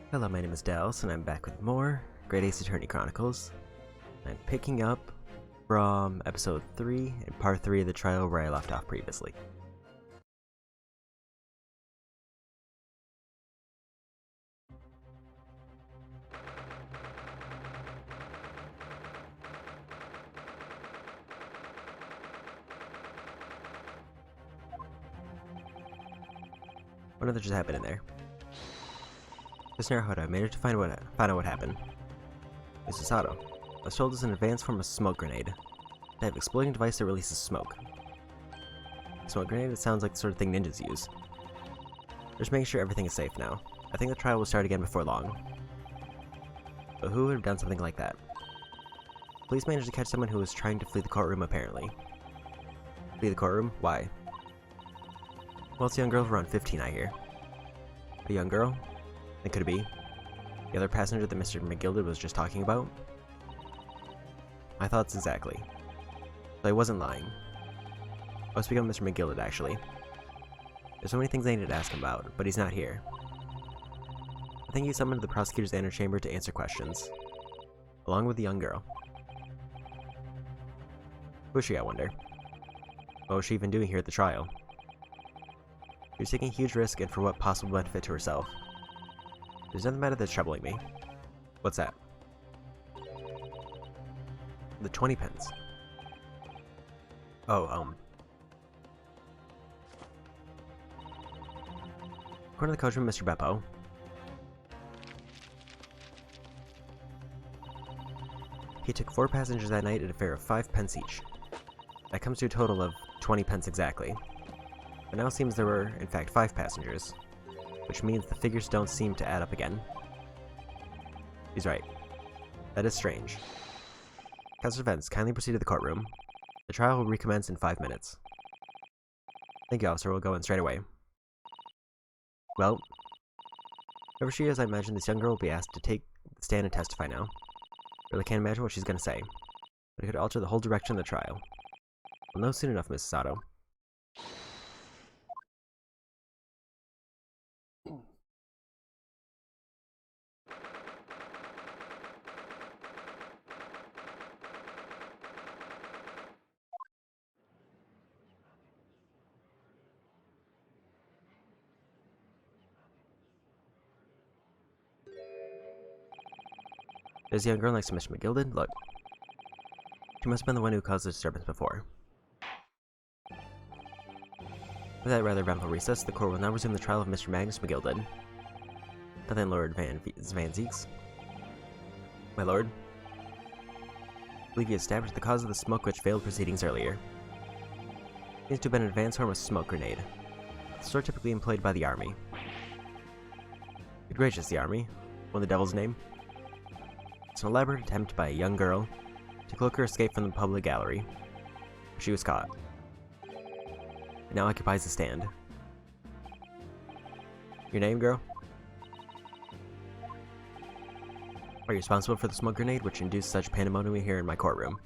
Hello, my name is Dallas, and I'm back with more Great Ace Attorney Chronicles. I'm picking up from episode 3 and part 3 of the trial where I left off previously. What other just happened in there? This neighborhood, I managed to find out what happened. Mrs. Sato. I was told it's an advanced form of smoke grenade. They have an exploding device that releases smoke. Smoke grenade, it sounds like the sort of thing ninjas use. Just making sure everything is safe now. I think the trial will start again before long. But who would have done something like that? Police managed to catch someone who was trying to flee the courtroom, apparently. Flee the courtroom? Why? Well, it's a young girl of around 15, I hear. A young girl? Then could it be the other passenger that Mr. McGilded was just talking about? My thoughts exactly. So I wasn't lying. I was speaking of Mr. McGilded, actually. There's so many things I needed to ask him about, but he's not here. I think he summoned the prosecutor's antechamber to answer questions, along with the young girl. Who is she, I wonder? What was she even doing here at the trial? She was taking a huge risk, and for what possible benefit to herself? There's nothing about it that's troubling me. What's that? The 20 pence. Oh, According to the coachman, Mr. Beppo. He took 4 passengers that night at a fare of 5 pence each. That comes to a total of 20 pence exactly. But now it seems there were, in fact, 5 passengers, which means the figures don't seem to add up again. He's right. That is strange. Counselor Vance, kindly proceed to the courtroom. The trial will recommence in 5 minutes. Thank you, officer. We'll go in straight away. Well, whoever she is, I imagine this young girl will be asked to take the stand and testify now. Really can't imagine what she's going to say, but it could alter the whole direction of the trial. We'll know soon enough, Mrs. Sato. There's a young girl next to Mr. McGilded. Look. She must have been the one who caused the disturbance before. With that rather eventful recess, the court will now resume the trial of Mr. Magnus McGilded. And then Lord Van Zeeks. My lord. I believe you established the cause of the smoke which failed proceedings earlier. It seems to have been an advanced form of smoke grenade. The sort typically employed by the army. Good gracious, the army? What in the devil's name? It's an elaborate attempt by a young girl to cloak her escape from the public gallery. She was caught. It now occupies the stand. Your name, girl? Are you responsible for the smoke grenade which induced such pandemonium here in my courtroom?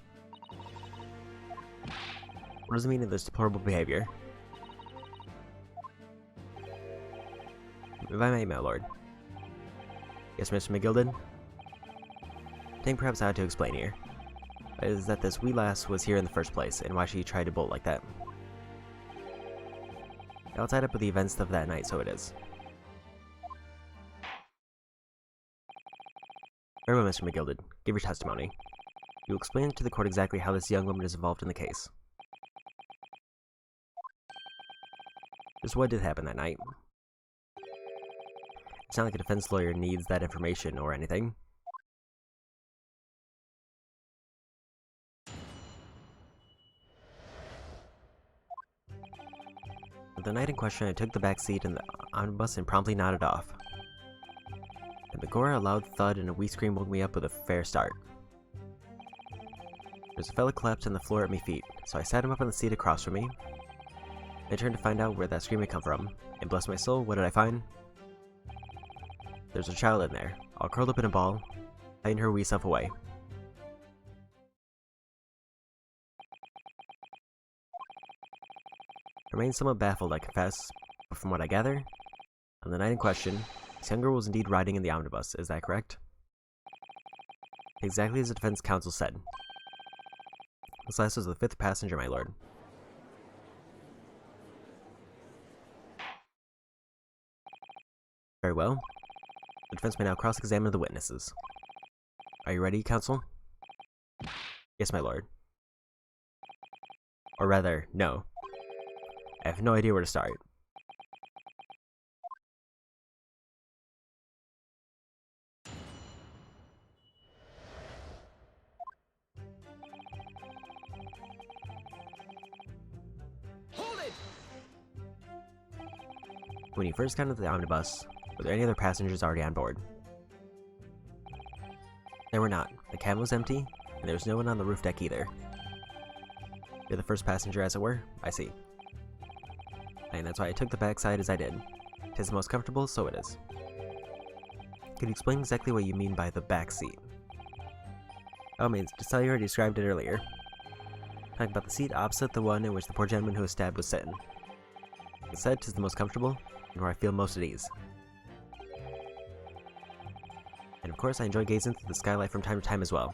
What does it mean in this deplorable behavior? If I may, my lord. Yes, Mr. McGilded? I think perhaps I had to explain here. Is that this wee lass was here in the first place, and why she tried to bolt like that. All tied up with the events of that night, so it is. Very well, Mr. McGilded. Give your testimony. You will explain to the court exactly how this young woman is involved in the case. Just what did happen that night. It's not like a defense lawyer needs that information or anything. The night in question, I took the back seat in the omnibus and promptly nodded off. And before a loud thud and a wee scream woke me up with a fair start. There's a fella collapsed on the floor at my feet, so I sat him up on the seat across from me. I turned to find out where that scream had come from, and bless my soul, what did I find? There's a child in there, all curled up in a ball, hiding her wee self away. I remain somewhat baffled, I confess, but from what I gather, on the night in question, This young girl was indeed riding in the omnibus, is that correct? Exactly as the defense counsel said. This last was the 5th passenger, my lord. Very well. The defense may now cross-examine the witnesses. Are you ready, counsel? Yes, my lord. Or rather, no. I have no idea where to start. Hold it! When you first got into the omnibus, were there any other passengers already on board? There were not. The cabin was empty, and there was no one on the roof deck either. You're the first passenger, as it were? I see. And that's why I took the backside as I did. Tis the most comfortable, so it is. Could you explain exactly what you mean by the back seat? Oh, I mean, just how you already described it earlier. Talking about the seat opposite the one in which the poor gentleman who was stabbed was sitting. Like I said, tis the most comfortable, and where I feel most at ease. And of course, I enjoy gazing through the skylight from time to time as well.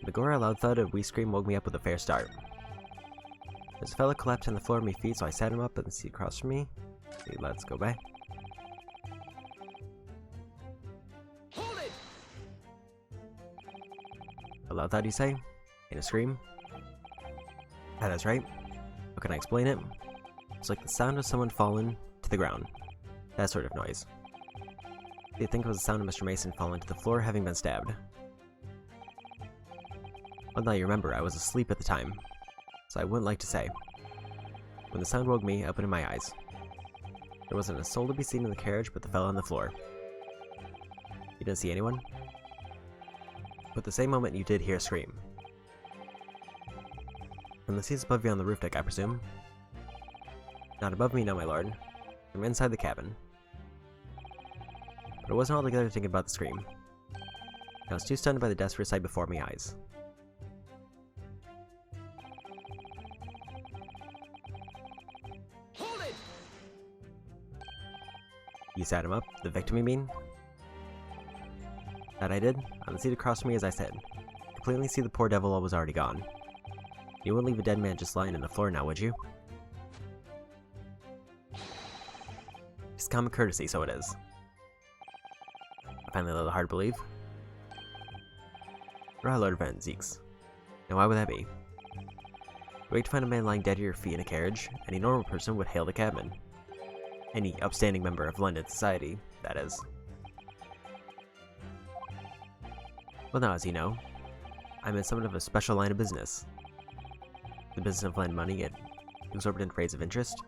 The gore, a loud thud, and a wee scream woke me up with a fair start. There's a fellow collapsed on the floor at my feet, so I sat him up in the seat across from me. See, let's go back. Hold it! A loud thud, you say? And a scream? Yeah, that's right. How can I explain it? It's like the sound of someone falling to the ground. That sort of noise. You'd think it was the sound of Mr. Mason falling to the floor having been stabbed. Well, now you remember, I was asleep at the time, so I wouldn't like to say. When the sound woke me, I opened my eyes. There wasn't a soul to be seen in the carriage but the fellow on the floor. You didn't see anyone? But the same moment you did hear a scream. From the seats above you on the roof deck, I presume? Not above me, no, my lord. From inside the cabin. But I wasn't altogether thinking about the scream. I was too stunned by the desperate sight before my eyes. Hold it! You sat him up? The victim, you mean? That I did, on the seat across from me as I said. Completely see the poor devil was already gone. You wouldn't leave a dead man just lying on the floor now, would you? Just common courtesy, so it is. I find that a little hard to believe. Right, Lord Van Zeeks. Now why would that be? Wait to find a man lying dead at your feet in a carriage, any normal person would hail the cabman. Any upstanding member of London society, that is. Well now, as you know, I'm in somewhat of a special line of business. The business of lending money at exorbitant rates of interest.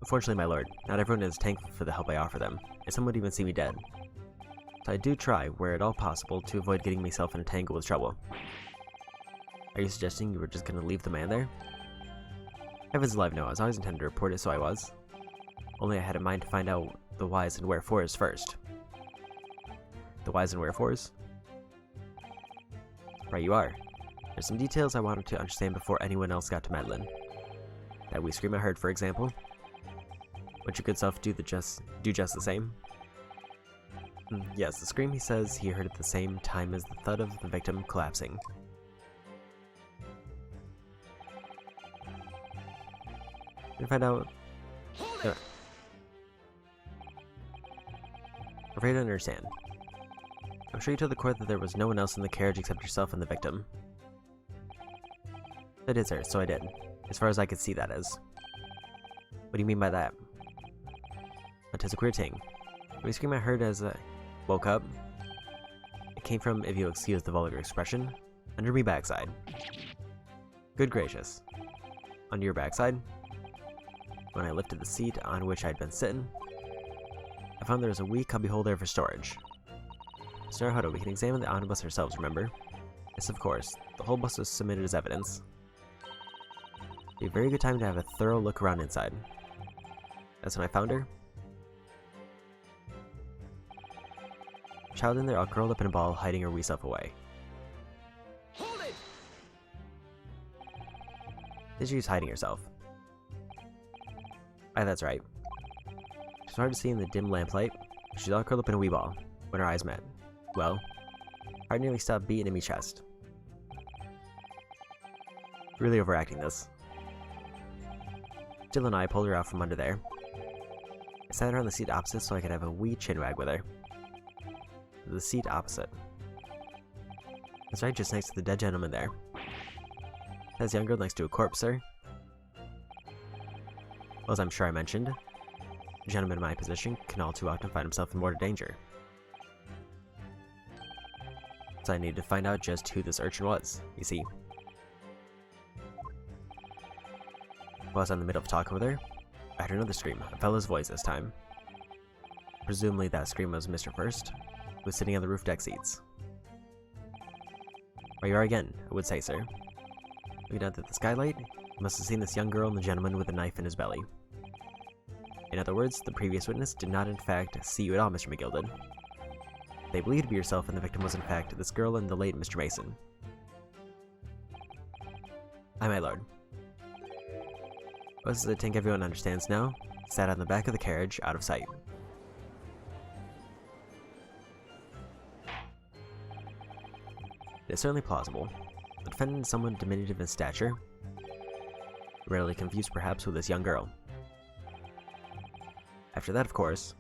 Unfortunately, my lord, not everyone is thankful for the help I offer them, and some would even see me dead. So I do try, where at all possible, to avoid getting myself in a tangle with trouble. Are you suggesting you were just gonna leave the man there? Heavens alive, no, I was always intended to report it, so I was. Only I had in mind to find out the whys and wherefores first. The whys and wherefores? Right you are. There's some details I wanted to understand before anyone else got to meddling. That wee scream I heard, for example. Would your good self do just the same? Yes, the scream he says he heard at the same time as the thud of the victim collapsing. You find out. Afraid to understand. I'm sure you told the court that there was no one else in the carriage except yourself and the victim. I did, sir, so I did. As far as I could see, that is. What do you mean by that? That is a queer thing. The scream I heard as I woke up, it came from, if you'll excuse the vulgar expression, under me backside. Good gracious. Under your backside? When I lifted the seat on which I'd been sitting, I found there was a wee cubbyhole there for storage. Sir Huddle, we can examine the omnibus ourselves, remember? Yes, of course. The whole bus was submitted as evidence. Be a very good time to have a thorough look around inside. That's when I found her. Child in there, all curled up in a ball, hiding her wee self away. Hold it! She's hiding herself. Aye, that's right. She's hard to see in the dim lamplight. She's all curled up in a wee ball when our eyes met. Well, heart nearly stopped beating in me chest. Really overacting this. Jill and I pulled her out from under there. I sat her on the seat opposite so I could have a wee chinwag with her. The seat opposite. That's right, just next to the dead gentleman there. That's young girl next to a corpse, sir. Well, as I'm sure I mentioned, a gentleman in my position can all too often find himself in mortal danger. So I needed to find out just who this urchin was, you see. While I was in the middle of talking with her, I heard another scream, a fellow's voice this time. Presumably that scream was Mr. First, who was sitting on the roof deck seats. There you are again, I would say, sir. Looking out at the skylight, you must have seen this young girl and the gentleman with a knife in his belly. In other words, the previous witness did not in fact see you at all, Mr. McGilded. They believed to be yourself, and the victim was in fact this girl and the late Mr. Mason. Aye, my lord. As I think everyone understands now, sat on the back of the carriage, out of sight. It is certainly plausible. The defendant is someone diminutive in stature, rarely confused perhaps with this young girl. After that, of course,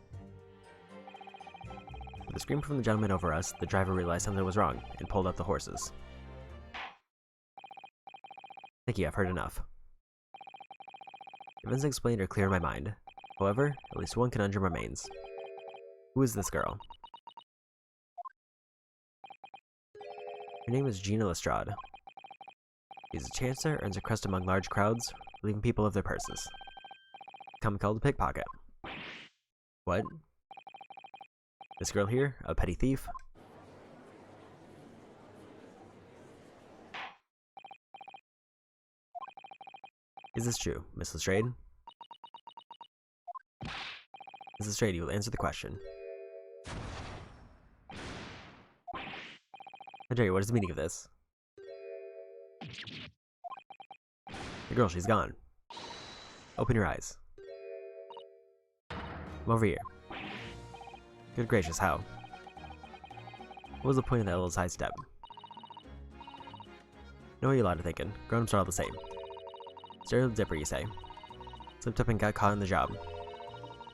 with a scream from the gentleman over us, the driver realized something was wrong and pulled up the horses. Thank you, I've heard enough. Events explained are clear in my mind. However, at least one conundrum remains. Who is this girl? Her name is Gina Lestrade. She's a chancer, earns a crust among large crowds, relieving people of their purses. Come called a pickpocket. What? This girl here, a petty thief? Is this true, Miss Lestrade? Miss Lestrade, you will answer the question. Jerry, what is the meaning of this? The girl, she's gone. Open your eyes. Come over here. Good gracious, how? What was the point of that little sidestep? Know what you're allowed to thinking. Grown-ups are all the same. Stereo dipper, you say. Slipped up and got caught in the job.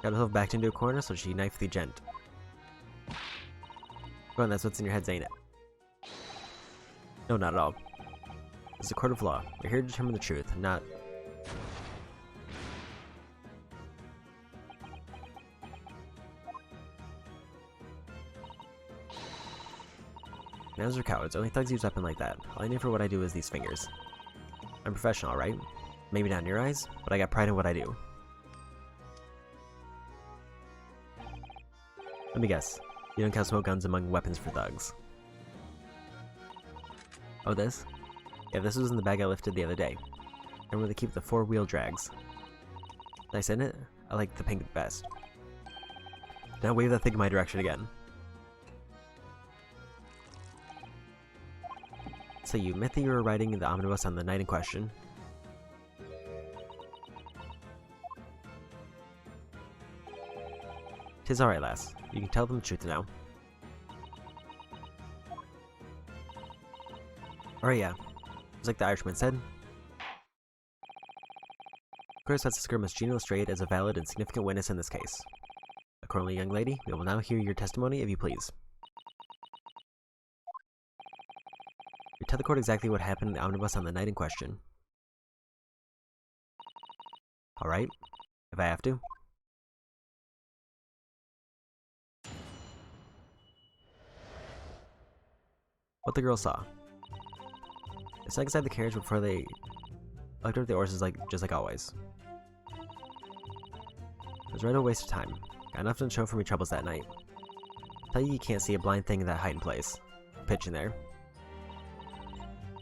Got herself backed into a corner, so she knifed the gent. Go on, that's what's in your heads, ain't it? No, not at all. This is a court of law. We're here to determine the truth, not... Manners are cowards. Only thugs use weapons like that. All I need for what I do is these fingers. I'm professional, right? Maybe not in your eyes, but I got pride in what I do. Let me guess. You don't count smoke guns among weapons for thugs. Oh, this? Yeah, this was in the bag I lifted the other day. And where they keep the four-wheel drags. Nice, isn't it? I like the pink best. Now wave that thing in my direction again. So you admit that you were riding the omnibus on the night in question. Tis alright, lass. You can tell them the truth now. Alright, yeah. Just like the Irishman said. Of course, that's the Miss Gina Lestrade as a valid and significant witness in this case. Accordingly, young lady, we will now hear your testimony, if you please. You tell the court exactly what happened in the omnibus on the night in question. Alright, if I have to. What the girl saw. They sat inside the carriage before they looked up the horses just like always. It was right a waste of time. Got enough to show for me troubles that night. Tell you can't see a blind thing in that hiding place. Pitch in there.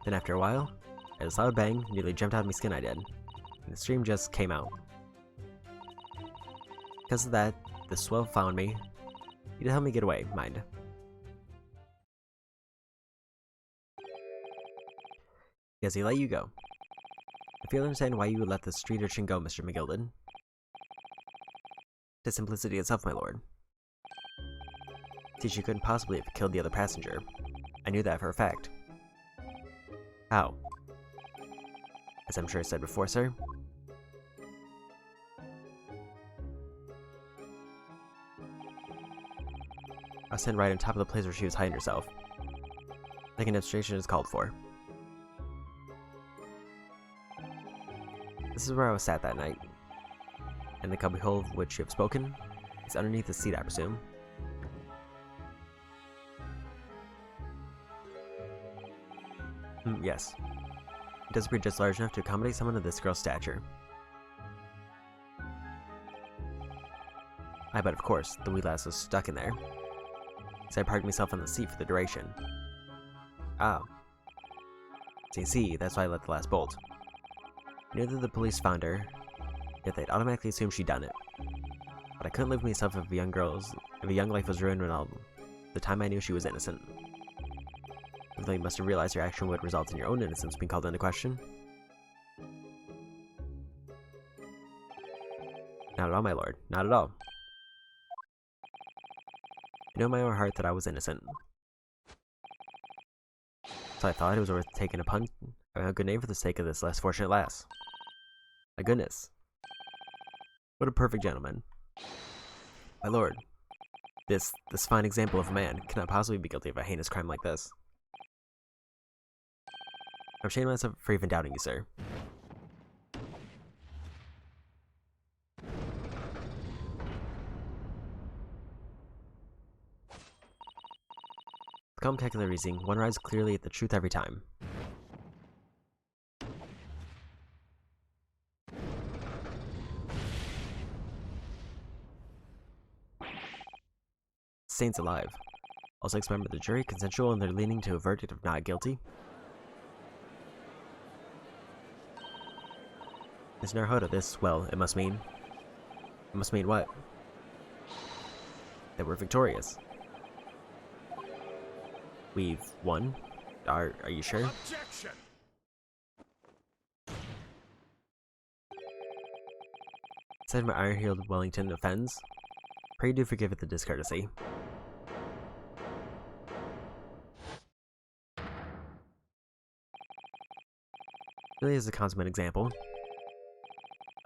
Then after a while, I had a loud bang, nearly jumped out of my skin I did. And the scream just came out. Because of that, the swell found me. He'd help me get away, mind. Because he let you go. I fail to understand why you would let the street urchin go, Mr. McGilden. The simplicity itself, my lord. See, she couldn't possibly have killed the other passenger. I knew that for a fact. How? As I'm sure I said before, sir. I was sitting right on top of the place where she was hiding herself. I think an demonstration is called for. This is where I was sat that night. And the cubbyhole of which you have spoken is underneath the seat, I presume. Yes. It does appear just large enough to accommodate someone of this girl's stature. I bet, of course, the wee lass was stuck in there. So I parked myself on the seat for the duration. Ah. So you see, that's why I let the lass bolt. I knew that the police found her, yet they'd automatically assume she'd done it. But I couldn't live with myself if a young life was ruined when all the time I knew she was innocent. Though you must have realized your action would result in your own innocence being called into question. Not at all, my lord. Not at all. I know in my own heart that I was innocent. So I thought it was worth taking a punt on a good name for the sake of this less fortunate lass. My goodness. What a perfect gentleman. My lord. This fine example of a man cannot possibly be guilty of a heinous crime like this. I'm ashamed of myself for even doubting you, sir. With calm calculated reasoning, one arrives clearly at the truth every time. Saints alive. All 6 members of the jury consensual in their leaning to a verdict of not guilty. Ms. Naruhodo, this, well, it must mean... It must mean what? That we're victorious. We've won? Are you sure? Objection! Said my iron-heeled Wellington offends. Pray do forgive it the discourtesy. Really is a consummate example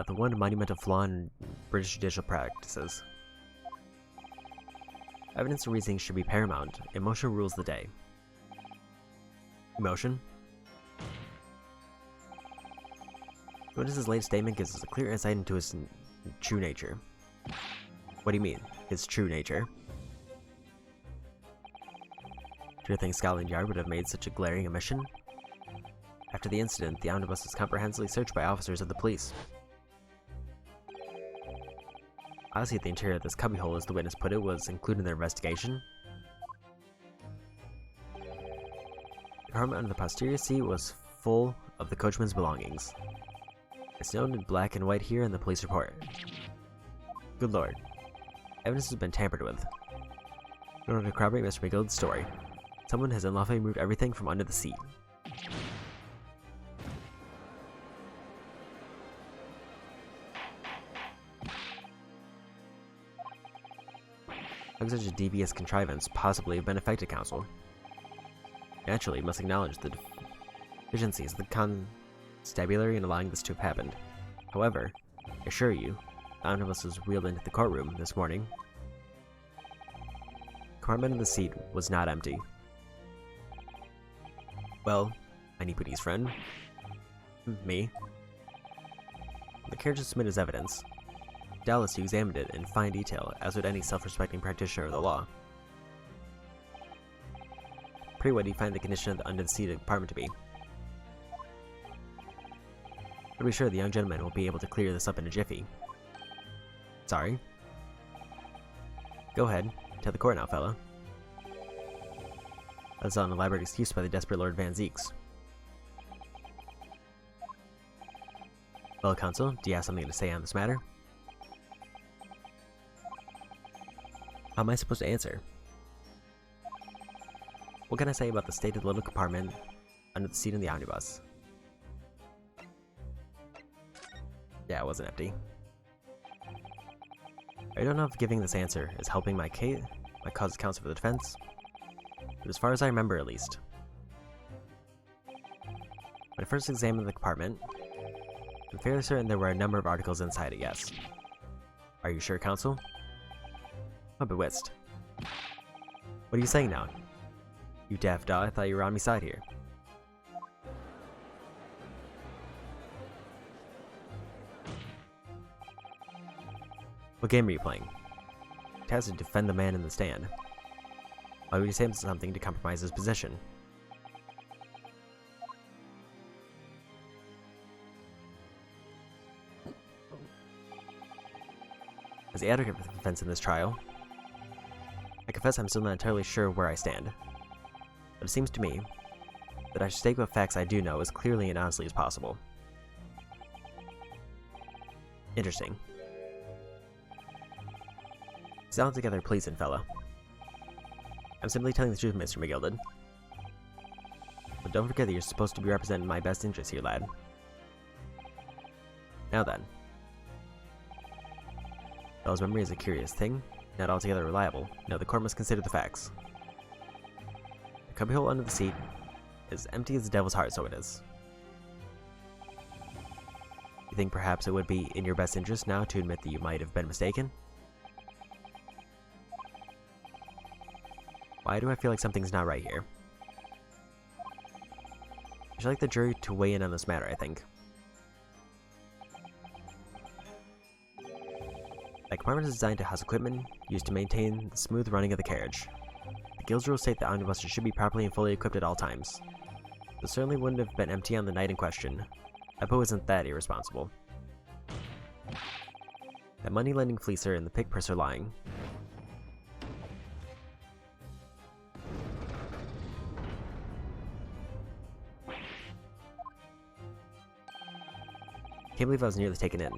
of the one monumental flaw in British judicial practices. Evidence and reasoning should be paramount. Emotion rules the day. Emotion? The witness's latest statement gives us a clear insight into his true nature. What do you mean, his true nature? Do you think Scotland Yard would have made such a glaring omission? After the incident, the omnibus was comprehensively searched by officers of the police. Honestly, the interior of this cubbyhole, as the witness put it, was included in their investigation. The compartment under the posterior seat was full of the coachman's belongings. It's noted in black and white here in the police report. Good lord. Evidence has been tampered with. In order to corroborate Mr. McGilden's story, someone has unlawfully removed everything from under the seat. How could such a devious contrivance possibly have been effected, counsel? Naturally, you must acknowledge the deficiencies of the constabulary in allowing this to have happened. However, I assure you, the omnibus was wheeled into the courtroom this morning. The compartment in the seat was not empty. Well, anybody's friend. Me. The carriage was submitted as evidence. Doubtless you examined it in fine detail, as would any self-respecting practitioner of the law. Pray, what do you find the condition of the under-the-seated compartment to be? To be sure, the young gentleman will be able to clear this up in a jiffy. Sorry. Go ahead. Tell the court now, fella. That's an elaborate excuse by the desperate Lord Van Zeeks. Well, counsel, do you have something to say on this matter? How am I supposed to answer? What can I say about the state of the little compartment under the seat in the omnibus? Yeah, it wasn't empty. I don't know if giving this answer is helping my cause counsel for the defense, but as far as I remember at least. When I first examined the compartment, I'm fairly certain there were a number of articles inside it, yes. Are you sure, counsel? I'm bewitched. What are you saying now? You daft dog, I thought you were on my side here. What game are you playing? It has to defend the man in the stand. Why would you say something to compromise his position? As the advocate for the defense in this trial, I confess I'm still not entirely sure where I stand. But it seems to me that I should state what facts I do know as clearly and honestly as possible. Interesting. Sound together, please, fellow. I'm simply telling the truth, Mr. McGilded. But don't forget that you're supposed to be representing my best interests here, lad. Now then. Fellow's memory is a curious thing, not altogether reliable. No, the court must consider the facts. The cubbyhole under the seat is empty as the devil's heart, so it is. You think perhaps it would be in your best interest now to admit that you might have been mistaken? Why do I feel like something's not right here? I should like the jury to weigh in on this matter, I think. The compartment is designed to house equipment used to maintain the smooth running of the carriage. The guild's rules state that omnibuses should be properly and fully equipped at all times. It certainly wouldn't have been empty on the night in question. I hope it wasn't that irresponsible. That money-lending fleecer and the pick purse are lying. Can't believe I was nearly taken in.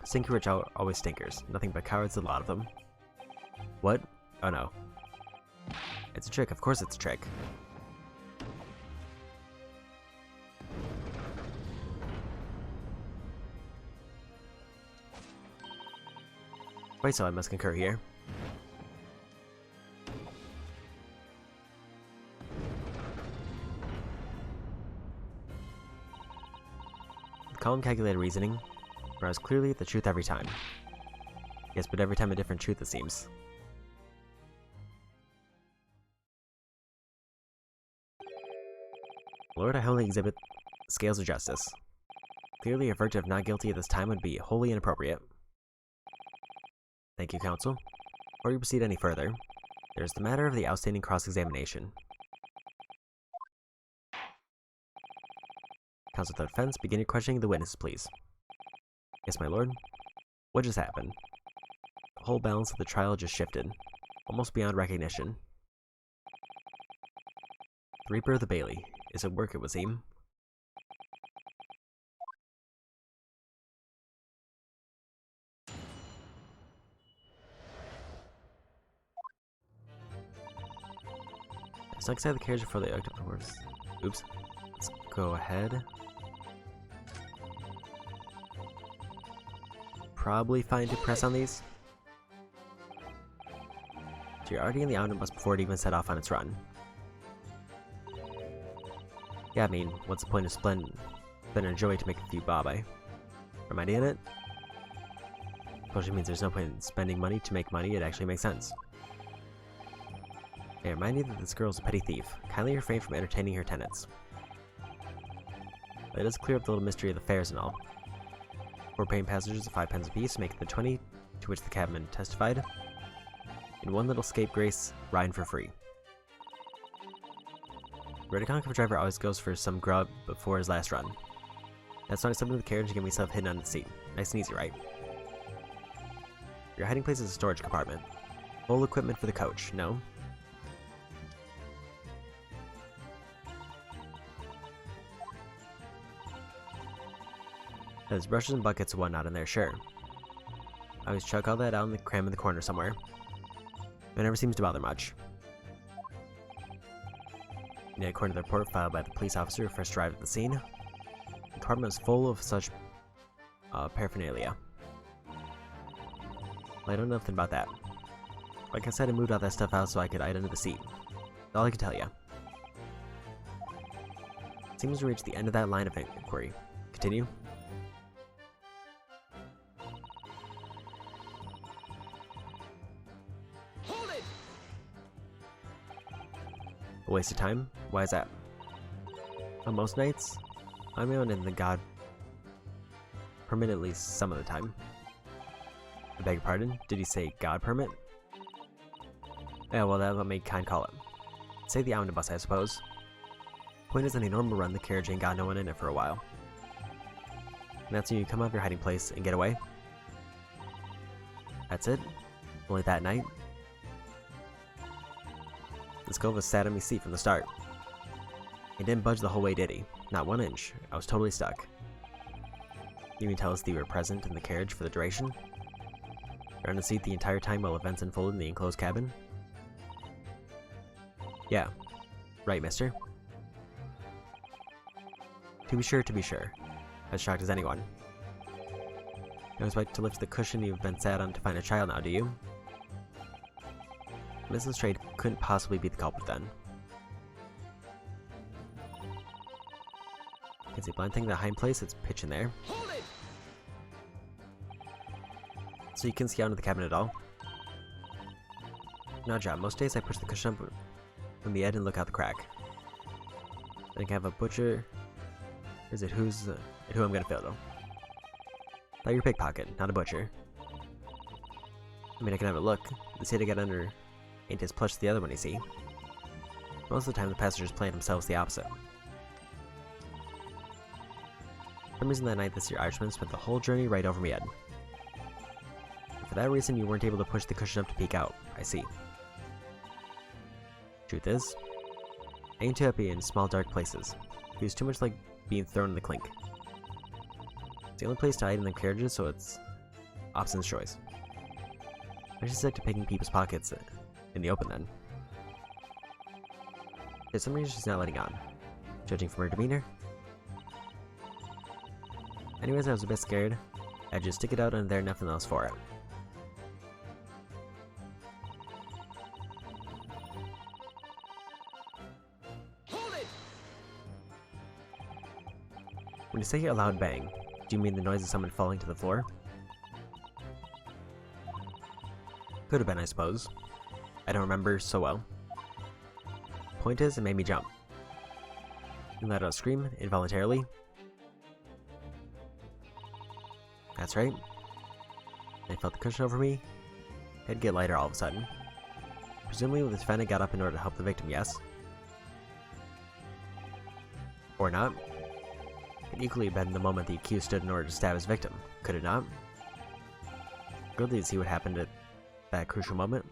Stinky rich always stinkers. Nothing but cowards, a lot of them. What? Oh no. It's a trick, of course it's a trick. Quite so, I must concur here. With calm, calculated reasoning, arrives clearly at the truth every time. Yes, but every time a different truth, it seems. Lord, I only exhibit the scales of justice. Clearly, a verdict of not guilty at this time would be wholly inappropriate. Thank you, counsel. Before you proceed any further, there is the matter of the outstanding cross-examination. Counsel for the defense, begin your questioning the witnesses, please. Yes, my lord. What just happened? The whole balance of the trial just shifted, almost beyond recognition. The Reaper of the Bailey. Is it work, it would seem? I snuck inside the carriage before they hooked up the horse. Oops. Let's go ahead. Probably fine to press on these. So you're already in the omnibus before it even set off on its run. Yeah, I mean, what's the point of spending a joy to make a few bob, eh? Am I in it? Which means there's no point in spending money to make money, it actually makes sense. Hey, remind you that this girl's a petty thief. Kindly refrain from entertaining her tenants. Let us clear up the little mystery of the fares and all. 4 paying passengers at 5 pence apiece, making the 20 to which the cabman testified. In one little scapegrace, riding for free. The Redicon driver always goes for some grub before his last run. That's why I stepped into the carriage and get myself hidden under the seat. Nice and easy, right? Your hiding place is a storage compartment. Full equipment for the coach, no? There's brushes and buckets and whatnot in there, sure. I always chuck all that out and cram in the corner somewhere. It never seems to bother much. And according to the report filed by the police officer who first arrived at the scene, the compartment was full of such paraphernalia. Well, I don't know nothing about that. Like I said, I moved all that stuff out so I could hide under the seat. That's all I can tell you. Seems to reach the end of that line of inquiry. Continue. Hold it! A waste of time? Why is that? On most nights, I'm on in the god permit at least some of the time. I beg your pardon? Did you say god permit? Yeah, well, that's what made kind call it. Say the omnibus, I suppose. Point is, on a normal run, the carriage ain't got no one in it for a while. And that's when you come out of your hiding place and get away. That's it? Only that night? This cove was sat on me seat from the start. He didn't budge the whole way, did he? Not 1 inch. I was totally stuck. You mean tell us that you were present in the carriage for the duration? You're on the seat the entire time while events unfolded in the enclosed cabin? Yeah. Right, mister. To be sure. As shocked as anyone. You don't expect to lift the cushion you've been sat on to find a child now, do you? Mrs. Trade couldn't possibly be the culprit then. Can see blind thing that hind place, it's pitch in there. Hold it! So you can see out into the cabin at all? No job. Most days I push the cushion up from the edge and look out the crack. Then I can have a butcher. Is it who I'm gonna fill though? Thought you're a pickpocket, not a butcher. I mean, I can have a look. The seat I got under ain't as plush as the other one, you see. Most of the time, the passengers plan themselves the opposite. For some reason that night, this year Irishman spent the whole journey right over me head. And for that reason, you weren't able to push the cushion up to peek out. I see. Truth is, I ain't too happy in small dark places. It feels too much like being thrown in the clink. It's the only place to hide in the carriages, so it's option's choice. I should stick to picking people's pockets in the open then. For some reason she's not letting on, judging from her demeanor. Anyways, I was a bit scared. I'd just stick it out under there, nothing else for it. Hold it! When you say a loud bang, do you mean the noise of someone falling to the floor? Could have been, I suppose. I don't remember so well. Point is, it made me jump. You let out a scream, involuntarily. That's right. I felt the cushion over me. Head get lighter all of a sudden. Presumably the defendant got up in order to help the victim, yes? Or not. It could equally have been the moment the accused stood in order to stab his victim, could it not? Good to see what happened at that crucial moment.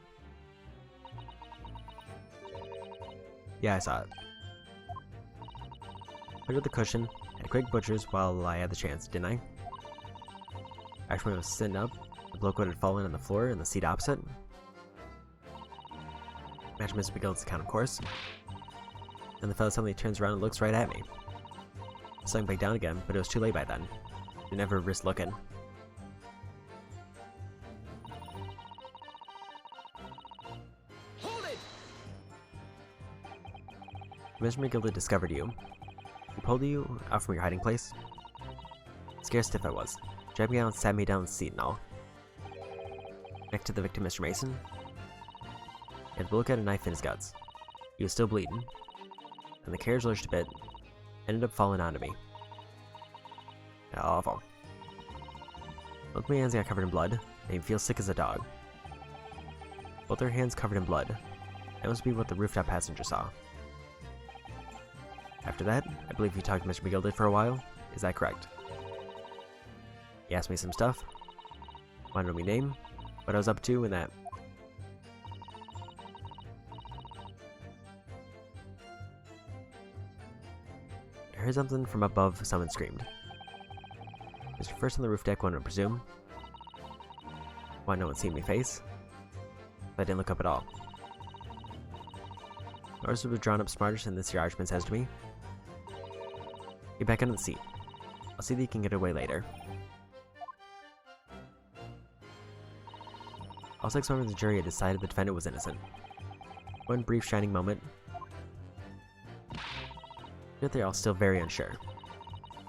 Yeah, I saw it. Under the cushion, had a quick butcher's while I had the chance, didn't I? Actually, I was sitting up. The bloke would have fallen on the floor in the seat opposite. Imagine Mr. McGill's account, of course. And the fellow suddenly turns around and looks right at me. Slung back down again, but it was too late by then. I never risked looking. Hold it! Mr. McGill had discovered you. He pulled you out from your hiding place. Scared stiff I was. Dragged me out and sat me down in the seat and all. Next to the victim, Mr. Mason. He had to look at a knife in his guts. He was still bleeding. And the carriage lurched a bit. Ended up falling onto me. Awful. Both my hands got covered in blood, and you feel sick as a dog. Both their hands covered in blood. That must be what the rooftop passenger saw. After that, I believe you talked to Mr. McGill for a while. Is that correct? He asked me some stuff. Wanted to know my name, what I was up to, and that. I heard something from above, someone screamed. Mr. First on the roof deck, one would presume. Why no one seen me face? But I didn't look up at all. Ours was drawn up smarter than this Irishman says to me. Get back under the seat. I'll see that you can get away later. All 6 members of the jury had decided the defendant was innocent. One brief shining moment, yet they are all still very unsure.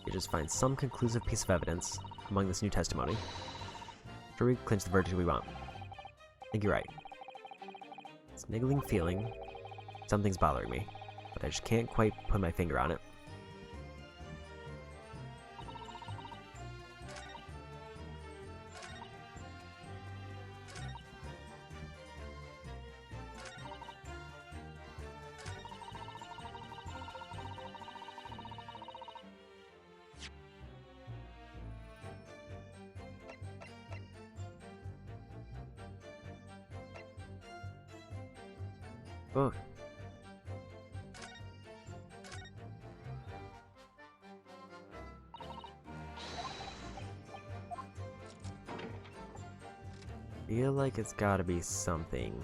You just find some conclusive piece of evidence among this new testimony. Sure, we clinch the verdict we want. I think you're right. This niggling feeling, something's bothering me, but I just can't quite put my finger on it. Oh. Feel like it's gotta be something.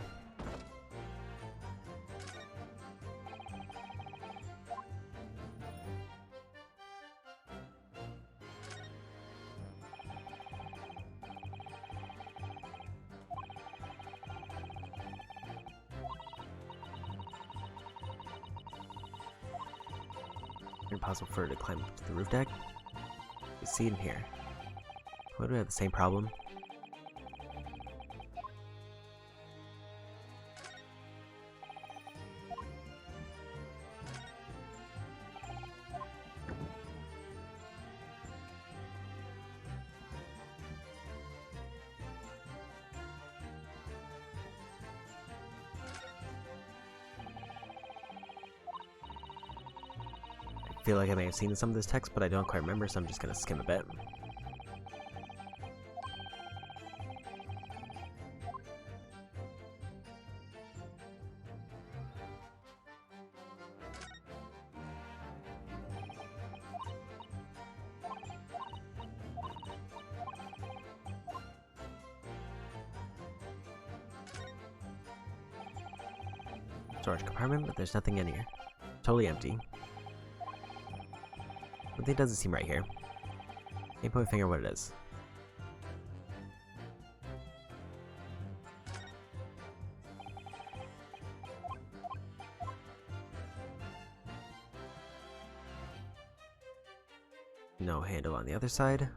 Impossible for her to climb up to the roof deck. You see it in here. What do we have the same problem? I feel like I may have seen some of this text, but I don't quite remember, so I'm just gonna skim a bit. Storage compartment, but there's nothing in here. Totally empty. Something doesn't seem right here. Can't put my finger on what it is. No handle on the other side.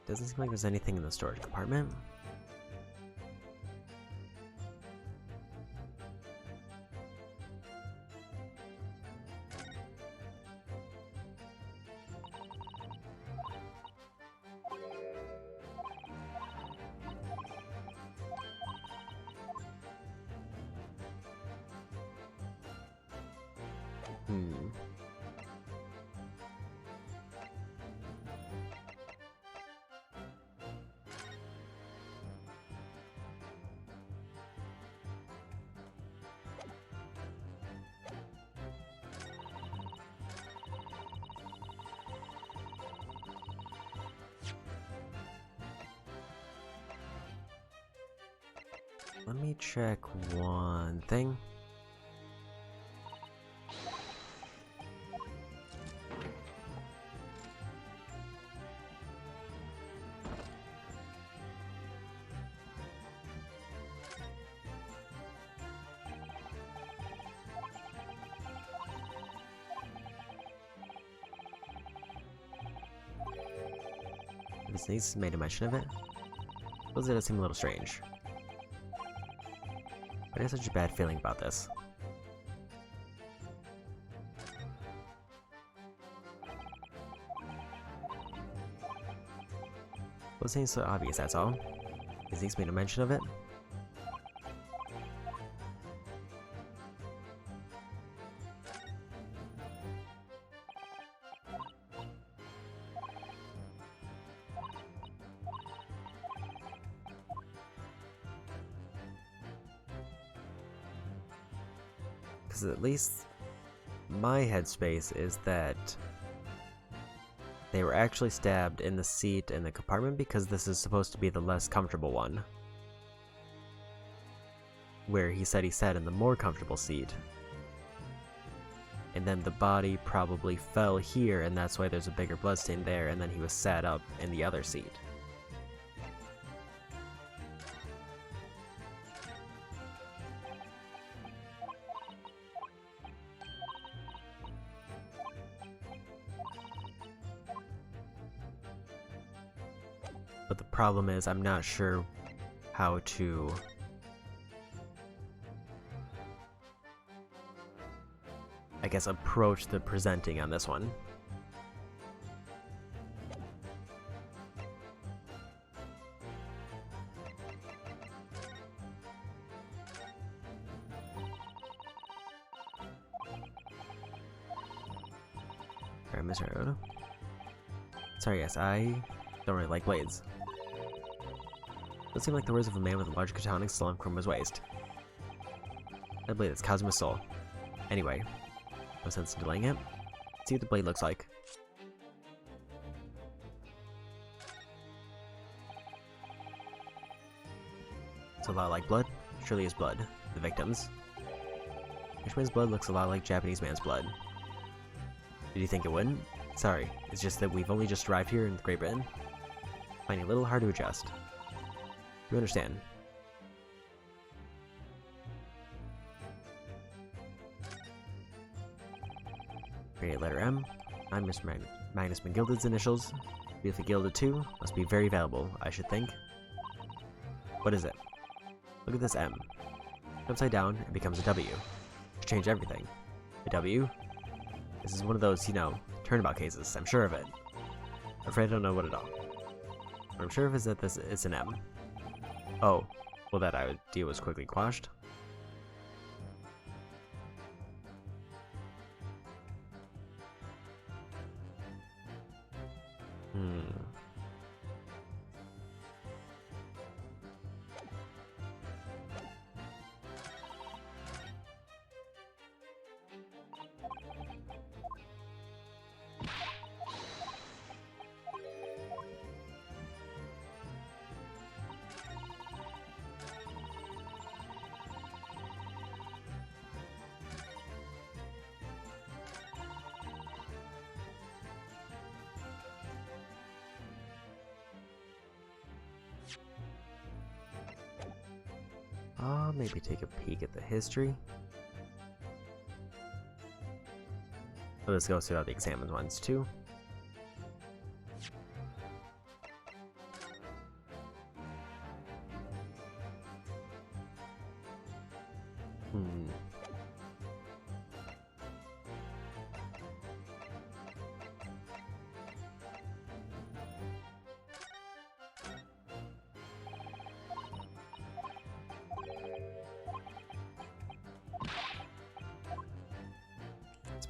Doesn't seem like there's anything in the storage compartment. Let me check one thing. This niece made a mention of it. Those does seem a little strange. But I have such a bad feeling about this. Well, it seems so obvious, that's all. His niece made a mention of it. Because at least my headspace is that they were actually stabbed in the seat in the compartment because this is supposed to be the less comfortable one. Where he said he sat in the more comfortable seat. And then the body probably fell here, and that's why there's a bigger bloodstain there, and then he was sat up in the other seat. But the problem is, I'm not sure how to... I guess approach the presenting on this one. Alright, Mr. Oda. Sorry, yes, I don't really like blades. Doesn't seem like the words of a man with a large katana still on Chroma's waist. That blade is Kazuma's soul. Anyway, no sense in delaying it. Let's see what the blade looks like. It's a lot like blood. Surely is blood. The victims. Ishmael's blood looks a lot like Japanese man's blood. Did you think it wouldn't? Sorry, it's just that we've only just arrived here in Great Britain. Finding it a little hard to adjust. You understand. Create letter M. I'm Mr. Magnus McGilded's initials. Beautifully gilded too. Must be very valuable, I should think. What is it? Look at this M. Upside down, it becomes a W. To change everything. A W? This is one of those, you know, turnabout cases. I'm sure of it. I'm afraid I don't know what at all. What I'm sure of is that this is an M. Oh, well, that idea was quickly quashed. Maybe take a peek at the history. Oh, this goes through all the examined ones too.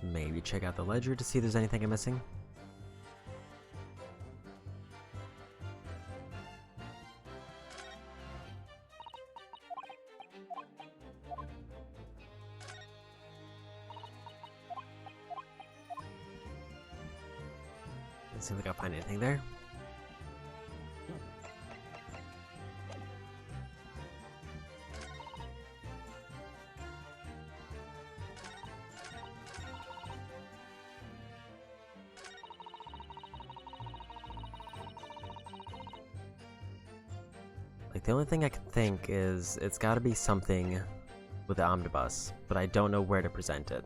Maybe check out the ledger to see if there's anything I'm missing. Doesn't seem like I'll find anything there. Like, the only thing I can think is it's gotta be something with the omnibus, but I don't know where to present it.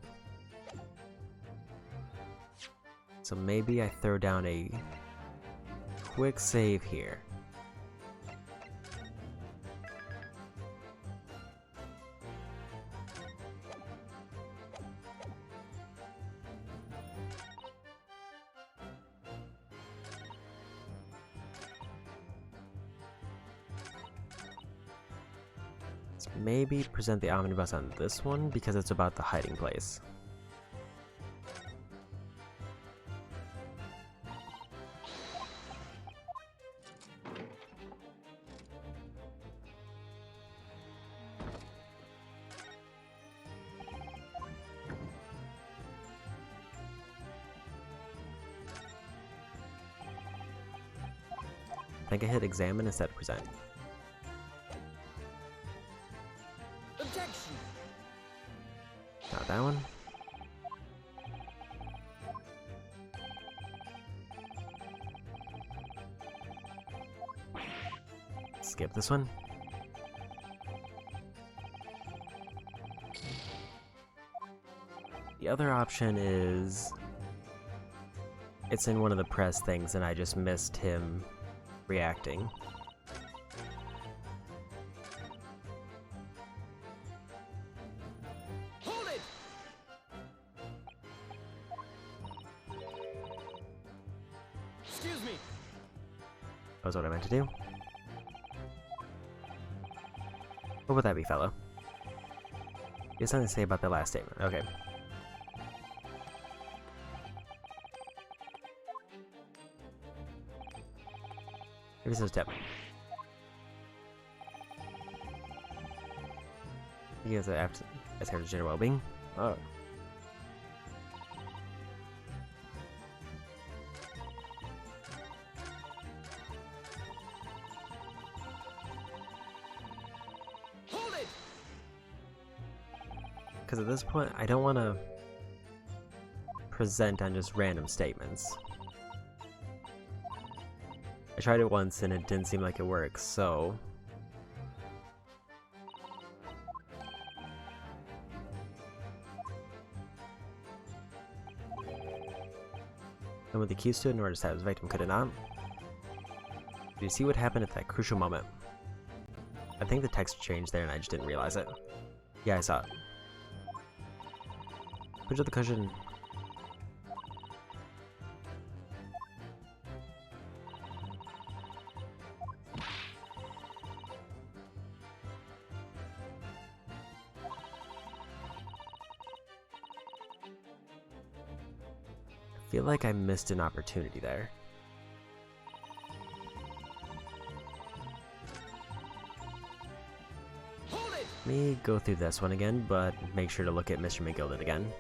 So maybe I throw down a quick save here. Maybe present the omnibus on this one because it's about the hiding place. think I hit examine instead of present. Objection. Not that one. Skip this one. The other option is it's in one of the press things and I just missed him reacting. Hold it. Excuse me. That was what I meant to do. What would that be, fellow? You have something to say about the last statement. Okay. Maybe it's a step. He has after general well-being. Oh. Hold it. Because at this point, I don't want to present on just random statements. I tried it once and it didn't seem like it works, so... And with the accused stood in order to stab his victim, could it not? Did you see what happened at that crucial moment? I think the text changed there and I just didn't realize it. Yeah, I saw it. Push up the cushion. I feel like I missed an opportunity there. Hold it. Let me go through this one again, but make sure to look at Mr. McGilded again.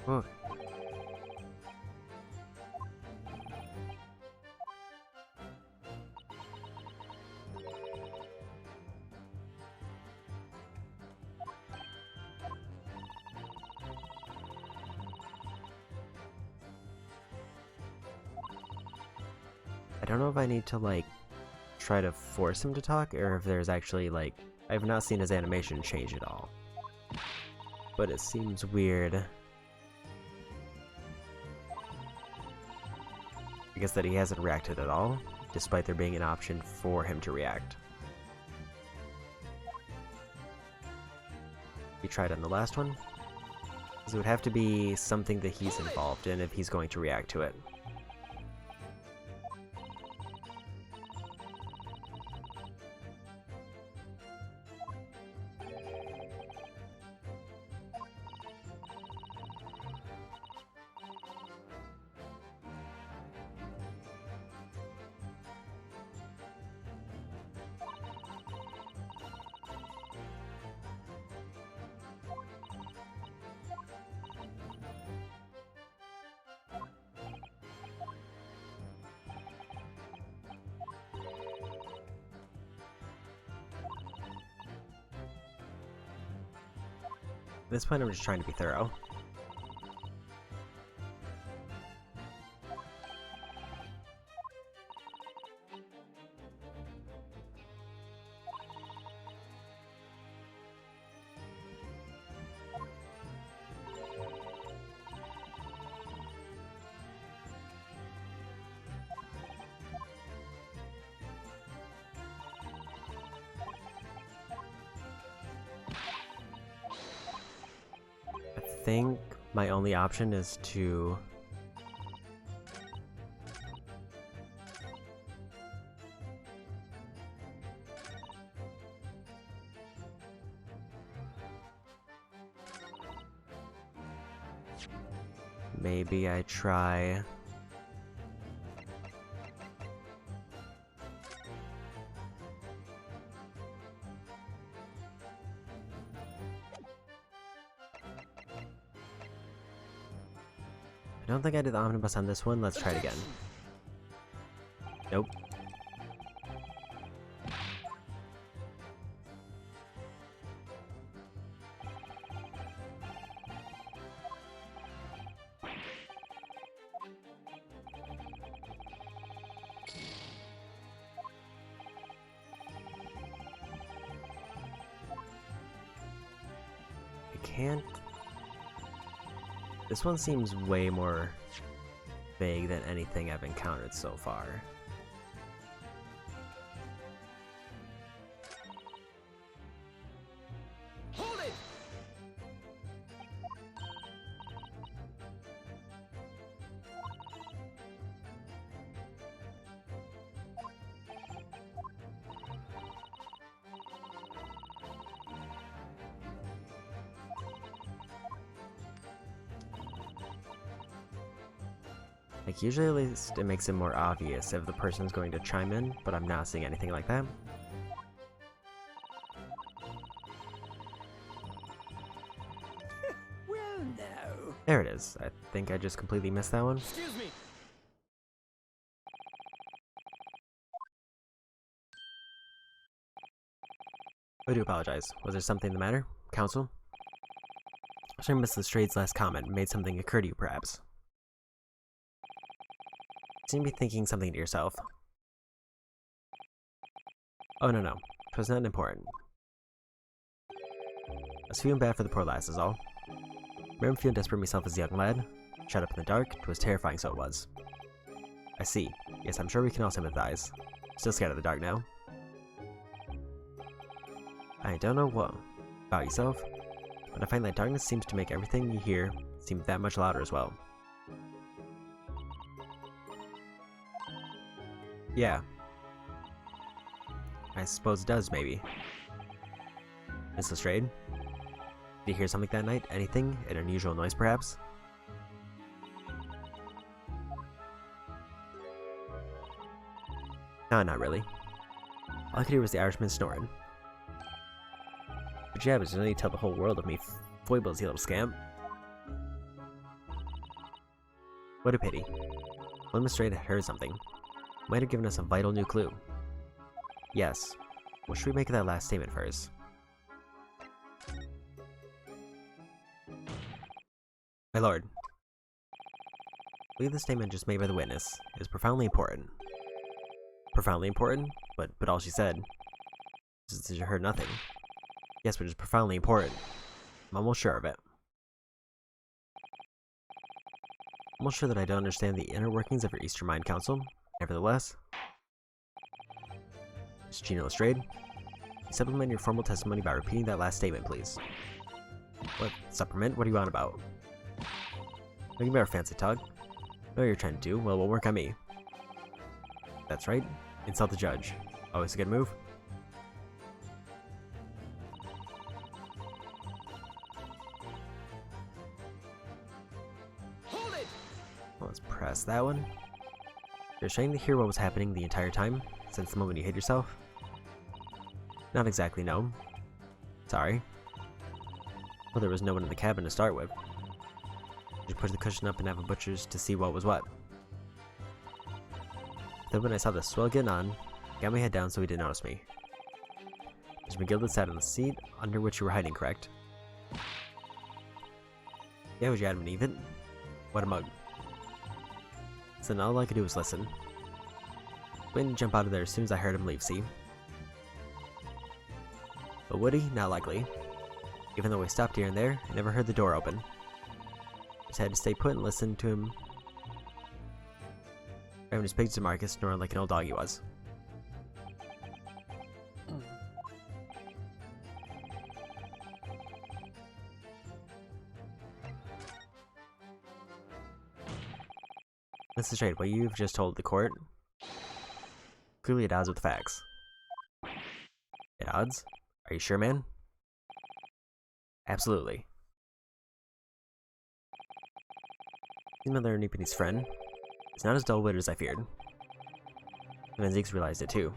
Oh. I don't know if I need to, like, try to force him to talk, or if there's actually, like, I have not seen his animation change at all. But it seems weird. I guess that he hasn't reacted at all, despite there being an option for him to react. We tried on the last one, because it would have to be something that he's involved in if he's going to react to it. At this point, I'm just trying to be thorough. I think my only option is to Maybe I try... I don't think I did the omnibus on this one. Let's try it again. Nope. I can't... This one seems way more vague than anything I've encountered so far. Hold it! Like, usually at least it makes it more obvious if the person's going to chime in, but I'm not seeing anything like that. Well, no. There it is. I think I just completely missed that one. Excuse me. I do apologize. Was there something the matter? Counsel? I'm sure Mr. Strade's last comment made something occur to you, perhaps. You seem to be thinking something to yourself. Oh, no. It was not important. I was feeling bad for the poor lass, is all. Remember feeling desperate myself as a young lad? Shut up in the dark, 'twas terrifying, so it was. I see. Yes, I'm sure we can all sympathize. Still scared of the dark now. I don't know what about yourself, but I find that darkness seems to make everything you hear seem that much louder as well. Yeah. I suppose it does, maybe. Miss Lestrade? Did you hear something that night? Anything? An unusual noise, perhaps? No, not really. All I could hear was the Irishman snoring. But yeah, but you tell the whole world of me foibles, you little scamp. What a pity. Well, Miss Lestrade had heard something. Might have given us a vital new clue. Yes. What should we make of that last statement first? My lord. I believe the statement just made by the witness is profoundly important. Profoundly important? But all she said is that she heard nothing. Yes, but it's profoundly important. I'm almost sure of it. I'm almost sure that I don't understand the inner workings of your Eastern Mind Council. Nevertheless, Ms. Gina Lestrade, supplement your formal testimony by repeating that last statement, please. What? Supplement? What are you on about? No, you better fancy talk. Know what you're trying to do? Well, it won't work on me. That's right. Insult the judge. Always a good move. Hold it! Let's press that one. You're trying to hear what was happening the entire time, since the moment you hid yourself? Not exactly, no. Sorry. Well, there was no one in the cabin to start with. Did you push the cushion up and have a butcher's to see what was what? Then when I saw the swell getting on, I got my head down so he didn't notice me. Mr. McGilded sat on the seat under which you were hiding, correct? Yeah, was you Adam and Eve it? What a mug. So then all I could do was listen. Went and jump out of there as soon as I heard him leave, see? But would he? Not likely. Even though we stopped here and there, I never heard the door open. Just had to stay put and listen to him grabbing his pigs to Marcus, snoring like an old dog he was. Mrs. Straight, what you've just told the court, clearly at odds with the facts. At odds? Are you sure, man? Absolutely. Even though Nipani's friend, it's not as dull-witted as I feared. Van Zieks realized it too.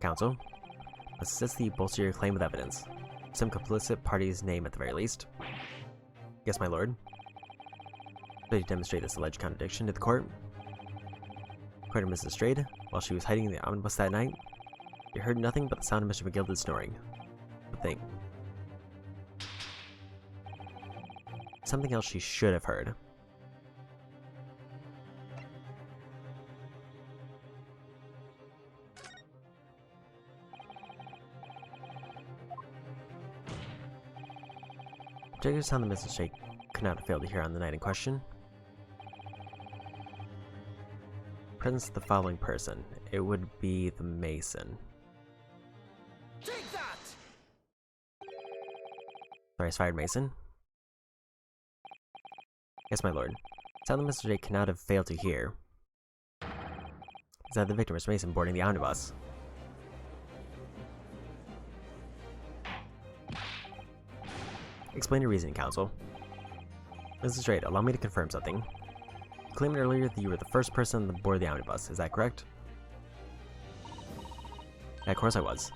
Counsel, let's assist the bolster your claim with evidence. Some complicit party's name at the very least. Yes, my lord. To demonstrate this alleged contradiction to the court. According to Mrs. Strayed, while she was hiding in the omnibus that night, she heard nothing but the sound of Mr. McGilden's snoring. But think. Something else she should have heard. Particular sound that Mrs. Strayed could not have failed to hear on the night in question. Presence of the following person. It would be the Mason. Take that! Thrice fired Mason? Yes, my lord. Sound that Mr. J cannot have failed to hear is that the victim was Mason boarding the omnibus. Explain your reasoning, counsel. Mrs. Strayed, allow me to confirm something. You claimed earlier that you were the first person on board the omnibus, is that correct? Yeah, of course I was.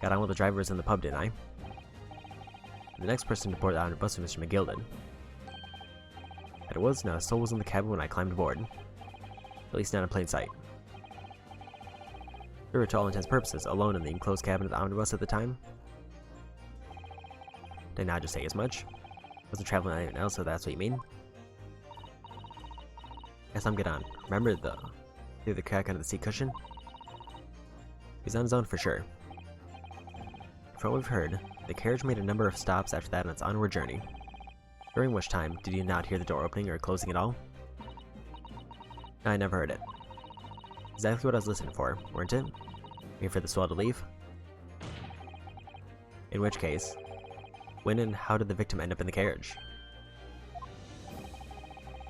Got on with the drivers in the pub, didn't I? The next person to board the omnibus was Mr. McGilden. And it was, not a soul was in the cabin when I climbed aboard. At least not in plain sight. We were, to all intents and purposes, alone in the enclosed cabin of the omnibus at the time. Did I not just say as much? Wasn't traveling with anyone else, so that's what you mean? Guess I'm good on. Remember through the crack under the seat cushion? He's on his own for sure. From what we've heard, the carriage made a number of stops after that on its onward journey. During which time, did you not hear the door opening or closing at all? No, I never heard it. Exactly what I was listening for, weren't it? Waiting for the swell to leave? In which case, when and how did the victim end up in the carriage?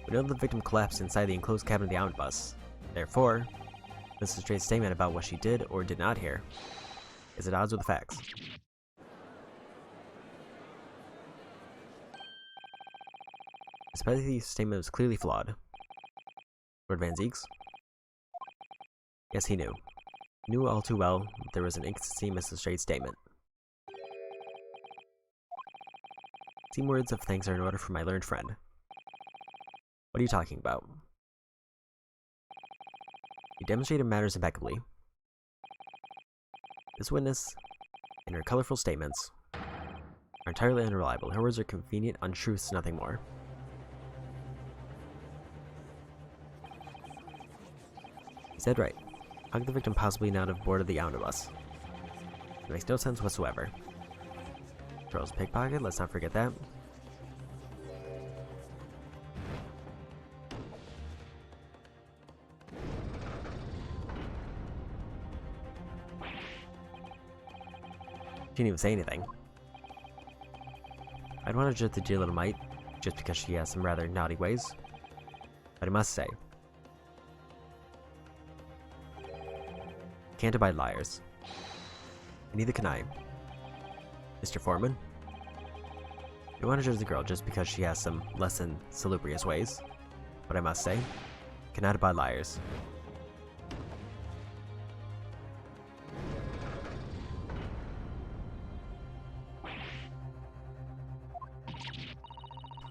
We know the victim collapsed inside the enclosed cabin of the omnibus. Therefore, Mrs. Strayed's statement about what she did or did not hear is at odds with the facts. Despite the statement was clearly flawed. Lord Van Zieks? Yes, he knew. He knew all too well that there was an inconsistency in Mrs. Strayed's statement. Some words of thanks are in order for my learned friend. What are you talking about? You demonstrated matters impeccably. This witness, and her colorful statements, are entirely unreliable. Her words are convenient untruths, nothing more. He said right. How could the victim possibly not have boarded the omnibus? It makes no sense whatsoever. Charles pickpocket, let's not forget that. She didn't even say anything. I'd want to judge the dear little mite, just because she has some rather naughty ways. But I must say, can't abide liars. And neither can I. Mr. Foreman? You want to judge the girl just because she has some less than salubrious ways. But I must say, cannot abide liars.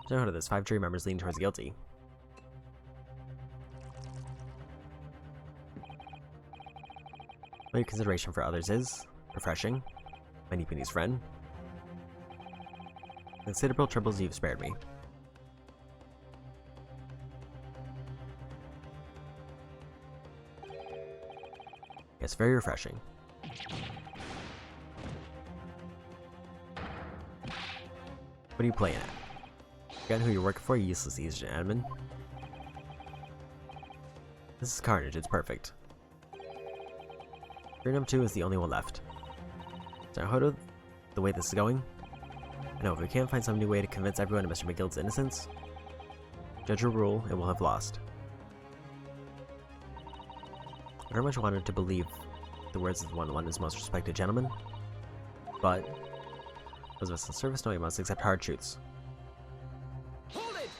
So out of this, 5 jury members lean towards guilty. Your consideration for others is refreshing. My Nipani's friend. Considerable troubles you've spared me. Yes, very refreshing. What are you playing at? Forgotten who you're working for, you useless Asian admin. This is carnage, it's perfect. Jury number 2 is the only one left. So the way this is going, I know if we can't find some new way to convince everyone of Mr. McGilden's innocence, judge will rule and we'll have lost. I very much wanted to believe the words of one of London's most respected gentlemen, but Those of us in service know we must accept hard truths. Hold it!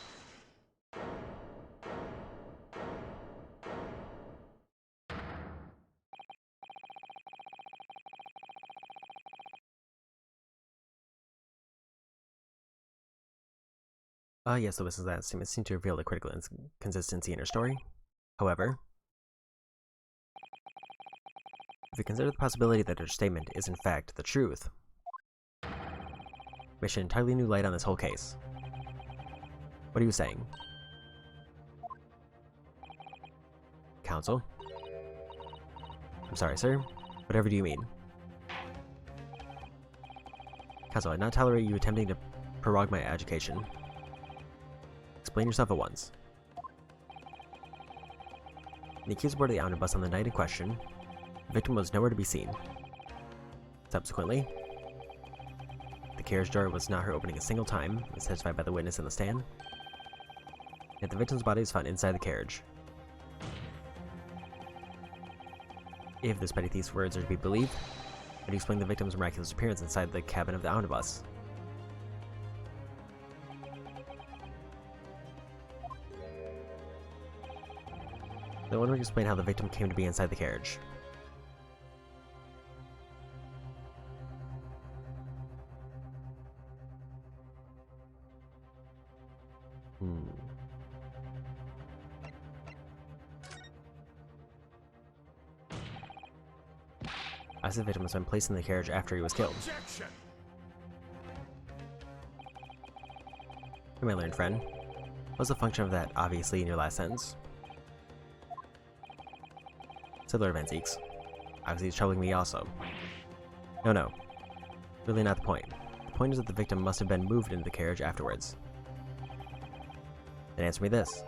Yes, the witnesses that statement seem to reveal the critical inconsistency in her story. However, if we consider the possibility that her statement is in fact the truth, we shed entirely new light on this whole case. What are you saying? Counsel? I'm sorry, sir. Whatever do you mean? Counsel, I not tolerate you attempting to prorogue my education. Explain yourself at once. The accused boarded the omnibus on the night in question. The victim was nowhere to be seen. Subsequently, the carriage door was not heard opening a single time, as testified by the witness in the stand. Yet the victim's body was found inside the carriage. If this petty thief's words are to be believed, how do you explain the victim's miraculous appearance inside the cabin of the omnibus? No one would explain how the victim came to be inside the carriage. I said the victim was been placed in the carriage after he was killed. Objection! You may learn, friend. What's the function of that, obviously, in your last sentence? Similar events, Eeks. Obviously, it's troubling me also. No. Really not the point. The point is that the victim must have been moved into the carriage afterwards. Then answer me this.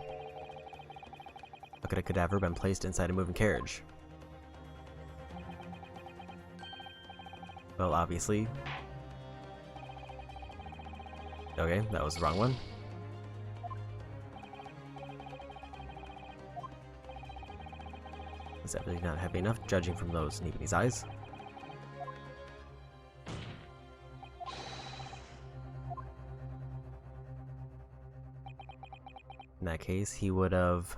How could a cadaver been placed inside a moving carriage? Well, obviously... Okay, that was the wrong one. That's definitely not heavy enough, judging from those Neebany's eyes. In that case, he would have...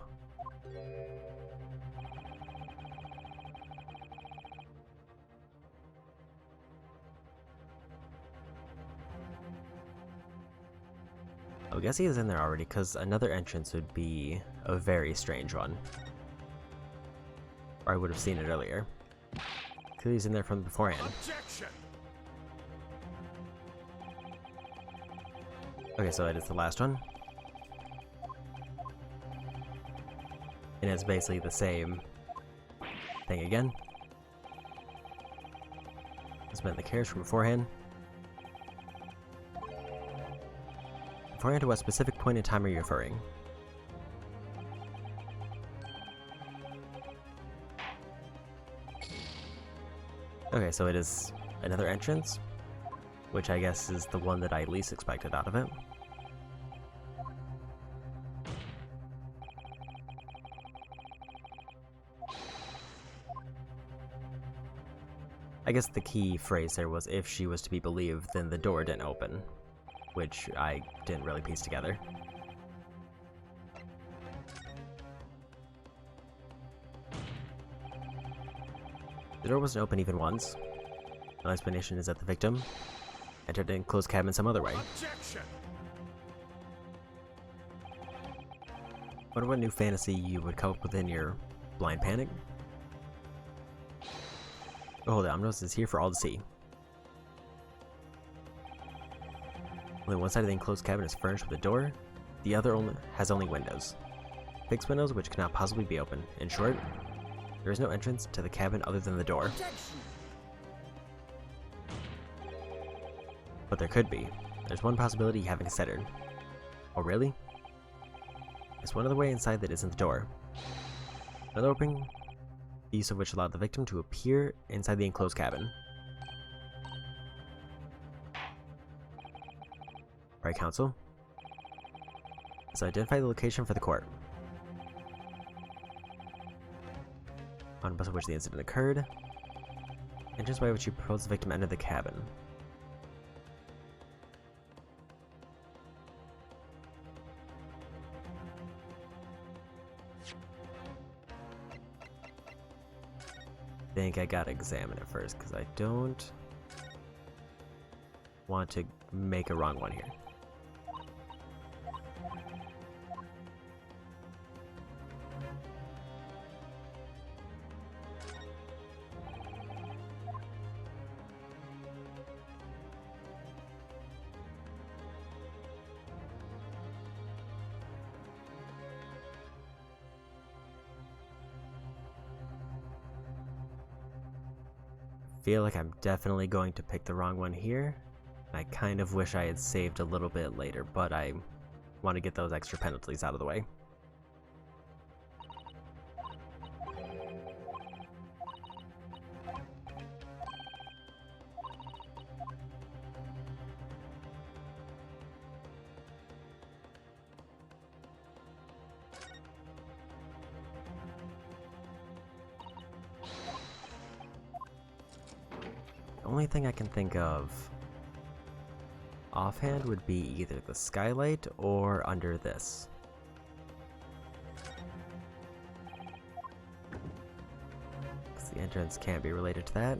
I guess he is in there already, because another entrance would be a very strange one. Or I would have seen it earlier. Clearly he's in there from beforehand. Objection! Okay, so that is the last one. And it's basically the same thing again. It's been the carriage from beforehand. Beforehand, to what specific point in time are you referring? Okay, so it is another entrance, which I guess is the one that I least expected out of it. I guess the key phrase there was, if she was to be believed, then the door didn't open, which I didn't really piece together. The door wasn't open even once. My explanation is that the victim entered an enclosed cabin some other way. Objection! Wonder what new fantasy you would come up with in your blind panic? Oh, hold on, Omnibus is here for all to see. Only one side of the enclosed cabin is furnished with a door, the other has only windows. Fixed windows which cannot possibly be open. In short, there is no entrance to the cabin other than the door. Objection! But there could be. There's one possibility you haven't considered. Oh really? There's one other way inside that isn't the door. Another opening, the use of which allowed the victim to appear inside the enclosed cabin. Alright, counsel. So identify the location for the court. On the bus of which the incident occurred. Entrance by which you propose the victim enter the cabin. think I gotta examine it first, because I don't want to make a wrong one here. Feel like I'm definitely going to pick the wrong one here. I kind of wish I had saved a little bit later, but I want to get those extra penalties out of the way. The only thing I can think of offhand would be either the skylight or under this. Because the entrance can't be related to that.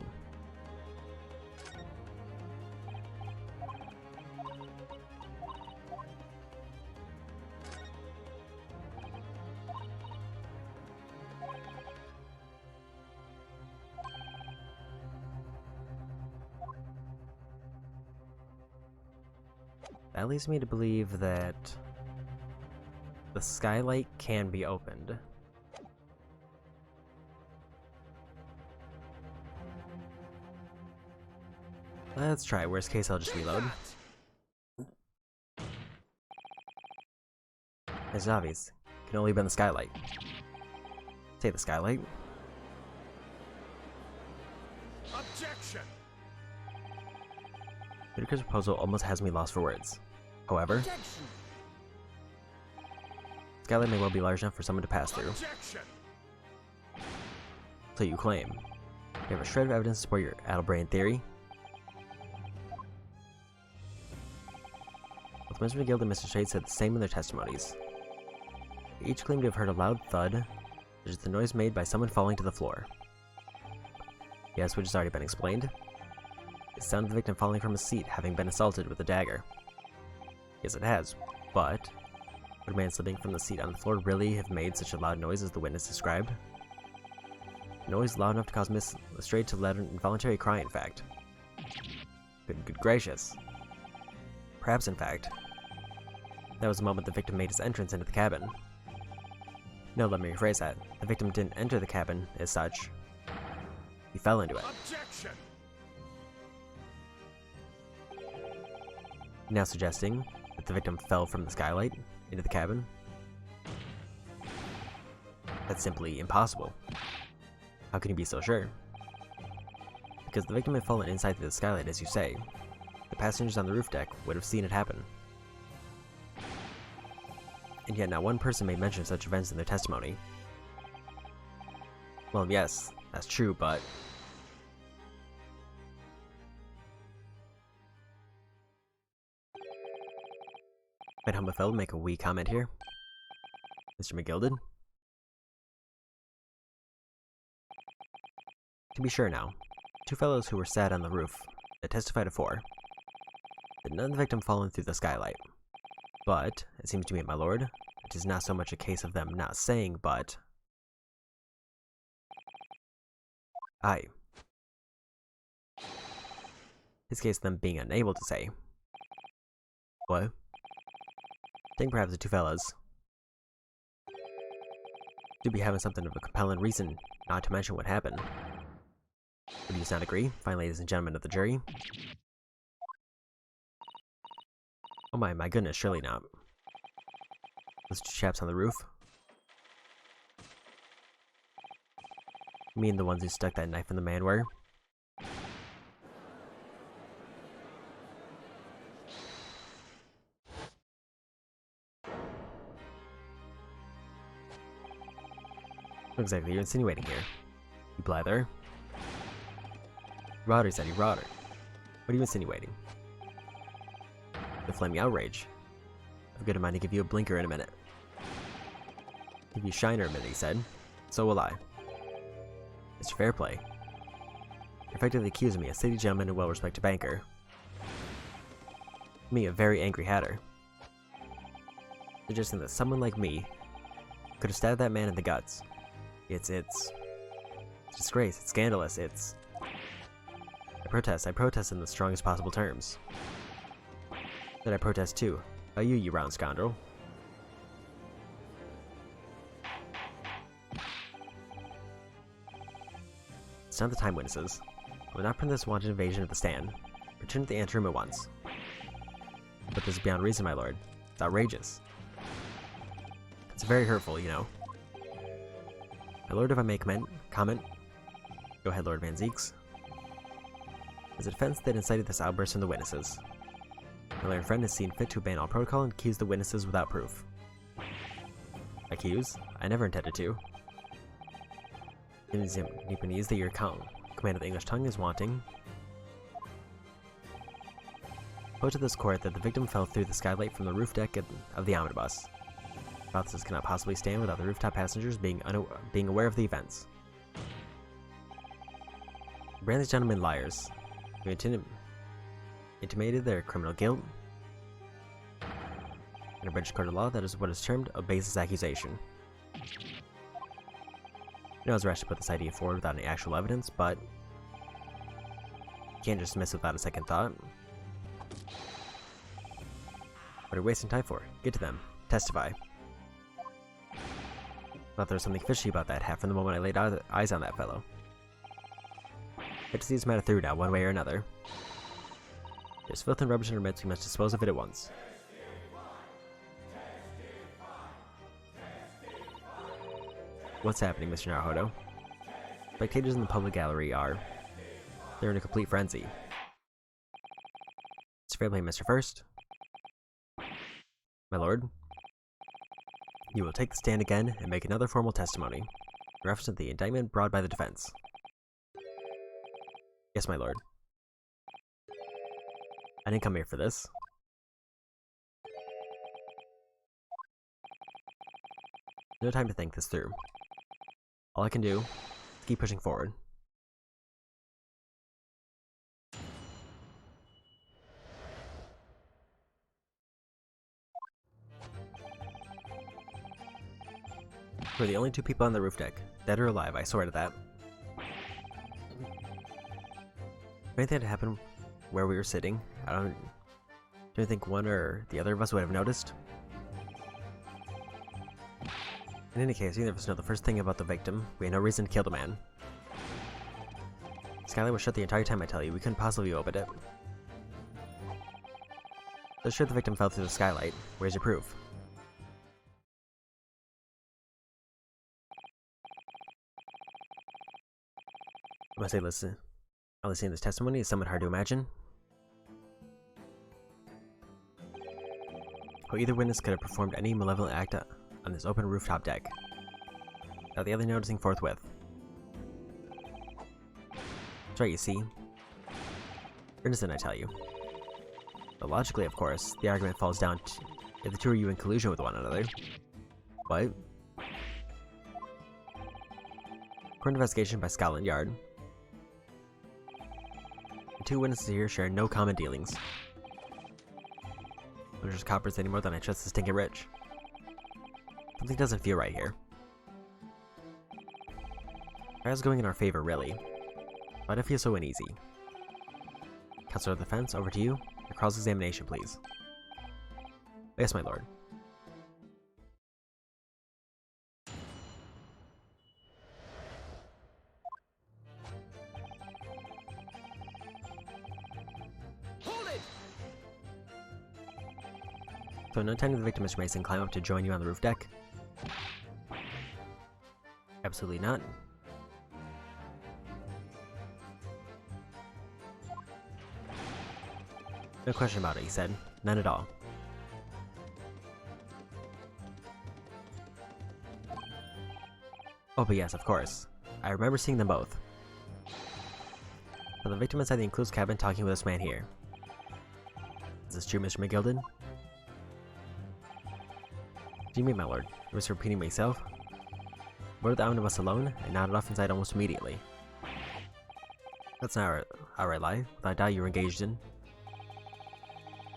That leads me to believe that the skylight can be opened. Let's try. Worst case, I'll just reload. It's obvious. Can only be in the skylight. Say the skylight. Objection. Whitaker's proposal almost has me lost for words. However, Objection. skylight may well be large enough for someone to pass through. Objection. So you claim. You have a shred of evidence to support your addle-brained theory. Both Mr. McGill and Mr. Shade said the same in their testimonies. They each claimed to have heard a loud thud, which is the noise made by someone falling to the floor. Yes, which has already been explained. It sounded the victim falling from a seat, having been assaulted with a dagger. Yes, it has, but would a man slipping from the seat on the floor really have made such a loud noise as the witness described? A noise loud enough to cause Miss Lestrade to let an involuntary cry, in fact. Good gracious. Perhaps, in fact, that was the moment the victim made his entrance into the cabin. No, let me rephrase that. The victim didn't enter the cabin as such. He fell into it. Objection. Now suggesting that the victim fell from the skylight into the cabin? That's simply impossible. How can you be so sure? Because the victim had fallen inside the skylight, as you say. The passengers on the roof deck would have seen it happen. And yet not one person made mention of such events in their testimony. Well, yes, that's true, but... Might Humberfeld make a wee comment here? Mr. McGill did? To be sure now, two fellows who were sat on the roof that testified afore that none of the victim fallen through the skylight. But, it seems to me, my lord, it is not so much a case of them not saying, but... Aye. This case of them being unable to say. What? I think perhaps the two fellas do be having something of a compelling reason not to mention what happened. Would you not agree, fine ladies and gentlemen of the jury? Oh my goodness, surely not. Those two chaps on the roof? You mean the ones who stuck that knife in the man were? What exactly are you insinuating here? You blather? Rodder, said he, Rodder. What are you insinuating? The flaming outrage. I've got a mind to give you a blinker in a minute. Give you a shiner a minute, he said. So will I. Mr. Fairplay, effectively accusing me, a city gentleman and well-respected banker. Me, a very angry hatter. Suggesting that someone like me could have stabbed that man in the guts. It's disgrace, it's scandalous, I protest in the strongest possible terms. Then I protest too. About you, you round scoundrel. It's not the time, witnesses. I will not permit this wanton invasion of the stand. Return to the anteroom at once. But this is beyond reason, my lord. It's outrageous. It's very hurtful, you know. My lord, if I may comment? Go ahead, Lord Van Zeeks. As a defense that incited this outburst from the witnesses. My learned friend has seen fit to abandon all protocol and accuse the witnesses without proof. Accuse? I never intended to. Japanese that your command of the English tongue is wanting. Put to this court that the victim fell through the skylight from the roof deck of the omnibus. Hypothesis cannot possibly stand without the rooftop passengers being aware of the events. Brand these gentlemen liars. We intimated their criminal guilt. In a British court of law, that is what is termed a baseless accusation. I know I was rash to put this idea forward without any actual evidence, but you can't just dismiss it without a second thought. What are you wasting time for? Get to them. Testify. Thought there was something fishy about that half from the moment I laid eyes on that fellow. I have to see this matter through now, one way or another. There's filth and rubbish in our midst, we must dispose of it at once. What's happening, Mr. Naruhodo? Spectators in the public gallery they're in a complete frenzy. It's fair play, Mr. First. My lord, you will take the stand again and make another formal testimony in reference to the indictment brought by the defense. Yes, my lord. I didn't come here for this. No time to think this through. All I can do is keep pushing forward. We're the only two people on the roof deck, dead or alive, I swear to that. If anything had happened where we were sitting, don't you think one or the other of us would have noticed? In any case, neither of us know the first thing about the victim. We had no reason to kill the man. The skylight was shut the entire time, I tell you. We couldn't possibly open it. So sure the victim fell through the skylight. Where's your proof? Must I listen? Only seeing this testimony is somewhat hard to imagine. How either witness could have performed any malevolent act on this open rooftop deck, without the other noticing forthwith. That's right, you see. You're innocent, I tell you. But logically, of course, the argument falls down to if the two are you in collusion with one another. What? Court investigation by Scotland Yard. The two witnesses here share no common dealings. I don't trust coppers any more than I trust the stinking rich. Something doesn't feel right here. Trial's going in our favor, really. Why do I feel so uneasy? Counselor of the Defense, over to you. Your cross-examination, please. Yes, my lord. Hold it! So, no time to the victim, Mr. Mason, climb up to join you on the roof deck? Absolutely not. No question about it, he said. None at all. Oh, but yes, of course. I remember seeing them both. But the victim inside the enclosed cabin talking with this man here. Is this true, Mr. McGilden? Do you mean, my lord? I was repeating myself? Boarded the omnibus alone, and nodded off inside almost immediately. That's not outright lie. I doubt you were engaged in.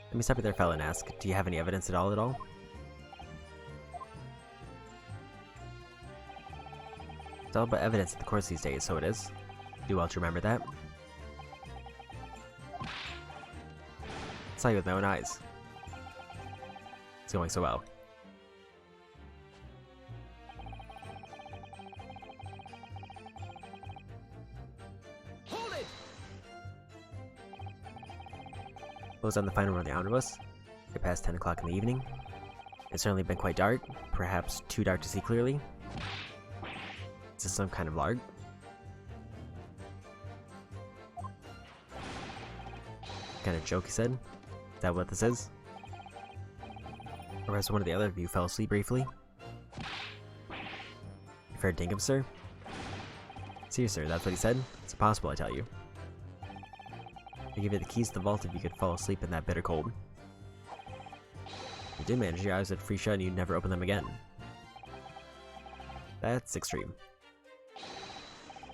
Let me stop you there, fella, and ask, do you have any evidence at all? It's all about evidence in the course these days, so it is. Do well to remember that. I saw you with my own eyes. It's going so well. Hold it! Close on the final run of the omnibus. It passed 10 o'clock in the evening. It's certainly been quite dark, perhaps too dark to see clearly. Is this some kind of lark? Kind of joke, he said. Is that what this is? Or has one of the other of you fell asleep briefly? You fair dinkum, sir? See, sir, that's what he said. It's impossible, I tell you. I give you the keys to the vault if you could fall asleep in that bitter cold. You did manage, your eyes would free shut and you'd never open them again. That's extreme.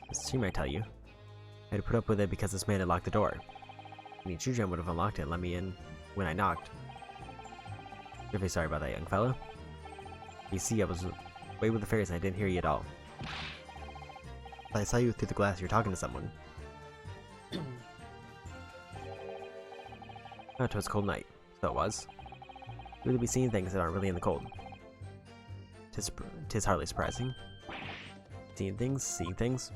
It's extreme, I tell you. I had to put up with it because this man had locked the door. Any true gem would have unlocked it and let me in when I knocked. You're very sorry about that, young fellow. You see, I was way with the fairies and I didn't hear you at all. But I saw you through the glass, you're talking to someone. Oh, it was a cold night. So it was. You would be seeing things that aren't really in the cold. Tis hardly surprising. Seeing things.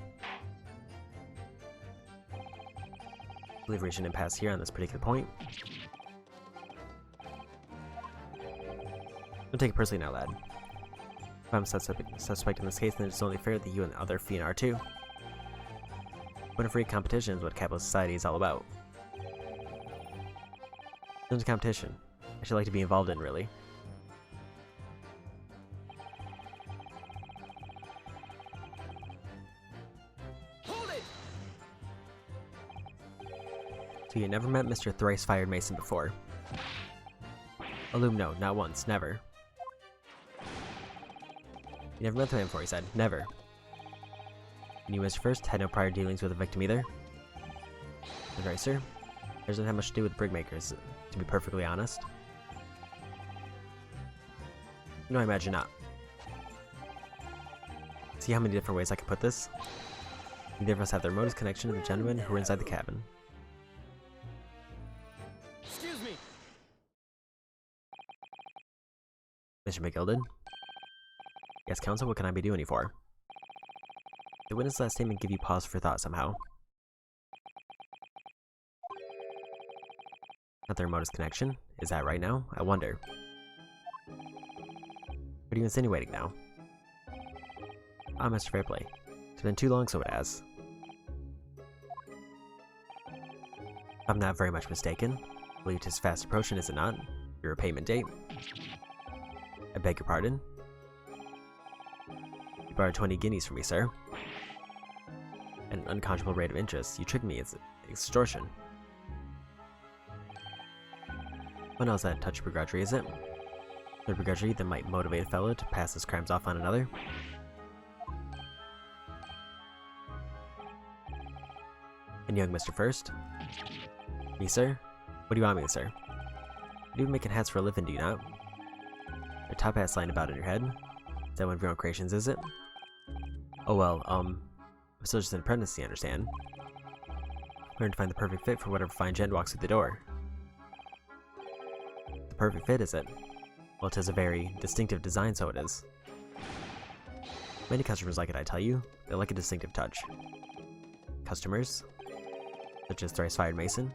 I believe we reached an impasse here on this particular point. Don't take it personally now, lad. If I'm suspect in this case, then it's only fair that you and the other fiend are too. When a free competition is what capitalist society is all about. There's a competition. I should like to be involved in, really. Hold it! So you never met Mr. Thrice-Fired Mason before? Loom, no, not once, never. You never met the man before, he said. Never. And you, Mr. First, had no prior dealings with the victim either? That's right, sir. It doesn't have much to do with brickmakers, to be perfectly honest. No, I imagine not. See how many different ways I can put this? Neither of us have the remotest connection to the gentlemen who were inside the cabin. Excuse me! Mr. McGilden? Yes, counsel, what can I be doing you for? The witness' last statement give you pause for thought somehow. Not the remotest connection? Is that right now? I wonder. What are you insinuating now? Ah, Mr. Fairplay. It's been too long, so it has. If I'm not very much mistaken, I believe 'tis fast approaching, is it not? Your repayment date? I beg your pardon? You borrowed 20 guineas from me, sir. At an unconscionable rate of interest. You tricked me, it's extortion. What else that touch of begrudgery, is it? The begrudgery that might motivate a fellow to pass his crimes off on another? And young Mr. First? Me, sir? What do you want me to, sir? You do making hats for a living, do you not? A top hat lying about in your head? Is that one of your own creations, is it? Oh well, I'm still just an apprentice, you understand? Learn to find the perfect fit for whatever fine gent walks through the door. The perfect fit, is it? Well, 'tis a very distinctive design, so it is. Many customers like it, I tell you. They like a distinctive touch. Customers? Such as Thrice-Fired Mason?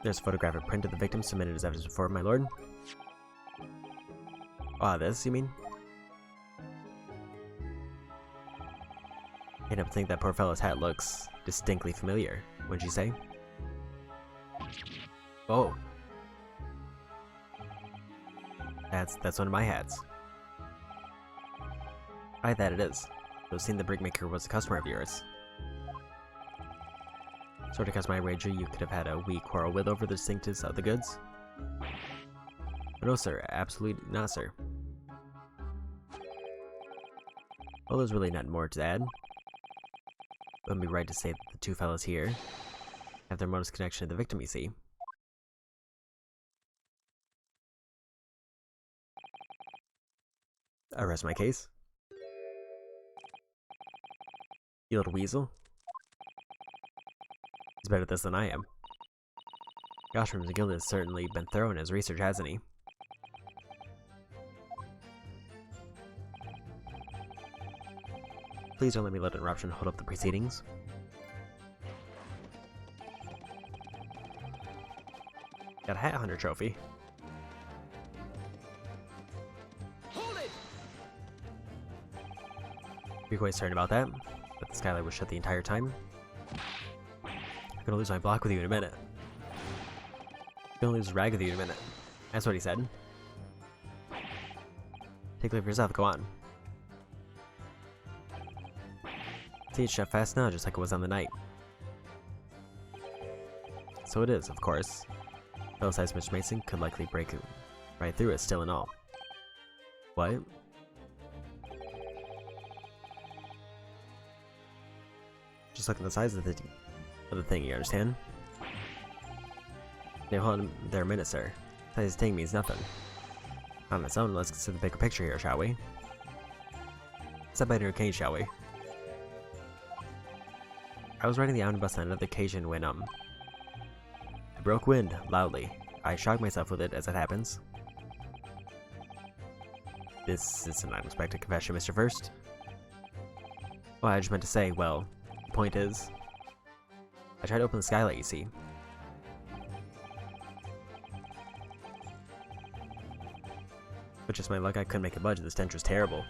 There's a photographic print of the victim submitted as evidence before, my lord. Ah, this, you mean? Can't help think that poor fellow's hat looks distinctly familiar, wouldn't you say? Oh. That's one of my hats. Aye, that it is. So it seemed the brickmaker was a customer of yours. Sort of customer I wager you could have had a wee quarrel with over the distinctives of the goods? But no, sir. Absolutely not, sir. Well, there's really nothing more to add. It wouldn't be right to say that the two fellows here have their modus connection to the victim, you see. I rest my case. You little weasel. He's better at this than I am. Gosh, McGill has certainly been thorough in his research, hasn't he? Please don't let me let an interruption hold up the proceedings. Got a Hat Hunter trophy. Hold it! You're quite certain about that? But the skylight was shut the entire time? I'm gonna lose my block with you in a minute. I'm gonna lose rag with you in a minute. That's what he said. Take a look for yourself, go on. See, it's shut fast now, just like it was on the night. So it is, of course. Fellow-sized Mr. Mason could likely break right through it, still and all. What? Just look at the size of the thing, you understand? Now hold on there a minute, sir. The size of the thing means nothing. On its own, let's consider the bigger picture here, shall we? Step by your cane, shall we? I was riding the omnibus on another occasion when, I broke wind, loudly. I shocked myself with it, as it happens. This is an unexpected confession, Mr. First. Well, I just meant to say, well, the point is, I tried to open the skylight, you see. But just my luck, I couldn't make it budge. The stench was terrible.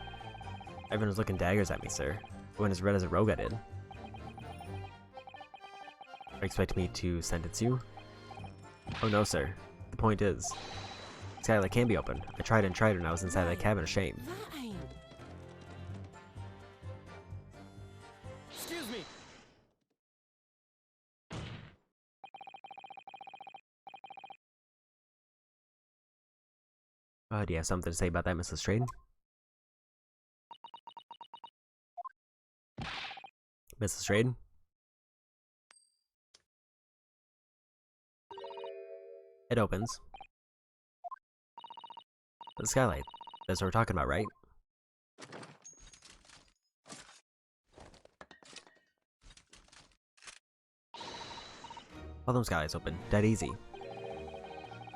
Everyone was looking daggers at me, sir. I went as red as a rogue, I did. Are you expecting me to sentence you? Oh no, sir. The point is, the skylight can be opened. I tried and tried when I was inside that cabin, ashamed. That ain't. Excuse me. Do you have something to say about that, Mrs. Strayed? Mrs. Strayed? It opens. The skylight. That's what we're talking about, right? All those skylights open. Dead easy.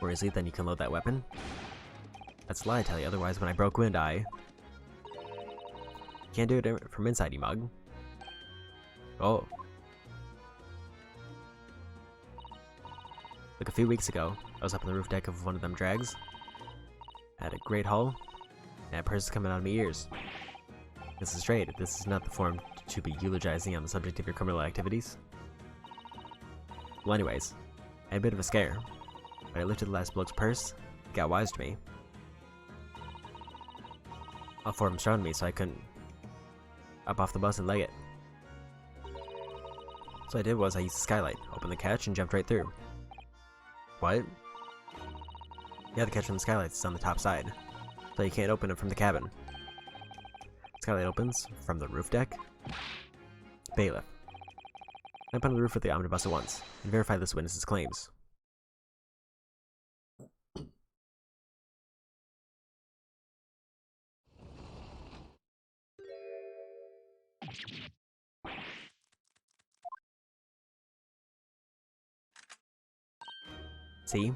Or easily, then you can load that weapon. That's a lie, I tell you. Otherwise, when I broke wind, I... Can't do it from inside, you mug. Oh. Like a few weeks ago, I was up on the roof deck of one of them drags. I had a great haul, and that purse is coming out of my ears. This is straight. This is not the form to be eulogizing on the subject of your criminal activities. Well, anyways, I had a bit of a scare. When I lifted the last bloke's purse, he got wise to me. All four of them surrounded me, so I couldn't up off the bus and leg it. So what I did was I used the skylight, opened the catch, and jumped right through. What? Yeah, the catch from the skylight is on the top side, so you can't open it from the cabin. The skylight opens from the roof deck. Bailiff. Climb onto the roof with the omnibus at once, and verify this witness's claims. See?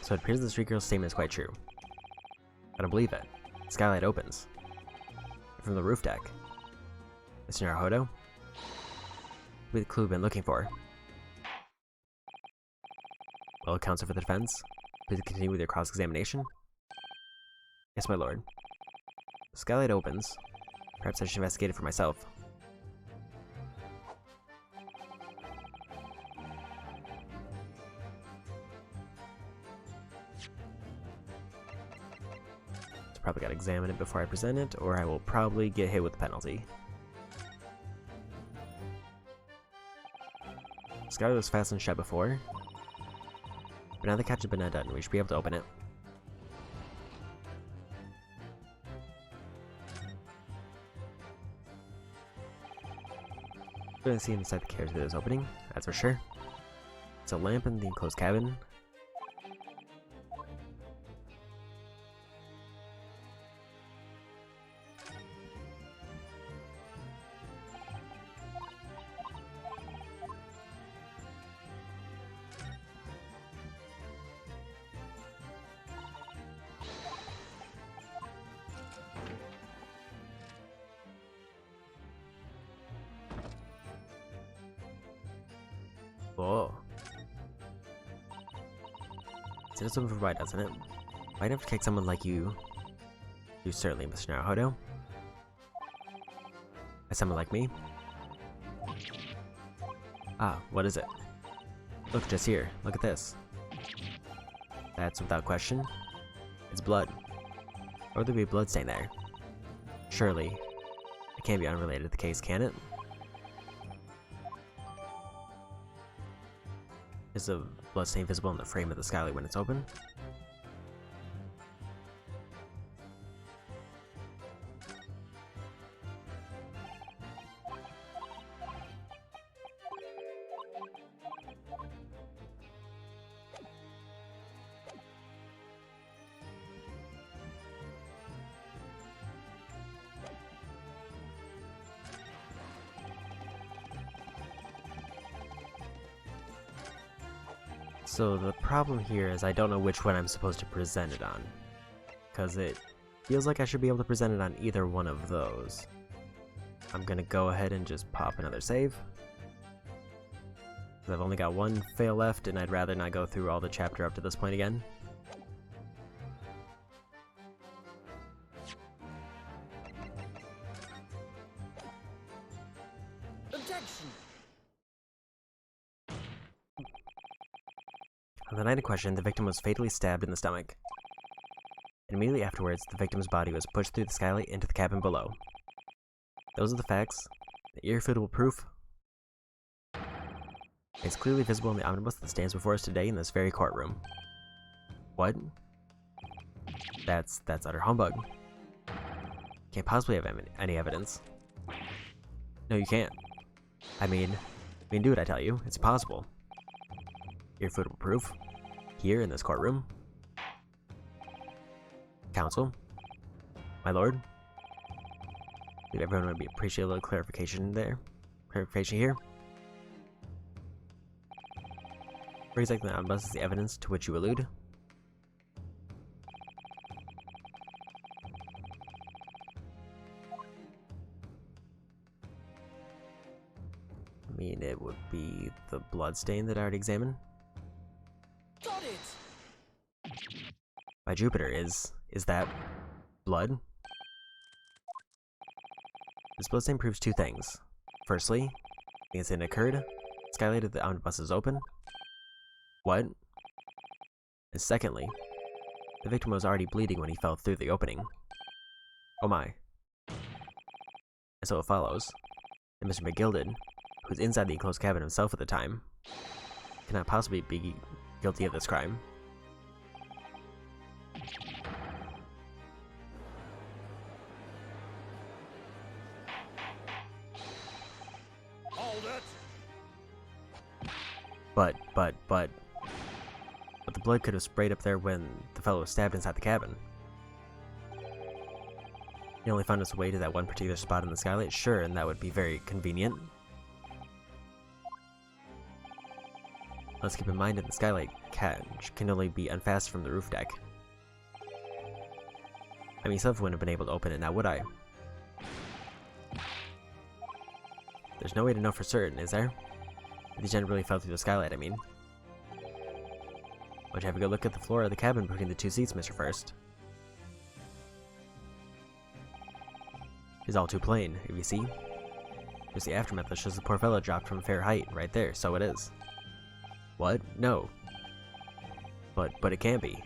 So it appears the street girl's statement is quite true. I don't believe it. The skylight opens. From the roof deck. Mr. Naruhodo? Be the clue we've been looking for. Well, counsel for the defense, please continue with your cross-examination. Yes, my lord. The skylight opens. Perhaps I should investigate it for myself. Probably gotta examine it before I present it, or I will probably get hit with the penalty. Skylight was fastened shut before. But now the catch has been undone. We should be able to open it. We're gonna see inside the carriage through this opening, that's for sure. It's a lamp in the enclosed cabin. Whoa. So it's over right, doesn't it? Why'd have to kick someone like you? You certainly, Mr. Naruhodo. As someone like me? Ah, what is it? Look, just here. Look at this. That's without question. It's blood. Or would there be a blood stain there? Surely. It can't be unrelated to the case, can it? Is the bloodstain visible in the frame of the skylight when it's open? So the problem here is I don't know which one I'm supposed to present it on, because it feels like I should be able to present it on either one of those. I'm gonna go ahead and just pop another save, because I've only got one fail left and I'd rather not go through all the chapter up to this point again. Objection! On the night in question, the victim was fatally stabbed in the stomach. And immediately afterwards, the victim's body was pushed through the skylight into the cabin below. Those are the facts. The irrefutable proof. It's clearly visible in the omnibus that stands before us today in this very courtroom. What? That's utter humbug. Can't possibly have any evidence. No, you can't. I mean, we can do it, I tell you. It's impossible. Irrefutable proof. Here in this courtroom. Counsel. My lord. I think everyone would appreciate a little clarification there. Clarification here. Where exactly the omnibus is the evidence to which you allude? I mean, it would be the bloodstain that I already examined. Got it! By Jupiter, is that blood? This bloodstain proves two things. Firstly, the incident occurred, skylight of the omnibus is open. What? And secondly, the victim was already bleeding when he fell through the opening. Oh my. And so it follows that Mr. McGilded, who's inside the enclosed cabin himself at the time, cannot possibly be guilty of this crime. Hold it! But the blood could have sprayed up there when the fellow was stabbed inside the cabin. He only found his way to that one particular spot in the skylight, sure, and that would be very convenient. Let's keep in mind that the skylight catch can only be unfastened from the roof deck. I mean, someone wouldn't have been able to open it now, would I? There's no way to know for certain, is there? If the gent really fell through the skylight, I mean. Why don't you have a good look at the floor of the cabin between the two seats, Mr. First? It's all too plain, if you see. There's the aftermath that shows the poor fellow dropped from a fair height, right there, so it is. What? No. But it can be.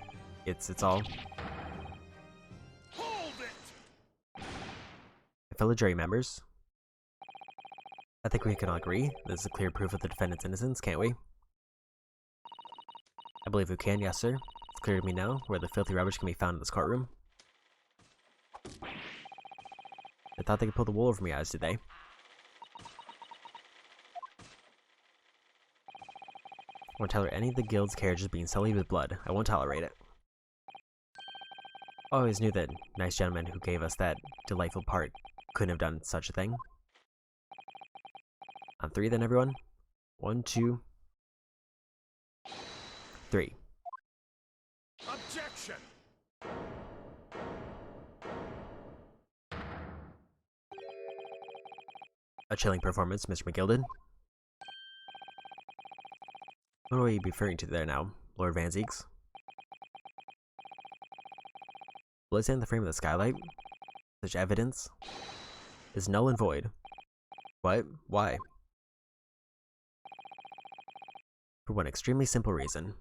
It's all. Hold it! Fellow jury members, I think we can all agree this is a clear proof of the defendant's innocence, can't we? I believe we can, yes sir. It's clear to me now where the filthy rubbish can be found in this courtroom. They thought they could pull the wool over my eyes, did they? I won't tolerate any of the guild's carriages being sullied with blood. I won't tolerate it. I always knew that nice gentleman who gave us that delightful part couldn't have done such a thing. On three then, everyone. 1, 2, 3. Objection! A chilling performance, Mr. McGilded. What are you referring to there now, Lord Van Zieks? Will it stand in the frame of the skylight? Such evidence is null and void. What? Why? For one extremely simple reason.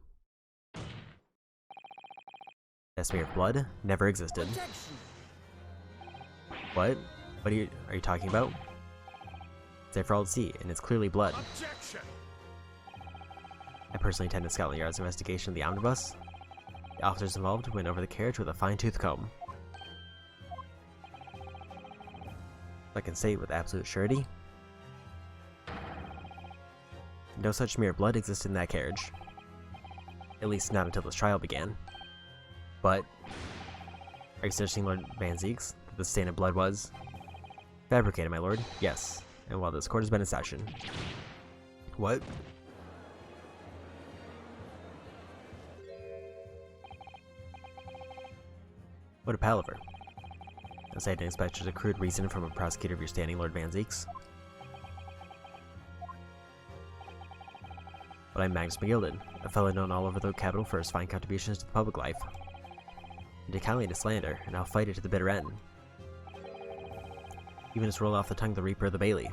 That smear of blood never existed. Objection. What? What are you talking about? It's there for all to see, and it's clearly blood. Objection! I personally attended Scotland Yard's investigation of the omnibus. The officers involved went over the carriage with a fine-tooth comb. I can say with absolute surety, no such smear of blood existed in that carriage. At least not until this trial began. But, are you suggesting, Lord Van Zieks, that the stain of blood was fabricated, my lord? Yes, and while this court has been in session. What? What a palaver. As I didn't expect such a crude reason from a prosecutor of your standing, Lord Van Zieks. But I'm Magnus McGilded, a fellow known all over the capital for his fine contributions to the public life. You take kindly to slander, and I'll fight it to the bitter end. Even just roll off the tongue of the Reaper of the Bailey.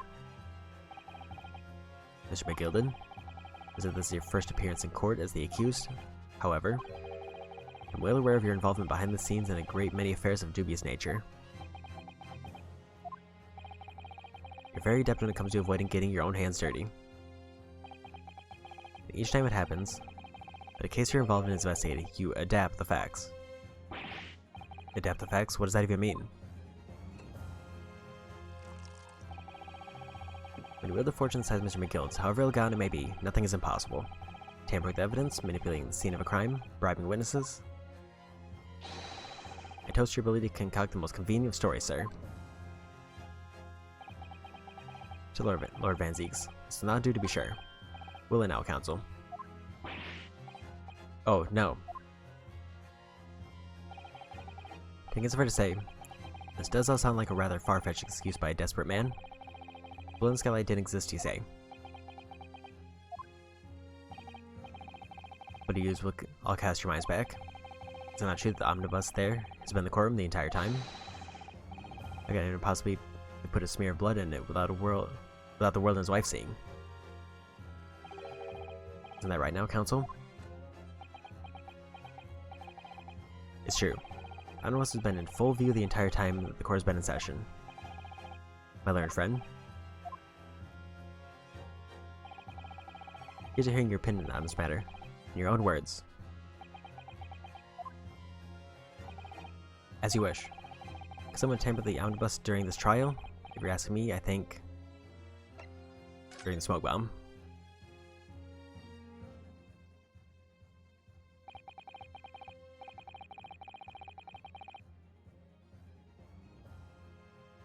Mr. McGilded, is it this your first appearance in court as the accused? However, I'm well aware of your involvement behind the scenes in a great many affairs of dubious nature. You're very adept when it comes to avoiding getting your own hands dirty. And each time it happens, that a case you're involved in is investigated, you adapt the facts. Adapt the facts? What does that even mean? When you wield the fortune size Mr. McGild's, however ill-gotten it may be, nothing is impossible. Tampering with evidence, manipulating the scene of a crime, bribing witnesses. I toast your ability to concoct the most convenient story, sir. To Lord Van Zieks, this will not do to be sure. Will it now, counsel? Oh, no. I think it's fair to say, this does all sound like a rather far-fetched excuse by a desperate man. Blood in the skylight didn't exist, you say. But I'll cast your minds back. Is it not true that the omnibus there has been in the courtroom the entire time? I can't even possibly put a smear of blood in it without the world and his wife seeing. Isn't that right now, counsel? It's true. The omnibus has been in full view the entire time that the court has been in session. My learned friend. Here's hearing your opinion on this matter, in your own words. As you wish. Could someone tamper the omnibus during this trial? If you're asking me, I think during the smoke bomb.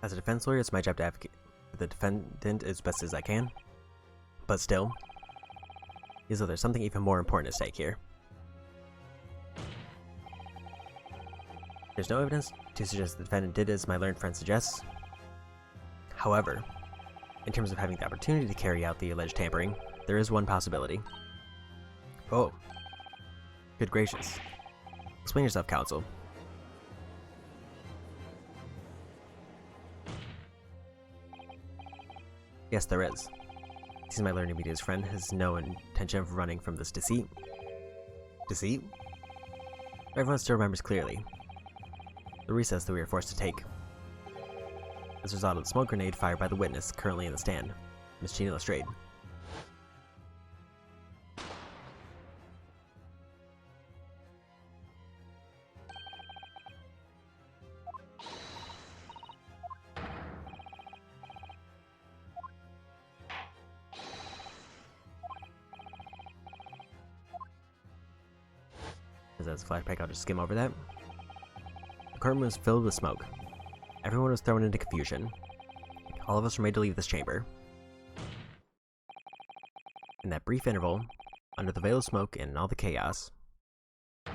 As a defense lawyer, it's my job to advocate for the defendant as best as I can. But still, as though there's something even more important at stake here. There's no evidence to suggest the defendant did as my learned friend suggests. However, in terms of having the opportunity to carry out the alleged tampering, there is one possibility. Oh. Good gracious. Explain yourself, counsel. Yes, there is. Since my learning media's friend has no intention of running from this deceit. Deceit? Everyone still remembers clearly the recess that we were forced to take. As a result of the smoke grenade fired by the witness currently in the stand, Miss Gina Lestrade. As that's a flashback, I'll just skim over that. The courtroom was filled with smoke. Everyone was thrown into confusion. All of us were made to leave this chamber. In that brief interval, under the veil of smoke and in all the chaos, it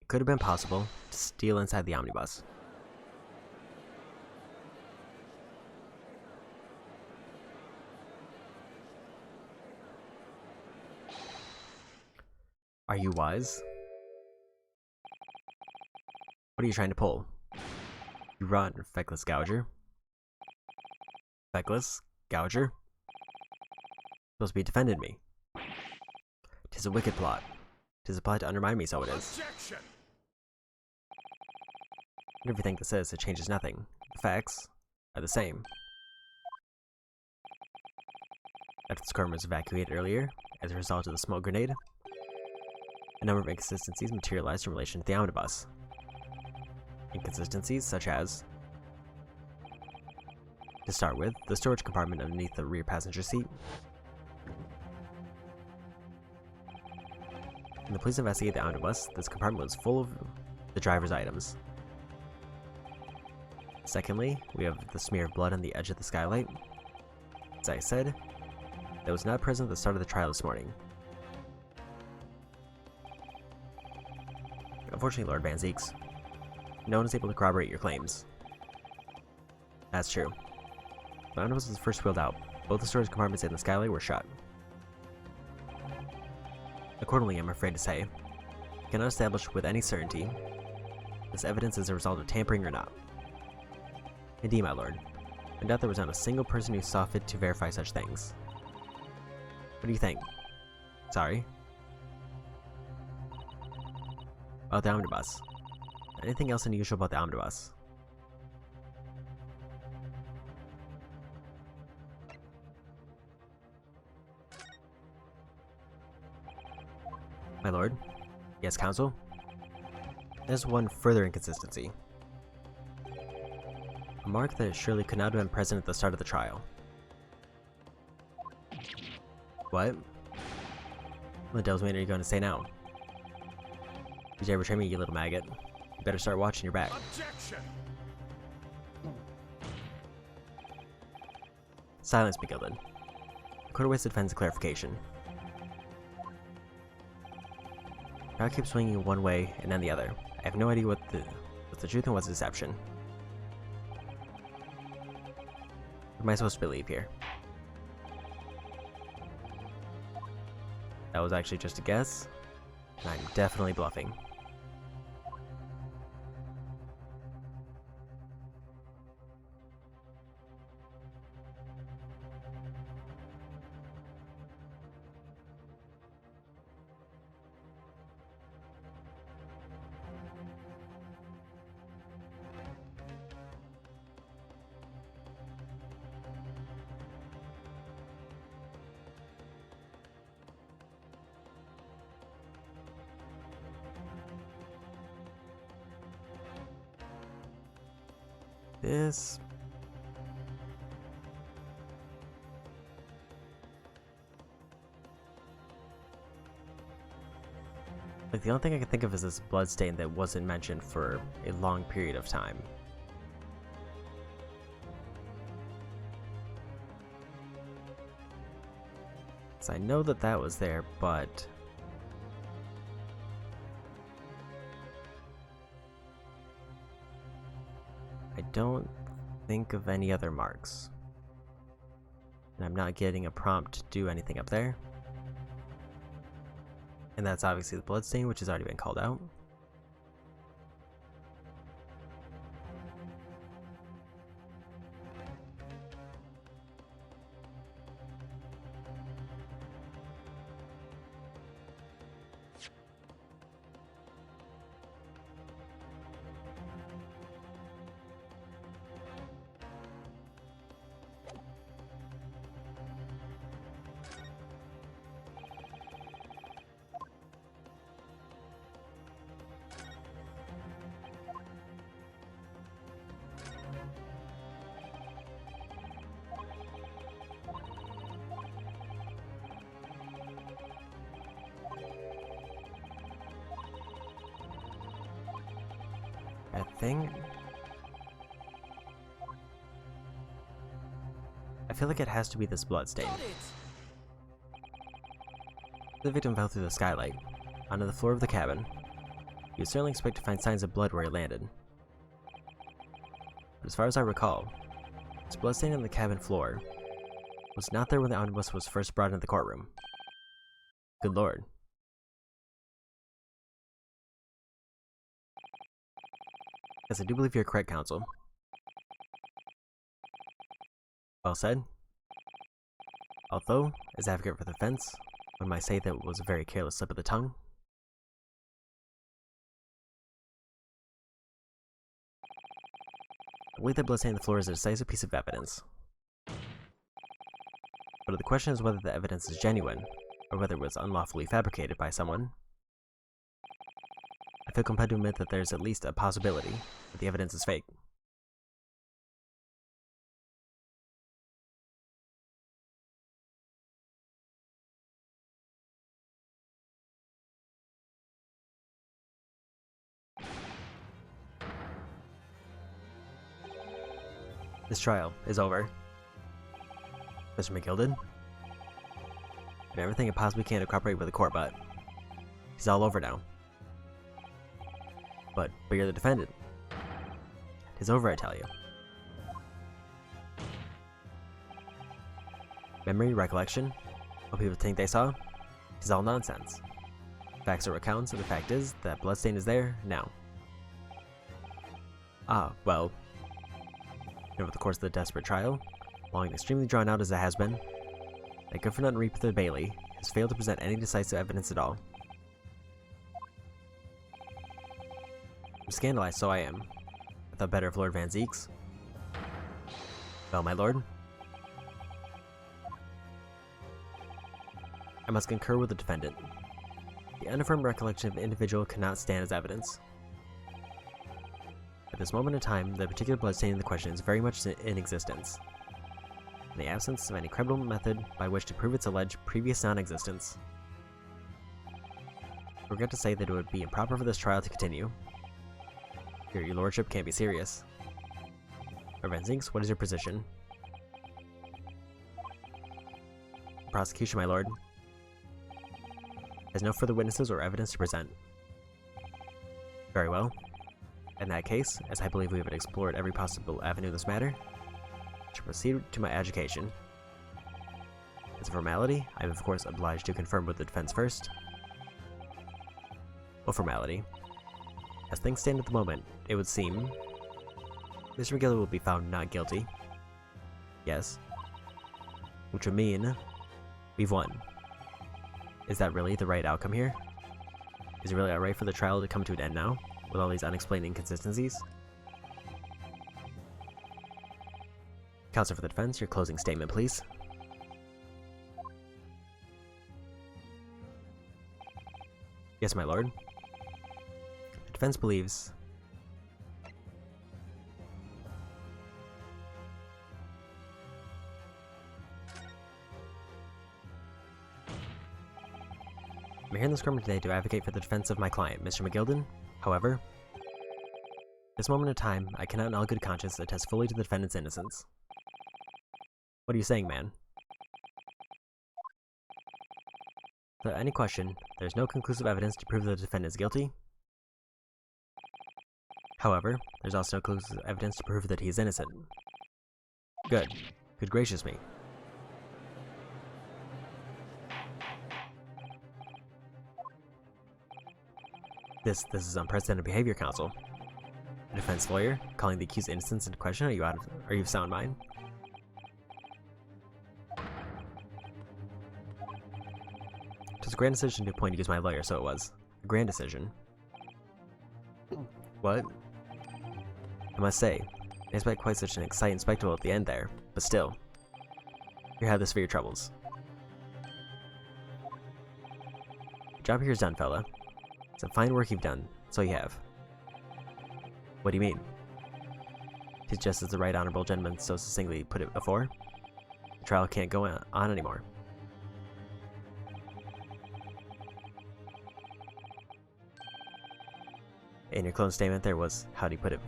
could have been possible to steal inside the omnibus. Are you wise? What are you trying to pull? You run, feckless gouger. Feckless gouger? Supposed to be defended me. 'Tis a wicked plot. 'Tis a plot to undermine me, so it is. Objection! Whatever you think this is, it changes nothing. The facts are the same. After this courtroom was evacuated earlier, as a result of the smoke grenade, a number of inconsistencies materialized in relation to the omnibus. Inconsistencies such as, to start with, the storage compartment underneath the rear passenger seat. When the police investigated the omnibus, this compartment was full of the driver's items. Secondly, we have the smear of blood on the edge of the skylight. As I said, that was not present at the start of the trial this morning. Unfortunately, Lord Van Zeeks, no one is able to corroborate your claims. That's true. The omnibus was first wheeled out. Both the storage compartments and the skylight were shut. Accordingly, I'm afraid to say, I cannot establish with any certainty this evidence is a result of tampering or not. Indeed, my lord, I doubt there was not a single person who saw fit to verify such things. What do you think? Sorry? About the omnibus. Anything else unusual about the omnibus? My lord? Yes, counsel? There's one further inconsistency. A mark that surely could not have been present at the start of the trial. What? What the devil's mean are you going to say now? You dare betray me, you little maggot. You better start watching your back. Objection! Silence, McGilden. The court awaits the defense clarification. Now I keep swinging one way and then the other. I have no idea what's the truth and what's deception. What am I supposed to believe here? That was actually just a guess, and I'm definitely bluffing. This... like, the only thing I can think of is this bloodstain that wasn't mentioned for a long period of time. So I know that that was there, but... I don't think of any other marks. And I'm not getting a prompt to do anything up there. And that's obviously the bloodstain, which has already been called out. That thing? I feel like it has to be this bloodstain. Got it! The victim fell through the skylight, onto the floor of the cabin. You would certainly expect to find signs of blood where he landed. But as far as I recall, this bloodstain on the cabin floor was not there when the omnibus was first brought into the courtroom. Good lord. Yes, I do believe you're correct, counsel. Well said. Although, as advocate for the defense, one might say that it was a very careless slip of the tongue. I believe that bloodstain on the floor is a decisive piece of evidence. But the question is whether the evidence is genuine, or whether it was unlawfully fabricated by someone. I feel compelled to admit that there's at least a possibility that the evidence is fake. This trial is over. Mr. McGilden? I did everything I possibly can to cooperate with the court, but he's all over now. But you're the defendant. It's over, I tell you. Memory, recollection, what people think they saw, is all nonsense. Facts are accounts, and the fact is that bloodstain is there now. Ah, well, over the course of the desperate trial, long and extremely drawn out as it has been, that good-for-nothing Reaper Bailey has failed to present any decisive evidence at all. I'm scandalized, so I am. I thought better of Lord Van Zeeks. Well, my lord, I must concur with the defendant. The unaffirmed recollection of an individual cannot stand as evidence. At this moment in time, the particular bloodstain in the question is very much in existence. In the absence of any credible method by which to prove its alleged previous non-existence, I regret to say that it would be improper for this trial to continue. Your lordship can't be serious. Lord Van Zeeks, what is your position? The prosecution, my lord, has no further witnesses or evidence to present. Very well. In that case, as I believe we have explored every possible avenue of this matter, I shall proceed to my adjudication. As a formality, I am of course obliged to confirm with the defense first. What formality? As things stand at the moment, it would seem Mr. McGillen will be found not guilty. Yes. Which would mean we've won. Is that really the right outcome here? Is it really alright for the trial to come to an end now, with all these unexplained inconsistencies? Counsel for the defense, your closing statement, please. Yes, my lord. The defense believes I'm here in this courtroom today to advocate for the defense of my client, Mr. McGilden. However, at this moment in time, I cannot in all good conscience attest fully to the defendant's innocence. What are you saying, man? Without any question, there is no conclusive evidence to prove that the defendant is guilty. However, there's also no conclusive evidence to prove that he is innocent. Good. Good gracious me. This is unprecedented behavior, counsel. A defense lawyer calling the accused innocence into question. Are you of sound mind? It was a grand decision to appoint you as my lawyer, so it was. A grand decision. What? I must say, I expect quite such an exciting spectacle at the end there, but still. You have this for your troubles. Your job here is done, fella. Some fine work you've done, so you have. What do you mean? Tis just as the right honorable gentleman so succinctly put it before. The trial can't go on anymore. In your clone statement there was, how do you put it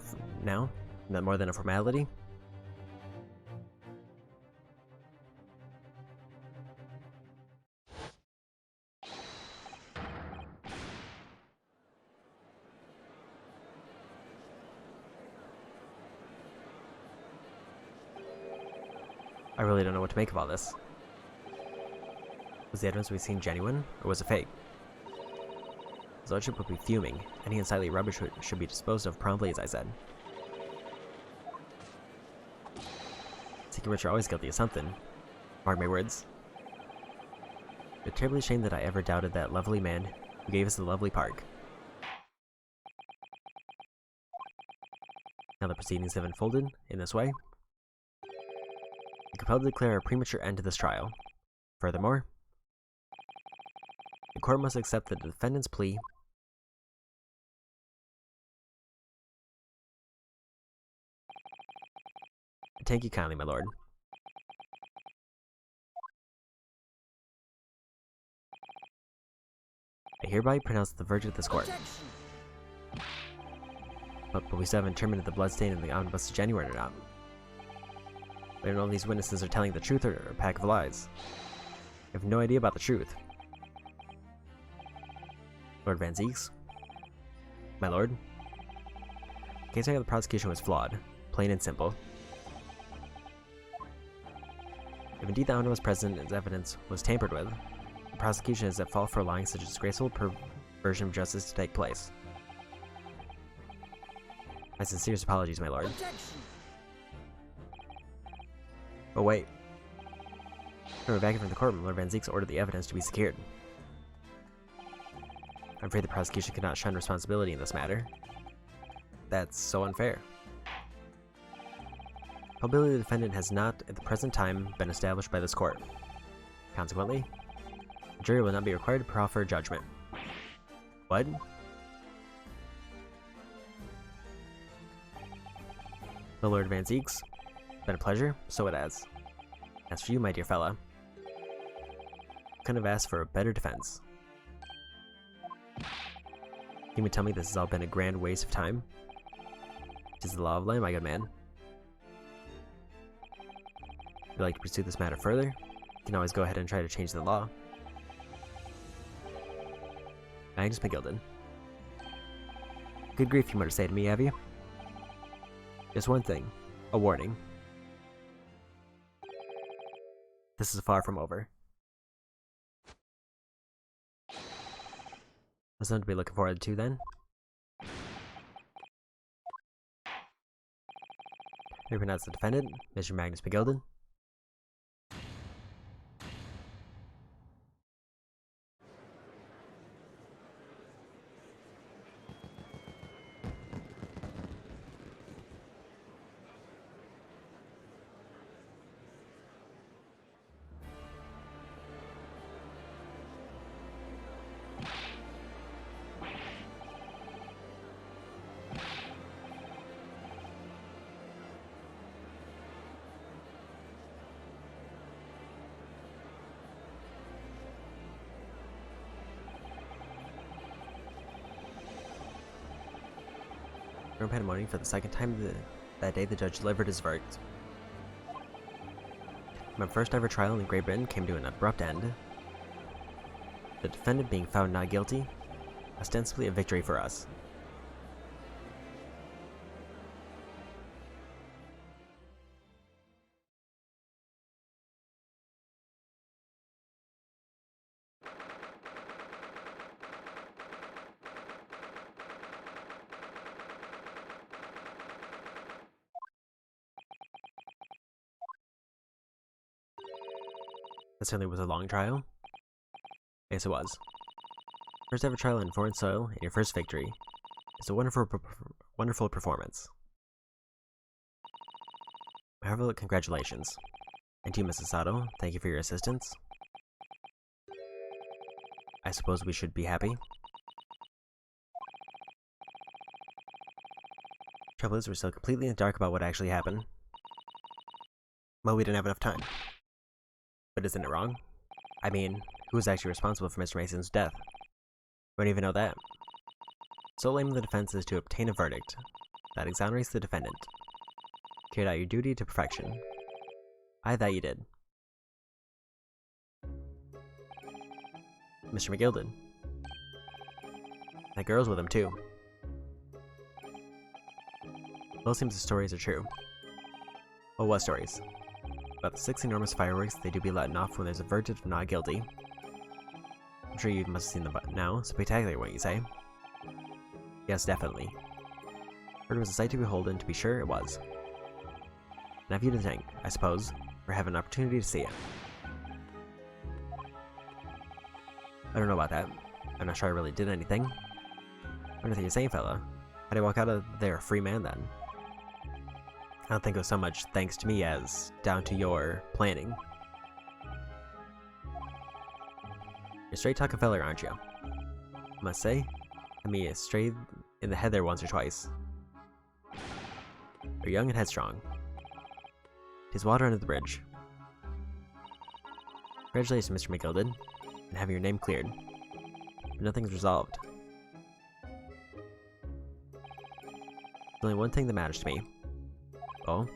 now? Not more than a formality? I really don't know what to make of all this. Was the evidence we've seen genuine, or was it fake? His lordship would be fuming. Any unsightly rubbish should be disposed of promptly, as I said. Tiki Rich are always guilty of something. Mark my words. It's terribly ashamed that I ever doubted that lovely man who gave us the lovely park. Now the proceedings have unfolded in this way. I'm compelled to declare a premature end to this trial. Furthermore, the court must accept the defendant's plea I thank you kindly, my lord. I hereby pronounce the verdict of this court. But we still haven't determined if the bloodstain in the omnibus is genuine or not. We don't know if these witnesses are telling the truth or a pack of lies. I have no idea about the truth. Lord Van Zeeks? My lord? The case of the prosecution was flawed, plain and simple. If indeed the omnibus president's evidence was tampered with, the prosecution is at fault for allowing such a disgraceful perversion of justice to take place. My sincerest apologies, my lord. Oh wait. When we're back from the courtroom, Lord Van Zeeks ordered the evidence to be secured. I'm afraid the prosecution could not shun responsibility in this matter. That's so unfair. Probably the defendant has not, at the present time, been established by this court. Consequently, the jury will not be required to proffer judgment. What? The Lord Van Zeeks? Been a pleasure, so it has. As for you, my dear fella, couldn't have asked for a better defense. You mean tell me this has all been a grand waste of time? It is the law of land, my good man. If you'd like to pursue this matter further, you can always go ahead and try to change the law. Agnes McGilden. Good grief, you might have said to me, have you? Just one thing. A warning. This is far from over. There's something to be looking forward to then. I pronounce the defendant, Mr. Magnus McGilden. From pandemonium for the second time that day, the judge delivered his verdict. My first ever trial in Great Britain came to an abrupt end. The defendant being found not guilty, ostensibly a victory for us. That certainly was a long trial. Yes, it was. First ever trial in foreign soil and your first victory. It's a wonderful performance. However, congratulations. And to you, Mrs. Sato, thank you for your assistance. I suppose we should be happy. Trouble is, we're still completely in the dark about what actually happened. Well, we didn't have enough time. But isn't it wrong? I mean, who was actually responsible for Mr. Mason's death? We don't even know that. sole aim of the defense is to obtain a verdict that exonerates the defendant. Carried out your duty to perfection. Aye, that you did. Mr. McGill did. That girl's with him, too. Well, it seems the stories are true. Well, what stories? About the 6 enormous fireworks they do be letting off when there's a verdict of not guilty. I'm sure you must have seen them by now. Spectacular, what you say? Yes, definitely. Heard it was a sight to behold, and to be sure it was. Now if you to thank, I suppose, for having an opportunity to see it. I don't know about that. I'm not sure I really did anything. I don't think you're saying, fella. How'd I walk out of there a free man then? I don't think it was so much thanks to me as down to your planning. You're a straight-talking feller, aren't you? I must say, I mean, it's straight in the head there once or twice. You're young and headstrong. 'Tis water under the bridge. Congratulations, Mr. McGilded, on having your name cleared. But nothing's resolved. There's only one thing that matters to me. Oh?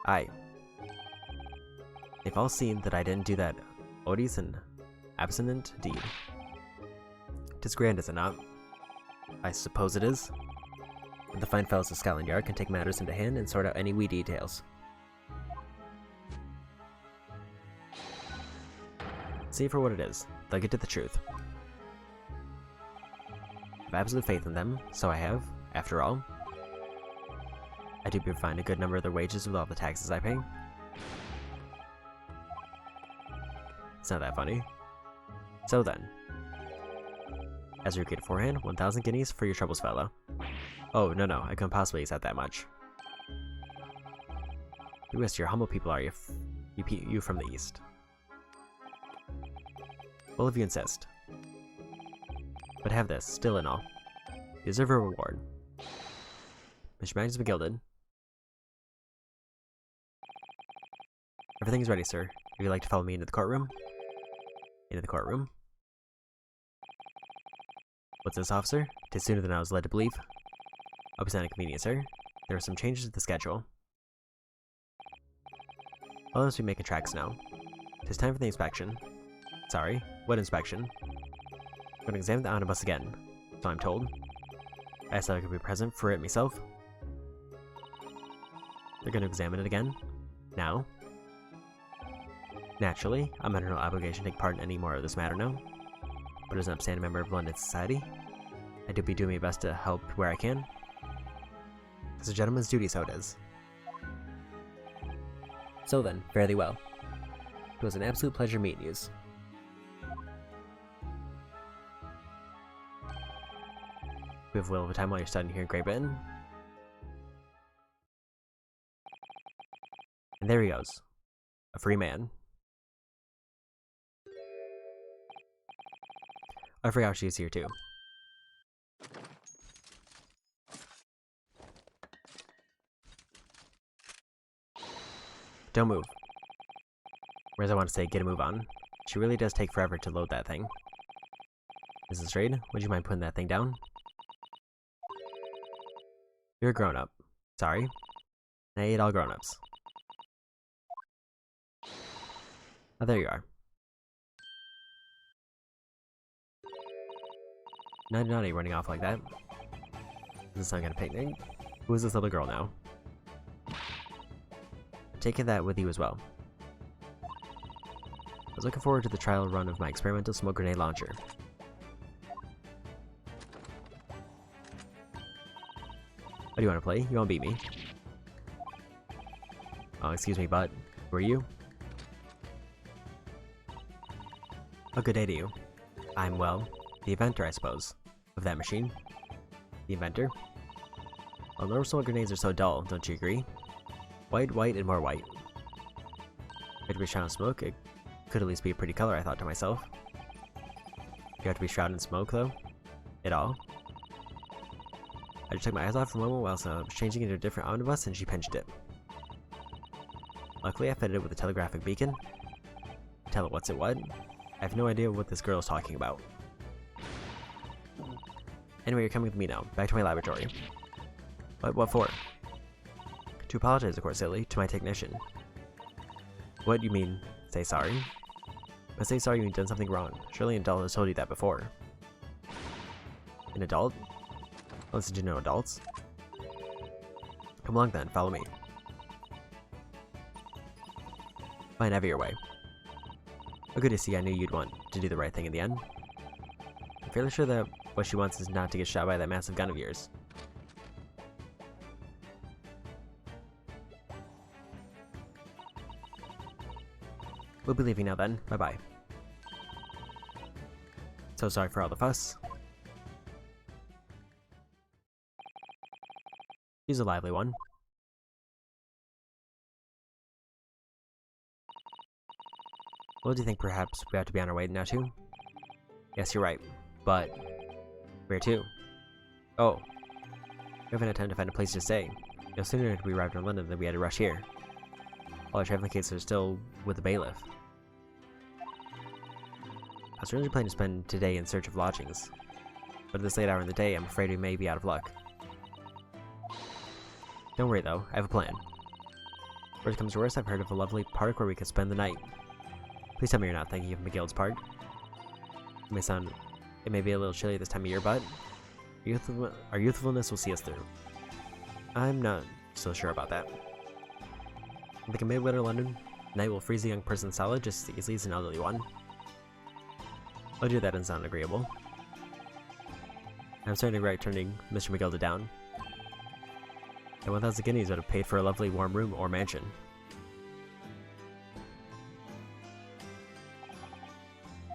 Aye. They've all seen that I didn't do that odious and abstinent deed. 'Tis grand, is it not? I suppose it is. And the fine fellows of Scotland Yard can take matters into hand and sort out any wee details. See for what it is. They'll get to the truth. I have absolute faith in them, so I have, after all. I do find a good number of their wages with all the taxes I pay. It's not that funny. So then, as repeated beforehand, 1,000 guineas for your troubles, fellow. Oh, no, I couldn't possibly accept that much. You rest your humble people are you from the east. Well, if you insist. But have this, still and all. You deserve a reward. Mr. Magnus McGilded. Everything is ready, sir. Would you like to follow me into the courtroom? Into the courtroom? What's this, officer? 'Tis sooner than I was led to believe. I'll be sending convenience, sir. There are some changes to the schedule. All must be making tracks now. 'Tis time for the inspection. Sorry, what inspection? I'm going to examine the omnibus again, so I'm told. I said I could be present for it myself. They're going to examine it again? Now? Naturally, I'm under no obligation to take part in any more of this matter now. But as an upstanding member of London society, I do be doing my best to help where I can. It's a gentleman's duty, so it is. So then, fare thee well. It was an absolute pleasure meeting yous. We have a little bit of time while you're studying here in Great Britain. And there he goes. A free man. I forgot she's here too. Don't move. Or as I want to say, get a move on. She really does take forever to load that thing. Mrs. Reid, would you mind putting that thing down? You're a grown-up. Sorry. I hate all grown-ups. Oh, there you are. Naughty running off like that. Is this some kind of picnic? Who is this little girl now? Taking that with you as well. I was looking forward to the trial run of my experimental smoke grenade launcher. What do you want to play? You won't beat me. Oh, excuse me, but who are you? A good day to you. I'm, well, the inventor, I suppose, of that machine. The inventor? Well, normal smoke grenades are so dull, don't you agree? White, and more white. If to be shrouded in smoke, it could at least be a pretty color, I thought to myself. You have to be shrouded in smoke, though? At all? I just took my eyes off for a moment whilst I was changing into a different omnibus, and she pinched it. Luckily, I fitted it with a telegraphic beacon. Tell it what's it what? I have no idea what this girl is talking about. Anyway, you're coming with me now. Back to my laboratory. What for? To apologize, of course, silly, to my technician. What, you mean, say sorry? By say sorry, you mean done something wrong. Surely an adult has told you that before. An adult? Listen to no adults. Come along then, follow me. Fine, have it your way. Oh, good to see. I knew you'd want to do the right thing in the end. I'm fairly sure that what she wants is not to get shot by that massive gun of yours. We'll be leaving now then. Bye-bye. So sorry for all the fuss. She's a lively one. Well, do you think perhaps we have to be on our way now too? Yes, you're right. But where to? Oh. We haven't had time to find a place to stay. No sooner did we arrive in London than we had to rush here. All our traveling cases are still with the bailiff. I was originally planning to spend today in search of lodgings, but at this late hour in the day, I'm afraid we may be out of luck. Don't worry though, I have a plan. Worst comes to worst, I've heard of a lovely park where we could spend the night. Please tell me you're not thinking of McGill's Park. It may be a little chilly at this time of year, but our youthfulness will see us through. I'm not so sure about that. I think in midwinter London, night will freeze a young person solid just as easily as an elderly one. Oh dear, that doesn't sound agreeable. I'm starting to regret turning Mr. McGilda down. And 1,000 guineas would have paid for a lovely warm room or mansion.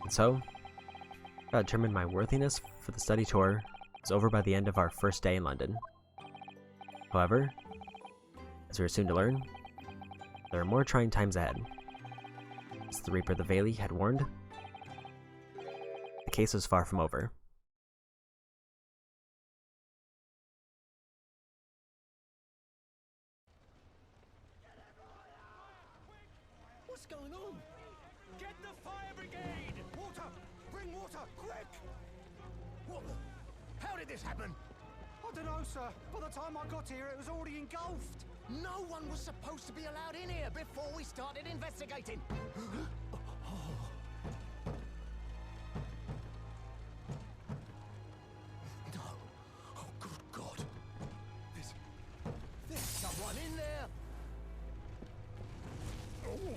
And so, I determined my worthiness for the study tour was over by the end of our first day in London. However, as we were soon to learn, there are more trying times ahead. As the Reaper of the Valley had warned, the case was far from over. What's going on? Get the fire brigade! Water! Bring water, quick! What the? How did this happen? I don't know, sir. By the time I got here, it was already engulfed. No one was supposed to be allowed in here before we started investigating. No. Oh, good God. There's someone in there. Oh.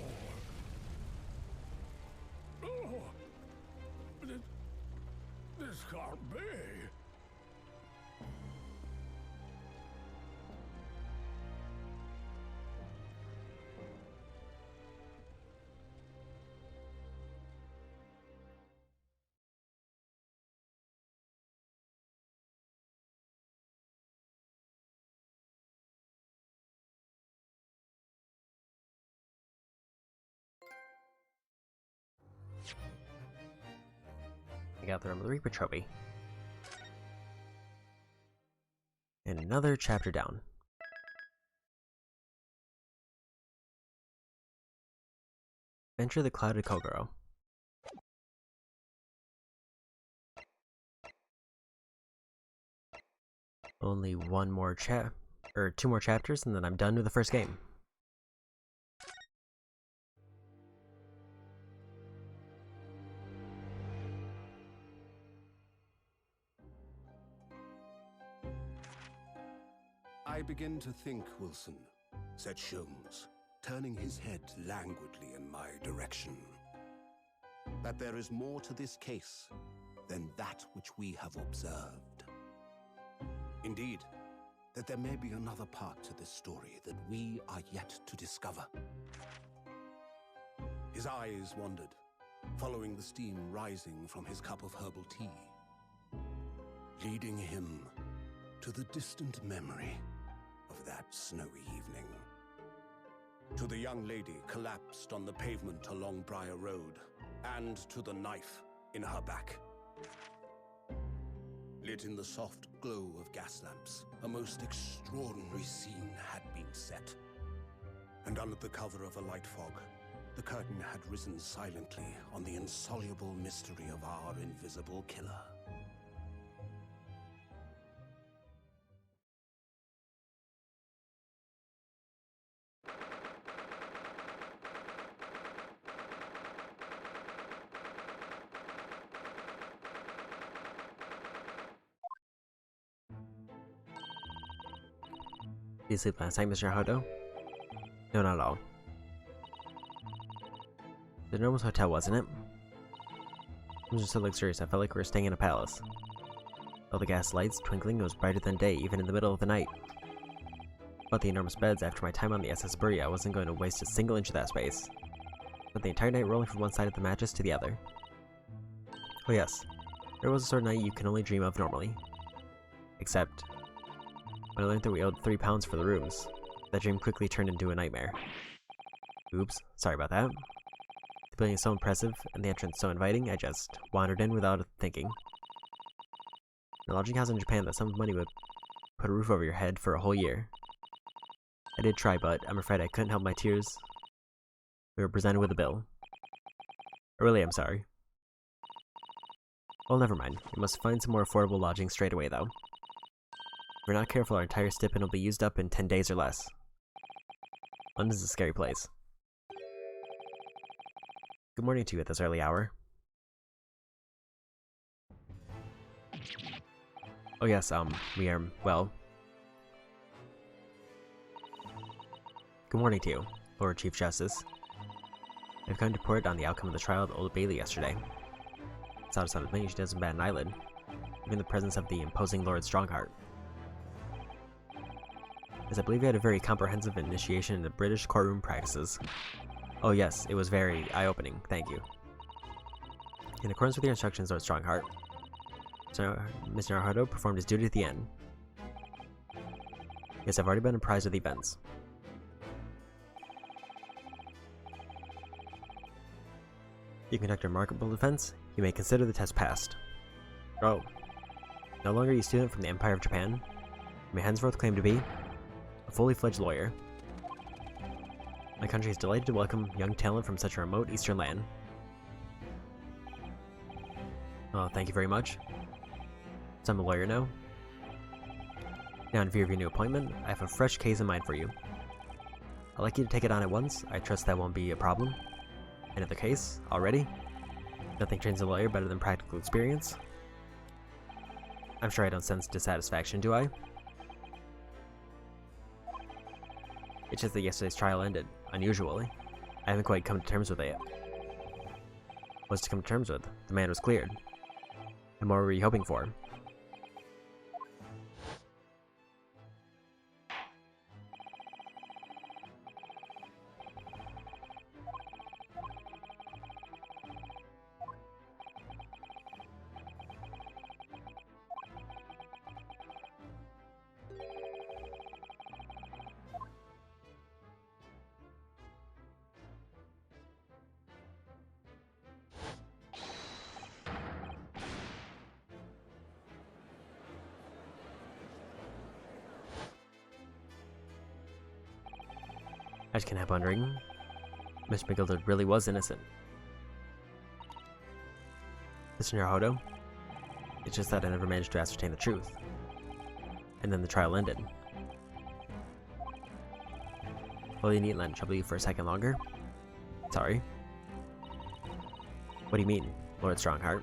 This can't be. I got the Reaper trophy. And another chapter down. Enter the clouded Kokoro. Only one more two more chapters, and then I'm done with the first game. I begin to think, Wilson, said Sholmes, turning his head languidly in my direction, that there is more to this case than that which we have observed. Indeed, that there may be another part to this story that we are yet to discover. His eyes wandered, following the steam rising from his cup of herbal tea, leading him to the distant memory of that snowy evening. To the young lady collapsed on the pavement along Briar Road, and to the knife in her back. Lit in the soft glow of gas lamps, a most extraordinary scene had been set. And under the cover of a light fog, the curtain had risen silently on the insoluble mystery of our invisible killer. Did you sleep last night, Mr. Hodo? No, not at all. The enormous hotel, wasn't it? It was just so luxurious, I felt like we were staying in a palace. All the gas lights twinkling, it was brighter than day, even in the middle of the night. About the enormous beds, after my time on the SS Buria, I wasn't going to waste a single inch of that space. But the entire night rolling from one side of the mattress to the other. Oh yes, there was a sort of night you can only dream of normally. Except, when I learned that we owed £3 for the rooms, that dream quickly turned into a nightmare. Oops, sorry about that. The building is so impressive, and the entrance so inviting, I just wandered in without thinking. The lodging house in Japan, that sum of money would put a roof over your head for a whole year. I did try, but I'm afraid I couldn't help my tears. We were presented with a bill. I really am sorry. Well, never mind. We must find some more affordable lodging straight away, though. If we're not careful, our entire stipend will be used up in 10 days or less. London's a scary place. Good morning to you at this early hour. Oh yes, we are, well... Good morning to you, Lord Chief Justice. I've come to report on the outcome of the trial of the Old Bailey yesterday. It's out of sight of me, she doesn't bat an eyelid, even in the presence of the imposing Lord Strongheart. As I believe you had a very comprehensive initiation into British courtroom practices. Oh yes, it was very eye-opening, thank you. In accordance with your instructions, Lord Strongheart, Mr. Naruto performed his duty at the end. Yes, I've already been apprised of the events. You conduct a remarkable defense, you may consider the test passed. Oh. No longer a student from the Empire of Japan, you may henceforth claim to be a fully fledged lawyer. My country is delighted to welcome young talent from such a remote eastern land. Oh, thank you very much. So I'm a lawyer now. Now, in view of your new appointment, I have a fresh case in mind for you. I'd like you to take it on at once. I trust that won't be a problem. Another case? Already? Nothing trains a lawyer better than practical experience. I'm sure I don't sense dissatisfaction, do I? It's just that yesterday's trial ended, unusually. I haven't quite come to terms with it yet. What's to come to terms with? The man was cleared. And what were you hoping for? I just can't help wondering. Mr. McGilder really was innocent. Mr. Naruto, it's just that I never managed to ascertain the truth. And then the trial ended. Well, you needn't let it trouble you for a second longer. Sorry. What do you mean, Lord Strongheart?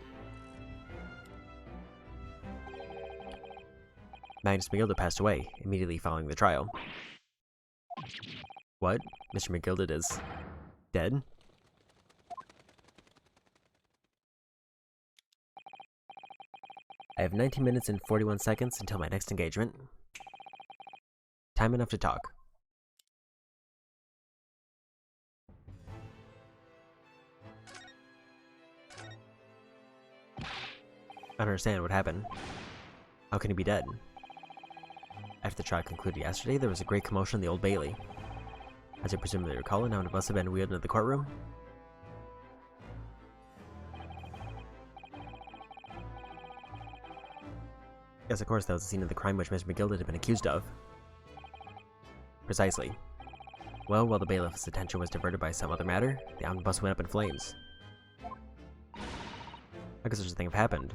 Magnus McGilder passed away immediately following the trial. What? Mr. McGilder is dead? I have 19 minutes and 41 seconds until my next engagement. Time enough to talk. I don't understand what happened. How can he be dead? After the trial concluded yesterday, there was a great commotion in the Old Bailey. As I presumably recall, an omnibus had been wheeled into the courtroom. Yes, of course, that was the scene of the crime which Mr. McGilder had been accused of. Precisely. Well, while the bailiff's attention was diverted by some other matter, the omnibus went up in flames. How could such a thing have happened?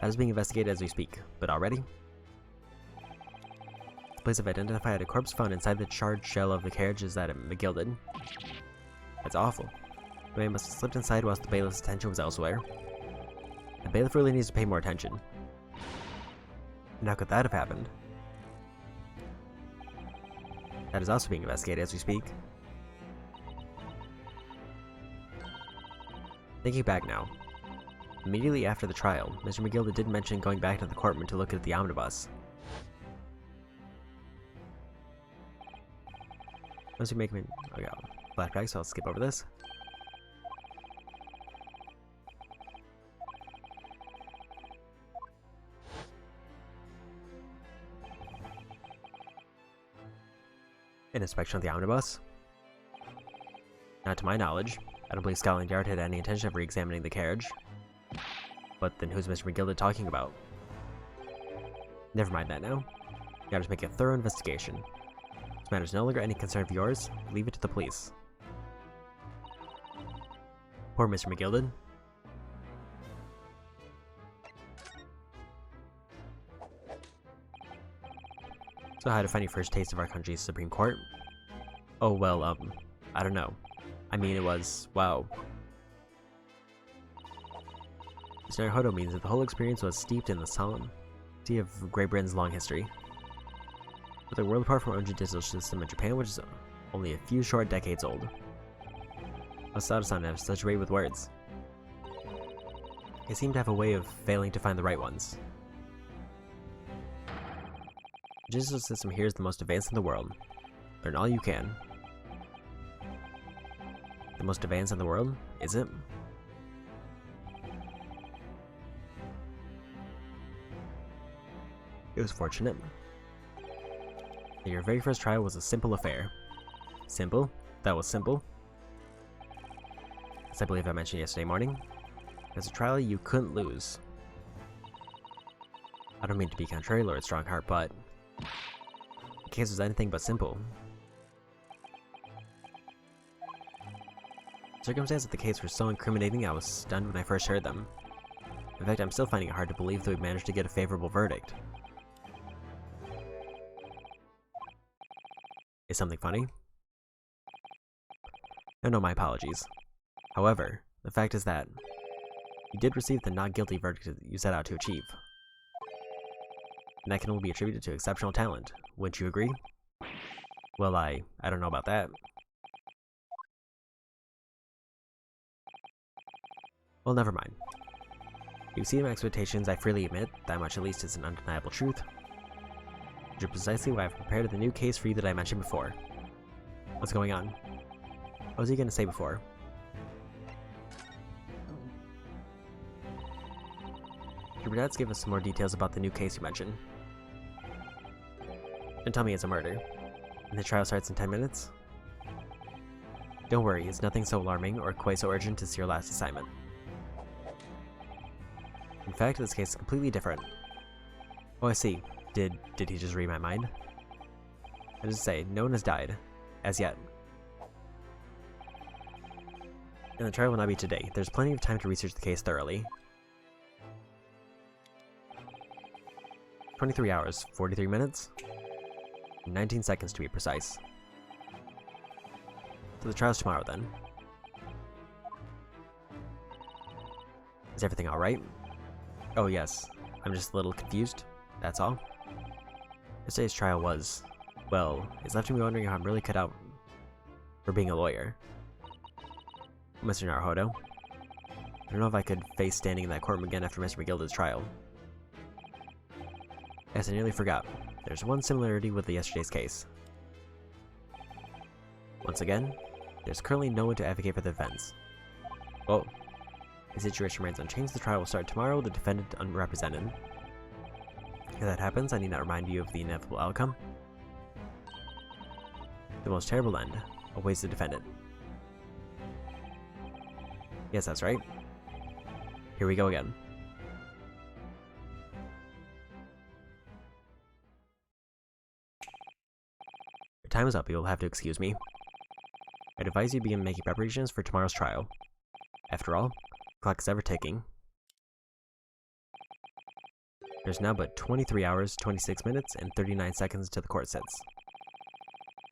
That is being investigated as we speak, but already? The police have identified a corpse found inside the charred shell of the carriage is that of McGilder. That's awful. The man must have slipped inside whilst the bailiff's attention was elsewhere. The bailiff really needs to pay more attention. And how could that have happened? That is also being investigated as we speak. Thinking back now, immediately after the trial, Mr. McGilda did mention going back to the Compartment to look at the omnibus. Once we make me... Okay, flashback, so I'll skip over this. An inspection of the omnibus. Not to my knowledge. I don't believe Scotland Yard had any intention of re-examining the carriage. But then who's Mr. McGilda talking about? Never mind that now. You gotta make a thorough investigation. This matter is no longer any concern of yours. Leave it to the police. Poor Mr. McGilda. So how to find your first taste of our country's Supreme Court? Oh well, I don't know. I mean, it was, wow. This Naruhodo means that the whole experience was steeped in the solemn sea of Great Britain's long history. With a world apart from our own judicial system in Japan, which is only a few short decades old. Osada-san has such a way with words. They seem to have a way of failing to find the right ones. The judicial system here is the most advanced in the world. Learn all you can. The most advanced in the world? Is it? It was fortunate that your very first trial was a simple affair. Simple? That was simple? As I believe I mentioned yesterday morning, it was a trial you couldn't lose. I don't mean to be contrary, Lord Strongheart, but the case was anything but simple. The circumstances of the case were so incriminating I was stunned when I first heard them. In fact, I'm still finding it hard to believe that we managed to get a favorable verdict. Is something funny? No, my apologies. However, the fact is that you did receive the not guilty verdict that you set out to achieve. And that can only be attributed to exceptional talent. Wouldn't you agree? Well, I don't know about that. Well, never mind. You exceeded my expectations, I freely admit. That much at least is an undeniable truth. Which is precisely why I've prepared the new case for you that I mentioned before. What's going on? What was he going to say before? Your dads give us some more details about the new case you mentioned. And tell me it's a murder. And the trial starts in 10 minutes? Don't worry, it's nothing so alarming or quite so urgent as your last assignment. In fact, this case is completely different. Oh, I see. Did he just read my mind? I just say, no one has died. As yet. And the trial will not be today. There's plenty of time to research the case thoroughly. 23 hours, 43 minutes, 19 seconds to be precise. So the trial's tomorrow then. Is everything alright? Oh yes, I'm just a little confused, that's all. Yesterday's trial was, well, it's left me wondering how I'm really cut out for being a lawyer. Mr. Naruhodo, I don't know if I could face standing in that courtroom again after Mr. McGilda's trial. Yes, I nearly forgot. There's one similarity with yesterday's case. Once again, there's currently no one to advocate for the defense. Whoa. The situation remains unchanged. The trial will start tomorrow with the defendant unrepresented. If that happens, I need not remind you of the inevitable outcome. The most terrible end awaits the defendant. Yes, that's right. Here we go again. Your time is up. You will have to excuse me. I'd advise you begin making preparations for tomorrow's trial. After all, the clock is ever ticking. There's now but 23 hours, 26 minutes, and 39 seconds until the court sits.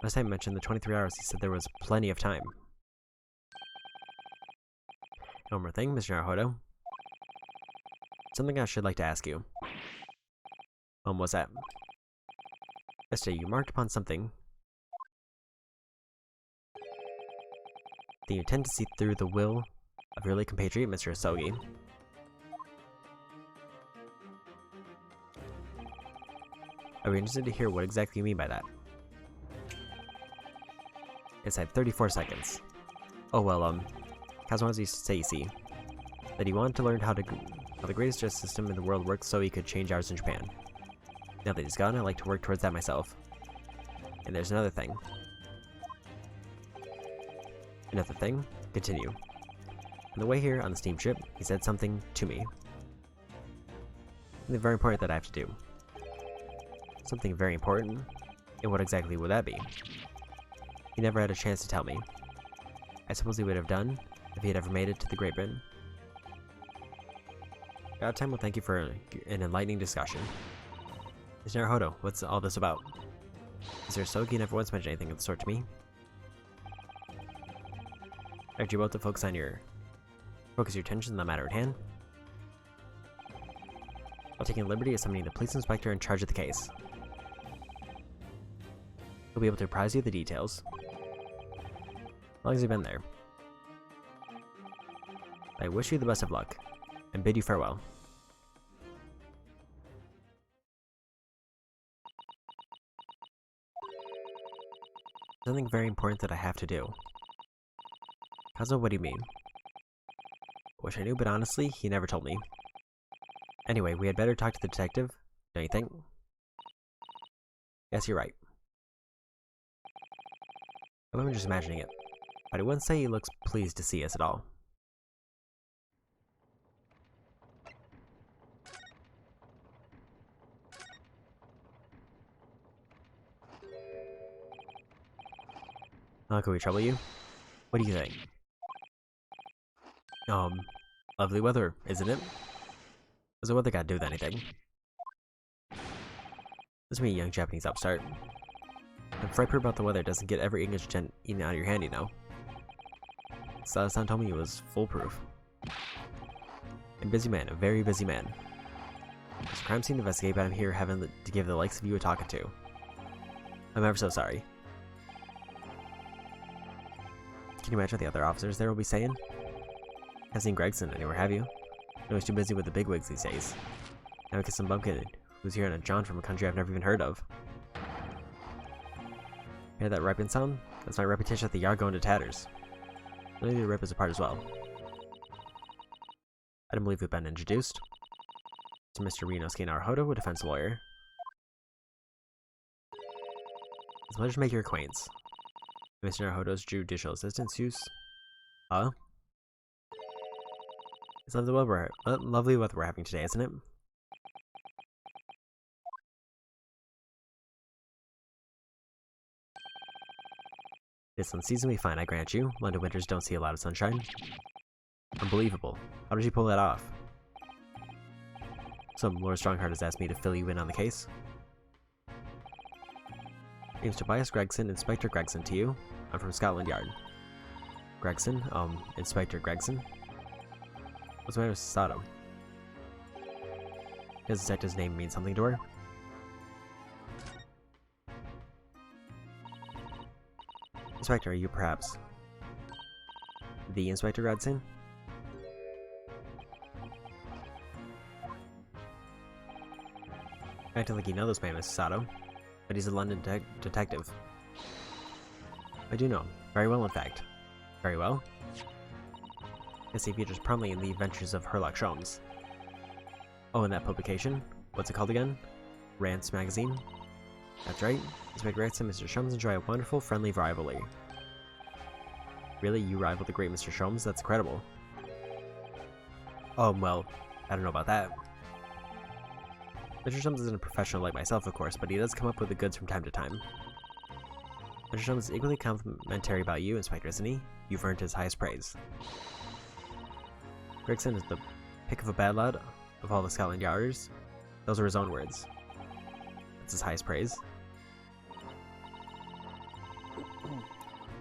Last time I mentioned the 23 hours, he said there was plenty of time. One more thing, Mr. Naruhodo. Something I should like to ask you. What's that? Yesterday, you marked upon something then you tend to see through the will of your late compatriot, Mr. Asogi. I'd be interested to hear what exactly you mean by that. It's at 34 seconds. Oh well, Kazuma's used to say, you see, that he wanted to learn how the greatest justice system in the world works so he could change ours in Japan. Now that he's gone, I'd like to work towards that myself. And there's another thing. Another thing? Continue. On the way here on the steamship, he said something to me. Something very important that I have to do. Something very important? And what exactly would that be? He never had a chance to tell me. I suppose he would have done if he had ever made it to the Great Britain. God time will thank you for an enlightening discussion. Mr. Naruhodo, what's all this about? Mr. Asogi never once mentioned anything of the sort to me. I urge you both to focus your attention on the matter at hand. While taking liberty of summoning the police inspector in charge of the case. He'll be able to apprise you of the details. How long has he been there? I wish you the best of luck, and bid you farewell. Something very important that I have to do. Kazuo, what do you mean? Wish I knew, but honestly, he never told me. Anyway, we had better talk to the detective, don't you think? Yes, you're right. I'm just imagining it, but I wouldn't say he looks pleased to see us at all. Can we trouble you? What do you think? Lovely weather, isn't it? What's the weather got to do with anything? This is me, young Japanese upstart. I'm frightened about the weather doesn't get every English gent eaten out of your hand, you know. Sada-san told me it was foolproof. A busy man, a very busy man. There's a crime scene to investigate, but I'm here having to give the likes of you a talking to. I'm ever so sorry. Can you imagine what the other officers there will be saying? Haven't seen Gregson anywhere, have you? No, he's too busy with the bigwigs these days. Now we get some bumpkin who's here on a jaunt from a country I've never even heard of. Hear that ripping sound? That's my reputation at the yard going to tatters. Maybe the rip is a part as well. I don't believe we've been introduced. To Mr. Ryunosuke Naruhodo, a defense lawyer. It's a pleasure to make your acquaintance. Mr. Naruhodo's judicial assistant, Seuss. Huh? It's lovely weather we're having today, isn't it? It's unseasonably fine, I grant you. London winters don't see a lot of sunshine. Unbelievable. How did you pull that off? Some Lord Strongheart has asked me to fill you in on the case. Name's Tobias Gregson, Inspector Gregson to you. I'm from Scotland Yard. Gregson, Inspector Gregson. What's the matter with Sato? Does the detective's name mean something to her? Inspector, are you perhaps the Inspector Gregson? Acting like you know this man, Mr. Sato, but he's a London detective. I do know him. Very well, in fact. Very well? Yes, he features prominently in the adventures of Herlock Sholmes. Oh, and that publication? What's it called again? Rance magazine? That's right. Inspector Gregson and Mr. Sholmes enjoy a wonderful, friendly rivalry. Really? You rival the great Mr. Sholmes? That's incredible. Oh, well, I don't know about that. Mr. Sholmes isn't a professional like myself, of course, but he does come up with the goods from time to time. Mr. Sholmes is equally complimentary about you, Inspector, isn't he? You've earned his highest praise. Gregson is the pick of a bad lad of all the Scotland Yarders. Those are his own words. That's his highest praise.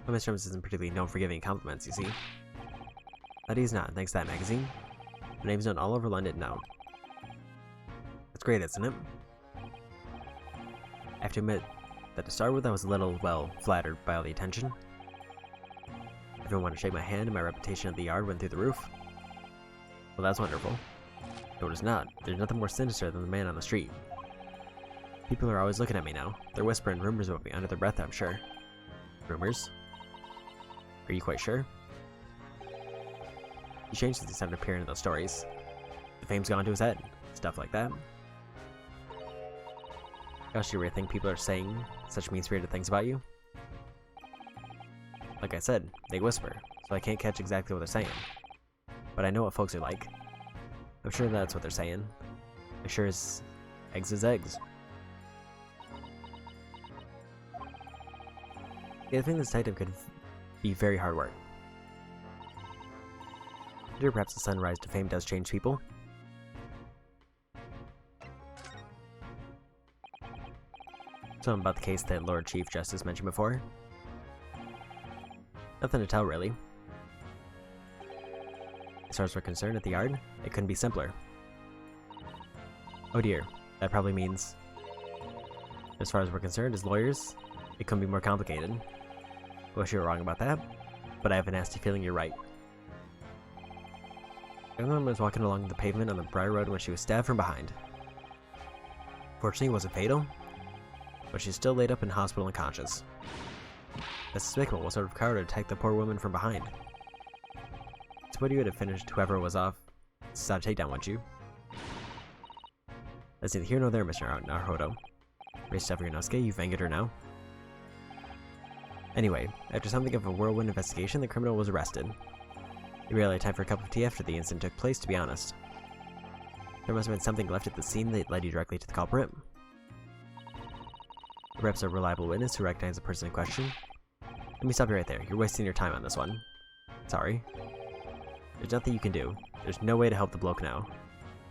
But Mr. Sholmes isn't particularly known for giving compliments, you see. But he's not, thanks to that magazine. The name's known all over London now. That's great, isn't it? I have to admit that to start with I was a little, well, flattered by all the attention. Everyone wanted to shake my hand, and my reputation at the yard went through the roof. Well, that's wonderful. No, it is not. There's nothing more sinister than the man on the street. People are always looking at me now. They're whispering rumors about me under their breath, I'm sure. Rumors? Are you quite sure? He changed since he started appearing in those stories. The fame's gone to his head. Stuff like that. Gosh, you really think people are saying such mean-spirited things about you? Like I said, they whisper, so I can't catch exactly what they're saying. But I know what folks are like. I'm sure that's what they're saying. As sure as eggs is eggs. Yeah, I think this detective could be very hard work. Or perhaps the sunrise to fame does change people. Something about the case that Lord Chief Justice mentioned before. Nothing to tell, really. As far as we're concerned at the yard, it couldn't be simpler. Oh dear, that probably means, as far as we're concerned as lawyers, it couldn't be more complicated. I wish you were wrong about that, but I have a nasty feeling you're right. A young woman was walking along the pavement on the Briar Road when she was stabbed from behind. Fortunately, it wasn't fatal, but she's still laid up in hospital unconscious. That's despicable. What sort of coward would attack the poor woman from behind? So what you would have finished whoever was off. It's not a takedown, wouldn't you? That's neither here nor there, Mr. Naruhodo. Raised over Yonosuke, you've angered her now. Anyway, after something of a whirlwind investigation, the criminal was arrested. He barely had time for a cup of tea after the incident took place, to be honest. There must have been something left at the scene that led you directly to the culprit. Perhaps a reliable witness who recognized the person in question. Let me stop you right there. You're wasting your time on this one. Sorry. There's nothing you can do. There's no way to help the bloke now.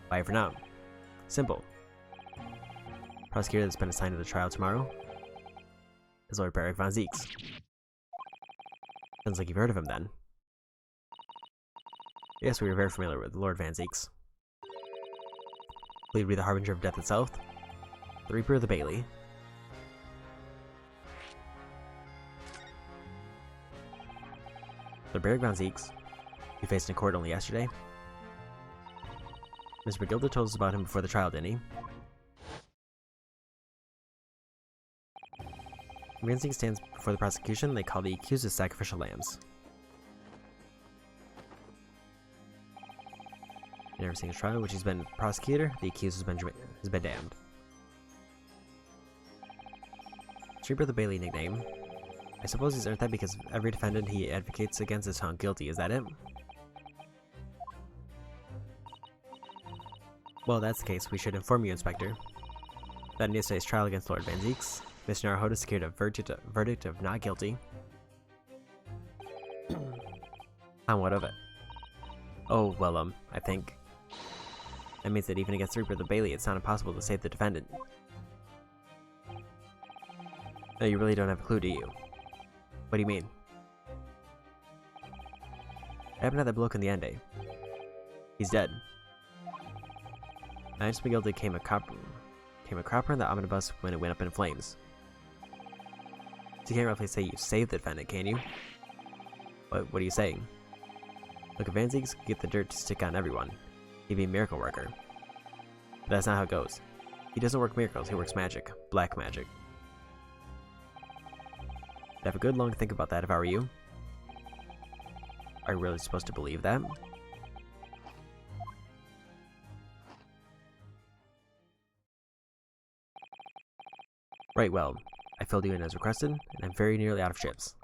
Bye for now. Simple. Prosecutor that's been assigned to the trial tomorrow is Lord Barrick von Zeeks. Sounds like you've heard of him then. Yes, we are very familiar with Lord Van Zeeks. Will he be the harbinger of death itself? The Reaper of the Bailey. Lord Barrick von Zeeks, you faced in court only yesterday. Mr. McGilda told us about him before the trial, didn't he? When Van Zeeks stands before the prosecution, they call the accused as sacrificial lambs. In every single trial in which he's been prosecutor, the accused has been damned. Reaper of the Bailey nickname. I suppose he's earned that because every defendant he advocates against is found guilty, is that it? Well, that's the case. We should inform you, Inspector, that in yesterday's trial against Lord Van Zeeks, Mr. Naruhodo secured a verdict of not guilty. On what of it? Oh, well, I think that means that even against the Reaper of the Bailey, it's not impossible to save the defendant. No, you really don't have a clue, do you? What do you mean? What happened to that bloke in the end, eh? He's dead. Knights McGilda came a cropper in the omnibus when it went up in flames. So you can't roughly say you saved the defendant, can you? What are you saying? Look, if Van Zeeks could get the dirt to stick on everyone, he'd be a miracle worker. But that's not how it goes. He doesn't work miracles, he works magic. Black magic. I'd have a good long think about that if I were you. Are you really supposed to believe that? Right, well, I filled you in as requested, and I'm very nearly out of ships.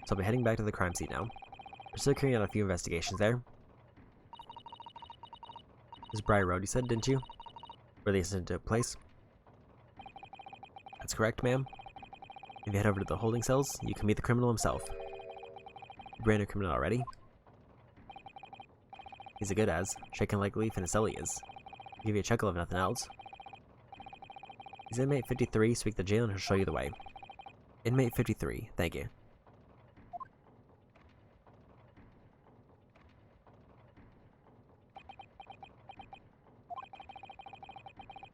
So I'll be heading back to the crime scene now. We're still carrying out a few investigations there. This is Briar Road, you said, didn't you? Where the incident took place? That's correct, ma'am. If you head over to the holding cells, you can meet the criminal himself. You brand new criminal already? He's a good as, shaking like a leaf in a cell he is. I'll give you a chuckle if nothing else. He's inmate 53, speak to the jail and he'll show you the way. Inmate 53, thank you.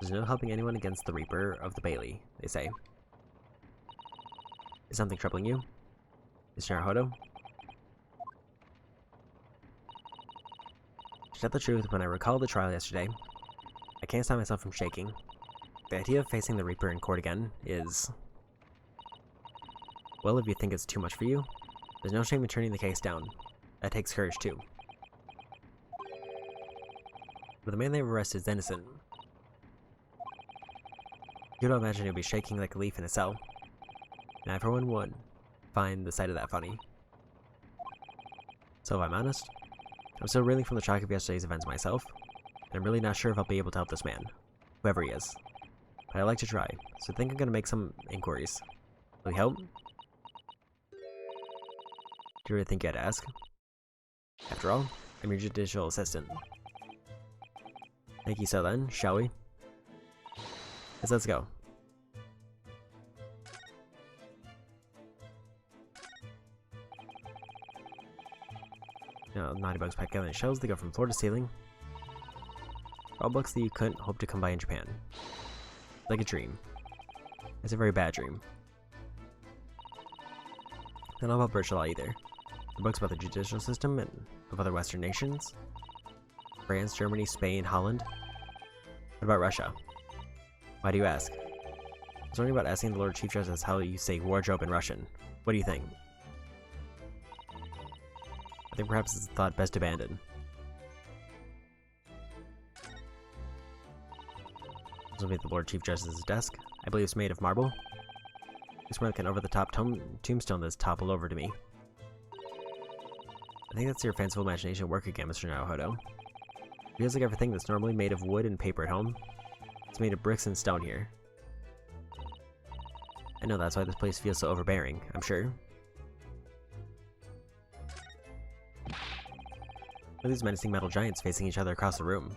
There's no helping anyone against the Reaper of the Bailey, they say. Is something troubling you, Mr. Naruhodo? tell the truth, when I recall the trial yesterday, I can't stop myself from shaking. The idea of facing the Reaper in court again is... well, if you think it's too much for you, there's no shame in turning the case down. That takes courage, too. But the man they've arrested is innocent. You don't imagine he'll be shaking like a leaf in a cell. And I, for one, would find the sight of that funny. So if I'm honest, I'm still reeling from the shock of yesterday's events myself, and I'm really not sure if I'll be able to help this man, whoever he is. But I'd like to try, so I think I'm gonna make some inquiries. Will you help? Do you really think I'd ask? After all, I'm your judicial assistant. Thank you, so then, shall we? Let's go. Now, naughty bugs packed together in shells, they go from floor to ceiling. All books that you couldn't hope to come by in Japan. Like a dream. It's a very bad dream. They're not about British law either. They're books about the judicial system and of other Western nations. France, Germany, Spain, Holland. What about Russia? Why do you ask? I was wondering about asking the Lord Chief Justice how you say wardrobe in Russian. What do you think? I think perhaps it's a thought best abandoned. This will be at the Lord Chief Justice's desk. I believe it's made of marble. It's more like an over-the-top tombstone that's toppled over to me. I think that's your fanciful imagination at work again, Mr. Naruhodo. It feels like everything that's normally made of wood and paper at home. It's made of bricks and stone here. I know that's why this place feels so overbearing, I'm sure. Look at these menacing metal giants facing each other across the room.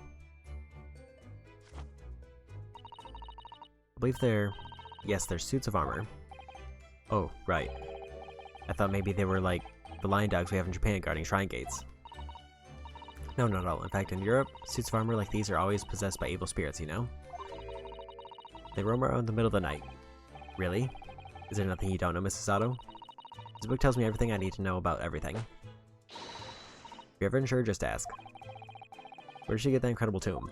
I believe they're... yes, they're suits of armor. Oh, right. I thought maybe they were like the lion dogs we have in Japan guarding shrine gates. No, not at all. In fact, in Europe, suits of armor like these are always possessed by evil spirits, you know? They roam around in the middle of the night. Really? Is there nothing you don't know, Mrs. Sato? This book tells me everything I need to know about everything. If you're ever unsure, just ask. Where did she get that incredible tomb?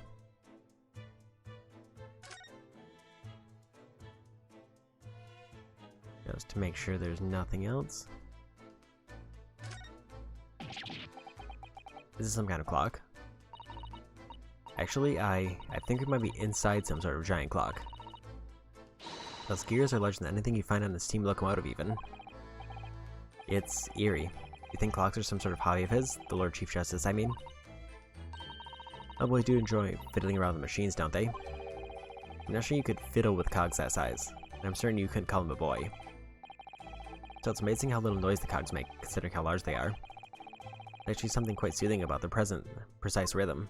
Just to make sure there's nothing else. This is some kind of clock. Actually, I think it might be inside some sort of giant clock. Those gears are larger than anything you find on a steam locomotive even. It's eerie. You think clocks are some sort of hobby of his? The Lord Chief Justice, I mean. Oh, boys do enjoy fiddling around with machines, don't they? I'm not sure you could fiddle with cogs that size, and I'm certain you couldn't call him a boy. So it's amazing how little noise the cogs make, considering how large they are. There's actually something quite soothing about their precise rhythm.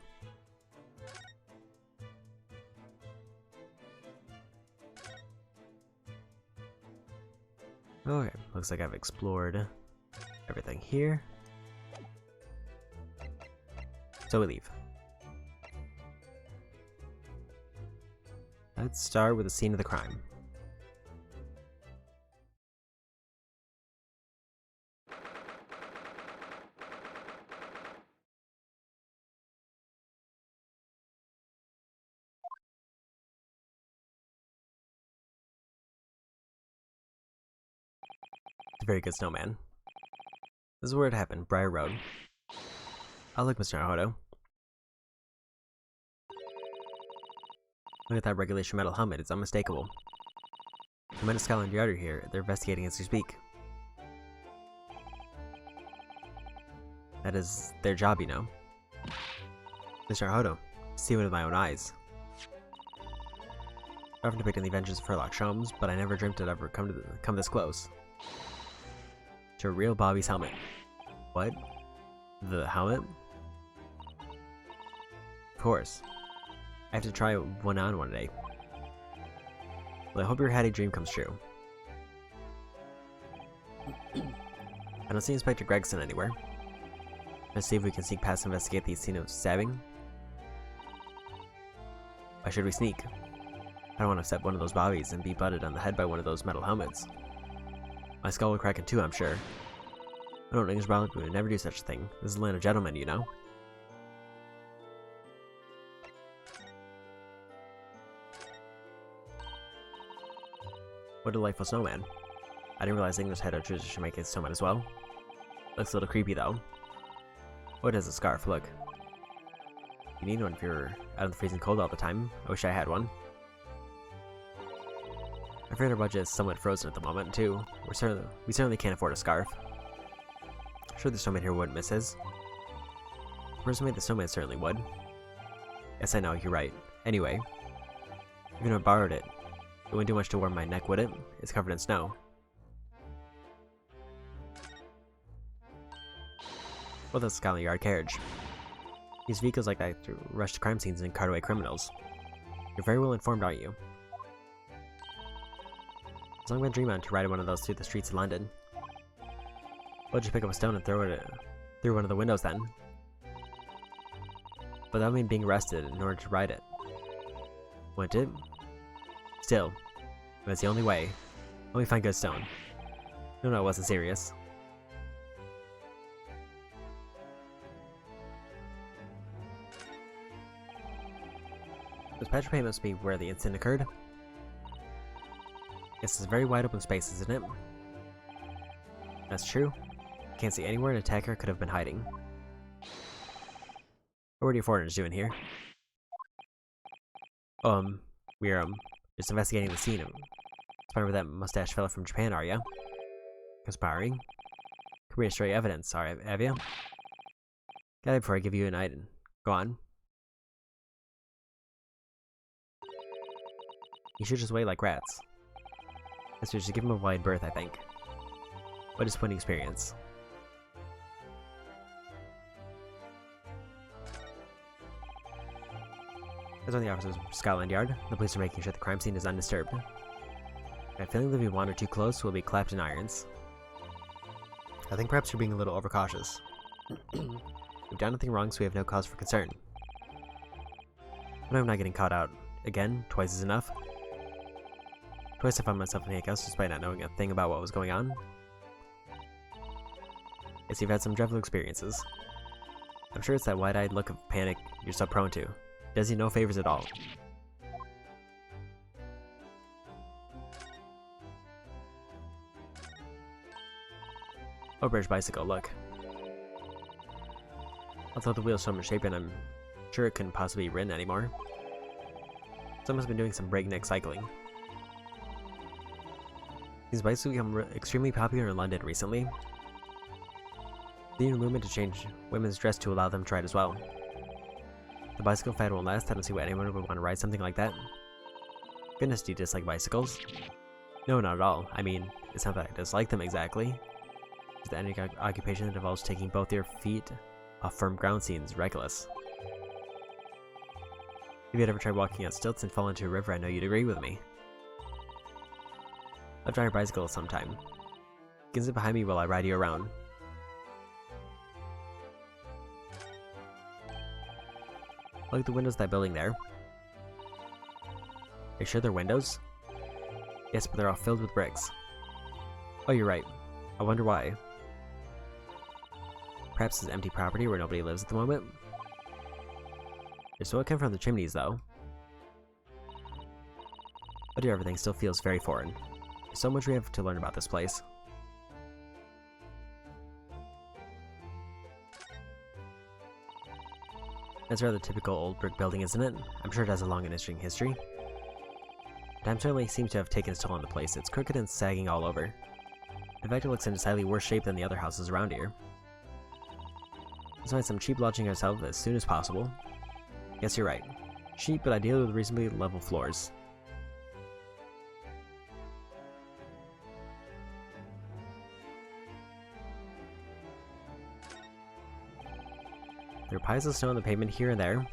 Okay, looks like I've explored everything here. So we leave. Let's start with the scene of the crime. It's a very good snowman. This is where it happened, Briar Road. Oh, look, Mr. Naruhodo. Look at that regulation metal helmet, it's unmistakable. The men of Scotland Yard are here, they're investigating as we speak. That is their job, you know. Mr. Naruhodo, see it with my own eyes. I've often depicted the adventures of Sherlock Holmes, but I never dreamt it'd ever come this close. To a real Bobby's helmet. What? The helmet? Of course. I have to try one on one day. Well, I hope your hatty dream comes true. I don't see Inspector Gregson anywhere. Let's see if we can sneak past to investigate the scene of stabbing. Why should we sneak? I don't want to upset one of those bobbies and be butted on the head by one of those metal helmets. My skull will crack in two, I'm sure. I don't know English Republic, we would never do such a thing. This is the land of gentlemen, you know. What a delightful snowman. I didn't realize English had a tradition to make a snowman as well. Looks a little creepy though. What is a scarf? Look. You need one if you're out in the freezing cold all the time. I wish I had one. I fear our budget is somewhat frozen at the moment too. We certainly can't afford a scarf. I'm sure the snowman here wouldn't miss his. The person who made the snowman certainly would. Yes, I know, you're right. Anyway, even if I borrowed it, it wouldn't do much to warm my neck, would it? It's covered in snow. Well, that's a Scotland Yard carriage. Use vehicles like that to rush to crime scenes and cart away criminals. You're very well informed, aren't you? It's long been a dream on to ride one of those through the streets of London. We'll just pick up a stone and throw it through one of the windows then. But that would mean being arrested in order to ride it. Wouldn't it? Still, that's the only way. Let me find good stone. No, it wasn't serious. This patch of paint must be where the incident occurred. Yes, it's a very wide open space, isn't it? That's true. Can't see anywhere an attacker could have been hiding. What are you foreigners doing here? We're just investigating the scene. Inspired by that mustache fella from Japan, are ya? Conspiring? Can we destroy evidence, have ya? Got it before I give you an item. Go on. You should just wait like rats. Let's just give him a wide berth, I think. What a disappointing experience. As on the officers of Scotland Yard, the police are making sure the crime scene is undisturbed. I have a feeling that if we wander too close, we'll be clapped in irons. I think perhaps you're being a little overcautious. We've done nothing wrong, so we have no cause for concern. But I'm not getting caught out. Again, twice is enough. Twice I found myself in handcuffs despite not knowing a thing about what was going on. Guess you've had some dreadful experiences. I'm sure it's that wide-eyed look of panic you're so prone to. Does you no favors at all. Oh, British bicycle, look. Although the wheel's so misshapen, I'm sure it couldn't possibly be ridden anymore. Someone's been doing some breakneck cycling. These bicycles have become extremely popular in London recently. They need a movement to change women's dress to allow them to ride as well. The bicycle fad won't last. I don't see why anyone would want to ride something like that. Goodness, do you dislike bicycles? No, not at all. I mean, it's not that I dislike them exactly. Just that any occupation that involves taking both your feet off firm ground seems reckless. If you'd ever tried walking on stilts and fall into a river, I know you'd agree with me. I'll try your bicycle sometime. You can sit behind me while I ride you around. Look at the windows of that building there. Are you sure they're windows? Yes, but they're all filled with bricks. Oh, you're right. I wonder why. Perhaps it's empty property where nobody lives at the moment? There's smoke coming from the chimneys, though. Oh dear, everything still feels very foreign. There's so much we have to learn about this place. That's rather typical old brick building, isn't it? I'm sure it has a long and interesting history. Time certainly seems to have taken its toll on the place. It's crooked and sagging all over. In fact, it looks in a slightly worse shape than the other houses around here. Let's find some cheap lodging ourselves as soon as possible. Yes, you're right. Cheap, but ideally with reasonably level floors. There are piles of snow on the pavement here and there,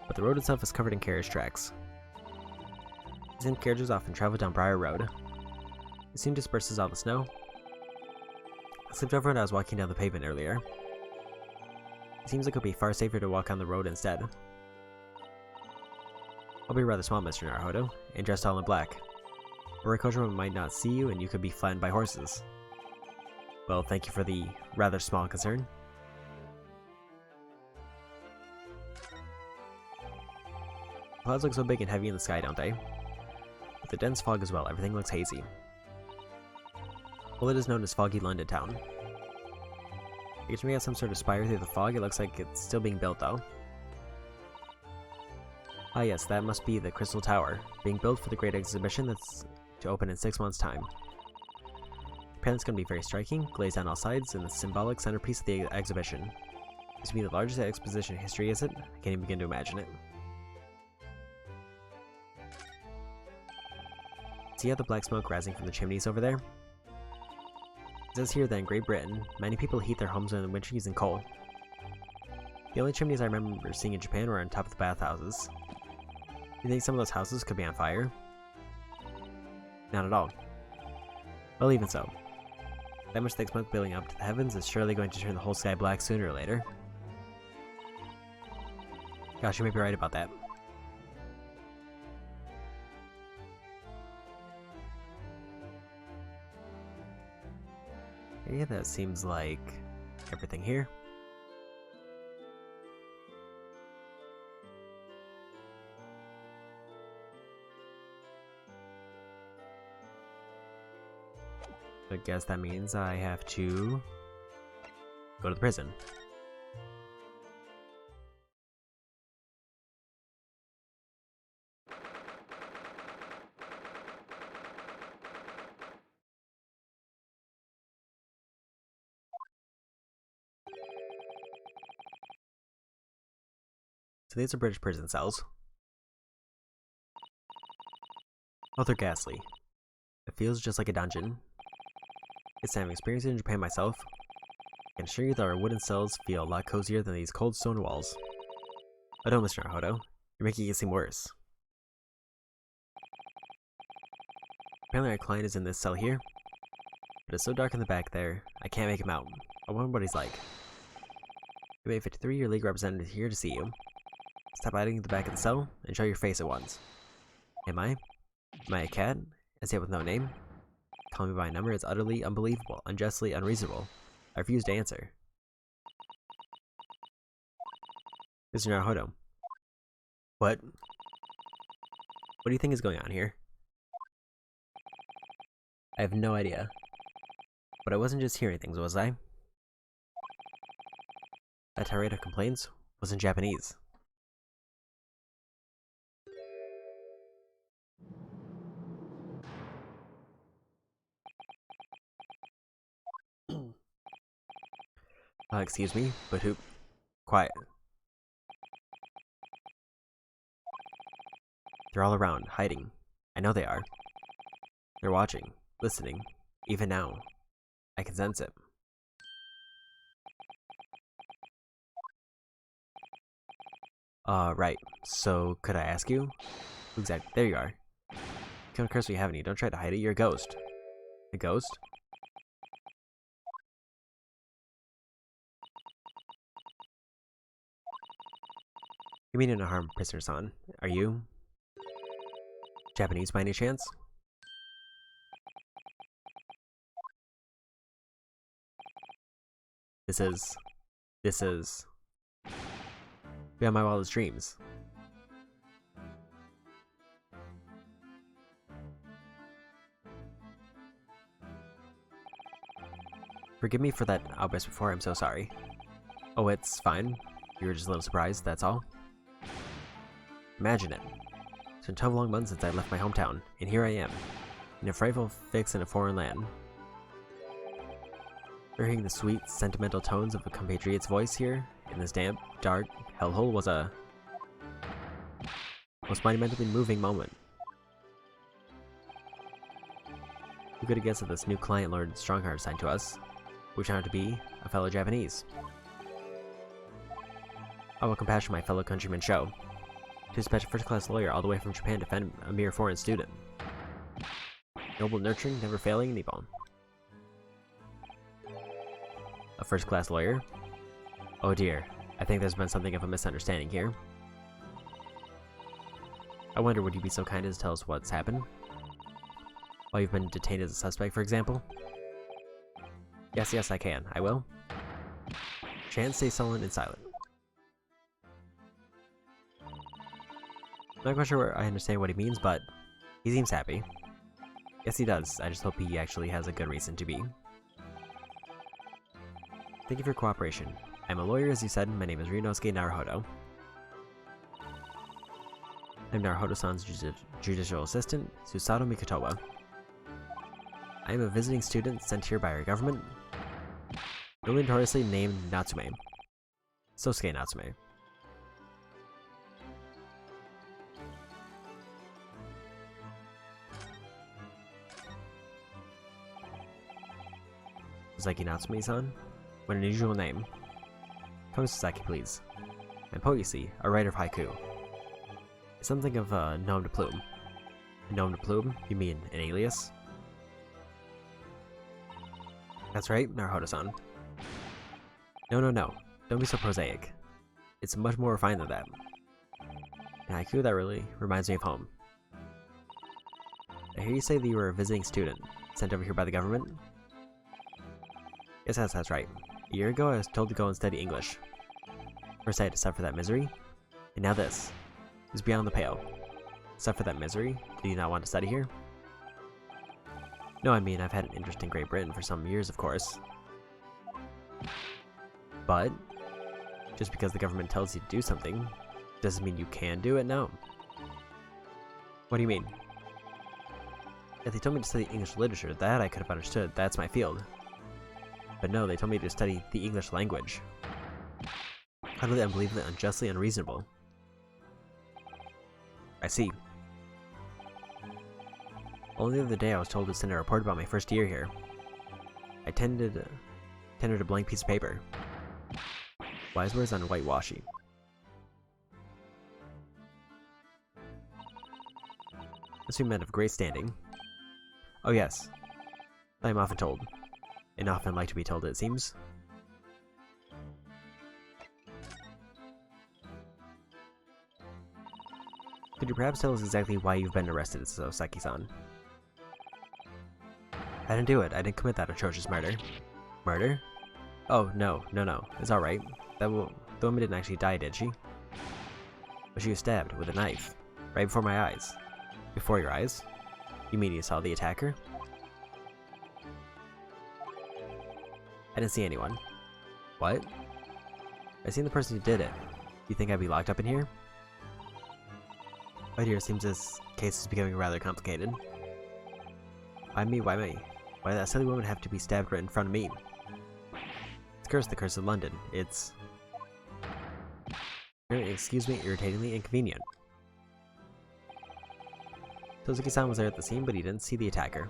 but the road itself is covered in carriage tracks. These carriages often travel down Briar Road. It soon disperses all the snow. I slipped over when I was walking down the pavement earlier. It seems like it would be far safer to walk on the road instead. I'll be rather small, Mr. Naruhodo, and dressed all in black. Or a coachman might not see you and you could be flattened by horses. Well, thank you for the rather small concern. Clouds look so big and heavy in the sky, don't they? With the dense fog as well, everything looks hazy. Well, it is known as Foggy London Town. It's made out some sort of spire through the fog. It looks like it's still being built, though. Ah yes, that must be the Crystal Tower, being built for the great exhibition that's to open in 6 months' time. Apparently it's going to be very striking, glazed on all sides, and the symbolic centerpiece of the exhibition. This will be the largest exposition in history, is it? I can't even begin to imagine it. See how the black smoke rising from the chimneys over there? It says here that in Great Britain, many people heat their homes in the winter using coal. The only chimneys I remember seeing in Japan were on top of the bathhouses. You think some of those houses could be on fire? Not at all. Well, even so. That much thick smoke building up to the heavens is surely going to turn the whole sky black sooner or later. Gosh, you may be right about that. Yeah, that seems like everything here. I guess that means I have to go to the prison. So these are British prison cells. Oh, they're ghastly. It feels just like a dungeon. It's time I've experienced it in Japan myself. I can assure you that our wooden cells feel a lot cozier than these cold stone walls. Oh no, Mr. Naruto. You're making it seem worse. Apparently our client is in this cell here. But it's so dark in the back there, I can't make him out. I wonder what he's like. You 53, your league representative here to see you. Stop hiding at the back of the cell and show your face at once. Am I? Am I a cat? As yet with no name? Calling me by a number is utterly unbelievable, unjustly unreasonable. I refuse to answer. Mr. Naruto. What? What do you think is going on here? I have no idea. But I wasn't just hearing things, was I? That tirade of complaints was in Japanese. Excuse me, but who? Quiet. They're all around, hiding. I know they are. They're watching, listening, even now. I can sense it. Right. So, could I ask you? Exactly. There you are. You can't curse what you haven't. You don't try to hide it. You're a ghost. A ghost? You mean no harm, prisoner-san. Are you Japanese by any chance? This is beyond my wildest dreams. Forgive me for that outburst before, I'm so sorry. Oh, it's fine. You were just a little surprised, that's all. Imagine it. It's been 12 long months since I left my hometown, and here I am, in a frightful fix in a foreign land. Hearing the sweet, sentimental tones of a compatriot's voice here, in this damp, dark hellhole was a most monumentally moving moment. Who could have guessed that this new client Lord Strongheart assigned to us, which turned out to be a fellow Japanese? How what compassion my fellow countrymen show. To dispatch a first-class lawyer all the way from Japan to defend a mere foreign student. Noble, nurturing, never failing Nippon. A first-class lawyer? Oh dear, I think there's been something of a misunderstanding here. I wonder, would you be so kind as to tell us what's happened? While you've been detained as a suspect, for example? Yes, I can. I will. Chan stays sullen and silent. I'm not quite sure I understand what he means, but he seems happy. Yes, he does. I just hope he actually has a good reason to be. Thank you for your cooperation. I'm a lawyer, as you said. My name is Ryunosuke Naruhodo. I'm Naruhodo-san's judicial assistant, Susato Mikotoba. I am a visiting student sent here by our government, notoriously named Natsume. Sosuke Natsume. Sasaki Natsume-san? What an unusual name. Come Sasaki, please. And poet, you see, a writer of haiku. Something of a nom de plume. A nom de plume? You mean an alias? That's right, Naruhodo-san. No. Don't be so prosaic. It's much more refined than that. An haiku that really reminds me of home. I hear you say that you were a visiting student, sent over here by the government? Yes, that's right. A year ago, I was told to go and study English. First I had to suffer that misery, and now this. It was beyond the pale. Suffer that misery? Do you not want to study here? No, I mean, I've had an interest in Great Britain for some years, of course. But, just because the government tells you to do something, doesn't mean you can do it? No. What do you mean? If they told me to study English literature, that I could have understood. That's my field. But no, they told me to study the English language. Utterly unbelievably unjustly unreasonable. I see. Only the other day I was told to send a report about my first year here. I tendered a blank piece of paper. Wise words on whitewashy. Must be men of great standing. Oh yes. I am often told. And often like to be told, it seems. Could you perhaps tell us exactly why you've been arrested, Sasaki-san? I didn't do it. I didn't commit that atrocious murder. Murder? Oh, no. It's alright. The woman didn't actually die, did she? But she was stabbed with a knife. Right before my eyes. Before your eyes? You mean you saw the attacker? I didn't see anyone. What? I seen the person who did it. You think I'd be locked up in here? Oh dear, it seems this case is becoming rather complicated. Why me? Why did that silly woman have to be stabbed right in front of me? It's the curse of London. It's... excuse me, irritatingly inconvenient. Tozuki-san was there at the scene, but he didn't see the attacker.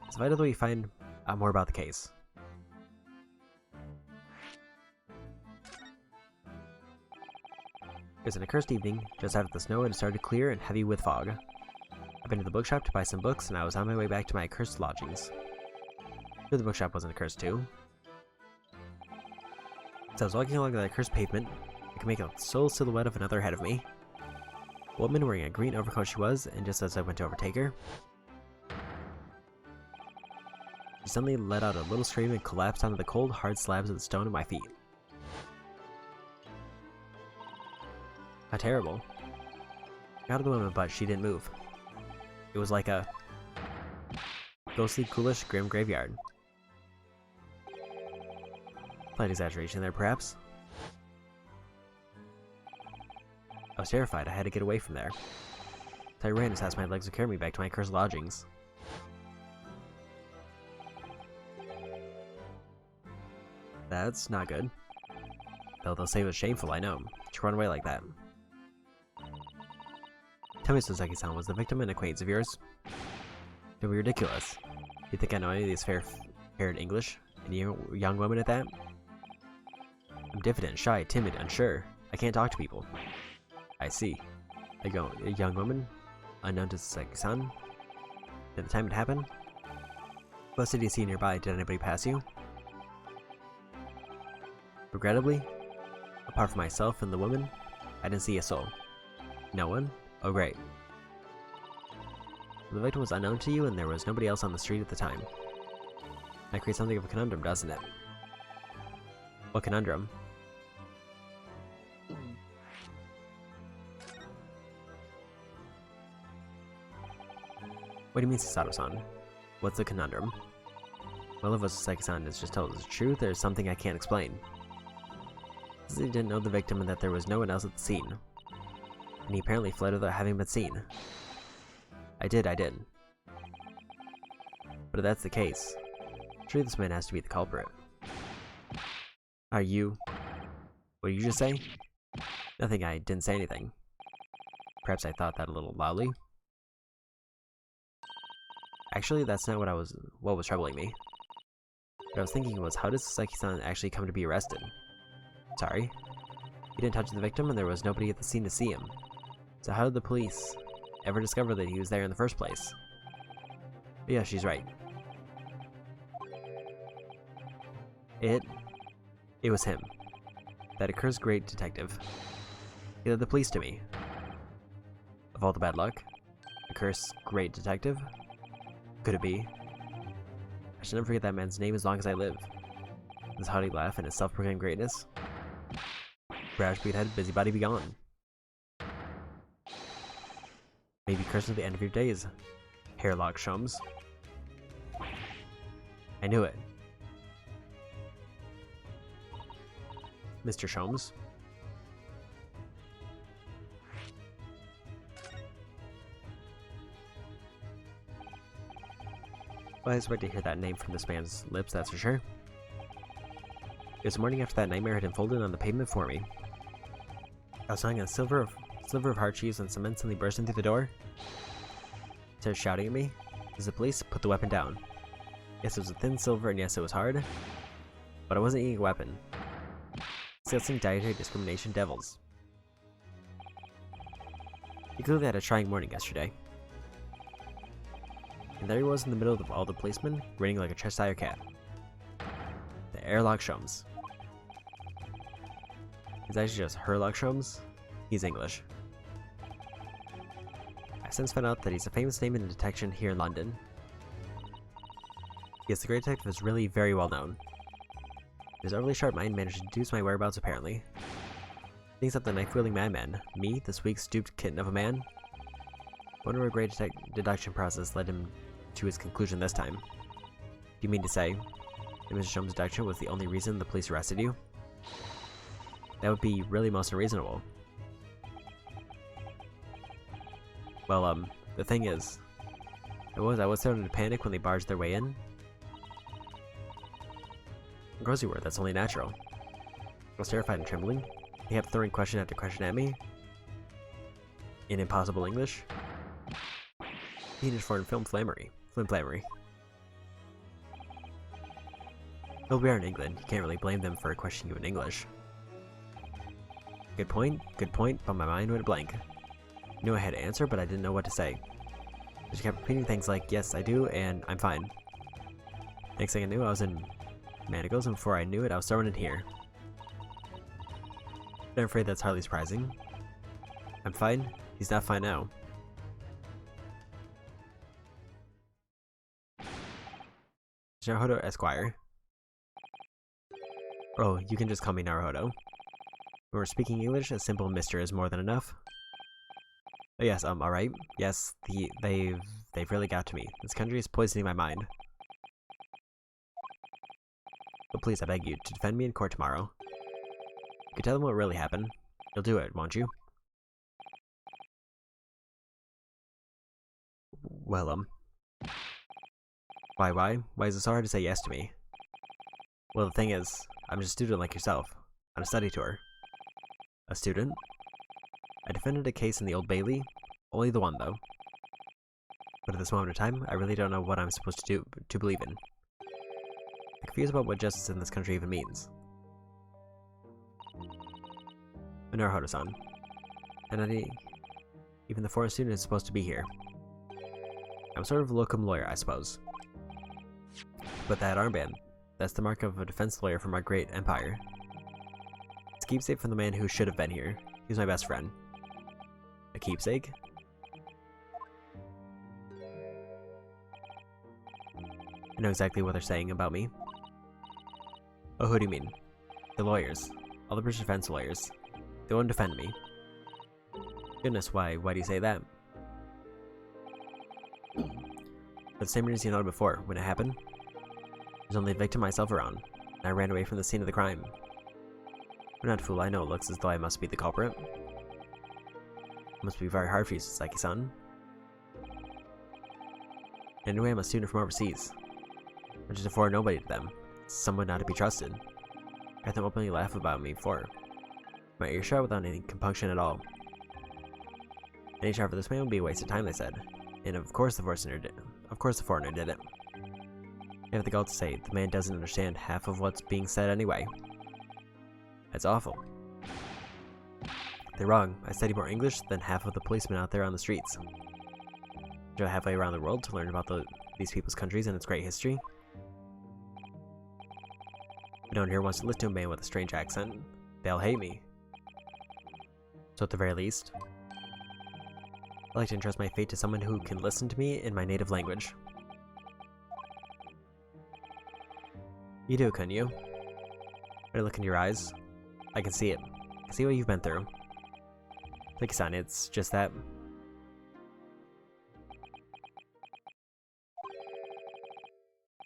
It's vital that we find out more about the case. It was an accursed evening, just after the snow had started to clear and heavy with fog. I've been to the bookshop to buy some books, and I was on my way back to my accursed lodgings. Sure, the bookshop wasn't accursed too. As I was walking along that accursed pavement, I could make a sole silhouette of another ahead of me. A woman wearing a green overcoat she was, and just as I went to overtake her, she suddenly let out a little scream and collapsed onto the cold, hard slabs of the stone at my feet. How terrible. I got to the woman, but she didn't move. It was like a ghostly, ghoulish, grim graveyard. Slight exaggeration there, perhaps. I was terrified. I had to get away from there. So I ran as fast as my legs would carry me back to my cursed lodgings. That's not good. Though they'll say it was shameful, I know. To run away like that. Tell me, Sasaki-san, was the victim an acquaintance of yours? Don't be ridiculous. You think I know any of these fair-haired English? And young women at that? I'm diffident, shy, timid, unsure. I can't talk to people. I see. A young woman? Unknown to Sasaki-san? At the time it happened? What city you see nearby? Did anybody pass you? Regrettably, apart from myself and the woman, I didn't see a soul. No one? Oh great. The victim was unknown to you and there was nobody else on the street at the time. That creates something of a conundrum, doesn't it? What conundrum? What do you mean, Sasato-san? What's the conundrum? Well, if Sasaki-san has just told us the truth, there's something I can't explain. He says he didn't know the victim and that there was no one else at the scene. And he apparently fled without having been seen. I did. But if that's the case, surely this man has to be the culprit. Are you... What did you just say? Nothing, I didn't say anything. Perhaps I thought that a little loudly. Actually, that's not what was troubling me. What I was thinking was, how did Sasaki-san actually come to be arrested? Sorry? He didn't touch the victim and there was nobody at the scene to see him. So how did the police ever discover that he was there in the first place? But yeah, she's right. It was him. That accursed great detective. He led the police to me. Of all the bad luck, accursed great detective? Could it be? I should never forget that man's name as long as I live. His haughty laugh and his self-proclaimed greatness. Brash beathead, busybody be gone. Maybe cursed to the end of your days, hairlock Shums. I knew it. Mr. Shums. Well, I expect to hear that name from this man's lips, that's for sure. It was the morning after that nightmare had unfolded on the pavement for me. I was gnawing on a sliver of hard cheese when someone suddenly burst in through the door. Started shouting at me. As the police put the weapon down. Yes, it was a thin silver, and yes, it was hard. But I wasn't eating a weapon. Disgusting dietary discrimination devils. He clearly had a trying morning yesterday. And there he was in the middle of all the policemen, grinning like a Cheshire cat. The airlock Shums. It's actually just Herlock Shums. He's English. I've since found out that he's a famous name in detection here in London. Yes, the great detective is really very well known. His overly sharp mind managed to deduce my whereabouts apparently. Things up the knife-wielding madman, me, this weak stooped kitten of a man. Wonder what great deduction process led him to his conclusion this time. Do you mean to say that Mr. Shum's deduction was the only reason the police arrested you? That would be really most unreasonable. Well, the thing is, I was starting to panic when they barged their way in. Of course you were, that's only natural. I was terrified and trembling. He kept throwing question after question at me. In impossible English. He needed foreign flimflammery. Well, we are in England, you can't really blame them for questioning you in English. Good point, but my mind went blank. I knew I had to answer, but I didn't know what to say. I just kept repeating things like, yes, I do, and I'm fine. Next thing I knew, I was in Manacles, and before I knew it, I was thrown in here. But I'm afraid that's hardly surprising. I'm fine. He's not fine now. Naruhodo Esquire. Oh, you can just call me Naruhodo. When we're speaking English, a simple Mr. is more than enough. Oh yes, alright. Yes, they've really got to me. This country is poisoning my mind. But please, I beg you, to defend me in court tomorrow. You can tell them what really happened. You'll do it, won't you? Well, Why is it so hard to say yes to me? Well, the thing is, I'm just a student like yourself, on a study tour. A student? I defended a case in the Old Bailey, only the one though. But at this moment in time, I really don't know what I'm supposed to believe in. I'm confused about what justice in this country even means. Naruhodo-san. And not even the foreign student is supposed to be here. I'm sort of a locum lawyer, I suppose. But that armband, that's the mark of a defense lawyer from our great empire. It's a keepsake from the man who should have been here. He's my best friend. A keepsake? I know exactly what they're saying about me. Oh, who do you mean? The lawyers. All the British defense lawyers. They won't defend me. Goodness, why do you say that? For the same reason you noted before, when it happened, there's only a victim myself around, and I ran away from the scene of the crime. I'm not a fool, I know it looks as though I must be the culprit. It must be very hard for you, Sasaki-san. Anyway, I'm a student from overseas. I'm just a foreign nobody to them. Someone not to be trusted. I had them openly laugh about me before. My ears shut without any compunction at all. Any trial for this man would be a waste of time, they said. And of course the foreigner did it. I have the gall to say, the man doesn't understand half of what's being said anyway. That's awful. They're wrong. I study more English than half of the policemen out there on the streets. I drove halfway around the world to learn about these people's countries and its great history. If no one here wants to listen to a man with a strange accent, they'll hate me. So at the very least, I'd like to entrust my fate to someone who can listen to me in my native language. You do, couldn't you? When I look into your eyes, I can see it. I see what you've been through. Like son, it's just that.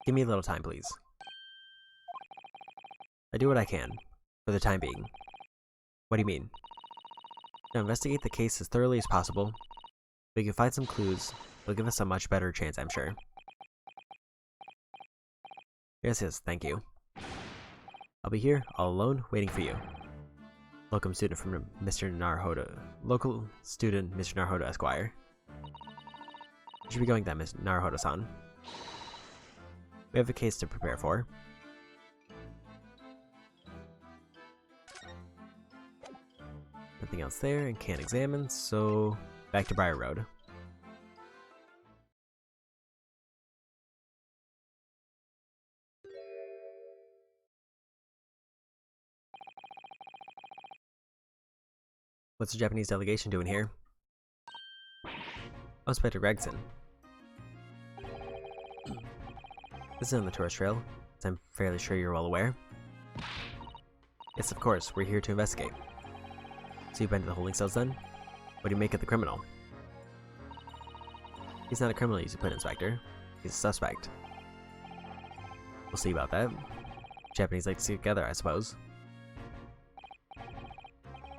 Give me a little time, please. I do what I can, for the time being. What do you mean? Now investigate the case as thoroughly as possible. If we can find some clues, it'll give us a much better chance, I'm sure. Yes, thank you. I'll be here, all alone, waiting for you. Local student, Mr. Naruhodo, Esquire. You should be going then, Mr. Naruhodo-san. We have a case to prepare for. Nothing else there, and can't examine, so back to Briar Road. What's the Japanese delegation doing here? Oh, Inspector Gregson. This is on the tourist trail, as I'm fairly sure you're well aware. Yes, of course, we're here to investigate. So you've been to the holding cells then? What do you make of the criminal? He's not a criminal, you put, Inspector. He's a suspect. We'll see about that. Japanese like to stick together, I suppose.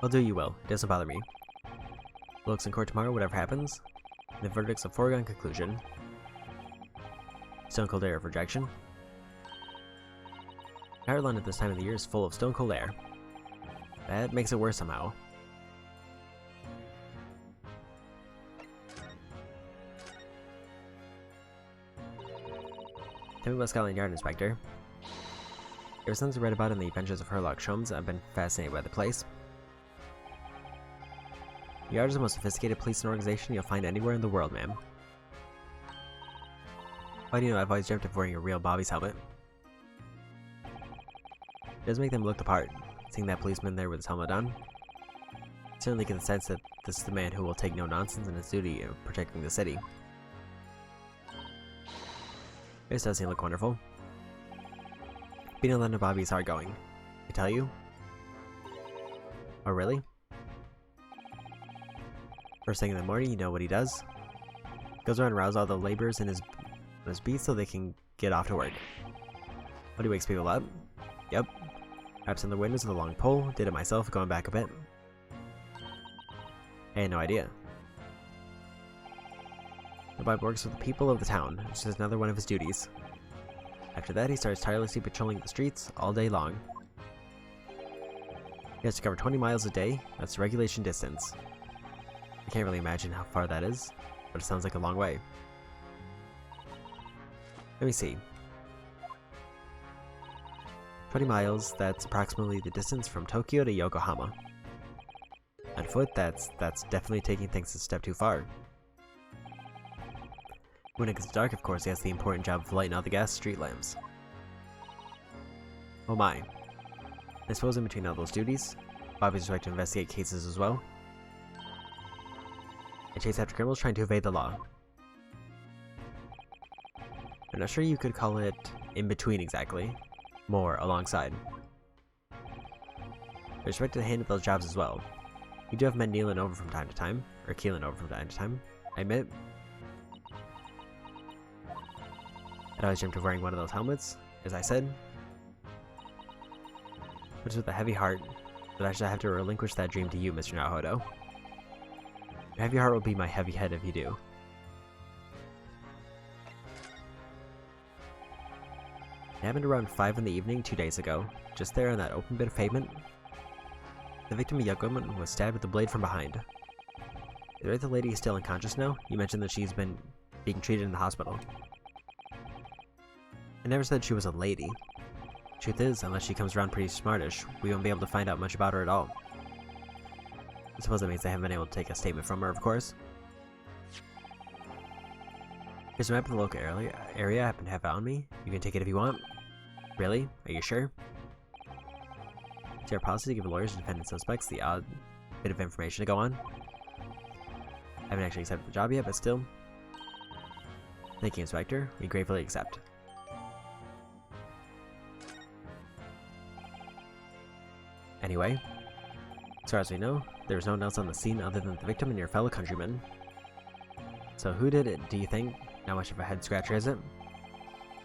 I'll do you will. It doesn't bother me. Looks in court tomorrow, whatever happens. The verdict's a foregone conclusion. Stone cold air of rejection. Ireland at this time of the year is full of stone cold air. That makes it worse somehow. Tell me about Scotland Yard, Inspector. Ever since I read about it in the Adventures of Sherlock Holmes, I've been fascinated by the place. The Yard is the most sophisticated policing organization you'll find anywhere in the world, ma'am. Why do you know I've always dreamt of wearing a real Bobby's helmet? It does make them look the part, seeing that policeman there with his helmet on. I certainly get the sense that this is the man who will take no nonsense in his duty of protecting the city. This doesn't look wonderful. Being a London Bobby is hard going. I tell you? Oh, really? First thing in the morning, you know what he does? Goes around and rouses all the laborers in his beat so they can get off to work. But he wakes people up. Yep. Wraps in the windows with a long pole. Did it myself, going back a bit. I had no idea. The Bob works with the people of the town, which is another one of his duties. After that, he starts tirelessly patrolling the streets all day long. He has to cover 20 miles a day. That's the regulation distance. I can't really imagine how far that is, but it sounds like a long way. Let me see. 20 miles, that's approximately the distance from Tokyo to Yokohama. On foot, that's definitely taking things a step too far. When it gets dark, of course, he has the important job of lighting all the gas street lamps. Oh my. I suppose in between all those duties, Bobby's expected to investigate cases as well. And chase after criminals trying to evade the law. I'm not sure you could call it in between exactly. More alongside. They're expected to handle those jobs as well. We do have men keeling over from time to time, I admit. I always dreamt of wearing one of those helmets, as I said. But it's with a heavy heart that I should have to relinquish that dream to you, Mr. Naoto. Your heavy heart will be my heavy head if you do. It happened around 5 in the evening 2 days ago, just there on that open bit of pavement. The victim, a young woman, was stabbed with a blade from behind. Is right the lady is still unconscious now? You mentioned that she's been being treated in the hospital. I never said she was a lady. Truth is, unless she comes around pretty smartish, we won't be able to find out much about her at all. I suppose that means I haven't been able to take a statement from her, of course. Here's a map of the local area I happen to have on me. You can take it if you want. Really? Are you sure? It's our policy to give lawyers and defendant suspects the odd bit of information to go on. I haven't actually accepted the job yet, but still. Thank you, Inspector. We gratefully accept. Anyway, as far as we know, there was no one else on the scene other than the victim and your fellow countrymen. So who did it, do you think? Not much of a head scratcher, is it?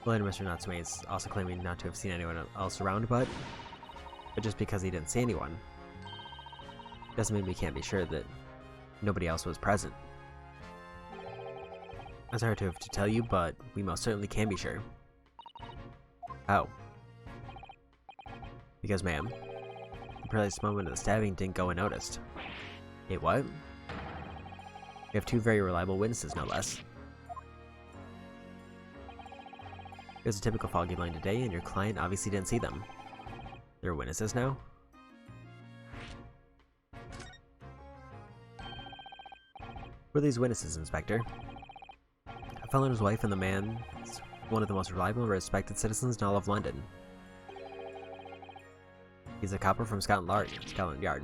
Well, and Mr. Natsume is also claiming not to have seen anyone else around, but just because he didn't see anyone doesn't mean we can't be sure that nobody else was present. It's hard to tell you, but we most certainly can be sure. How? Because, ma'am, the precise moment of the stabbing didn't go unnoticed. Wait, what? We have 2 very reliable witnesses, no less. It was a typical foggy line today, and your client obviously didn't see them. There are witnesses now? Who are these witnesses, Inspector? A fellow and his wife, and the man is one of the most reliable and respected citizens in all of London. He's a copper from Scotland Yard.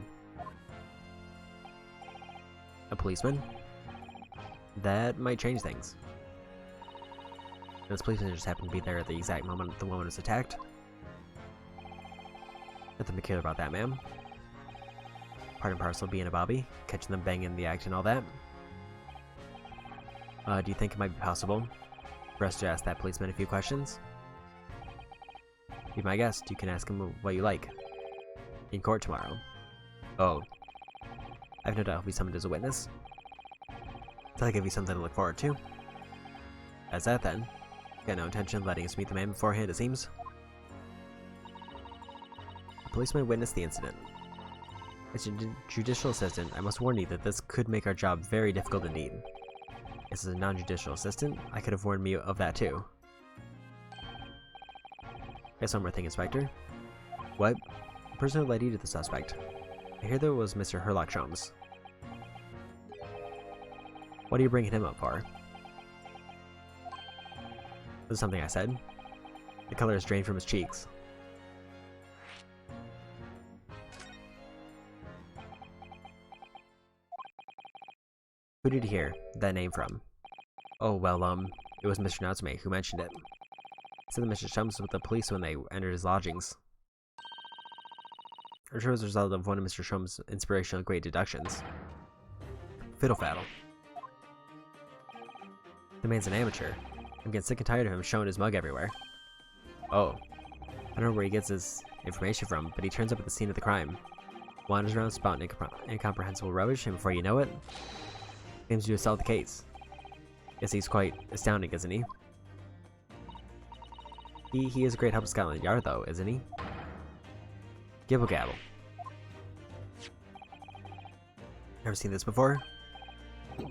A policeman? That might change things. This policeman just happened to be there at the exact moment the woman was attacked. Nothing peculiar about that, ma'am. Part and parcel being a bobby, catching them banging in the act and all that. Do you think it might be possible for us to ask that policeman a few questions? Be my guest. You can ask him what you like. In court tomorrow. Oh. I've no doubt he'll be summoned as a witness. That'll give you something to look forward to. As that then. Got no intention of letting us meet the man beforehand, it seems. The policeman witnessed the incident. As your judicial assistant, I must warn you that this could make our job very difficult indeed. As a non-judicial assistant, I could have warned me of that too. Guess one more thing, Inspector. What? The person who led you to the suspect. I hear there was Mr. Herlock Sholmes. What are you bringing him up for? This is something I said. The color is drained from his cheeks. Who did you hear that name from? Oh, well, it was Mr. Natsume who mentioned it. He said that Mr. Sholmes was with the police when they entered his lodgings. I'm sure it was a result of one of Mr. Sholmes' inspirational great deductions. Fiddle faddle. The man's an amateur. I'm getting sick and tired of him showing his mug everywhere. Oh. I don't know where he gets his information from, but he turns up at the scene of the crime. Wanders around spouting incomprehensible rubbish, and before you know it, claims to solve the case. Guess he's quite astounding, isn't he? He is a great help to Scotland Yard, though, isn't he? Gibble gabble. Ever seen this before? I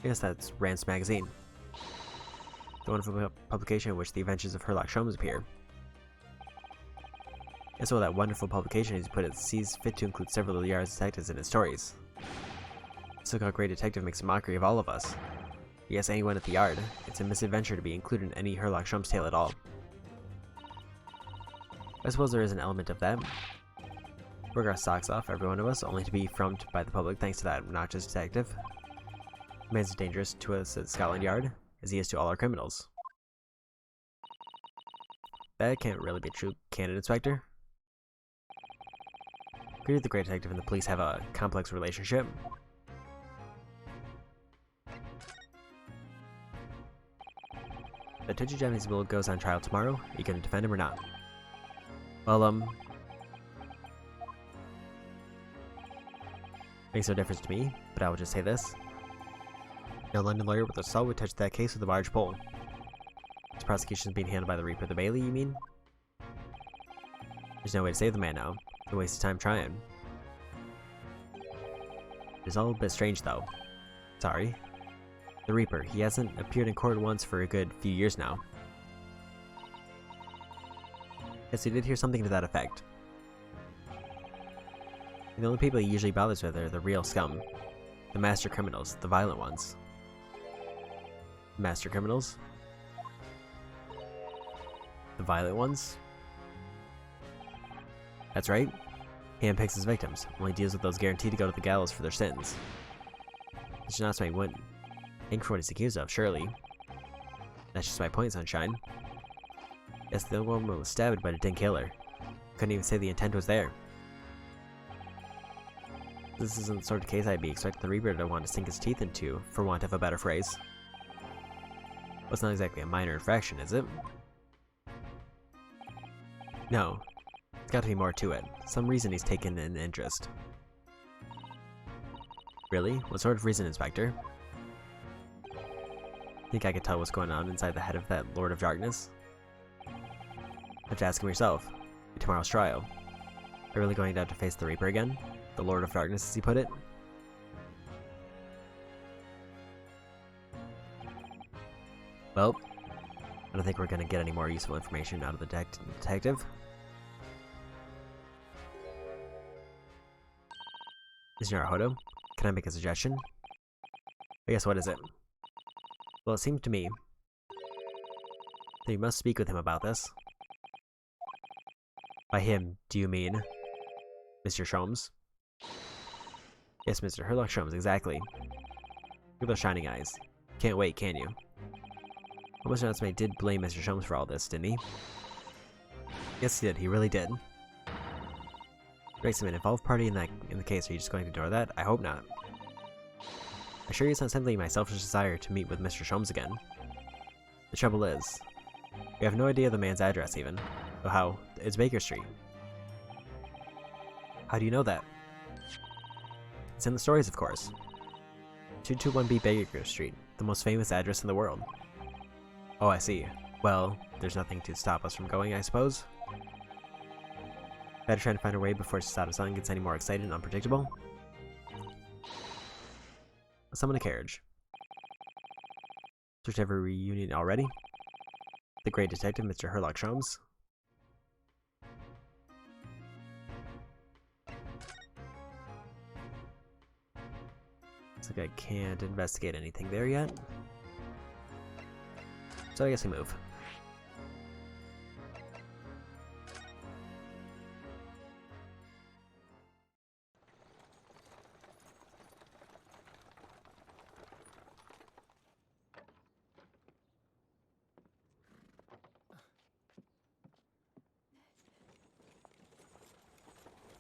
guess that's Rand's magazine. The wonderful publication in which the adventures of Herlock Sholmes appear. And so that wonderful publication, as you put it, sees fit to include several of the Yard's detectives in its stories. This so-called great detective makes a mockery of all of us. Yes, anyone at the Yard. It's a misadventure to be included in any Herlock Sholmes tale at all. I suppose there is an element of that. Work our socks off, every one of us, only to be frumped by the public thanks to that obnoxious detective. The man's as dangerous to us at Scotland Yard as he is to all our criminals. That can't really be true, can it, Inspector? Could the great detective and the police have a complex relationship? The Toji Japanese will goes on trial tomorrow. Are you gonna defend him or not? Well, makes no difference to me, but I will just say this. No London lawyer with assault would touch that case with a barge pole. This prosecution is being handled by the Reaper the Bailey, you mean? There's no way to save the man now. It's a waste of time trying. It's all a bit strange, though. Sorry. The Reaper, he hasn't appeared in court once for a good few years now. Yes, we did hear something to that effect. And the only people he usually bothers with are the real scum. The master criminals, the violent ones. Master criminals? The violent ones? That's right. He handpicks his victims, only deals with those guaranteed to go to the gallows for their sins. Mr. Natsume wouldn't think for what he's accused of, surely. That's just my point, sunshine. Yes, the woman was stabbed, but it didn't kill her. Couldn't even say the intent was there. This isn't the sort of case I'd be expecting the Reaper to want to sink his teeth into, for want of a better phrase. Well, it's not exactly a minor infraction, is it? No. There's got to be more to it. Some reason he's taken an interest. Really? What sort of reason, Inspector? Think I could tell what's going on inside the head of that Lord of Darkness? You have to ask him yourself. Tomorrow's trial. Are you really going down to face the Reaper again? The Lord of Darkness, as he put it? Well, I don't think we're going to get any more useful information out of the detective. Mr. Naruhodo, can I make a suggestion? I guess, what is it? Well, it seemed to me that you must speak with him about this. By him, do you mean Mr. Sholmes? Yes, Mr. Herlock Sholmes, exactly. Look at those shining eyes. Can't wait, can you? Well, Mr. Natsume did blame Mr. Sholmes for all this, didn't he? Yes, he did. He really did. Makes him an involved party in the case. Are you just going to ignore that? I hope not. I assure you it's not simply my selfish desire to meet with Mr. Sholmes again. The trouble is, we have no idea the man's address even. Oh, how? It's Baker Street. How do you know that? It's in the stories, of course. 221B Baker Street, the most famous address in the world. Oh, I see. Well, there's nothing to stop us from going, I suppose. Better try to find a way before Sato-san gets any more excited and unpredictable. Let's summon a carriage. Search every reunion already. The great detective, Mr. Herlock Sholmes. Looks like I can't investigate anything there yet. So I guess we move.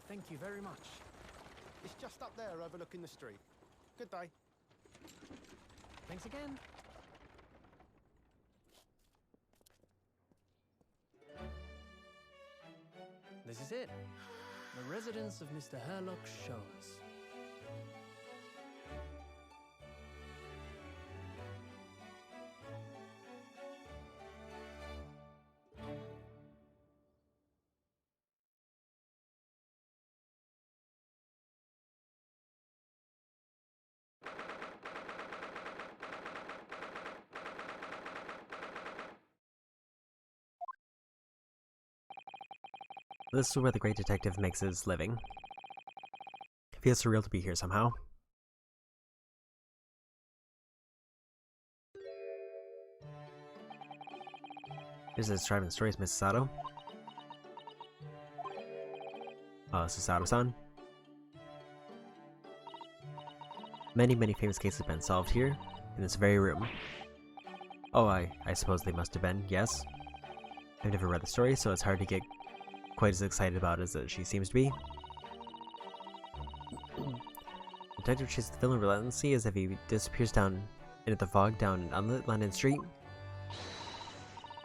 Thank you very much. It's just up there overlooking the street. Good day. Thanks again. This is it. The residence of Mr. Herlock Sholmes. This is where the great detective makes his living. It feels surreal to be here somehow. Here's this driving stories, Mrs. Sato. This is Sato-san. Many famous cases have been solved here, in this very room. Oh, I suppose they must have been, yes. I've never read the story, so it's hard to get quite as excited about it as she seems to be. The detective chases the villain relentlessly as if he disappears down into the fog down an unlit London street.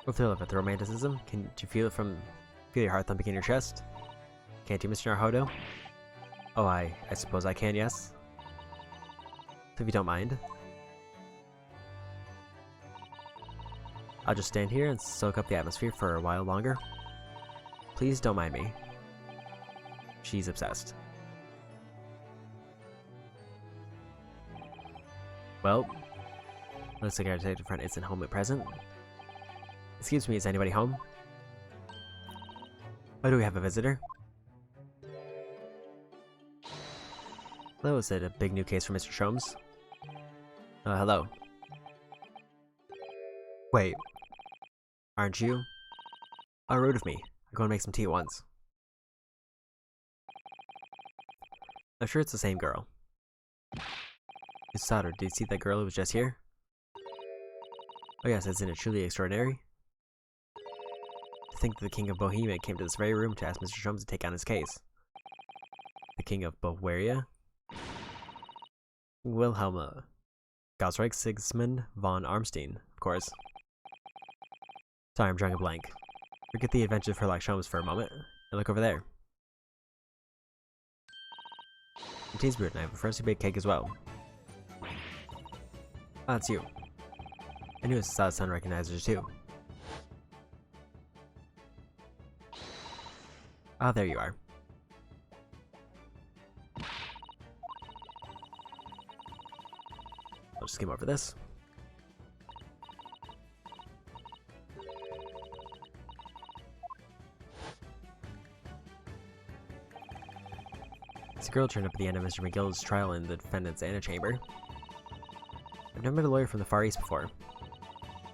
What thrill of it, the romanticism? Can you feel your heart thumping in your chest? Can't you, Mr. Naruhodo? Oh, I suppose I can, yes. So if you don't mind, I'll just stand here and soak up the atmosphere for a while longer. Please don't mind me. She's obsessed. Well, looks like our detective friend isn't home at present. Excuse me, is anybody home? Oh, do we have a visitor? Hello, is it a big new case for Mr. Sholmes? Hello. Wait. Aren't you? How rude of me. I'm going to make some tea at once. I'm sure it's the same girl. Miss Sauter, did you see that girl who was just here? Oh yes, isn't it truly extraordinary? To think that the King of Bohemia came to this very room to ask Mr. Sholmes to take on his case. The King of Bavaria? Wilhelm Gosreich Sigismund von Armstein, of course. Sorry, I'm drawing a blank. Forget the adventure of Sherlock Sholmes for a moment, and look over there. The tea's brewed, and I have a freshly baked cake as well. Ah, it's you. I knew his son recognized her too. Ah, there you are. I'll just skim over this. This girl turned up at the end of Mr. McGill's trial in the defendant's antechamber. I've never met a lawyer from the Far East before.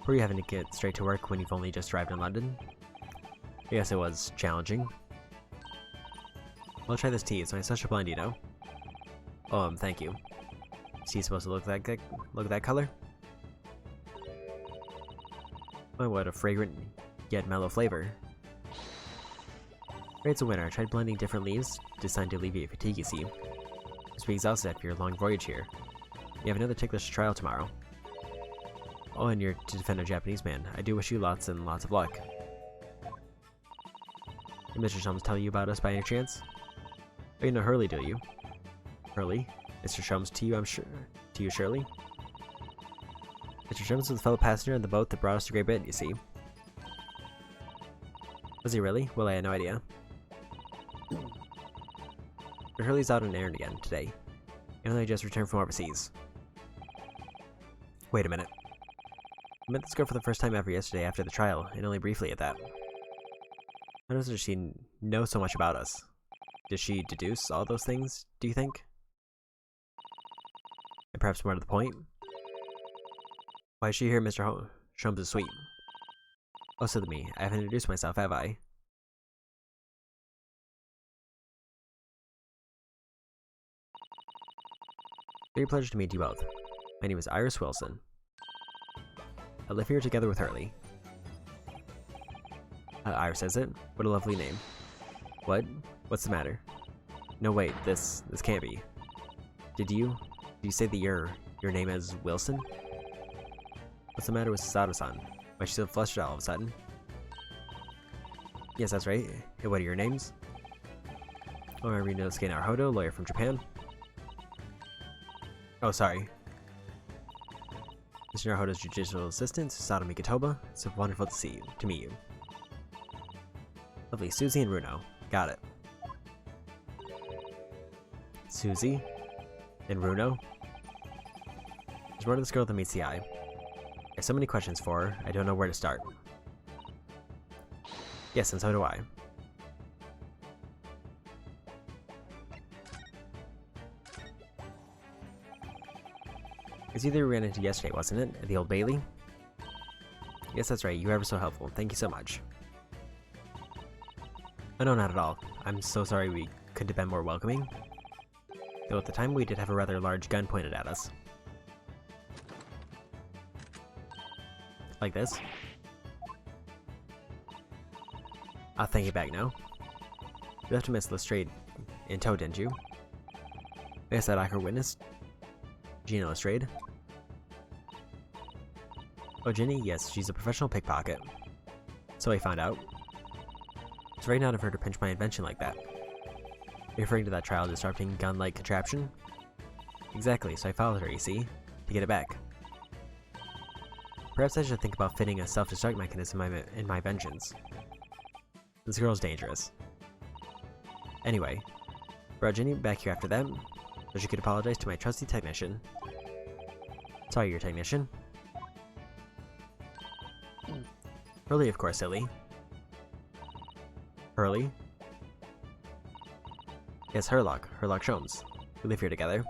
Were you having to get straight to work when you've only just arrived in London? Yes, it was challenging. Well, try this tea. It's my special blend, you know. Oh, thank you. Is tea supposed to look that color? Oh, what a fragrant yet mellow flavor. It's a winner. I tried blending different leaves, designed to alleviate fatigue, you see. Just be exhausted after your long voyage here. You have another ticklish trial tomorrow. Oh, and you're to defend a Japanese man. I do wish you lots and lots of luck. Did Mr. Sholmes tell you about us by any chance? Oh, you know Hurley, do you? Hurley? Mr. Sholmes to you, I'm sure. To you, Shirley? Mr. Sholmes was the fellow passenger on the boat that brought us to Great Britain, you see. Was he really? Well, I had no idea. But Hurley's out on an errand again, today. Even though he just returned from overseas. Wait a minute. I met this girl for the first time ever yesterday after the trial, and only briefly at that. How does she know so much about us? Does she deduce all those things, do you think? And perhaps more to the point? Why is she here, Mr. Sholmes' suite? Oh, so to me. I haven't introduced myself, have I? Very pleasure to meet you both. My name is Iris Wilson. I live here together with Hurley. Iris, is it? What a lovely name. What? What's the matter? No, wait, this can't be. Did you say that your name is Wilson? What's the matter with Sato-san? Why is she so flustered all of a sudden? Yes, that's right. Hey, what are your names? Oh, I'm Rinosuke Naruhodo, lawyer from Japan. Oh, sorry. Mr. Naruhodo's judicial assistant, Sato Mikitoba. It's so wonderful to meet you. Lovely, Susie and Runo. Got it. Susie and Runo. There's more to this girl than meets the eye. I have so many questions for her, I don't know where to start. Yes, and so do I. It's either we ran into yesterday, wasn't it? At the Old Bailey? Yes, that's right. You were ever so helpful. Thank you so much. Oh, no, not at all. I'm so sorry we couldn't have been more welcoming. Though at the time we did have a rather large gun pointed at us. Like this. I'll thank you back now. You left Miss Lestrade in tow, didn't you? Yes, that Acker witness. Gina Lestrade. Oh, Ginny? Yes, she's a professional pickpocket. So I found out. It's very not of her to pinch my invention like that. You're referring to that trial-disrupting gun-like contraption? Exactly, so I followed her, you see, to get it back. Perhaps I should think about fitting a self-destruct mechanism in my vengeance. This girl's dangerous. Anyway, brought Jenny back here after that, so she could apologize to my trusty technician. Sorry, your technician. Hurley, of course, silly. Hurley? Yes, Herlock Sholmes. We live here together.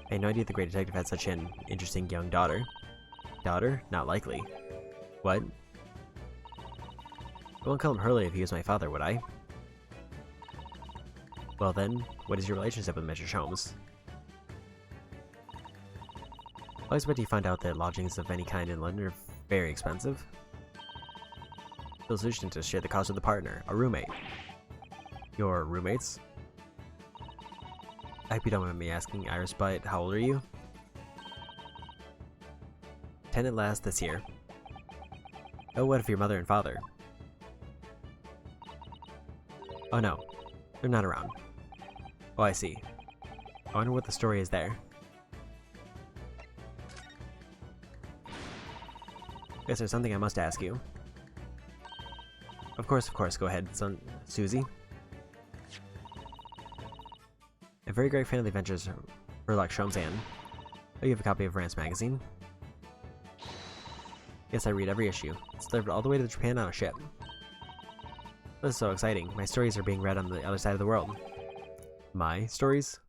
I had no idea the great detective had such an interesting young daughter. Daughter? Not likely. What? I won't call him Hurley if he was my father, would I? Well then, what is your relationship with Mr. Sholmes? I expect you find out that lodgings of any kind in London are very expensive. The solution is to share the cost with a partner, a roommate. Your roommates? I hope you don't mind me asking, Iris, but how old are you? 10 at last this year. Oh, what if your mother and father? Oh no, they're not around. Oh, I see. I wonder what the story is there. Guess there's something I must ask you. Of course, go ahead, son, Susie. A very great fan of the adventures of Herlock Sholmes and... Oh, you have a copy of Rance magazine? Yes, I read every issue. It's delivered all the way to Japan on a ship. This is so exciting. My stories are being read on the other side of the world. My stories?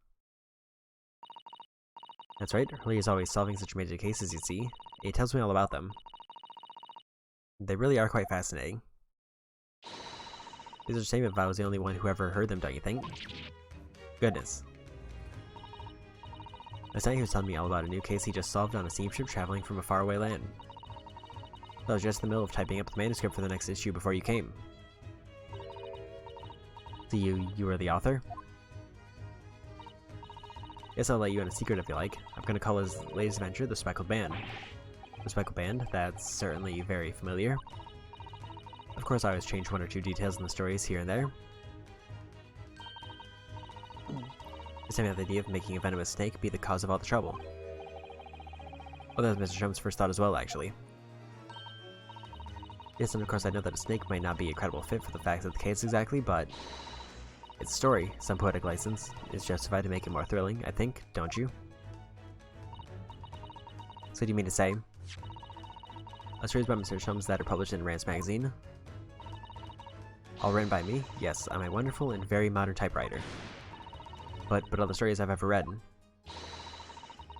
That's right, Hurley is always solving such major cases, you see. It tells me all about them. They really are quite fascinating. It's a shame if I was the only one who ever heard them, don't you think? Goodness. Last night he was telling me all about a new case he just solved on a steamship traveling from a faraway land. I was just in the middle of typing up the manuscript for the next issue before you came. So you were the author? Guess I'll let you in a secret if you like. I'm gonna call his latest adventure The Speckled Band. The Speckled Band? That's certainly very familiar. Of course, I always change one or two details in the stories here and there. This time I have the idea of making a venomous snake be the cause of all the trouble. Well, that was Mr. Sholmes' first thought as well, actually. Yes, and of course I know that a snake might not be a credible fit for the facts of the case exactly, but... its story, some poetic license, is justified to make it more thrilling, I think, don't you? So do you mean to say... stories by Mr. Sholmes that are published in Rance magazine? All written by me? Yes, I'm a wonderful and very modern typewriter. But all the stories I've ever read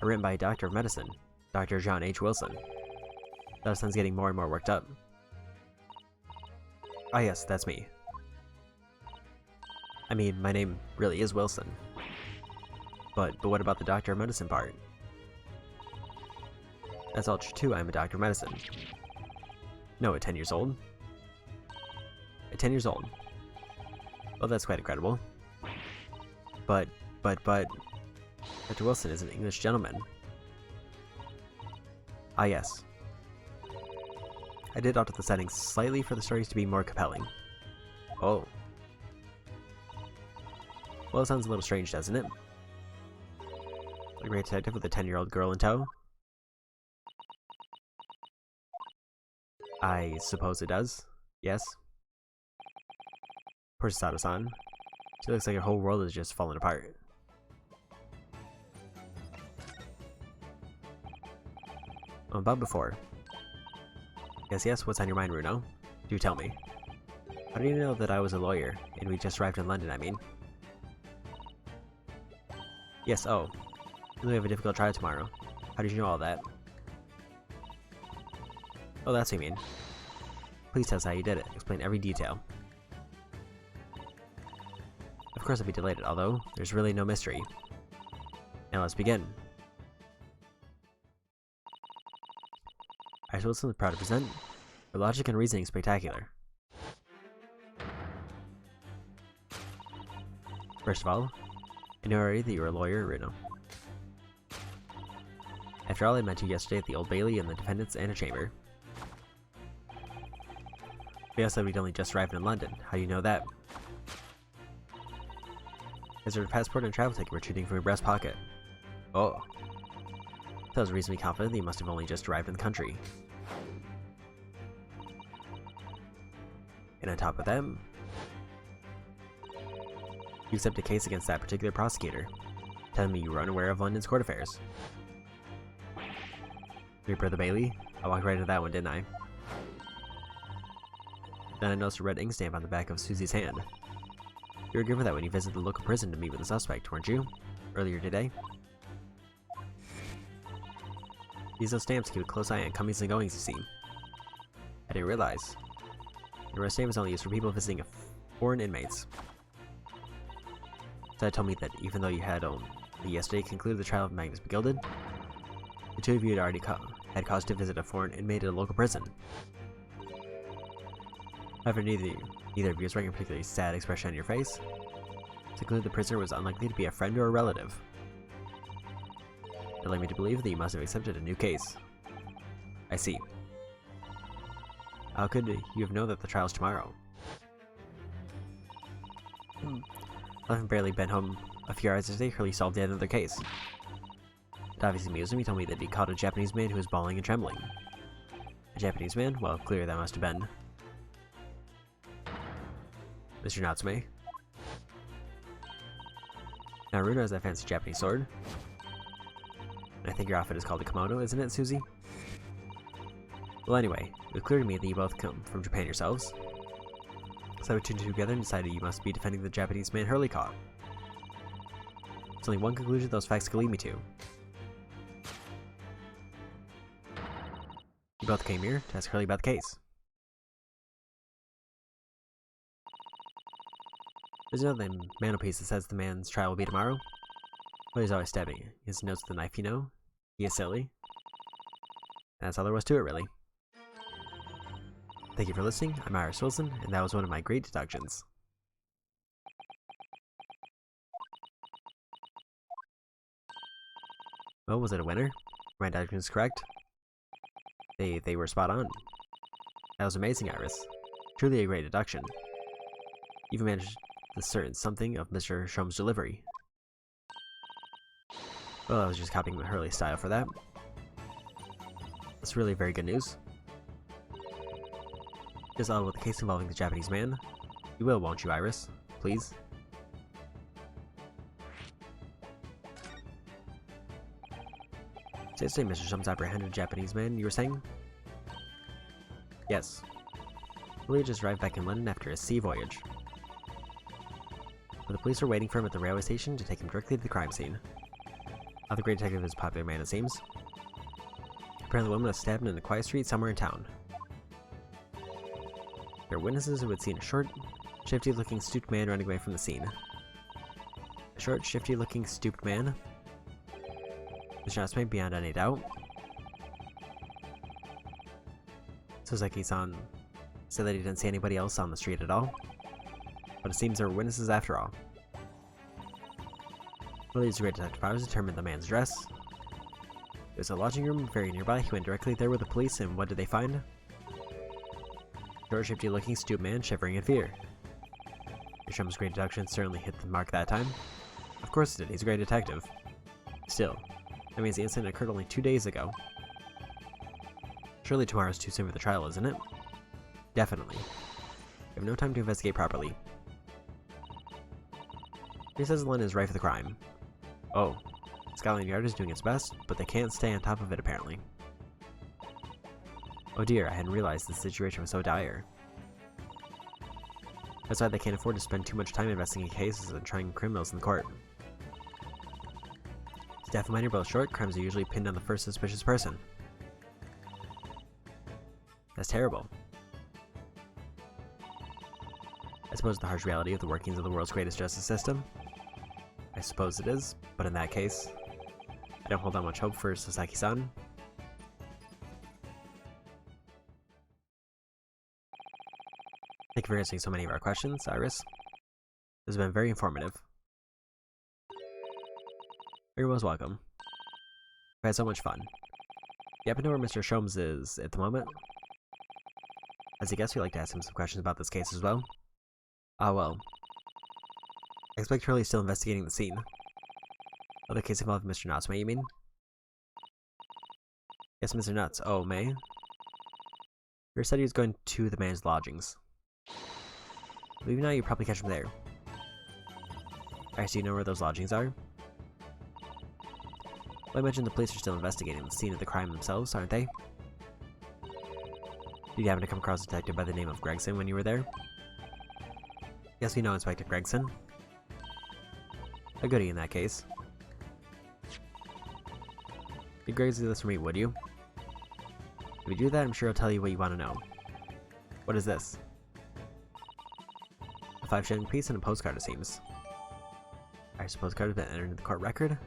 are written by a doctor of medicine, Dr. John H. Wilson. That sounds getting more and more worked up. Ah yes, that's me. I mean, my name really is Wilson. But what about the doctor of medicine part? That's all true too, I'm a doctor of medicine. No, at 10 years old? At 10 years old. Well, that's quite incredible. But, Dr. Wilson is an English gentleman. Ah yes. I did alter the settings slightly for the stories to be more compelling. Oh. Well, it sounds a little strange, doesn't it? A great detective with a 10-year-old girl in tow? I suppose it does. Yes. Poor Sato-san. She looks like her whole world is just falling apart. About before. Yes, what's on your mind, Runo? Do tell me. How do you know that I was a lawyer, and we just arrived in London, I mean? Yes, oh. We have a difficult trial tomorrow. How did you know all that? Oh, that's what you mean. Please tell us how you did it. Explain every detail. Of course I'd be delighted, although there's really no mystery. Now let's begin. Iris Wilson is proud to present her logic and reasoning spectacular. First of all, I know already that you're a lawyer, Runo. After all, I met you yesterday at the Old Bailey in the defendant's antechamber. We also said we'd only just arrived in London. How do you know that? As your passport and travel ticket were shooting from your breast pocket. Oh. So I was reasonably confident that you must have only just arrived in the country. And on top of that, you accept a case against that particular prosecutor, telling me you were unaware of London's court affairs. Your brother Bailey? I walked right into that one, didn't I? Then I noticed a red ink stamp on the back of Susie's hand. You were given that when you visited the local prison to meet with the suspect, weren't you? Earlier today? These little stamps keep a close eye on comings and goings, you see. I didn't realize. The red stamp is only used for people visiting foreign inmates. So that told me that even though you had yesterday concluded the trial of Magnus Begilded, the two of you had already had cause to visit a foreign inmate at a local prison. However, neither of you was wearing a particularly sad expression on your face, to conclude the prisoner was unlikely to be a friend or a relative. It led me to believe that you must have accepted a new case. I see. How could you have known that the trial's tomorrow? Left barely been home a few hours today, Hurley solved yet another case. It obviously amused him. He told me that he caught a Japanese man who was bawling and trembling. A Japanese man? Well, clearly that must have been Mr. Natsume. Now, Runa has that fancy Japanese sword. And I think your outfit is called a kimono, isn't it, Susie? Well, anyway, it was clear to me that you both come from Japan yourselves. So I put two and two together and decided you must be defending the Japanese man Hurley caught. There's only one conclusion those facts could lead me to. You both came here to ask Hurley about the case. There's another mantelpiece that says the man's trial will be tomorrow. But he's always stabbing. He has notes with the knife, you know. He is silly. That's all there was to it, really. Thank you for listening. I'm Iris Wilson, and that was one of my great deductions. Well, was it a winner? My deduction is correct. They were spot on. That was amazing, Iris. Truly a great deduction. You even managed to discern something of Mr. Sholmes' delivery. Well, I was just copying Hurley's style for that. That's really very good news. Just all about the case involving the Japanese man. You will, won't you, Iris? Please? So yesterday, Mr. Sholmes apprehended a Japanese man, you were saying? Yes. Willie just arrived back in London after a sea voyage. But the police were waiting for him at the railway station to take him directly to the crime scene. Now the great detective is a popular man, it seems. Apparently the woman was stabbed in a quiet street somewhere in town. There are witnesses who had seen a short, shifty-looking, stooped man running away from the scene. A short, shifty-looking, stooped man? Mr. Natsume, beyond any doubt. Soseki-san said that he didn't see anybody else on the street at all. But it seems there were witnesses after all. Willie's great detective powers determined the man's address. There's a lodging room very nearby. He went directly there with the police, and what did they find? Short, shifty-looking, stooped man shivering in fear. Sholmes' great deduction certainly hit the mark that time. Of course it did. He's a great detective. Still, that means the incident occurred only 2 days ago. Surely tomorrow's too soon for the trial, isn't it? Definitely. We have no time to investigate properly. He says London is rife with crime. Oh, Scotland Yard is doing its best, but they can't stay on top of it apparently. Oh dear, I hadn't realized the situation was so dire. That's why they can't afford to spend too much time investigating cases and trying criminals in the court. Staff and mine are both short, crimes are usually pinned on the first suspicious person. That's terrible. I suppose the harsh reality of the workings of the world's greatest justice system. I suppose it is, but in that case, I don't hold out much hope for Sasaki-san. Thank you for answering so many of our questions, Iris. This has been very informative. You're most welcome. I've had so much fun. You happen to know where Mr. Sholmes is at the moment? As a guest, we'd like to ask him some questions about this case as well. Ah, well. I expect Hurley's still investigating the scene. Oh, the case involved Mr. Nuts, May, you mean? Yes, Mr. Nuts. Oh, May? You said he was going to the man's lodgings. Leaving now, you probably catch him there. Alright, so you know where those lodgings are? Well, I imagine the police are still investigating the scene of the crime themselves, aren't they? Did you happen to come across a detective by the name of Gregson when you were there? Yes, we know Inspector Gregson. A goodie in that case. You'd Gregson do this for me, would you? If you do that, I'm sure I'll tell you what you want to know. What is this? A 5-shilling piece and a postcard, it seems. Alright, so postcard has been entered in the court record.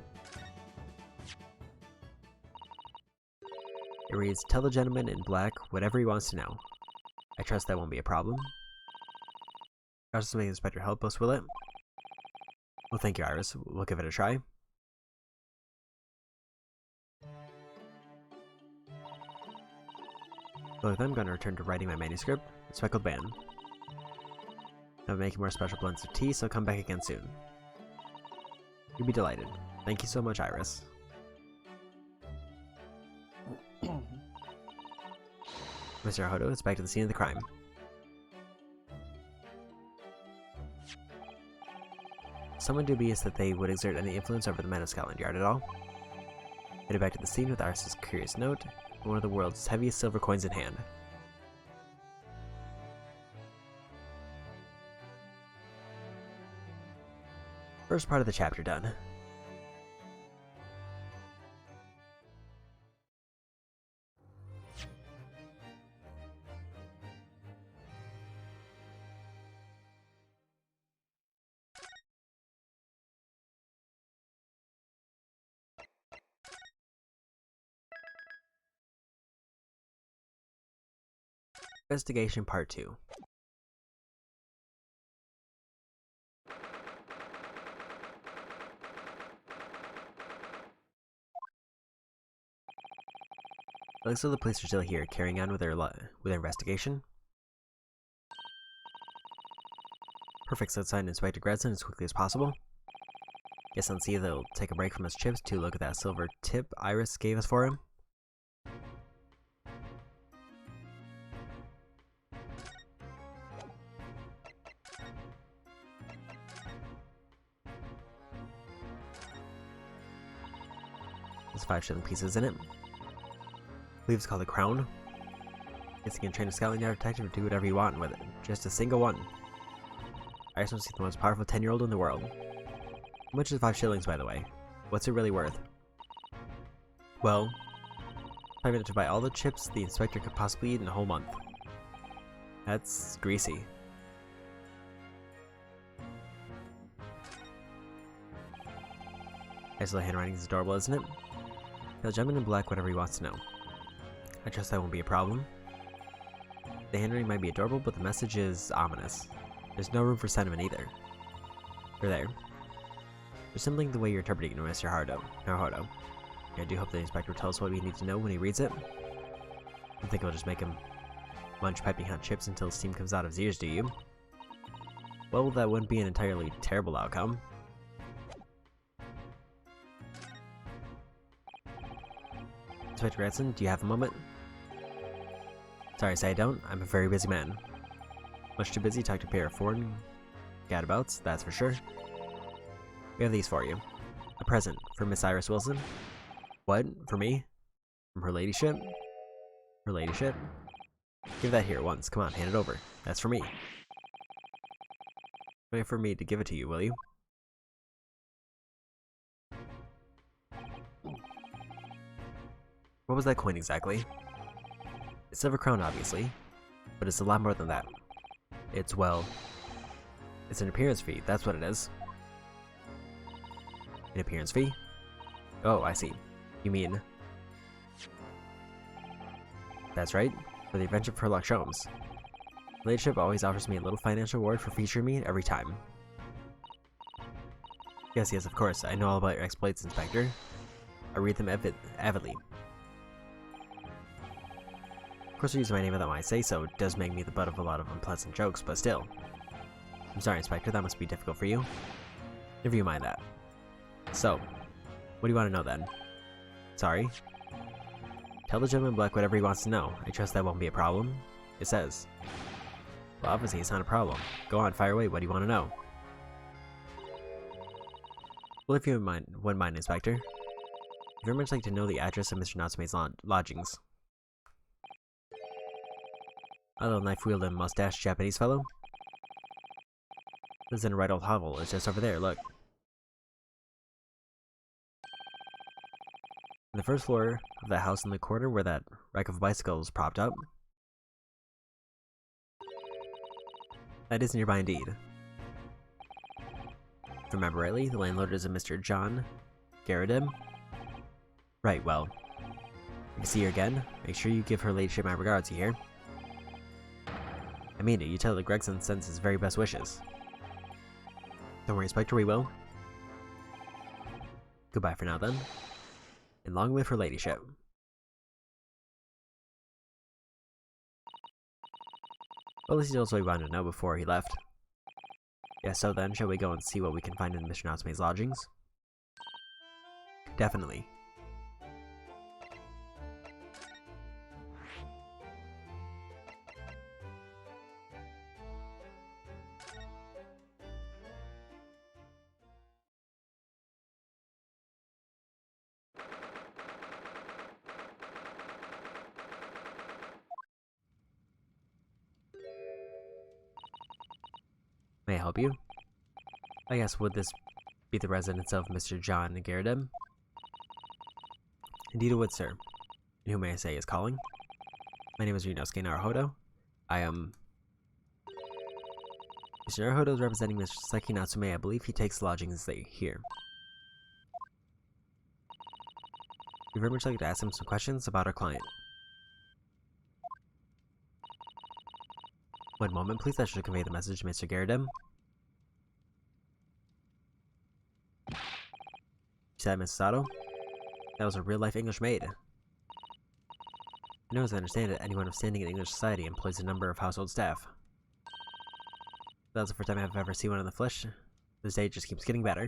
It reads, "Tell the gentleman in black whatever he wants to know. I trust that won't be a problem. Trust me, Inspector help us, will it?" Well, thank you, Iris. We'll give it a try. So then I'm going to return to writing my manuscript, Speckled Band. I'm making more special blends of tea, so come back again soon. You'll be delighted. Thank you so much, Iris. Mr. Hodo is back to the scene of the crime. Someone dubious that they would exert any influence over the men of Scotland Yard at all. Headed back to the scene with Iris's curious note, and one of the world's heaviest silver coins in hand. First part of the chapter done. Investigation Part 2. Looks like the police are still here, carrying on with their investigation. Perfect, so let's find Inspector Gregson as quickly as possible. Guess I'll see they'll take a break from his chips to look at that silver tip Iris gave us for him. There's 5 shilling pieces in it. I believe it's called the Crown. Guess you can train a Scotland Yard detective to do whatever you want with it. Just a single one. I just want to see the most powerful 10-year-old in the world. How much is 5 shillings, by the way? What's it really worth? Well, I'm enough to buy all the chips the inspector could possibly eat in a whole month. That's greasy. Nice little handwriting is adorable, isn't it? Tell the gentleman in black whatever he wants to know. I trust that won't be a problem. The handwriting might be adorable, but the message is ominous. There's no room for sentiment either. You're there. Resembling the way you're interpreting it, Mr. Naruhodo. I do hope the inspector will tell us what we need to know when he reads it. You think it'll just make him munch piping hot chips until steam comes out of his ears, do you? Well, that wouldn't be an entirely terrible outcome. Inspector Gregson, do you have a moment? Sorry, say I don't. I'm a very busy man. Much too busy to talk to a pair of foreign gadabouts, that's for sure. We have these for you. A present for Miss Iris Wilson. What? For me? From her ladyship? Her ladyship? Give that here at once. Come on, hand it over. That's for me. Wait for me to give it to you, will you? What was that coin exactly? It's a silver crown, obviously, but it's a lot more than that. It's, well, it's an appearance fee, that's what it is. An appearance fee? Oh, I see. You mean... That's right, for the adventure of Sherlock Holmes. The ladyship always offers me a little financial reward for featuring me every time. Yes, of course, I know all about your exploits, Inspector. I read them avidly. Of course, using my name without my say-so does make me the butt of a lot of unpleasant jokes, but still. I'm sorry, Inspector, that must be difficult for you. Never you mind that. So, what do you want to know then? Sorry? Tell the gentleman in black whatever he wants to know. I trust that won't be a problem. It says. Well, obviously it's not a problem. Go on, fire away. What do you want to know? Well, if you wouldn't mind, Inspector. I'd very much like to know the address of Mr. Natsume's lodgings. A little knife-wielding mustache Japanese fellow? Lives in a right old hovel. It's just over there, look. On the first floor of that house in the corner where that wreck of bicycles propped up. That is nearby indeed. If I remember rightly, the landlord is a Mr. John GamerDLM. Right, well. If you see her again, make sure you give her ladyship my regards, you hear? I mean it, you tell that Gregson sends his very best wishes. Don't worry, Inspector, we will. Goodbye for now, then. And long live her ladyship. Well, at least he knows what we wanted to know before he left. Yeah, so then, shall we go and see what we can find in Mr. Natsume's lodgings? Definitely. May I help you? I guess, would this be the residence of Mr. John GamerDLM? Indeed it would, sir. And who may I say is calling? My name is Ryunosuke Naruhodo. I am... Mr. Naruhodo is representing Mr. Seki Natsume. I believe he takes lodgings here. We'd very much like to ask him some questions about our client. One moment, please. I should convey the message to Mr. GamerDLM. You said, Mrs. Sato? That was a real-life English maid. I know as I understand it, anyone of standing in English society employs a number of household staff. That's the first time I've ever seen one in the flesh. This day just keeps getting better.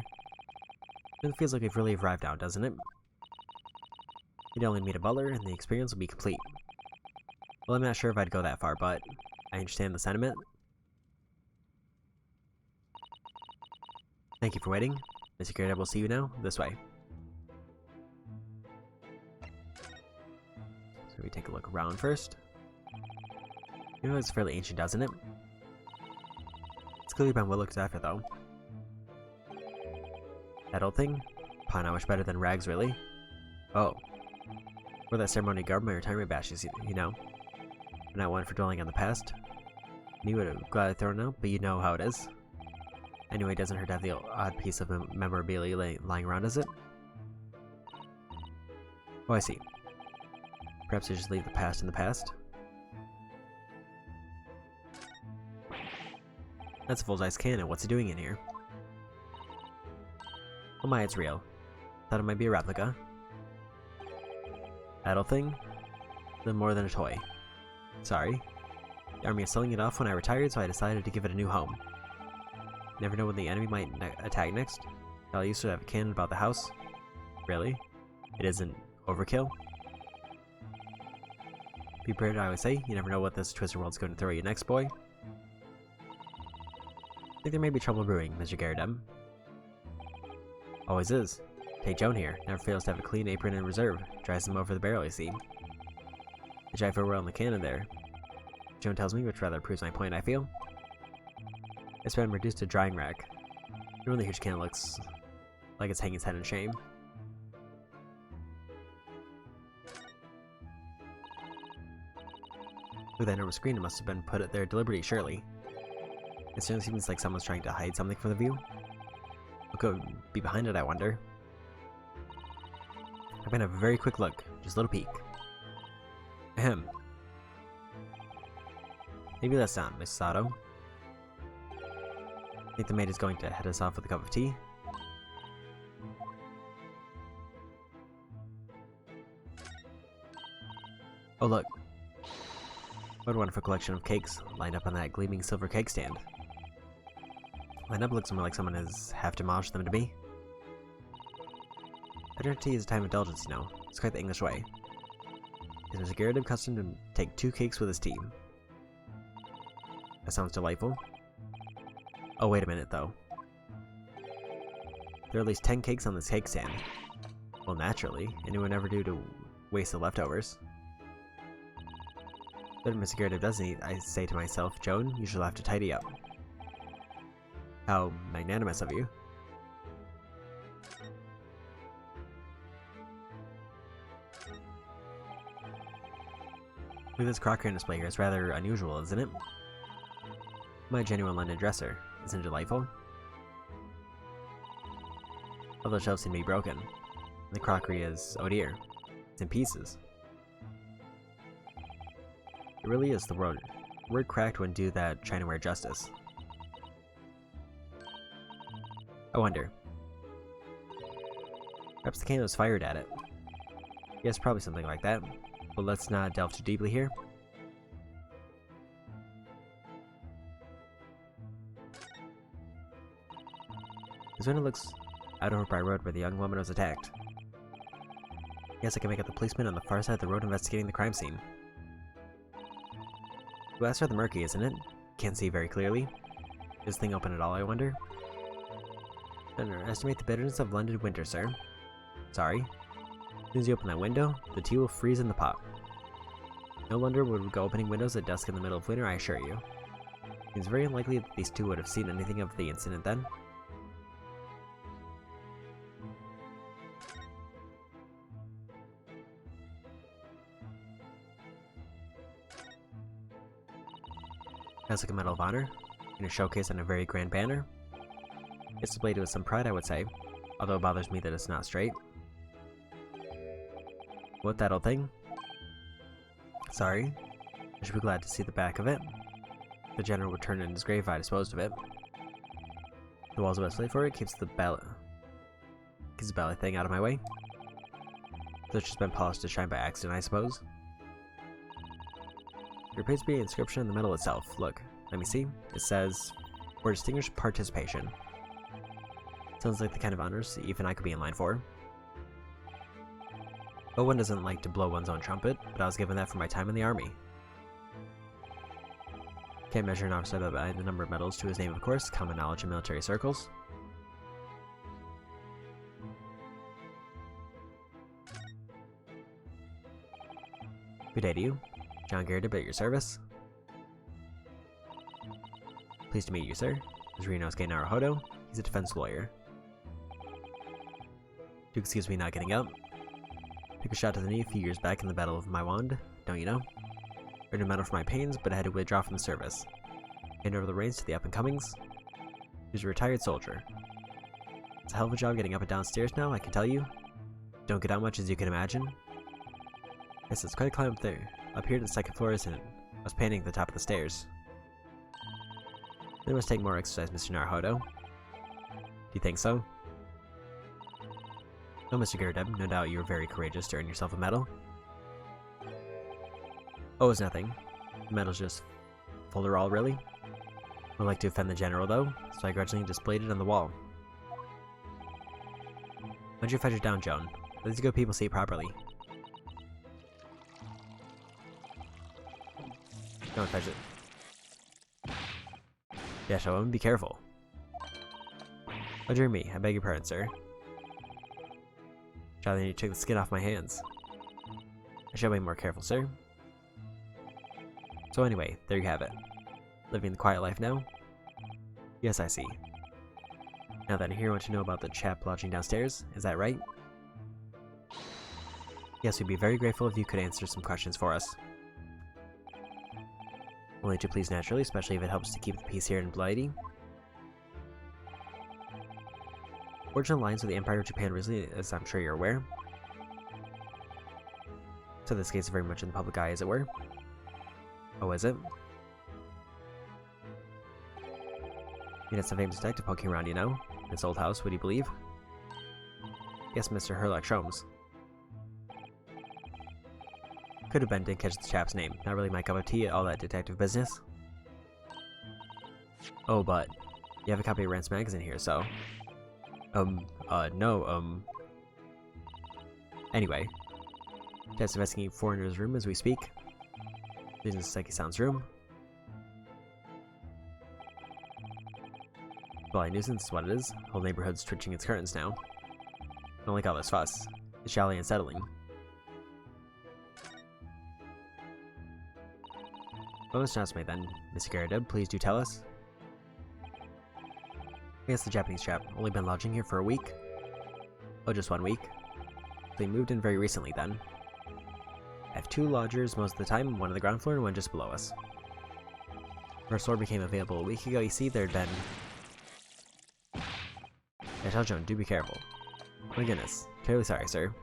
It feels like we've really arrived now, doesn't it? You'd only meet a butler, and the experience will be complete. Well, I'm not sure if I'd go that far, but I understand the sentiment. Thank you for waiting. Mr. GamerDLM will see you now. This way. So we take a look around first. You know, it's fairly ancient, doesn't it? It's clearly been well looked after, though. That old thing? Probably not much better than rags, really. Oh. Wore that ceremony garb my retirement bashes, you know. I'm not one for dwelling on the past. You would have gladly thrown it out, but you know how it is. Anyway, it doesn't hurt to have the odd piece of memorabilia lying around, does it? Oh, I see. Perhaps you just leave the past in the past? That's a full-size cannon. What's it doing in here? Oh my, it's real. Thought it might be a replica. That old thing? Little more than a toy. Sorry. The army is selling it off when I retired, so I decided to give it a new home. Never know when the enemy might attack next. I used to have a cannon about the house. Really? It isn't overkill? Be prepared, I always say. You never know what this twisted world's going to throw you next, boy. I think there may be trouble brewing, Mr. GamerDLM. Always is. Take Joan here. Never fails to have a clean apron in reserve. Dries them over the barrel, you see. I drive very well in the cannon there. Joan tells me, which rather proves my point, I feel. It's been reduced to drying rack. A really huge cannon looks like it's hanging its head in shame. With that enormous screen, it must have been put there deliberately, surely. It certainly seems like someone's trying to hide something from the view. What could be behind it, I wonder? I'm gonna have a very quick look, just a little peek. Ahem. Maybe that's not Miss Sato. I think the maid is going to head us off with a cup of tea. Oh look. What a wonderful collection of cakes lined up on that gleaming silver cake stand. Lined up looks more like someone has half demolished them to me. Dinner tea is a time of indulgence, you know. It's quite the English way. Is Mr. Garrett accustomed to take 2 cakes with his tea? That sounds delightful. Oh, wait a minute, though. There are at least 10 cakes on this cake stand. Well, naturally, anyone ever do to waste the leftovers? But Mr. Garrett doesn't eat, I say to myself, Joan, you shall have to tidy up. How magnanimous of you. Look at this crockery on display here. It's rather unusual, isn't it? My genuine London dresser. Isn't it delightful? All the shelves seem to be broken. The crockery is, oh dear, it's in pieces. It really is the word cracked wouldn't do that chinaware justice. I wonder. Perhaps the can was fired at it. Yes, probably something like that. But let's not delve too deeply here. This window looks out over by road where the young woman was attacked. Yes, I can make out the policeman on the far side of the road investigating the crime scene. Well, that's rather murky, isn't it? Can't see very clearly. Is this thing open at all, I wonder? Underestimate the bitterness of London winter, sir. Sorry. As soon as you open that window, the tea will freeze in the pot. No Londoner would go opening windows at dusk in the middle of winter, I assure you. It's very unlikely that these two would have seen anything of the incident then. Has like a Medal of Honor, in a showcase on a very grand banner. It's displayed with some pride, I would say, although it bothers me that it's not straight. What, that old thing? Sorry. I should be glad to see the back of it. The general would turn in his grave if I disposed of it. The wall's the best place for it, keeps the belly thing out of my way. So it's just been polished to shine by accident, I suppose. There appears to be an inscription on the medal itself. Look, let me see. It says, for distinguished participation. Sounds like the kind of honors even I could be in line for. Oh, one doesn't like to blow one's own trumpet, but I was given that for my time in the army. Can't measure an officer by the number of medals to his name, of course. Common knowledge in military circles. Good day to you. John Garrett, at your service. Pleased to meet you, sir. This is Rinosuke Naruhodo. He's a defense lawyer. Do excuse me not getting up. Took a shot to the knee a few years back in the Battle of Maiwand, don't you know? Earned a medal for my pains, but I had to withdraw from the service. Hand over the reins to the up-and-comings. He was a retired soldier. It's a hell of a job getting up and downstairs now, I can tell you. Don't get out much as you can imagine. Yes, it's quite a climb up there. Up here to the second floor, isn't it? I was painting at the top of the stairs. You must take more exercise, Mr. Naruhodo. Do you think so? Oh, Mr. Garrett, no doubt you were very courageous to earn yourself a medal. Oh, it's nothing. The medal's just folderol, really. I'd like to offend the general, though, so I grudgingly displayed it on the wall. Why don't you fetch it down, Joan? Let these good people see it properly. Don't fetch it. Yeah, show him. Be careful. Oh, dear me. I beg your pardon, sir. Charlie, you took the skin off my hands. I shall be more careful, sir. So anyway, there you have it. Living the quiet life now? Yes, I see. Now then, here I want to know about the chap lodging downstairs. Is that right? Yes, we'd be very grateful if you could answer some questions for us. Only too pleased, naturally, especially if it helps to keep the peace here in Blighty. Original lines of the Empire of Japan recently, as I'm sure you're aware. So this case is very much in the public eye, as it were. Oh, is it? You had some famous detective poking around, you know? In this old house, would you believe? Yes, Mr. Herlock Sholmes. Could have been, didn't catch the chap's name. Not really my cup of tea, all that detective business. Oh, but you have a copy of Rand's magazine here, so... no. Anyway. Chap's investigating foreigner's room as we speak. Using the Psyche Sound's room. Well, I nuisance is what it is. Whole neighborhood's twitching its curtains now. Don't like all this fuss. It's jolly unsettling. What was Natsume then? Mr. GamerDLM, please do tell us. Yes, the Japanese chap. Only been lodging here for a week? Oh, just 1 week? They moved in very recently then. I have 2 lodgers most of the time, one on the ground floor and one just below us. First floor became available a week ago. You see, there'd been... I tell Joan, do be careful. My goodness. Terribly sorry, sir.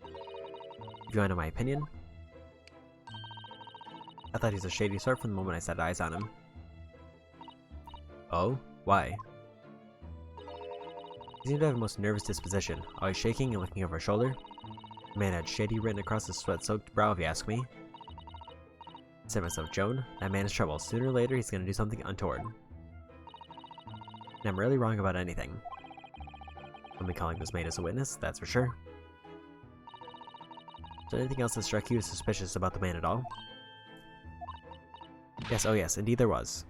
If you want to know my opinion, I thought he was a shady sort from the moment I set eyes on him. Oh? Why? He seemed to have a most nervous disposition, always shaking and looking over his shoulder. The man had shady written across his sweat-soaked brow, if you ask me. I said to myself, Joan, that man is trouble. Sooner or later, he's going to do something untoward. And I'm rarely wrong about anything. I'll be calling this maid as a witness, that's for sure. Is there anything else that struck you as suspicious about the man at all? Yes, oh yes, indeed there was.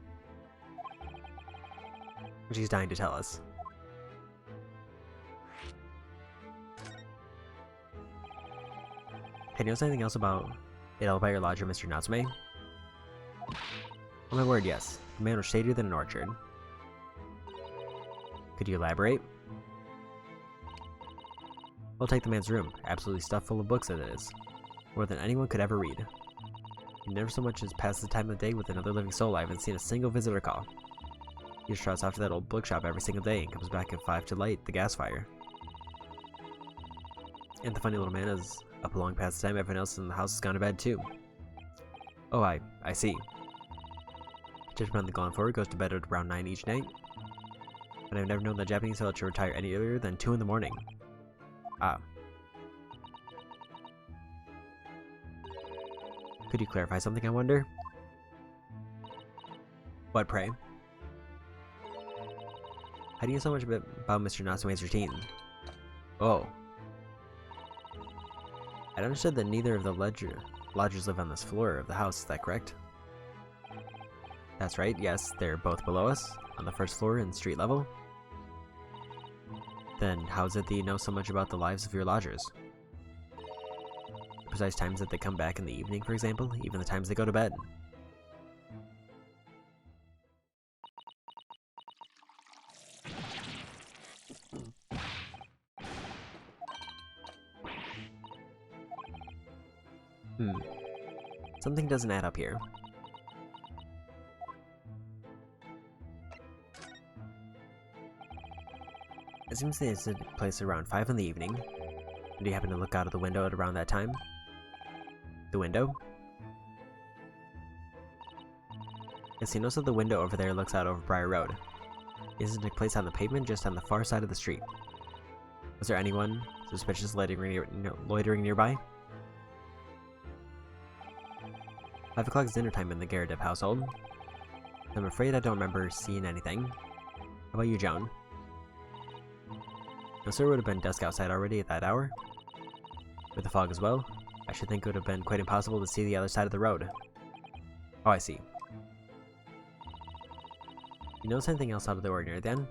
Which he's dying to tell us. Hey, do you know anything else about it all about your lodger, Mr. Natsume? Oh my word, yes. The man was shadier than an orchard. Could you elaborate? We'll take the man's room, absolutely stuffed full of books as it is. More than anyone could ever read. He never so much as passes the time of the day with another living soul. I haven't seen a single visitor call. He just trots off to that old bookshop every single day and comes back at 5 to light the gas fire. And the funny little man is up long past the time everyone else in the house has gone to bed too. Oh, I see. Judgment on the gone forward goes to bed at around 9 each night. And I've never known the Japanese fellow to retire any earlier than 2 in the morning. Ah. Could you clarify something, I wonder? What, pray? How do you know so much about Mr. Natsume's routine? Oh. I understood that neither of the lodgers live on this floor of the house, is that correct? That's right, yes, they're both below us, on the first floor and street level. Then how is it that you know so much about the lives of your lodgers? The precise times that they come back in the evening, for example, even the times they go to bed. Something doesn't add up here. It seems they took place around 5 in the evening. Do you happen to look out of the window at around that time? The window? Yes, he knows that the window over there looks out over Briar Road. It doesn't take place on the pavement, just on the far side of the street. Was there anyone suspicious loitering nearby? 5 o'clock is dinner time in the GamerDLM household. I'm afraid I don't remember seeing anything. How about you, Joan? No, sir, it would have been dusk outside already at that hour. With the fog as well, I should think it would have been quite impossible to see the other side of the road. Oh, I see. You notice anything else out of the ordinary then?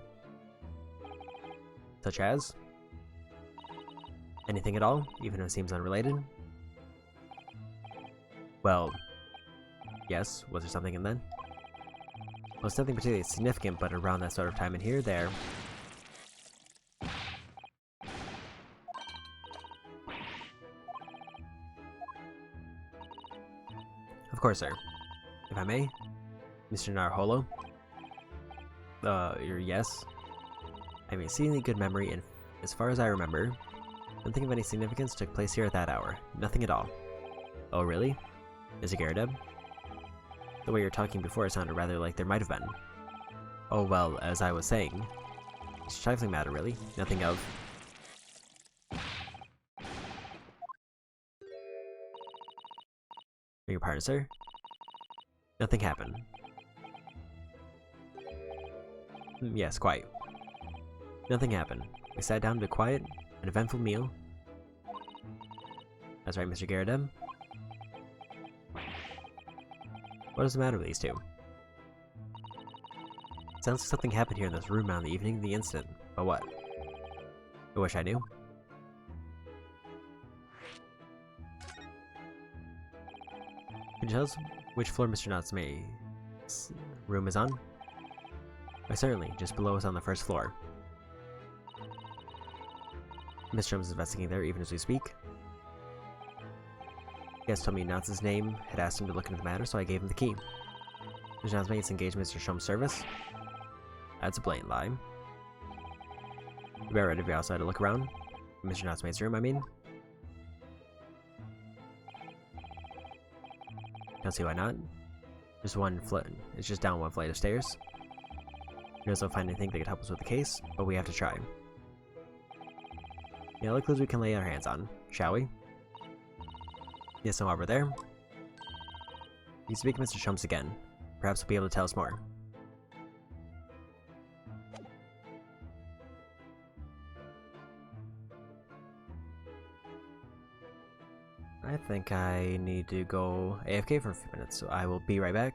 Such as? Anything at all, even if it seems unrelated? Well, yes, was there something in then? Well, it's nothing particularly significant, but around that sort of time in here, there... Of course, sir. If I may, Mr. Narholo? Yes? I have exceedingly good memory, and as far as I remember, nothing of any significance took place here at that hour. Nothing at all. Oh, really? Is it GamerDLM? The way you were talking before sounded rather like there might have been. Oh, well, as I was saying, it's a trifling matter, really. Nothing of... Your partner, sir? Nothing happened. Yes, quite. Nothing happened. We sat down to a quiet and eventful meal. That's right, Mr. GamerDLM. What is the matter with these two? Sounds like something happened here in this room on the evening of the incident. But what? I wish I knew. Can you tell us which floor Mr. Natsume's room is on? Why, certainly, just below us on the first floor. Mr. Jones is investigating there even as we speak. He has told me Natsu's name, had asked him to look into the matter, so I gave him the key. Mr. Natsume has engaged Mr. Shum's service. That's a blatant lie. You better ready to be outside to look around. Mr. Natsume's room, I mean. Don't see why not. Just one flight. It's just down one flight of stairs. Who knows if we'll find anything that could help us with the case, but we have to try. Yeah, look clues we can lay our hands on, shall we? Yes, no over there. You speak to Mr. Shum's again. Perhaps he'll be able to tell us more. I think I need to go AFK for a few minutes, so I will be right back.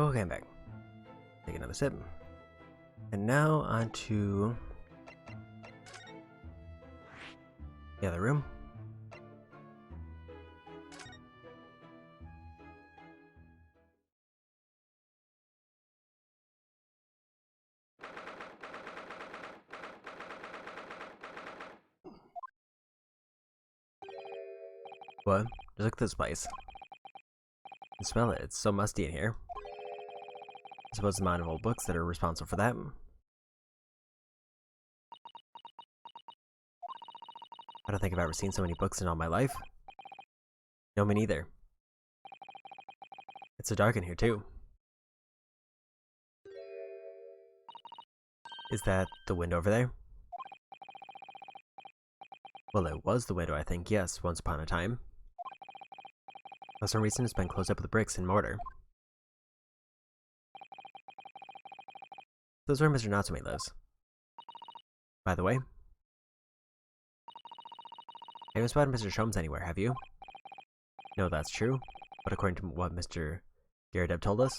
Okay, I'm back. Take another sip. And now on to the other room. What? Just look at this place. You smell it. It's so musty in here. I suppose the amount of old books that are responsible for that. I don't think I've ever seen so many books in all my life. No, me neither. It's so dark in here, too. Is that the window over there? Well, it was the window, I think, yes, once upon a time. For some reason, it's been closed up with bricks and mortar. This is where Mr. Natsume lives. By the way, you haven't spotted Mr. Sholmes anywhere, have you? No, that's true, but according to what Mr. GamerDLM told us,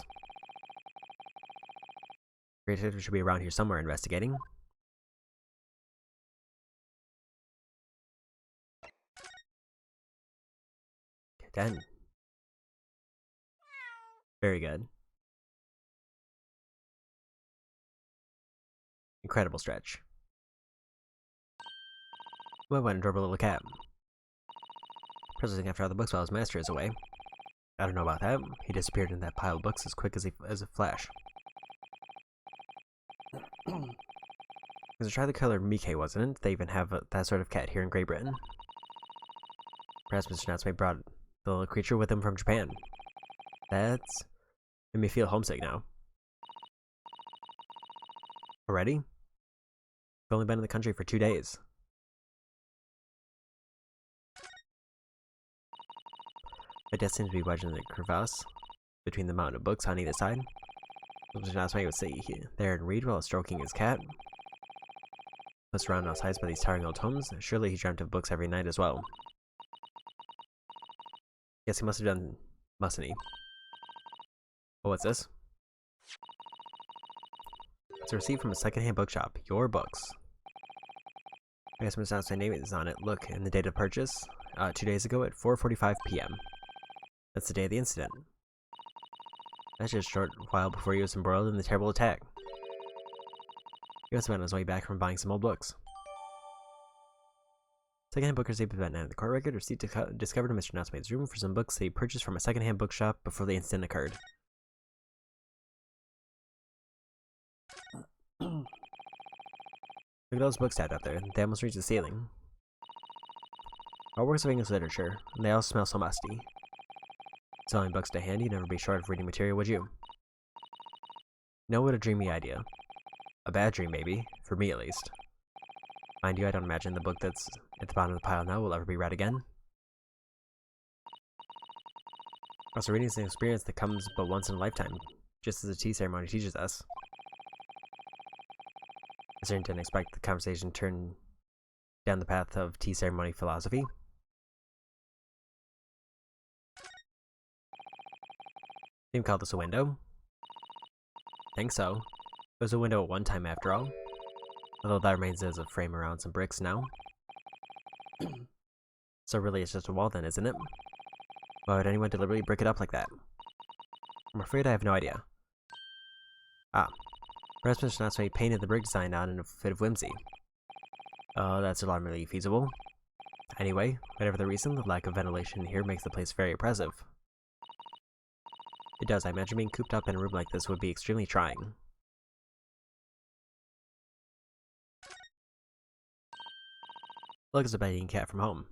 Great Detective should be around here somewhere investigating. Done. Very good. Incredible stretch. What an adorable little cat. Processing after all the books while his master is away. I don't know about that. He disappeared in that pile of books as quick as a flash. It was a try killer Mike, wasn't it? They even have that sort of cat here in Great Britain. Perhaps Mr. Natsume brought the little creature with him from Japan. That's made me feel homesick now. Already? I've only been in the country for 2 days. My death seems to be wedged in the crevasse between the mountain of books on either side. Mr. Natsume would sit there and read while stroking his cat. Was surrounded on all sides by these towering old tomes. Surely he dreamt of books every night as well. Yes, he must have done, mustn't he? Oh, what's this? It's a receipt from a secondhand bookshop. Your books. I guess Mr. Natsume's name is on it. Look, and the date of purchase. 2 days ago at 4:45 p.m. That's the day of the incident. That's just a short while before he was embroiled in the terrible attack. He must have been on his way back from buying some old books. Secondhand book receipt event and the court record receipt discovered in Mr. Natsume's room for some books that he purchased from a secondhand bookshop before the incident occurred. Look at those books stacked up there. They almost reach the ceiling. All works of English literature, and they all smell so musty. Selling books to hand, you'd never be short of reading material, would you? No, what a dreamy idea. A bad dream, maybe. For me, at least. Mind you, I don't imagine the book that's at the bottom of the pile now will ever be read again. Also, reading is an experience that comes but once in a lifetime, just as the tea ceremony teaches us. I certainly didn't expect the conversation to turn down the path of tea ceremony philosophy. You can call this a window? Think so. It was a window at one time, after all. Although that remains as a frame around some bricks now. So really it's just a wall then, isn't it? Why would anyone deliberately brick it up like that? I'm afraid I have no idea. Ah. Perhaps Mr. Natsume painted the brick design on in a fit of whimsy. Oh, that's alarmingly feasible. Anyway, whatever the reason, the lack of ventilation here makes the place very oppressive. It does. I imagine being cooped up in a room like this would be extremely trying. Look, it's a bed-eating cat from home.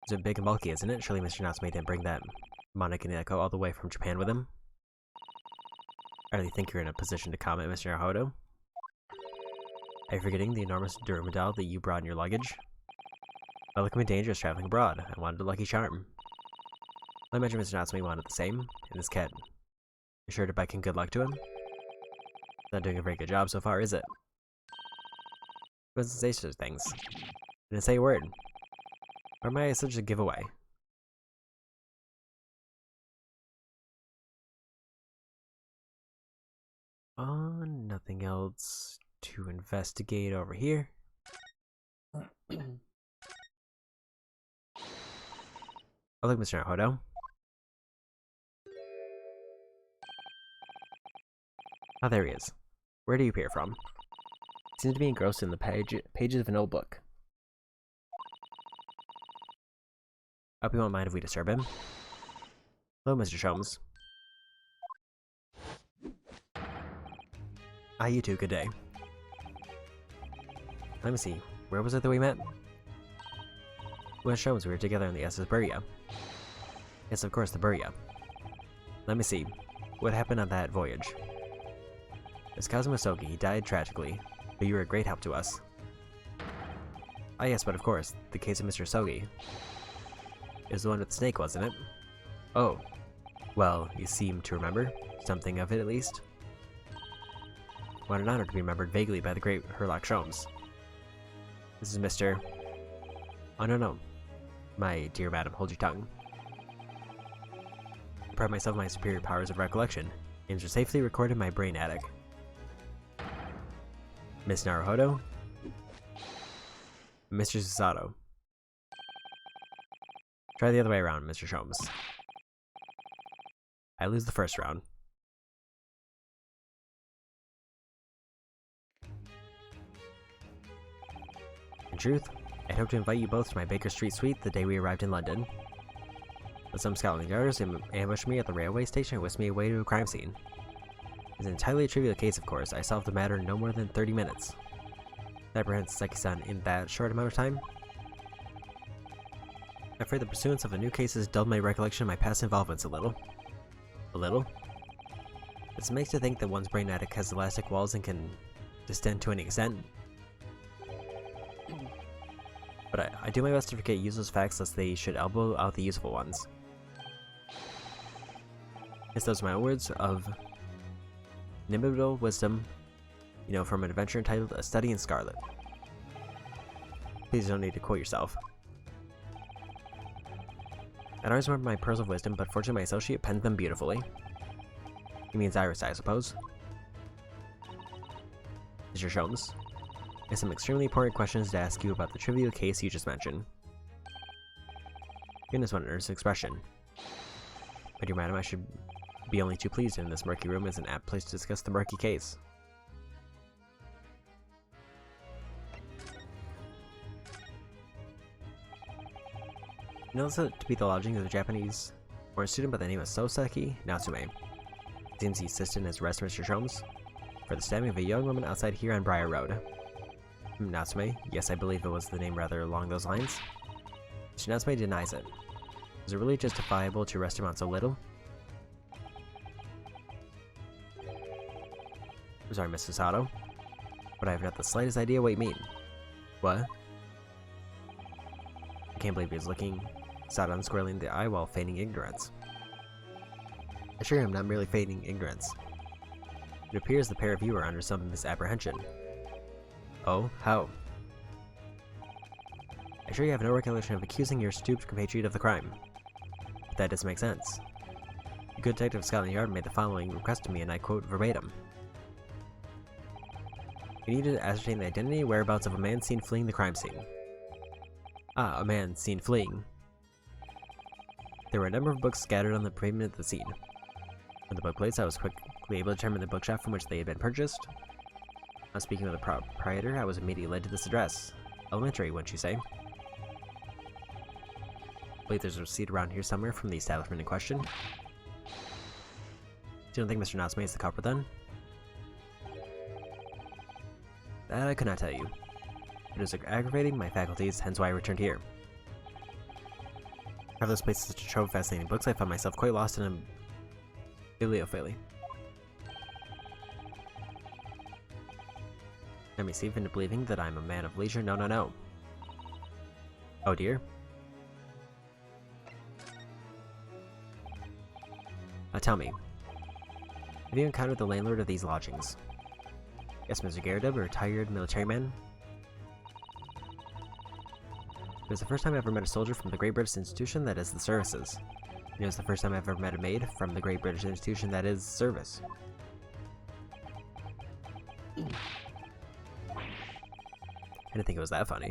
It's big and bulky, isn't it? Surely Mr. Natsume didn't bring that Monokineko all the way from Japan with him. I really think you're in a position to comment, Mr. Naruhodo. Are you forgetting the enormous Durumidal that you brought in your luggage? Well, it can be dangerous traveling abroad. I wanted a lucky charm. I imagine Mr. Natsume wanted the same, and this cat. You're sure to beg good luck to him? Not doing a very good job so far, is it? He doesn't say such things. Didn't say a word. Or am I such a giveaway? Nothing else to investigate over here. Oh, look, Mr. Naruhodo. Oh, there he is. Where do you appear from? He seems to be engrossed in the pages of an old book. Hope you won't mind if we disturb him. Hello, Mr. Sholmes. Ah, you too, good day. Let me see, where was it that we met? With Sholmes, we were together on the SS Buria. Yes, of course, the Buria. Let me see, what happened on that voyage? His cousin was Sogi, he died tragically, but you were a great help to us. Ah yes, but of course, the case of Mr. Sogi. It was the one with the snake, wasn't it? Oh. Well, you seem to remember. Something of it, at least. What an honor to be remembered vaguely by the great Herlock Sholmes. This is Mr. Oh, no. My dear madam, hold your tongue. I pride myself on my superior powers of recollection. Names are safely recorded in my brain attic. Miss Naruhodo? Mr. Susato. Try the other way around, Mr. Sholmes. I lose the first round. In truth, I'd hoped to invite you both to my Baker Street suite the day we arrived in London. But some Scotland Yarders ambushed me at the railway station and whisked me away to a crime scene. It's an entirely trivial case, of course. I solved the matter in no more than 30 minutes. That apprehends Seki-san in that short amount of time? I'm afraid the pursuance of the new cases dulled my recollection of my past involvements a little. A little? It's makes to think that one's brain attic has elastic walls and can distend to any extent. But I do my best to forget useless facts lest they should elbow out the useful ones. Yes, those are my words of inimitable wisdom, from an adventure entitled A Study in Scarlet. Please don't need to quote yourself. I always remember my pearls of wisdom, but fortunately my associate penned them beautifully. He means Iris, I suppose. Mr. Sholmes, I have some extremely important questions to ask you about the trivial case you just mentioned. Goodness, what an earnest expression. My dear madam, I should be only too pleased, and this murky room is an apt place to discuss the murky case. You know this to be the lodging of a Japanese foreign student by the name of Soseki Natsume. It seems he assisted in his arrest, Mr. Sholmes, for the stabbing of a young woman outside here on Briar Road. Natsume? Yes, I believe it was the name rather along those lines. Mr. Natsume denies it. Is it really justifiable to arrest him on so little? I'm sorry, Miss Susato, but I have not the slightest idea what you mean. What? I can't believe he was looking Susato squarely in the eye while feigning ignorance. I assure you I'm not merely feigning ignorance. It appears the pair of you are under some misapprehension. Oh, how? I assure you have no recollection of accusing your stooped compatriot of the crime. But that doesn't make sense. The good detective of Scotland Yard made the following request to me, and I quote verbatim. We need to ascertain the identity and whereabouts of a man seen fleeing the crime scene. Ah, a man seen fleeing. There were a number of books scattered on the pavement of the scene. From the book plates, I was quickly able to determine the bookshop from which they had been purchased. On speaking with the proprietor, I was immediately led to this address. Elementary, wouldn't you say? I believe there's a receipt around here somewhere from the establishment in question. You don't think Mr. Natsume is the culprit then? That I could not tell you. It is aggravating my faculties, hence why I returned here. I have this place such a trove of fascinating books, I found myself quite lost in a bibliophile. Let me see if into believing that I'm a man of leisure. No. Oh dear. Tell me, have you encountered the landlord of these lodgings? Yes, Mr. Garrett, a retired military man. It was the first time I ever met a soldier from the Great British Institution that is the services. It was the first time I ever met a maid from the Great British Institution that is service. I didn't think it was that funny.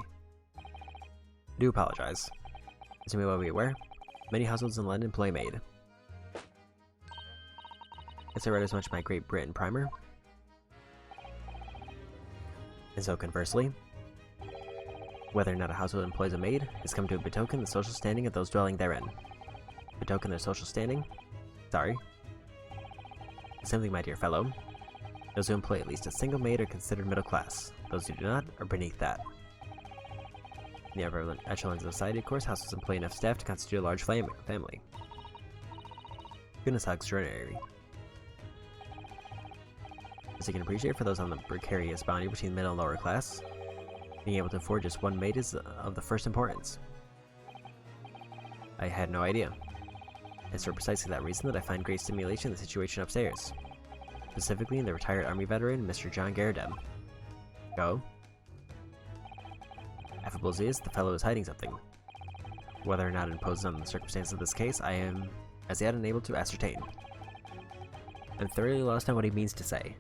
I do apologize. As you may well be aware, many households in London employ a maid. Guess I read as much of my Great Britain primer. And so conversely, whether or not a household employs a maid has come to betoken the social standing of those dwelling therein. Betoken their social standing? Sorry. Simply, my dear fellow, those who employ at least a single maid are considered middle class. Those who do not are beneath that. In the upper echelons of society, of course, households employ enough staff to constitute a large family. Goodness, how extraordinary. As you can appreciate, for those on the precarious boundary between middle and lower class, being able to afford just one maid is of the first importance. I had no idea. It's for precisely that reason that I find great stimulation in the situation upstairs. Specifically in the retired army veteran, Mr. John GamerDLM. Go. Affable as he is, the fellow is hiding something. Whether or not it imposes on the circumstances of this case, I am as yet unable to ascertain. I'm thoroughly lost on what he means to say.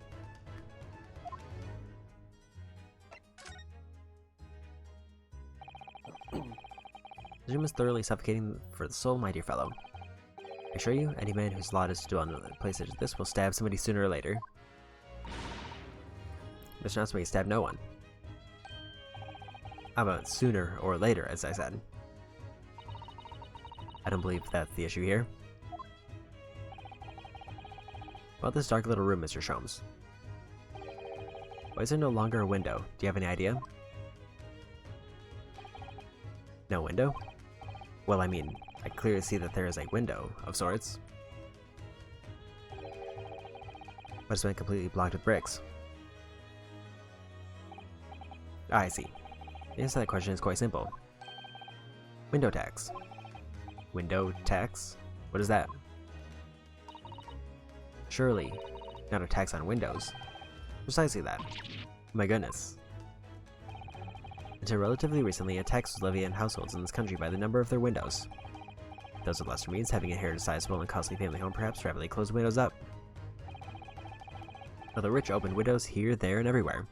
The room is thoroughly suffocating for the soul, my dear fellow. I assure you, any man whose lot is to dwell in a place such as this will stab somebody sooner or later. Mr. Natsume stabbed no one. How about sooner or later, as I said? I don't believe that's the issue here. About this dark little room, Mr. Sholmes. Why is there no longer a window? Do you have any idea? No window? Well, I mean, I clearly see that there is a window of sorts. But it's been completely blocked with bricks. Ah, I see. The answer to that question is quite simple. Window tax. Window tax? What is that? Surely, not a tax on windows. Precisely that. My goodness. Until relatively recently, a tax was levied on households in this country by the number of their windows. Those with lesser means, having inherited a sizable and costly family home, perhaps rapidly closed windows up. While the rich opened windows here, there, and everywhere.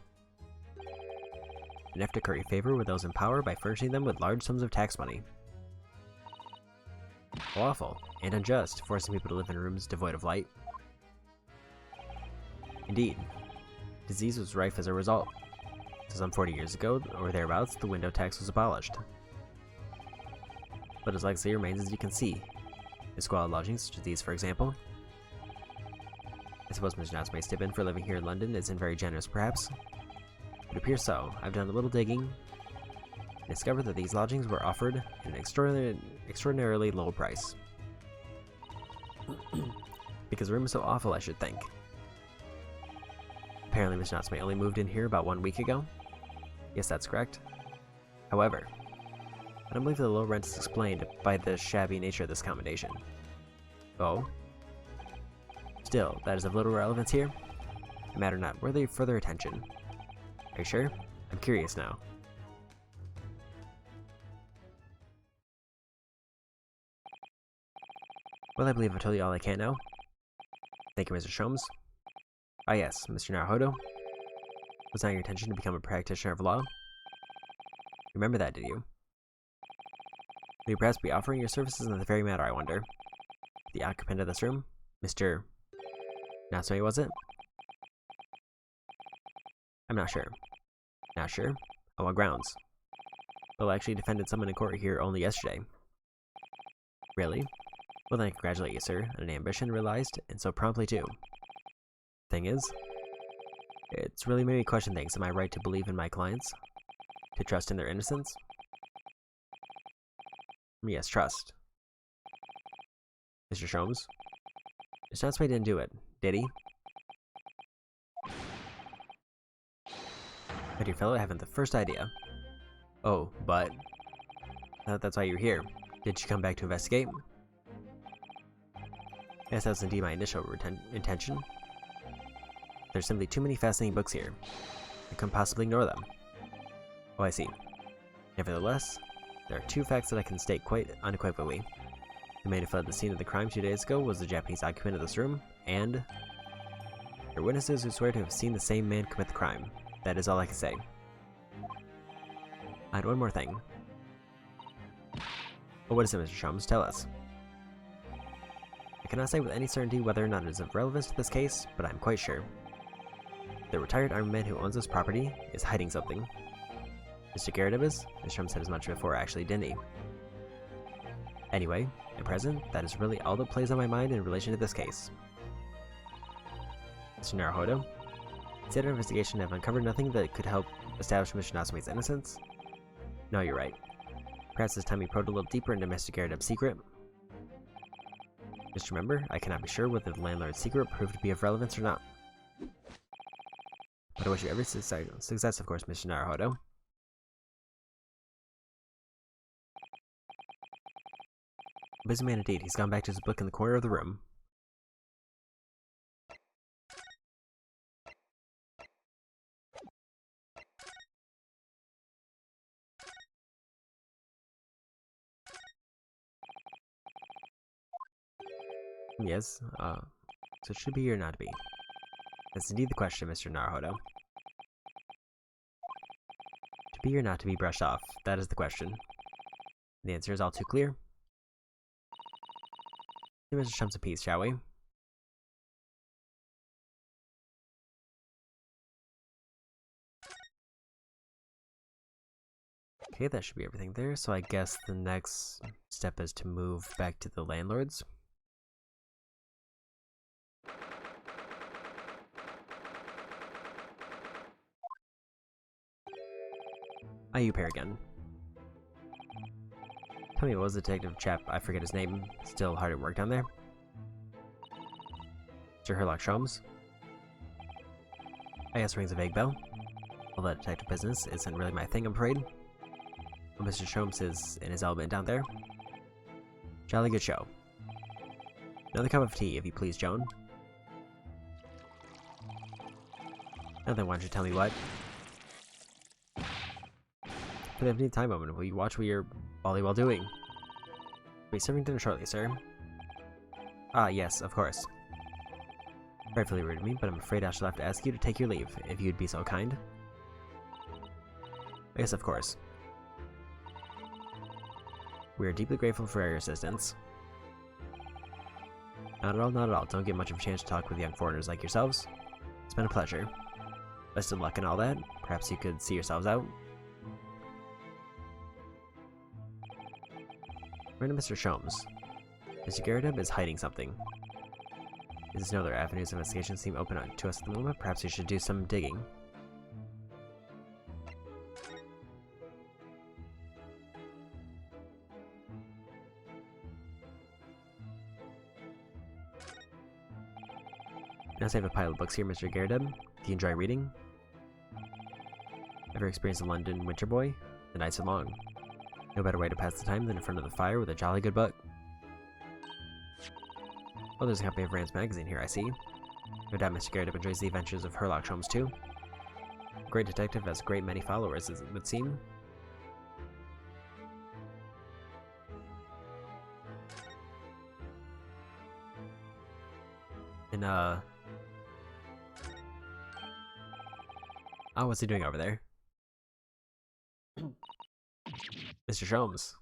Enough to curry favor with those in power by furnishing them with large sums of tax money. Awful and unjust, forcing people to live in rooms devoid of light. Indeed, disease was rife as a result. So some 40 years ago, or thereabouts, the window tax was abolished. But its legacy remains, as you can see. In squalid lodgings, such as these, for example. I suppose Mr. Natsume's stipend for living here in London isn't very generous, perhaps? It appears so. I've done a little digging, and discovered that these lodgings were offered at an extraordinarily low price. Because the room is so awful, I should think. Apparently, Mr. Natsume only moved in here about 1 week ago. Yes, that's correct. However, I don't believe the low rent is explained by the shabby nature of this accommodation. Oh? Still, that is of little relevance here. The matter not worthy of further attention. Are you sure? I'm curious now. Well, I believe I've told you all I can now. Thank you, Mr. Sholmes. Ah yes, Mr. Naruhodo. Was not your intention to become a practitioner of law? Remember that, did you? Will you perhaps be offering your services in the very matter, I wonder? The occupant of this room? Mr. Natsume, was it? I'm not sure. Not sure? On what grounds? Well, I actually defended someone in court here only yesterday. Really? Well then I congratulate you, sir, on an ambition realized, and so promptly too. Thing is, it's really made me question things. Am I right to believe in my clients? To trust in their innocence? Yes, trust. Mr. Sholmes? Mr. Natsume didn't do it, did he? My dear fellow, I haven't the first idea. Oh, but... that's why you're here. Did you come back to investigate? Yes, that was indeed my initial intention. There's simply too many fascinating books here. I couldn't possibly ignore them. Oh, I see. Nevertheless, there are 2 facts that I can state quite unequivocally. The man who fled the scene of the crime 2 days ago was the Japanese occupant of this room, and... There are witnesses who swear to have seen the same man commit the crime. That is all I can say. And one more thing. Well, what is it, Mr. Sholmes? Tell us. I cannot say with any certainty whether or not it is of relevance to this case, but I am quite sure. The retired army man who owns this property is hiding something. Mr. GamerDLM is? Mr. Sholmes said as much before, actually, didn't he? Anyway, at present, that is really all that plays on my mind in relation to this case. Mr. Naruhodo, instead of investigation, have uncovered nothing that could help establish Mr. Natsume's innocence? No, you're right. Perhaps this time we probed a little deeper into Mr. GamerDLM's secret. Mr. Member, I cannot be sure whether the landlord's secret proved to be of relevance or not. But I wish you every success, of course, Mr. Naruhodo. Busy man indeed. He's gone back to his book in the corner of the room. Yes, so it should be or not be? That's indeed the question, Mr. Naruhodo. To be or not to be brushed off, that is the question. The answer is all too clear. Give Mr. Sholmes a piece, shall we? Okay, that should be everything there, so I guess the next step is to move back to the landlords. You pair again. Tell me, what was the detective chap? I forget his name. Still hard at work down there? Mr. Sherlock Sholmes? I guess rings a vague bell. All that detective business isn't really my thing, I'm afraid. But Mr. Sholmes is in his element down there. Jolly good show. Another cup of tea, if you please, Joan. Now then, why don't you tell me what? For the empty time moment, will you watch what you're while doing? We'll be serving dinner shortly, sir. Ah, yes, of course. Frightfully rude of me, but I'm afraid I shall have to ask you to take your leave, if you'd be so kind. Yes, of course. We are deeply grateful for your assistance. Not at all, not at all. Don't get much of a chance to talk with young foreigners like yourselves. It's been a pleasure. Best of luck and all that. Perhaps you could see yourselves out. Random Mr. Sholmes. Mr. GamerDLM is hiding something. There's no other avenues of investigation seem open to us at the moment. Perhaps we should do some digging. Now I have a pile of books here, Mr. GamerDLM. Do you enjoy reading? Ever experienced a London winter boy? The nights are long. No better way to pass the time than in front of the fire with a jolly good book. Oh, there's a copy of Rand's magazine here, I see. No doubt Mr. GamerDLM enjoys the adventures of Sherlock Sholmes too. A great detective has a great many followers, as it would seem. And, oh, what's he doing over there? Mr. Sholmes.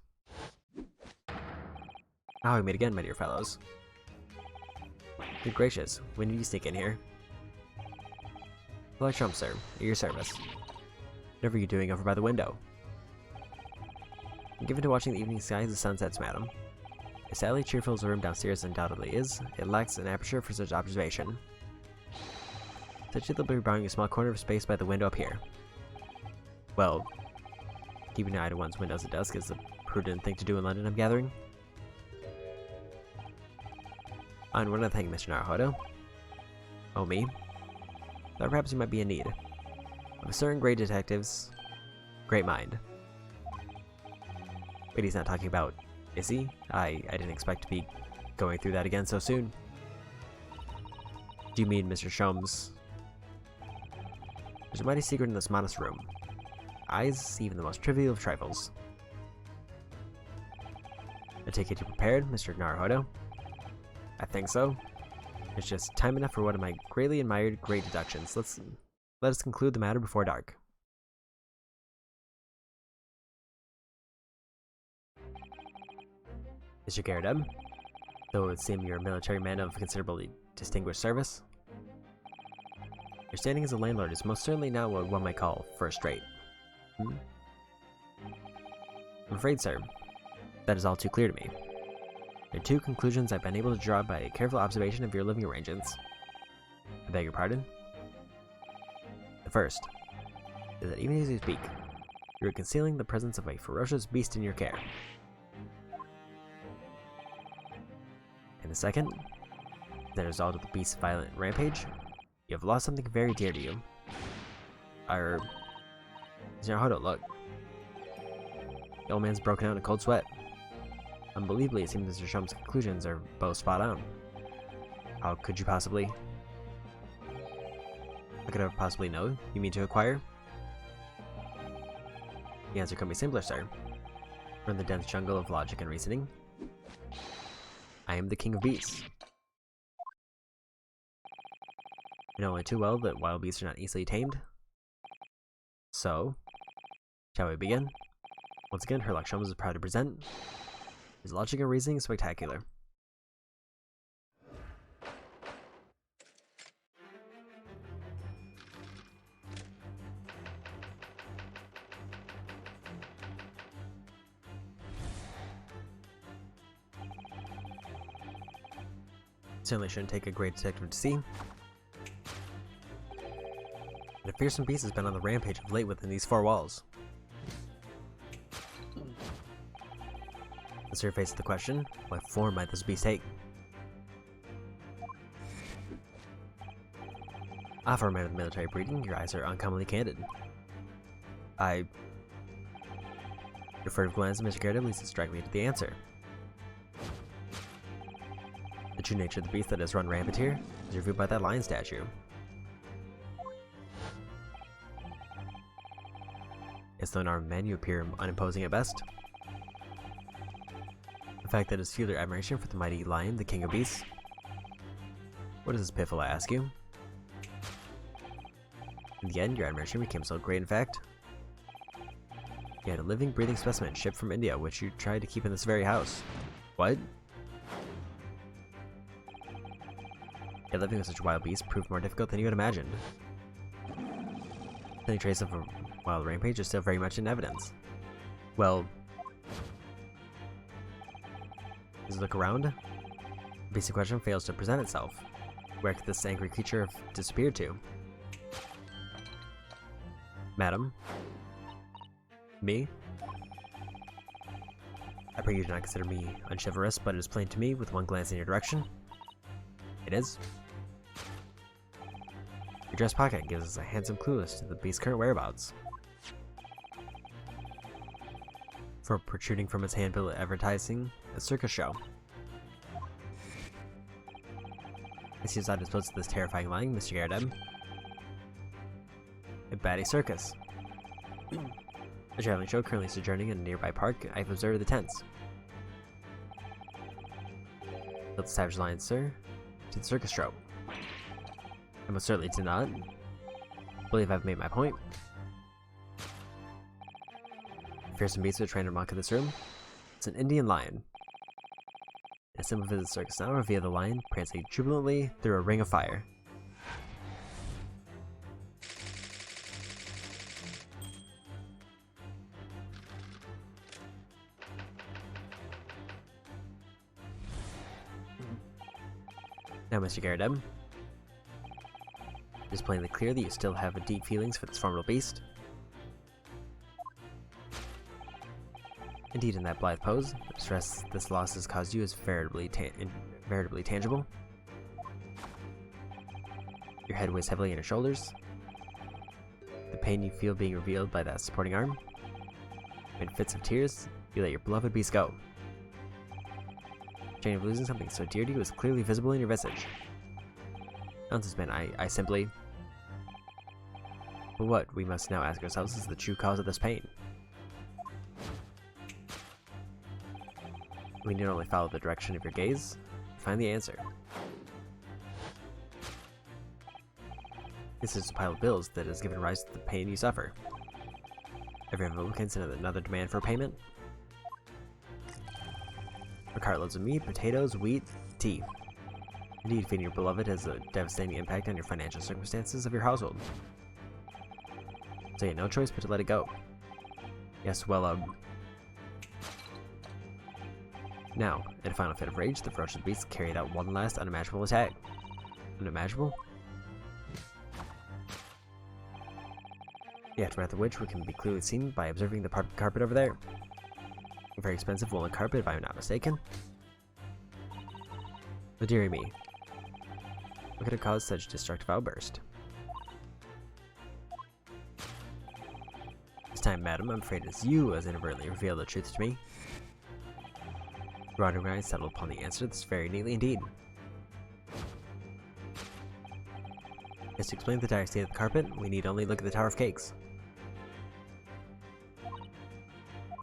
Ah, we meet again, my dear fellows. Good gracious, when did you sneak in here? Sherlock Sholmes, sir, at your service. What are you doing over by the window? I'm given to watching the evening skies and sunsets, madam. As sadly cheerful as the room downstairs undoubtedly is, it lacks an aperture for such observation. Such that they'll be borrowing a small corner of space by the window up here. Well, keeping an eye to one's windows at dusk is a prudent thing to do in London, I'm gathering. And one other thing, Mr. Naruhodo. Oh, me? Thought perhaps you might be in need of a certain great detective's great mind. Wait, he's not talking about, is he? I didn't expect to be going through that again so soon. Do you mean Mr. Sholmes? There's a mighty secret in this modest room. Eyes, even the most trivial of trifles. I take it you're prepared, Mr. Naruhodo? I think so. It's just time enough for one of my greatly admired great deductions. Let us conclude the matter before dark. Mr. GamerDLM, though it would seem you're a military man of considerably distinguished service, your standing as a landlord is most certainly not what one might call first-rate. I'm afraid, sir, that is all too clear to me. There are two conclusions I've been able to draw by a careful observation of your living arrangements. I beg your pardon? The first is that even as you speak, you are concealing the presence of a ferocious beast in your care. And the second, as a result of the beast's violent rampage, you have lost something very dear to you. Mr. Naruto, look. The old man's broken out in a cold sweat. Unbelievably, it seems Mr. Shum's conclusions are both spot on. How could you possibly... How could I possibly know? You mean to acquire? The answer couldn't be simpler, sir. From the dense jungle of logic and reasoning, I am the king of beasts. I know only too well that wild beasts are not easily tamed. So, shall we begin? Once again, Herlock Sholmes is proud to present his logic and reasoning is spectacular. Certainly shouldn't take a great detective to see. And a fearsome beast has been on the rampage of late within these four walls. The surface of the question, what form might this beast take? For a man of military breeding, your eyes are uncommonly candid. Your furtive glance at Mr. GamerDLM leads us directly to the answer. The true nature of the beast that has run rampant here is revealed by that lion statue. As though an armed man, you appear unimposing at best. The fact that it's fueled your admiration for the mighty lion, the king of beasts. What is this piffle, I ask you? In the end, your admiration became so great, in fact, you had a living, breathing specimen shipped from India, which you tried to keep in this very house. What? Yet living with such a wild beast proved more difficult than you had imagined. Any trace of a wild rampage is still very much in evidence. Well, as you look around, the basic question fails to present itself. Where could this angry creature have disappeared to? Madam? Me? I pray you do not consider me unchivalrous, but it is plain to me with one glance in your direction. It is. Your dress pocket gives us a handsome clue as to the beast's current whereabouts. For protruding from its handbill advertising a circus show. As he is not disposed to this terrifying lying, Mr. GamerDLM. A baddie circus. A traveling show currently sojourning in a nearby park. I have observed the tents. Built the savage lion, sir, to the circus show. I most certainly did not. I believe I've made my point. The fearsome beast that trained to monk in this room. It's an Indian lion. In a simple visit circus now, reveal the lion prancing jubilantly through a ring of fire. Now, Mr. GamerDLM, it is plainly clear that you still have deep feelings for this formidable beast. Indeed, in that blithe pose, the stress this loss has caused you is veritably tangible. Your head weighs heavily on your shoulders. The pain you feel being revealed by that supporting arm. In fits of tears, you let your beloved beast go. The pain of losing something so dear to you is clearly visible in your visage. Nonsense, man, I simply... But what, we must now ask ourselves, is the true cause of this pain? We need only follow the direction of your gaze to find the answer. This is a pile of bills that has given rise to the pain you suffer. Every envelope contains another demand for payment. A cartloads of meat, potatoes, wheat, tea. Indeed, feeding your beloved has a devastating impact on your financial circumstances of your household. So you had no choice but to let it go. Yes, well, Now, in a final fit of rage, the ferocious beast carried out one last unimaginable attack. Unimaginable? The aftermath of which can be clearly seen by observing the carpet over there. A very expensive woolen carpet, if I am not mistaken. But dearie me, what could have caused such destructive outburst? This time, madam, I'm afraid it's you who has inadvertently revealed the truth to me. Your wandering eyes settled upon the answer this very neatly indeed. As to explain the dire state of the carpet, we need only look at the Tower of Cakes.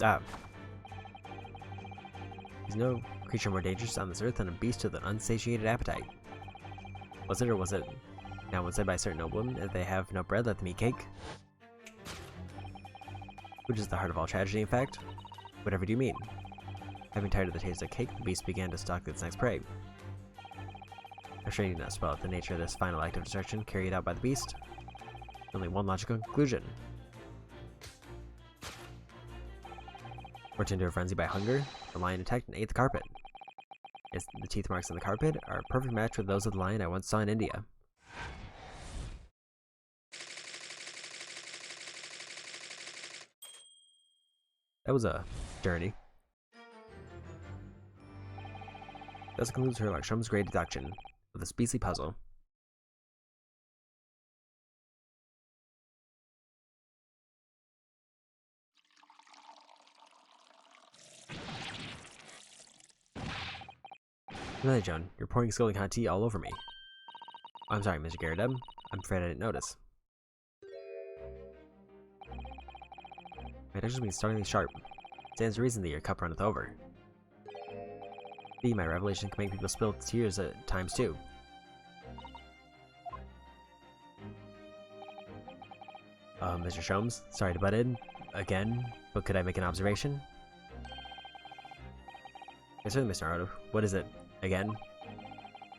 There's no creature more dangerous on this earth than a beast with an unsatiated appetite. Was it, or was it now once said by a certain nobleman, if they have no bread, let them eat cake? Which is the heart of all tragedy, in fact. Whatever do you mean? Having tired of the taste of cake, the beast began to stalk its next prey. I'm sure you know well the nature of this final act of destruction carried out by the beast. Only one logical conclusion. Worked into a frenzy by hunger, the lion attacked and ate the carpet. Yes, the teeth marks on the carpet are a perfect match with those of the lion I once saw in India. That was a journey. Thus concludes Sherlock Holmes' great deduction of this beastly puzzle. Really, Joan, you're pouring scalding hot tea all over me. Oh, I'm sorry, Mr. GamerDLM. I'm afraid I didn't notice. My touch being startlingly sharp. Stands to reason that your cup runneth over. My revelation can make people spill tears at times too. Mr. Sholmes, sorry to butt in again, but could I make an observation? Yes, certainly, Mr. Naruto. What is it? Again?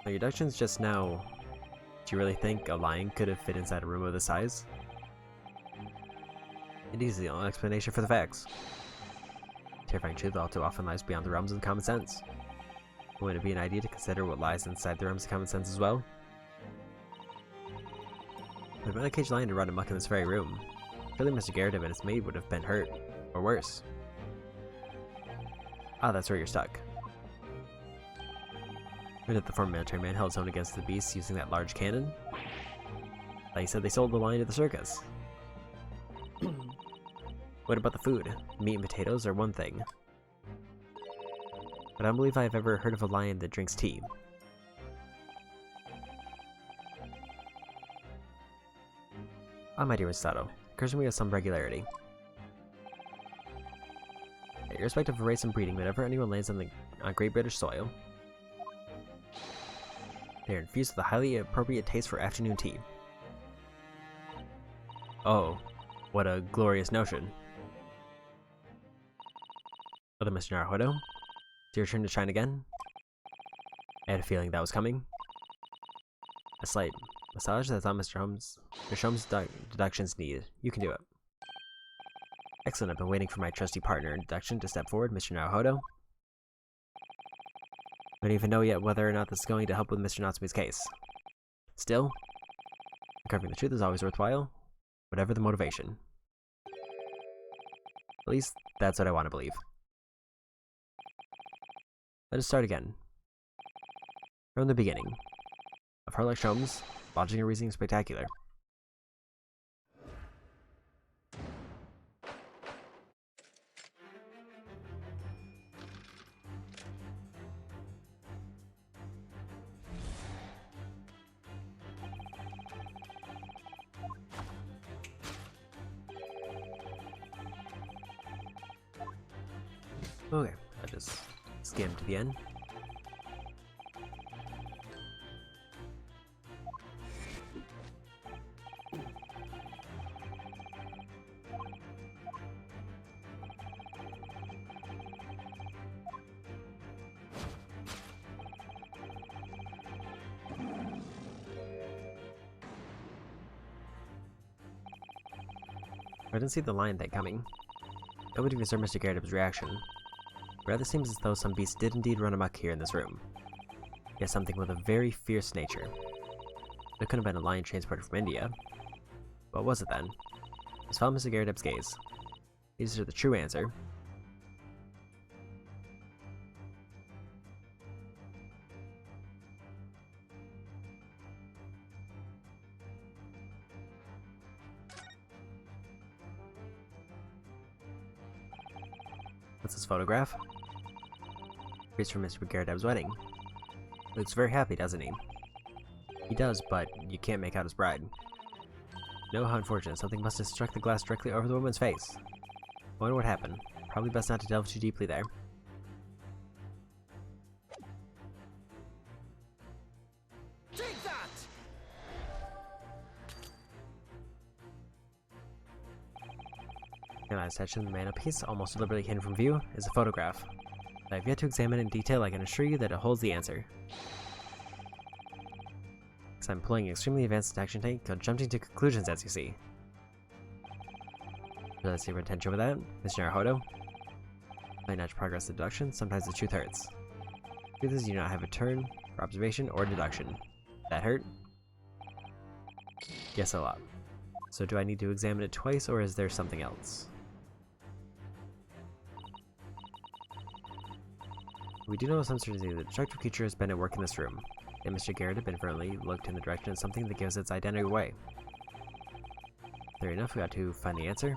My deductions just now. Do you really think a lion could have fit inside a room of this size? It is the only explanation for the facts. Terrifying truth all too often lies beyond the realms of common sense. Wouldn't it be an idea to consider what lies inside the realms of common sense as well? But if a caged lion to run amok in this very room, surely Mr. GamerDLM and his maid would have been hurt, or worse. Ah, that's where you're stuck. Heard that the former military man held his own against the beast using that large cannon. Like you said, they sold the lion to the circus. What about the food? Meat and potatoes are one thing. But I don't believe I've ever heard of a lion that drinks tea. Ah, my dear Miss Sato, occurs to me with some regularity. Irrespective of race and breeding, whenever anyone lands on Great British soil, they are infused with a highly appropriate taste for afternoon tea. Oh, what a glorious notion. Other Mr. Naruto, it's your turn to shine again. I had a feeling that was coming. A slight massage, that's all Mr. Holmes' deductions need. You can do it. Excellent, I've been waiting for my trusty partner in deduction to step forward, Mr. Naruto. I don't even know yet whether or not this is going to help with Mr. Natsume's case. Still, uncovering the truth is always worthwhile, whatever the motivation. At least, that's what I want to believe. Let us start again. From the beginning. Of Sherlock Holmes, Logic and Reasoning Spectacular. Okay, I'll just skim to the end. I didn't see the lion thing coming. Nobody observed Mr. Garrett's reaction. It rather seems as though some beast did indeed run amok here in this room. Yes, something with a very fierce nature. It couldn't have been a lion transported from India. What was it then? Let's follow Mr. Garrett's gaze. These are the true answer. What's this photograph? It's from Mr. Garrett's wedding. Looks very happy, doesn't he? He does, but you can't make out his bride. No, how unfortunate. Something must have struck the glass directly over the woman's face. I wonder what happened. Probably best not to delve too deeply there. Take that! In that section of the mantelpiece, almost deliberately hidden from view, is a photograph. I have yet to examine it in detail. I can assure you that it holds the answer. Because I'm employing an extremely advanced detection technique called jumping to conclusions, as you see. Realize your intention with that, Mr. Naruhodo? Play natural progress deduction, sometimes the truth hurts. Truth is you do not have a turn for observation or deduction. That hurt? Yes, a lot. So do I need to examine it twice, or is there something else? We do know with some certainty that the destructive creature has been at work in this room, and Mr. Garrett had inadvertently looked in the direction of something that gives its identity away. Fair enough, we got to find the answer.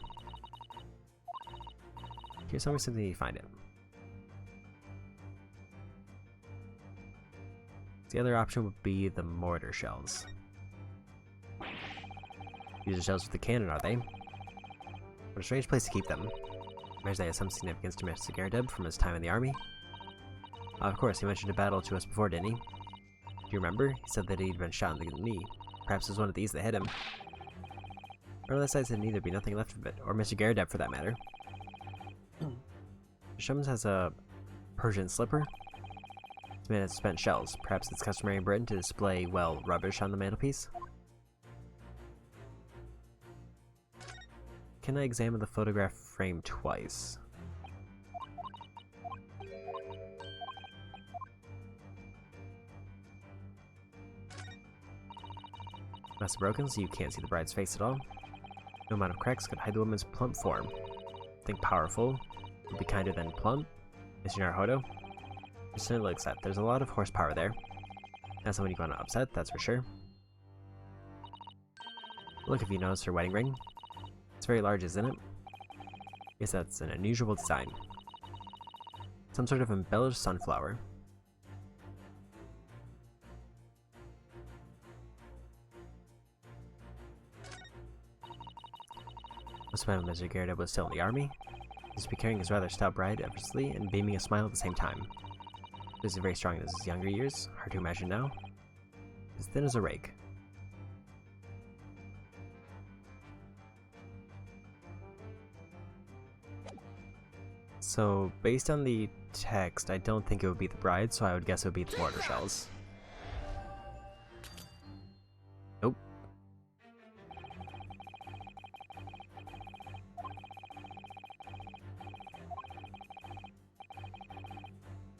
Here's how we simply find it. The other option would be the mortar shells. These are shells with the cannon, are they? What a strange place to keep them. Imagine they have some significance to Mr. Garrett from his time in the army. Of course, he mentioned a battle to us before, didn't he? Do you remember? He said that he'd been shot in the knee. Perhaps it was one of these that hit him. Or unless I said neither, be nothing left of it, or Mr. Garrett for that matter. Shumans has a Persian slipper. It's made of spent shells. Perhaps it's customary in Britain to display, well, rubbish on the mantelpiece. Can I examine the photograph frame twice? Must have broken, so you can't see the bride's face at all. No amount of cracks could hide the woman's plump form. Think powerful would be kinder than plump, Mr. Naruhodo. Just a little upset. There's a lot of horsepower there. Not someone you want to upset, that's for sure. Look, if you notice her wedding ring. It's very large, isn't it? Yes, that's an unusual design. Some sort of embellished sunflower. Must have been when Mr. Garrett was still in the army. He's carrying his rather stout bride effortlessly and beaming a smile at the same time. This is very strong in his younger years, hard to imagine now. As thin as a rake. So, based on the text, I don't think it would be the bride, so I would guess it would be the mortar shells. Nope.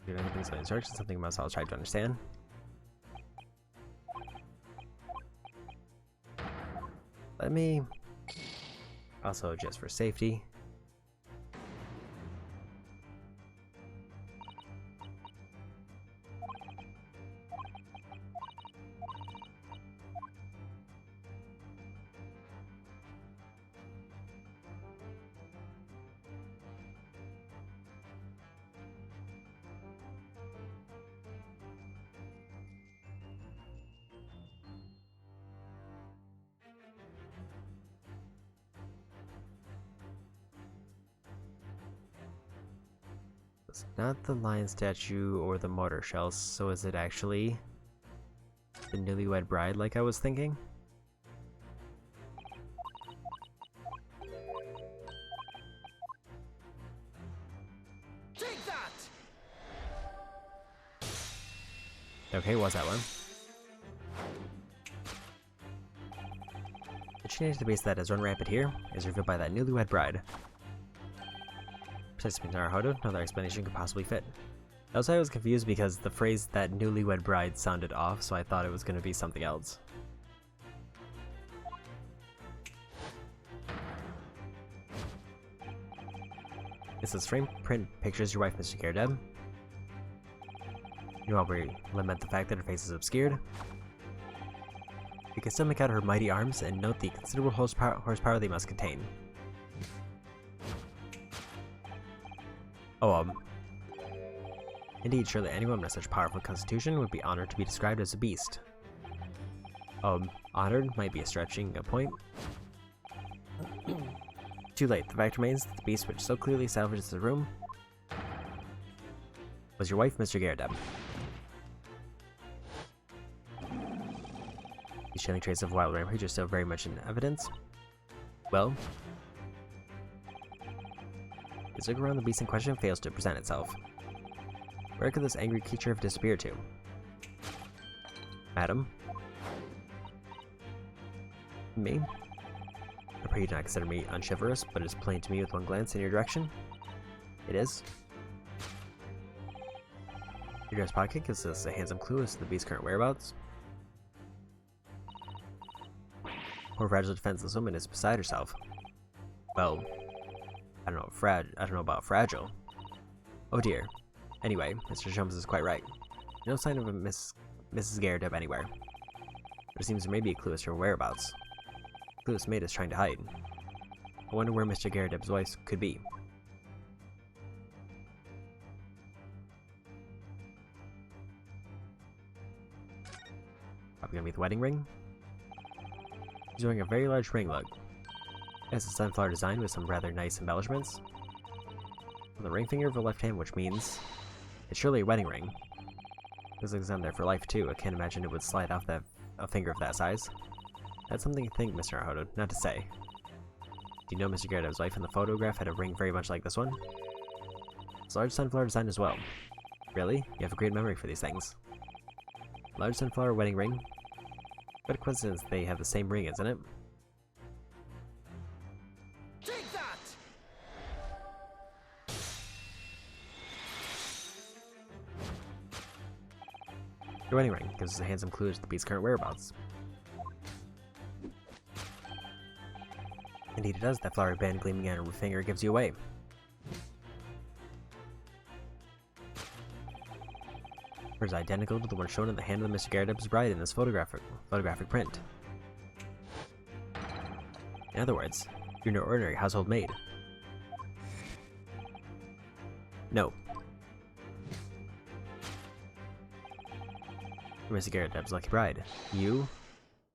Anything's on instructions, something else I'll try to understand. Let me... Also, just for safety. It's not the lion statue or the mortar shells, so is it actually the newlywed bride like I was thinking? Take that! Okay, what's that one? The teenage debate that has run rampant here is revealed by that newlywed bride. Precisely, Naruhodo, no other explanation could possibly fit. Also, I was confused because the phrase that newlywed bride sounded off, so I thought it was going to be something else. This is frame print pictures your wife, Mr. GamerDLM. You all lament the fact that her face is obscured. You can still make out her mighty arms and note the considerable horsepower they must contain. Oh, indeed, surely anyone with such powerful constitution would be honored to be described as a beast. Honored might be stretching a point. Too late. The fact remains that the beast which so clearly salvages the room was your wife, Mr. GamerDLM. These chilling traces of wild rampage are still very much in evidence. Well, as look around, the beast in question fails to present itself. Where could this angry creature have disappeared to? Madam? Me? I pray you do not consider me unchivalrous, but it is plain to me with one glance in your direction. It is. Your dress pocket gives us a handsome clue as to the beast's current whereabouts. Poor fragile defenseless woman is beside herself. Well, I don't know about fragile. Oh dear. Anyway, Mr. Jones is quite right. No sign of a Mrs. GamerDLM anywhere. But it seems there may be a clue as to her whereabouts. The clue this maid is trying to hide. I wonder where Mr. GamerDLM's wife could be. Probably gonna be the wedding ring. He's wearing a very large ring look. It has a sunflower design with some rather nice embellishments. On the ring finger of her left hand, which means it's surely a wedding ring. This looks on there for life too. I can't imagine it would slide off a finger of that size. That's something to think, Mr. Naruhodo, not to say. Do you know Mr. GamerDLM's wife in the photograph had a ring very much like this one? It's a large sunflower design as well. Really? You have a great memory for these things. Large sunflower wedding ring. What a coincidence they have the same ring, isn't it? Take that! Your wedding ring gives us a handsome clue to the beast's current whereabouts. Indeed it does. That flowery band gleaming on her finger gives you away. It is identical to the one shown in the hand of Mr. GamerDLM's bride in this photographic print. In other words, you're no ordinary household maid. No. You're Mr. GamerDLM's lucky bride. You,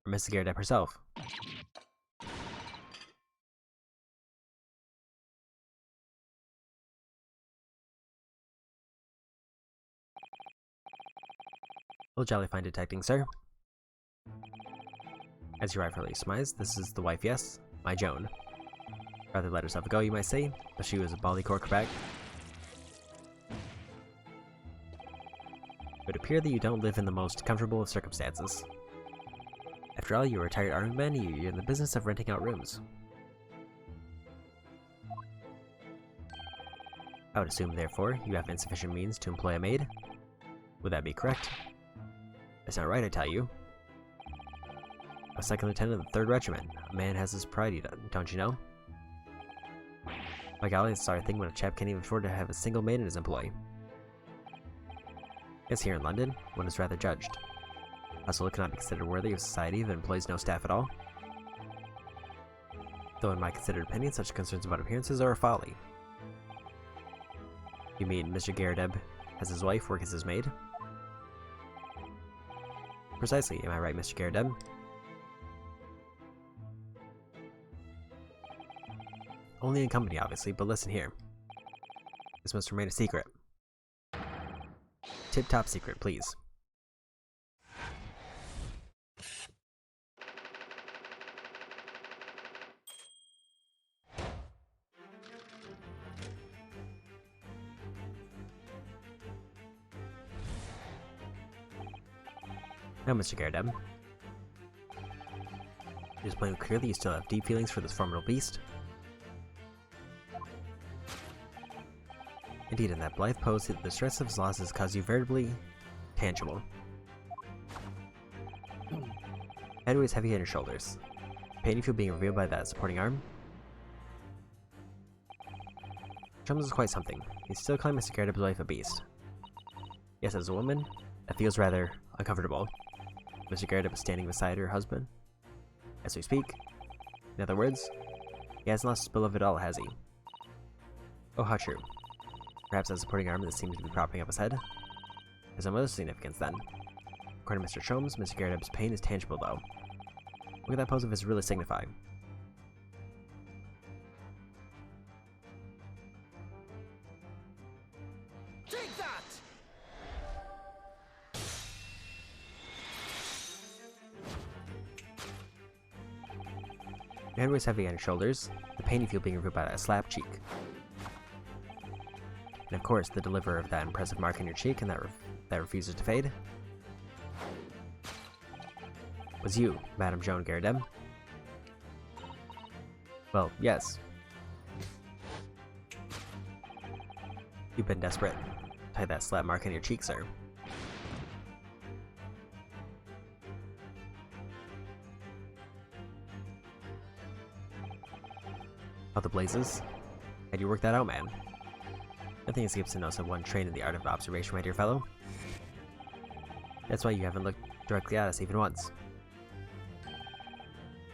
or Mrs. GamerDLM herself. Well, jolly fine detecting, sir. As you rightfully surmise, this is the wife, yes, my Joan. Rather let herself go, you might say, but she was a bally corkback. It would appear that you don't live in the most comfortable of circumstances. After all, you're a retired army man, you're in the business of renting out rooms. I would assume, therefore, you have insufficient means to employ a maid. Would that be correct? That's not right, I tell you. A second lieutenant of the 3rd Regiment. A man has his pride, don't you know? My golly, it's a sorry thing when a chap can't even afford to have a single maid in his employ. Yes, here in London, one is rather judged. Household cannot be considered worthy of society if it employs no staff at all. Though in my considered opinion, such concerns about appearances are a folly. You mean Mr. GamerDLM has his wife work as his maid? Precisely, am I right, Mr. GamerDLM? Only in company, obviously, but listen here. This must remain a secret. Tip-top secret, please. Now, Mr. GamerDLM. It is plainly clear that you still have deep feelings for this formidable beast. Indeed, in that blithe pose, the stress of his losses caused you veritably tangible. Head weighs heavy on your shoulders. Pain you feel being revealed by that supporting arm. Chums is quite something. He's still calling Mr. Garrett's wife a beast. Yes, as a woman, that feels rather uncomfortable. Mr. Garrett was standing beside her husband as we speak. In other words, he hasn't lost his beloved at all, has he? Oh, how true. Perhaps that supporting arm that seems to be propping up his head has some other significance then. According to Mr. Chums, Mr. Garrett's pain is tangible though. What could that pose of his really signify? Take that! Your head weighs heavy on your shoulders, the pain you feel being revealed by that slap cheek. And of course, the deliverer of that impressive mark on your cheek and that refuses to fade was you, Madame Joan GamerDLM. Well, yes. You've been desperate. Tie that slap mark on your cheek, sir. How the blazes? How'd you work that out, man? Nothing escapes the notice of one trained in the art of observation, my dear fellow. That's why you haven't looked directly at us even once.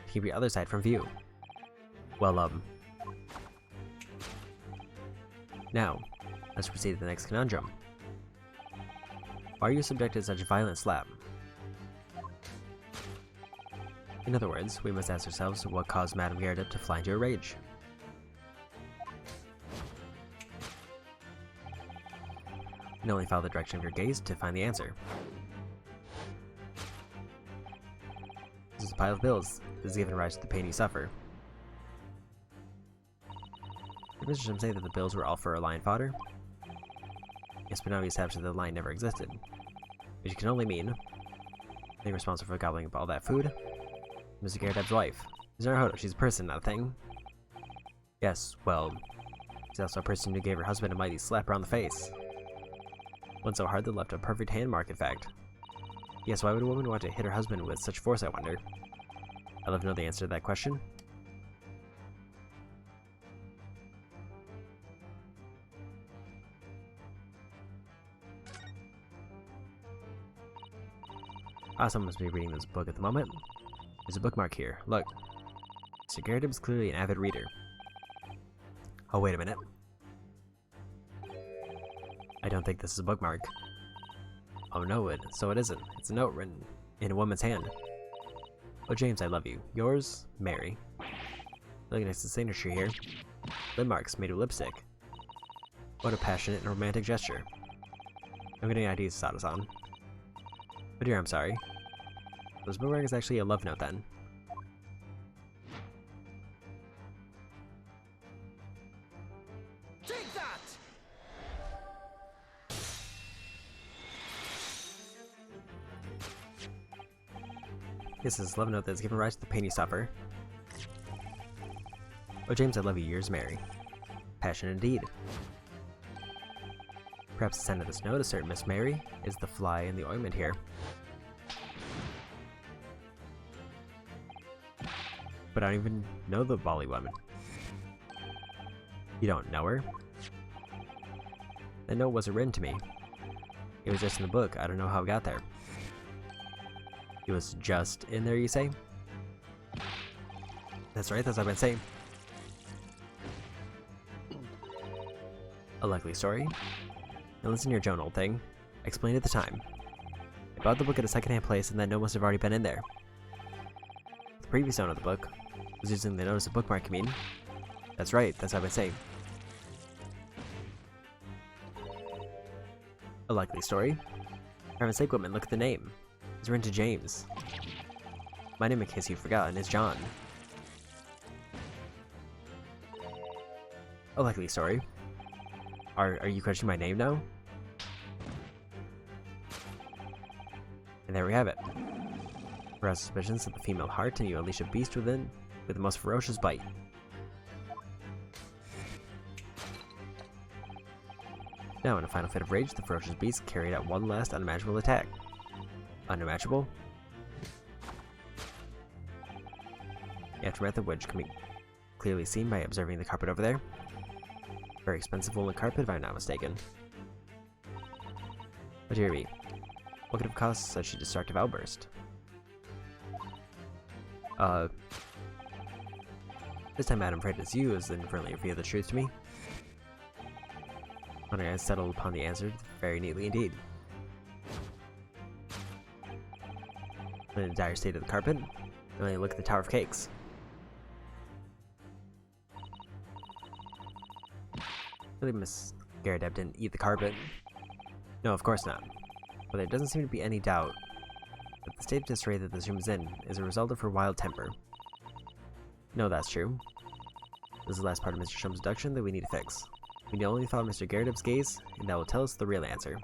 To keep your other side from view. Well, now, let's proceed to the next conundrum. Why are you subjected to such a violent slap? In other words, we must ask ourselves what caused Madame Garrett to fly into a rage. And only follow the direction of your gaze to find the answer. This is a pile of bills. This has given rise to the pain you suffer. Did Mr. Sim say that the bills were all for a lion fodder? Yes, but now we established that the lion never existed. Which can only mean being responsible for gobbling up all that food. Mr. Garrett's wife. Is Naruhodo, she's a person, not a thing. Yes, well, she's also a person who gave her husband a mighty slap around the face. One so hard that left a perfect hand mark, in fact. Yes, why would a woman want to hit her husband with such force, I wonder? I'd love to know the answer to that question. Someone must be reading this book at the moment. There's a bookmark here. Look. Mr. Garrett is clearly an avid reader. Oh, wait a minute. I don't think this is a bookmark. Oh no, so it isn't. It's a note written in a woman's hand. Oh, James, I love you. Yours, Mary. Looking at the signature here. Lip marks made of lipstick. What a passionate and romantic gesture. I'm getting ideas, Sato-san. Oh dear, I'm sorry. This bookmark is actually a love note then. Take that! This is a love note that has given rise to the pain you suffer. Oh James, I love you. Yours, Mary. Passion indeed. Perhaps the sender of this note, a certain Miss Mary, is the fly in the ointment here. But I don't even know the Bali woman. You don't know her? That note wasn't written to me. It was just in the book. I don't know how it got there. It was just in there, you say? That's right, that's what I've been saying. A likely story? Now listen here, Joan, old thing. I explained at the time. I bought the book at a secondhand place and that note must have already been in there. The previous owner of the book was using the notice of bookmark, you mean? That's right, that's what I've been saying. A likely story? For heaven's sake, woman, look at the name. It's written to James. My name, in case you've forgotten, is John. A likely story. Are you questioning my name now? And there we have it. Arouse suspicions of the female heart, and you unleash a beast within with the most ferocious bite. Now, in a final fit of rage, the ferocious beast carried out one last unimaginable attack. Unimaginable? The aftermath of which can be clearly seen by observing the carpet over there. Very expensive woolen carpet, if I'm not mistaken. But dear me, what could have caused such a destructive outburst? This time Madam Fred is you as inadvertently revealed the truth to me. When I settled upon the answer very neatly indeed. In a dire state of the carpet, I only look at the Tower of Cakes. Really, Miss GamerDLM didn't eat the carpet. No, of course not. But there doesn't seem to be any doubt that the state of disarray that this room is in is a result of her wild temper. No, that's true. This is the last part of Mr. Shum's abduction that we need to fix. We need only follow Mr. GamerDLM's gaze, and that will tell us the real answer.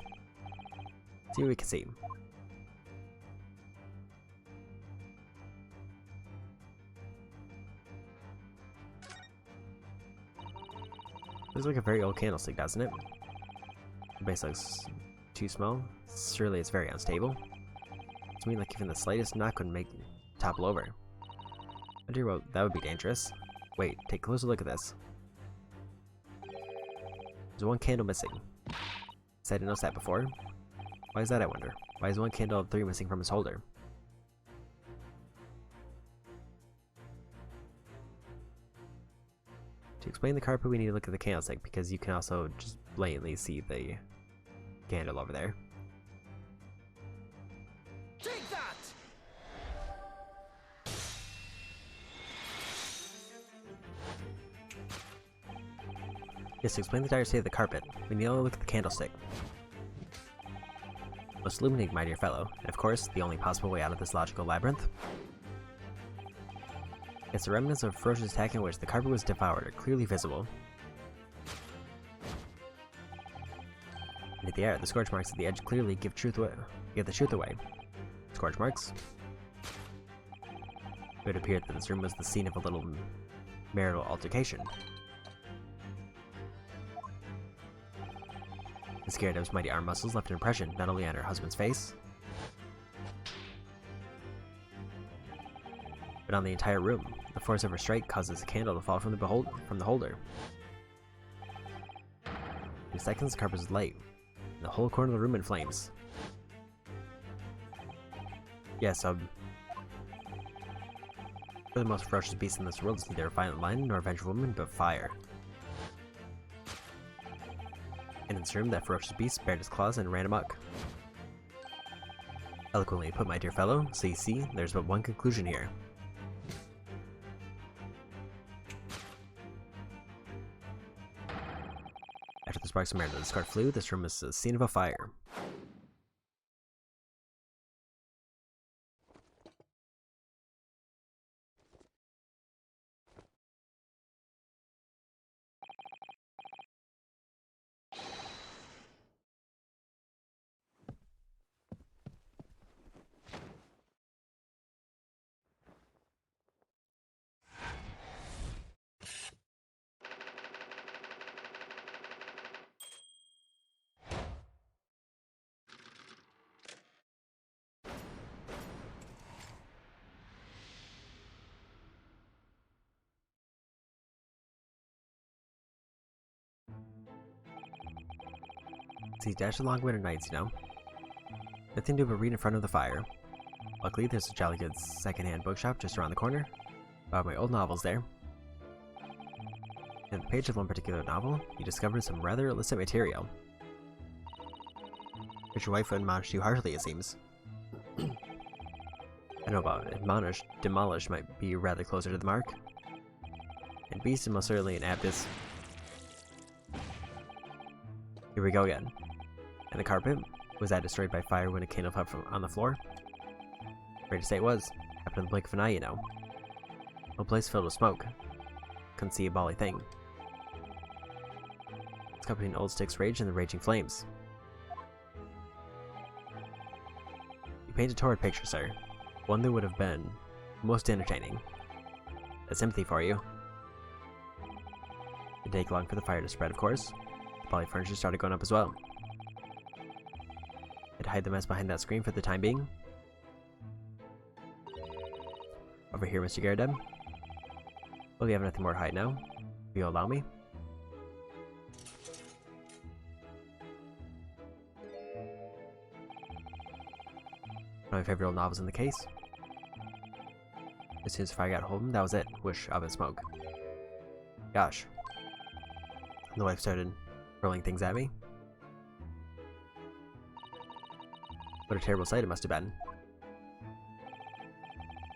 See what we can see. Looks like a very old candlestick, doesn't it? The base looks too small. Surely it's very unstable. To me, like even the slightest knock would make it topple over. I wonder what that would be dangerous. Wait, take a closer look at this. There's one candle missing. I didn't notice that before. Why is that, I wonder? Why is one candle of 3 missing from his holder? To explain the carpet, we need to look at the candlestick, because you can also just blatantly see the candle over there. Take that! Yes, to explain the dire state of the carpet, we need to look at the candlestick. Most illuminating, my dear fellow, and of course, the only possible way out of this logical labyrinth. It's the remnants of a ferocious attack in which the carpet was devoured are clearly visible. And at the air, the scorch marks at the edge clearly give the truth away. Scorch marks? It would appear that this room was the scene of a little marital altercation. Miss GamerDLM's mighty arm muscles left an impression not only on her husband's face, but on the entire room. The force of her strike causes the candle to fall from the holder. In seconds, the carpet is light, and the whole corner of the room in flames. Yes, for the most ferocious beast in this world is neither a violent lion nor a vengeful woman, but fire. And in this room, that ferocious beast bared his claws and ran amok. Eloquently put, my dear fellow, so you see, there's but one conclusion here. After the sparks of the discard flew, this room was the scene of a fire. These dash along winter nights, you know. Nothing to do but read in front of the fire. Luckily, there's a jolly good second-hand bookshop just around the corner. Bought my old novels there. In the page of one particular novel, you discover some rather illicit material. But your wife admonished you harshly, it seems. I don't know about admonished. Demolished might be rather closer to the mark. And beast is most certainly an apt. Here we go again. And the carpet? Was that destroyed by fire when a candle fell on the floor? Afraid to say it was. Happened in the blink of an eye, you know. A place filled with smoke. Couldn't see a bally thing. It's caught between Old Stick's rage and the raging flames. You paint a torrid picture, sir. One that would have been most entertaining. A sympathy for you. It'd take long for the fire to spread, of course. The poly furniture started going up as well. I'd hide the mess behind that screen for the time being. Over here, Mr. GamerDLM. Well, you have nothing more to hide now. Will you allow me? One of my favorite old novels in the case. As soon as the fire got hold of him, that was it. Whoosh, up in smoke. Gosh. And the wife started hurling things at me. What a terrible sight it must have been.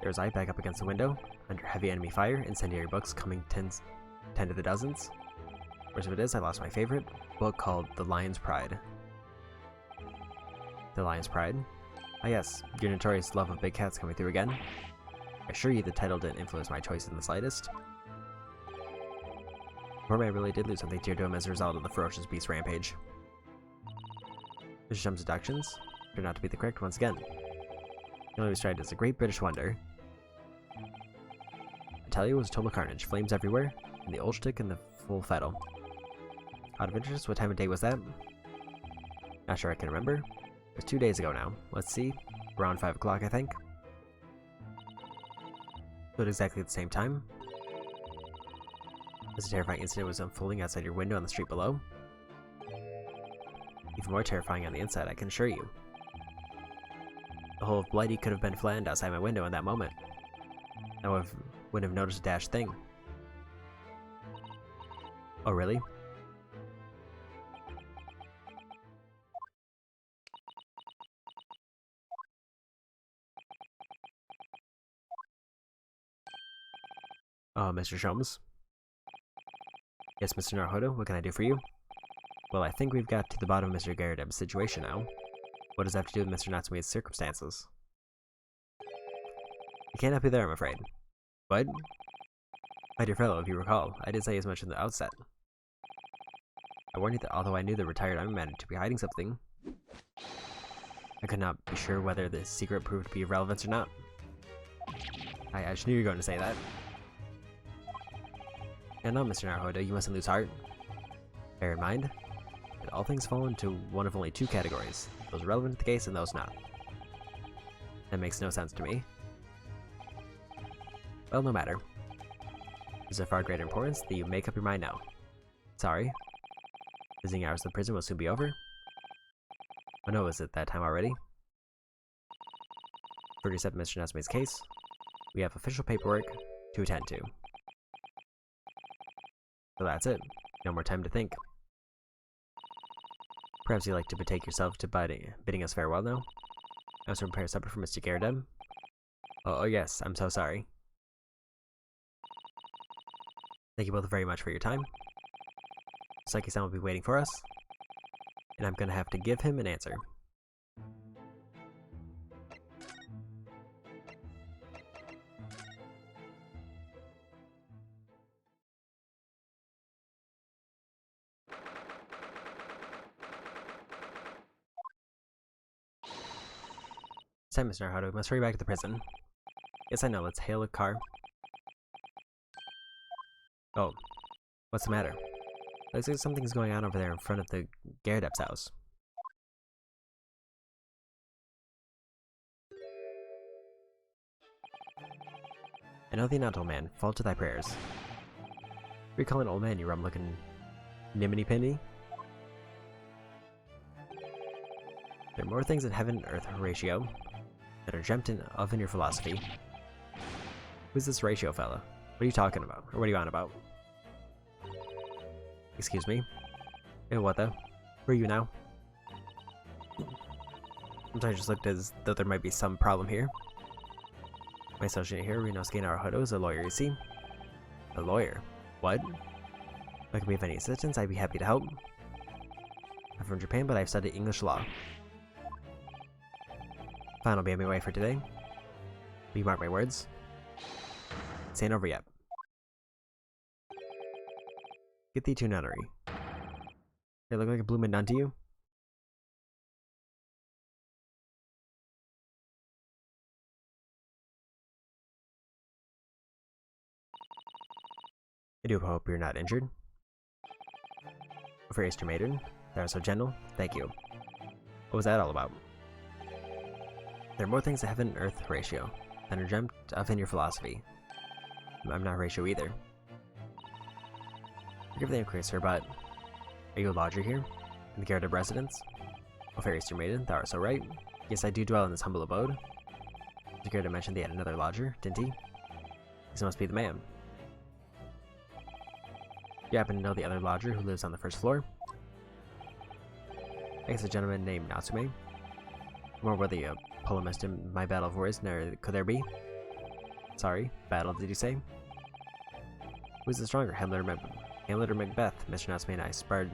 There was I back up against the window, under heavy enemy fire, incendiary books coming 10 to the dozens. Worst of it is, I lost my favorite book called The Lion's Pride. The Lion's Pride? Ah yes, your notorious love of big cats coming through again. I assure you the title didn't influence my choice in the slightest. Poor man really did lose something dear to him as a result of the ferocious beast rampage. Mr. Shum's deductions turned out to be the correct once again. He only was tried as a great British wonder. I tell you, it was total carnage, flames everywhere, and the old shtick in the full fettle. Out of interest, what time of day was that? Not sure I can remember. It was 2 days ago now. Let's see. Around 5 o'clock, I think. So at exactly the same time, as a terrifying incident was unfolding outside your window on the street below. Even more terrifying on the inside, I can assure you. The whole of Blighty could have been flattened outside my window in that moment. I wouldn't have noticed a dash thing. Oh, really? Oh, Mr. Sholmes? Yes, Mr. Naruhodo, what can I do for you? Well, I think we've got to the bottom of Mr. GamerDLM's situation now. What does that have to do with Mr. Natsume's circumstances? I can't help you there, I'm afraid. What? My dear fellow, if you recall, I did say as much in the outset. I warned you that although I knew the retired army man to be hiding something, I could not be sure whether the secret proved to be of relevance or not. I just knew you were going to say that. And no, Mr. Naruhodo, you mustn't lose heart. Bear in mind that all things fall into one of only two categories, those relevant to the case and those not. That makes no sense to me. Well, no matter. It's of far greater importance that you make up your mind now. Sorry. Visiting hours of the prison will soon be over. Oh no, is it that time already? To accept Mr. Natsume's case, we have official paperwork to attend to. So that's it. No more time to think. Perhaps you'd like to betake yourself to bidding us farewell now? I was to prepare supper for Mr. GamerDLM. Oh yes, I'm so sorry. Thank you both very much for your time. Psyche-san will be waiting for us, and I'm gonna have to give him an answer. It's time, Mr. Naruhodo. We must hurry back to the prison. Yes, I know. Let's hail a car. Oh, what's the matter? Looks like something's going on over there in front of the GamerDLM's house. I know thee not, old man. Fall to thy prayers. Recall an old man, you rum-looking niminy-pinny. There are more things in heaven and earth, Horatio, that are dreamt of in your philosophy. Who's this Ratio fella? What are you talking about? Or what are you on about? Excuse me? Hey, what the? Where are you now? Sometimes I just looked as though there might be some problem here. My associate here, Rinosuke Naruhodo, is a lawyer, you see? A lawyer? What? If I can be of any assistance, I'd be happy to help. I'm from Japan, but I've studied English law. Fine, I'll be on my way for today. Will you mark my words? This ain't over yet. Get thee to a nunnery. They look like a bloomin' nun to you? I do hope you're not injured. For Easter Maiden, that was so gentle. Thank you. What was that all about? There are more things to heaven and earth, Horatio, than are dreamt of in your philosophy. I'm not Horatio either. Forgive the inquiry, sir, but are you a lodger here? In the garret of residence? Oh, fair Easter Maiden, thou art so right. Yes, I do dwell in this humble abode. The garret mentioned they had another lodger, didn't he? This must be the man. You happen to know the other lodger who lives on the first floor? I guess a gentleman named Natsume. More worthy a polemist in my battle of words, could there be? Sorry, battle, did you say? Who's the stronger, Hamlet or Macbeth? Mr. Natsume and I sparred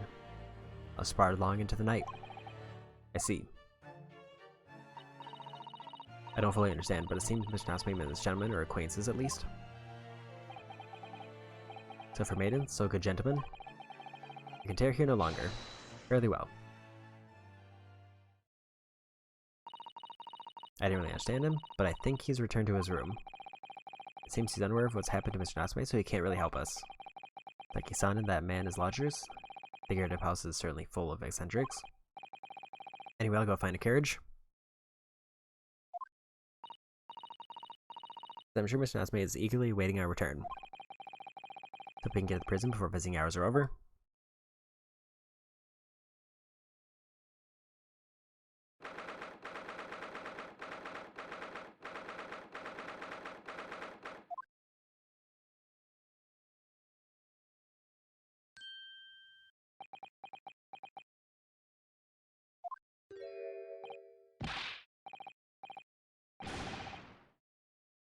long into the night. I see. I don't fully understand, but it seems Mr. Natsume and this gentleman are acquaintances at least. So for maidens, so good gentlemen. I can tarry here no longer. Fairly well. I didn't really understand him, but I think he's returned to his room. It seems he's unaware of what's happened to Mr. Natsume, so he can't really help us. Like Kisan and that man as lodgers. The garret house is certainly full of eccentrics. Anyway, I'll go find a carriage. I'm sure Mr. Natsume is eagerly awaiting our return. Hope we can get to the prison before visiting hours are over.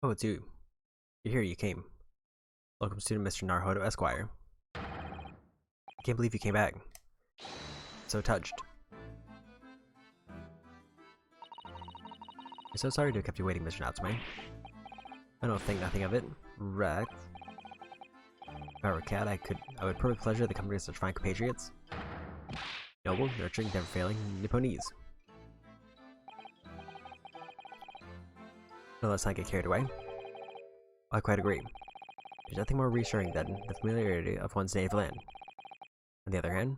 Oh, it's you. You're here, you came. Welcome, student Mr. Naruhodo, Esquire. I can't believe you came back. So touched. I'm so sorry to have kept you waiting, Mr. Natsume. I don't think nothing of it. Wrecked. If I were a cat, I would perfect pleasure the company of such fine compatriots. Noble, nurturing, never failing, Nipponese. No, let's not get carried away. I quite agree. There's nothing more reassuring than the familiarity of one's native land. On the other hand,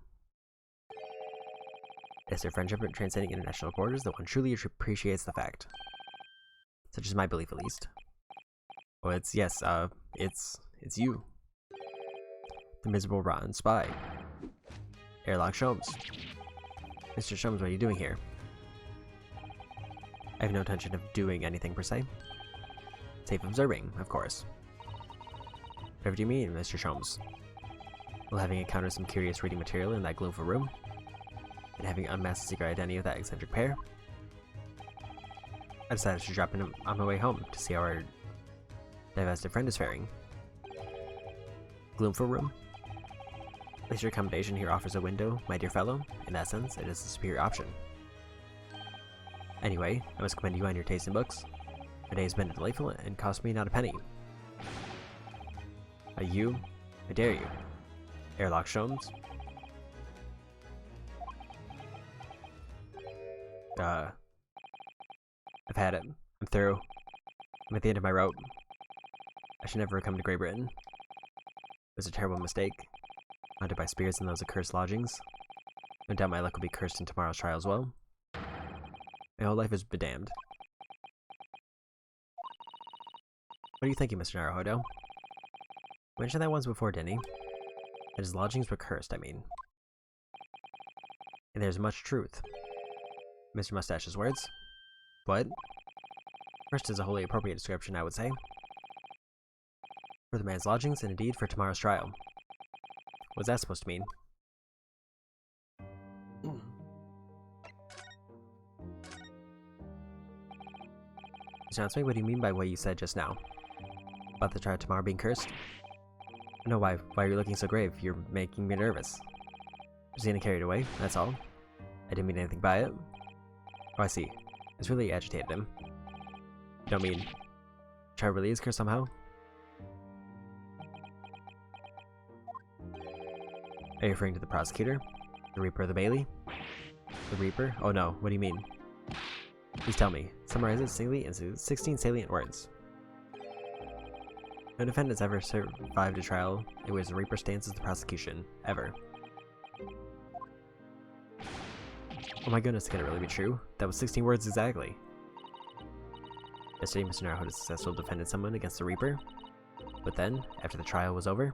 it's their friendship transcending international borders that one truly appreciates the fact. Such is my belief, at least. Oh, it's you. The miserable, rotten spy. Airlock Sholmes. Mr. Sholmes, what are you doing here? I have no intention of doing anything per se. Safe observing, of course. Whatever do you mean, Mr. Sholmes? Well, having encountered some curious reading material in that gloomful room, and having unmasked the secret identity of that eccentric pair, I decided to drop in on my way home to see how our divested friend is faring. Gloomful room? At least your accommodation here offers a window, my dear fellow. In that sense, it is a superior option. Anyway, I must commend you on your taste in books. My day has been delightful and cost me not a penny. I dare you. Airlock Sholmes? I've had it. I'm through. I'm at the end of my rope. I should never have come to Great Britain. It was a terrible mistake. Haunted by spirits in those accursed lodgings. No doubt my luck will be cursed in tomorrow's trial as well. My whole life is bedamned. What are you thinking, Mr. Naruhodo? You mentioned that once before, didn't he? That his lodgings were cursed, I mean. And there's much truth. Mr. Mustache's words? What? Cursed is a wholly appropriate description, I would say. For the man's lodgings, and indeed for tomorrow's trial. What's that supposed to mean? Mr. Natsume, what do you mean by what you said just now? About the trial tomorrow being cursed? No, why are you looking so grave? You're making me nervous. Just getting carried away, that's all. I didn't mean anything by it. Oh, I see. It's really agitated him. You don't mean... the trial really is cursed somehow? Are you referring to the prosecutor? The Reaper of the Bailey? The Reaper? Oh no, what do you mean? Please tell me. Summarize it succinctly into 16 salient words. No defendant has ever survived a trial in which the Reaper stands as the prosecution. Ever. Oh my goodness, can it really be true? That was 16 words exactly. Yesterday, Mr. Naruhodo successfully defended someone against the Reaper. But then, after the trial was over,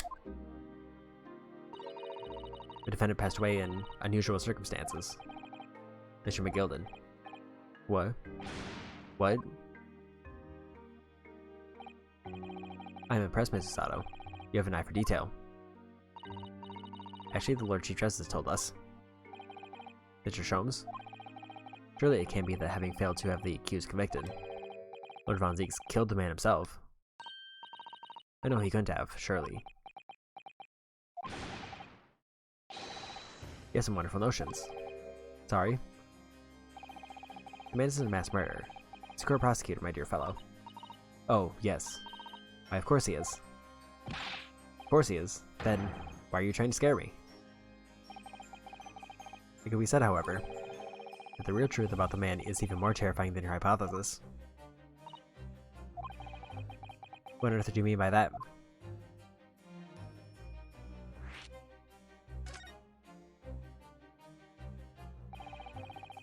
the defendant passed away in unusual circumstances. Mr. McGilden. What? What? I'm impressed, Mrs. Sato. You have an eye for detail. Actually, the Lord Chief Justice told us. Mr. Sholmes? Surely it can't be that having failed to have the accused convicted, Lord Von Zieks killed the man himself. I know he couldn't have, surely. You have some wonderful notions. Sorry? The man isn't a mass murderer. He's a court prosecutor, my dear fellow. Oh, yes. Why, of course he is. Of course he is. Then, why are you trying to scare me? It could be said, however, that the real truth about the man is even more terrifying than your hypothesis. What on earth do you mean by that?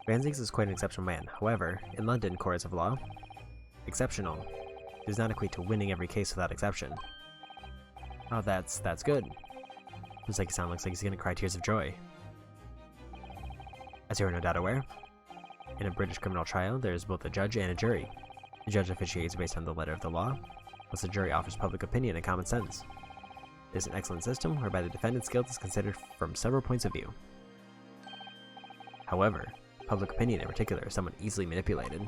Van Zieks is quite an exceptional man. However, in London courts of law, exceptional does not equate to winning every case without exception. Oh, that's good. Looks like he's gonna cry tears of joy. As you are no doubt aware, in a British criminal trial, there is both a judge and a jury. The judge officiates based on the letter of the law, whilst the jury offers public opinion and common sense. It is an excellent system whereby the defendant's guilt is considered from several points of view. However, public opinion in particular is somewhat easily manipulated.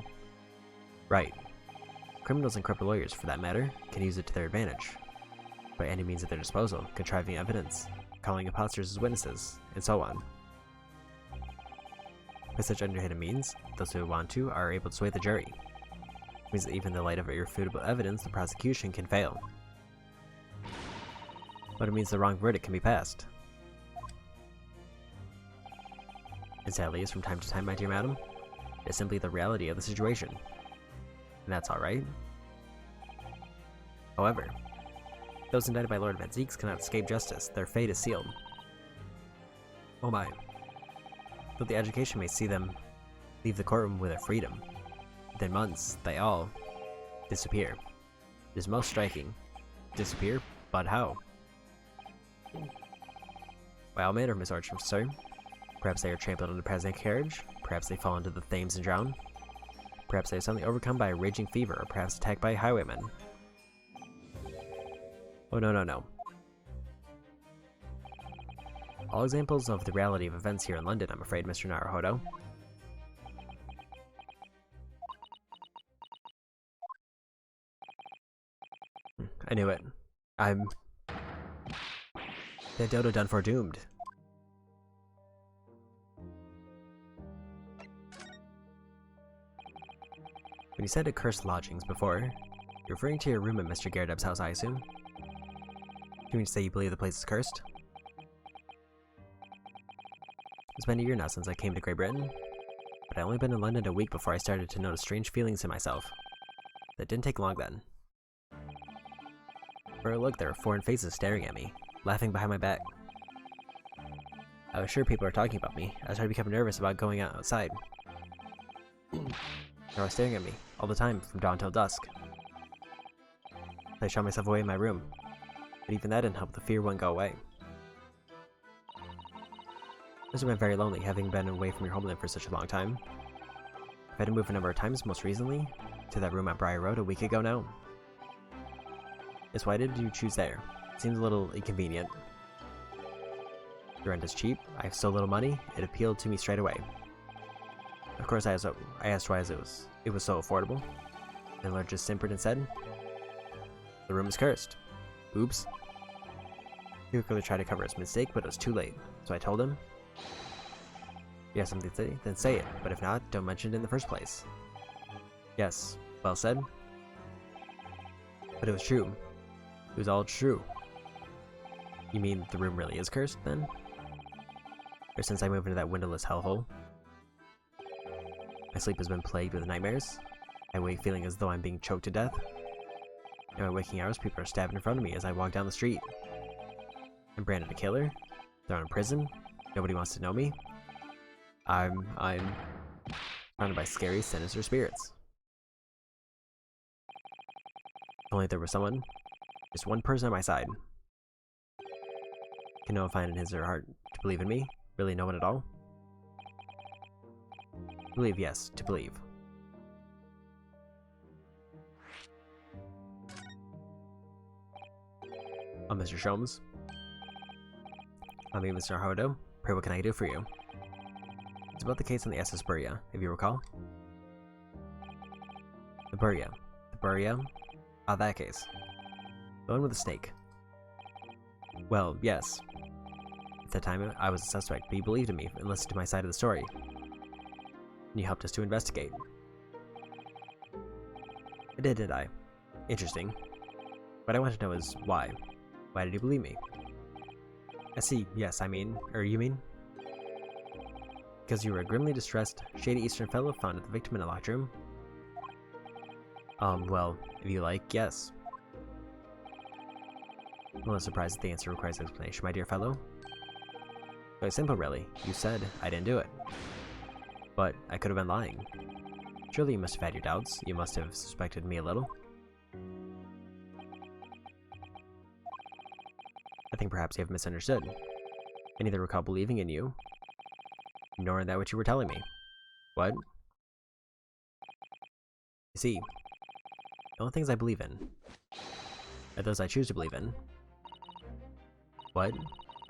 Right. Criminals and corrupt lawyers, for that matter, can use it to their advantage. By any means at their disposal, contriving evidence, calling imposters as witnesses, and so on. By such underhanded means, those who want to are able to sway the jury. It means that even in the light of irrefutable evidence, the prosecution can fail. But it means the wrong verdict can be passed. And sadly, as from time to time, my dear madam, it is simply the reality of the situation. And that's alright. However, those indicted by Lord Von Zieks cannot escape justice. Their fate is sealed. Oh my. Though the education may see them leave the courtroom with their freedom, within months, they all disappear. It is most striking. Disappear? But how? By all manner of misfortunes, sir. Perhaps they are trampled on a passing carriage, perhaps they fall into the Thames and drown, perhaps they are suddenly overcome by a raging fever, or perhaps attacked by highwaymen. Oh no. All examples of the reality of events here in London, I'm afraid, Mr. Naruhodo. I knew it. I'm... the dodo done for doomed. When you said accursed lodgings before, you're referring to your room at Mr. Gairdub's house, I assume? Do you mean to say you believe the place is cursed? It's been a year now since I came to Great Britain, but I'd only been in London a week before I started to notice strange feelings in myself. That didn't take long then. For a look, there were foreign faces staring at me, laughing behind my back. I was sure people were talking about me. I started to become nervous about going outside. They were staring at me, all the time, from dawn till dusk. I shut myself away in my room, but even that didn't help. The fear wouldn't go away. This has been very lonely, having been away from your homeland for such a long time. I've had to move a number of times, most recently to that room at Briar Road a week ago now. Yes, why did you choose there? It seems a little inconvenient. The rent is cheap, I have so little money, it appealed to me straight away. Of course, I asked why it was so affordable. The landlord just simpered and said, "The room is cursed." Oops. He quickly tried to cover his mistake, but it was too late. So I told him, "You have something to say? Then say it. But if not, don't mention it in the first place." Yes, well said. But it was true. It was all true. You mean the room really is cursed, then? Or since I moved into that windowless hellhole? My sleep has been plagued with nightmares. I wake feeling as though I'm being choked to death. In my waking hours, people are stabbed in front of me as I walk down the street. I'm branded a killer, thrown in prison, nobody wants to know me. I'm surrounded by scary, sinister spirits. If only there was someone, just one person on my side. Can no one find in his or her heart to believe in me? Really no one at all? Believe, yes, to believe. Oh, Mr. Sholmes. Me, Mr. Naruhodo. Pray, what can I do for you? It's about the case on the SS Buria, if you recall. The Buria. The Buria? Ah, that case. The one with the snake. Well, yes. At that time, I was a suspect, but you believed in me and listened to my side of the story. And you helped us to investigate. I did I? Interesting. What I want to know is why. Why did you believe me? I see, yes, you mean? Because you were a grimly distressed, shady Eastern fellow found the victim in a locked room? Well, if you like, yes. I'm a little surprised that the answer requires explanation, my dear fellow. Very simple, really. You said I didn't do it. But I could have been lying. Surely you must have had your doubts. You must have suspected me a little. I think perhaps you have misunderstood. I neither recall believing in you, nor in that which you were telling me. What? You see, the only things I believe in are those I choose to believe in. What?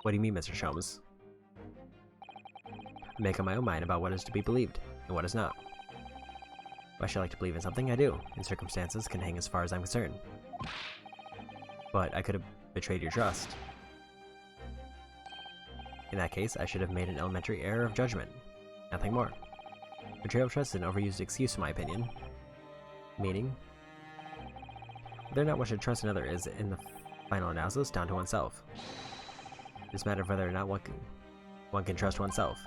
What do you mean, Mr. Sholmes? I make up my own mind about what is to be believed, and what is not. If I should like to believe in something, I do, and circumstances can hang as far as I'm concerned. But I could have betrayed your trust. In that case, I should have made an elementary error of judgment. Nothing more. Betrayal of trust is an overused excuse in my opinion. Meaning, whether or not one should trust another is, in the final analysis, down to oneself. It's a matter of whether or not one can trust oneself.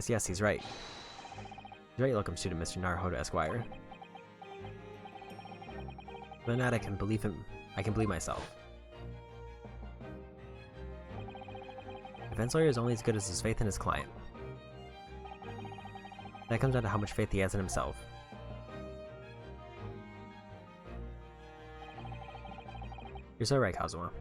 Yes, he's right. He's right, welcome student Mr. Naruhodo Esquire. Whether or not I can believe him, I can believe myself. A defense lawyer is only as good as his faith in his client. That comes down to how much faith he has in himself. You're so right, Kazuma.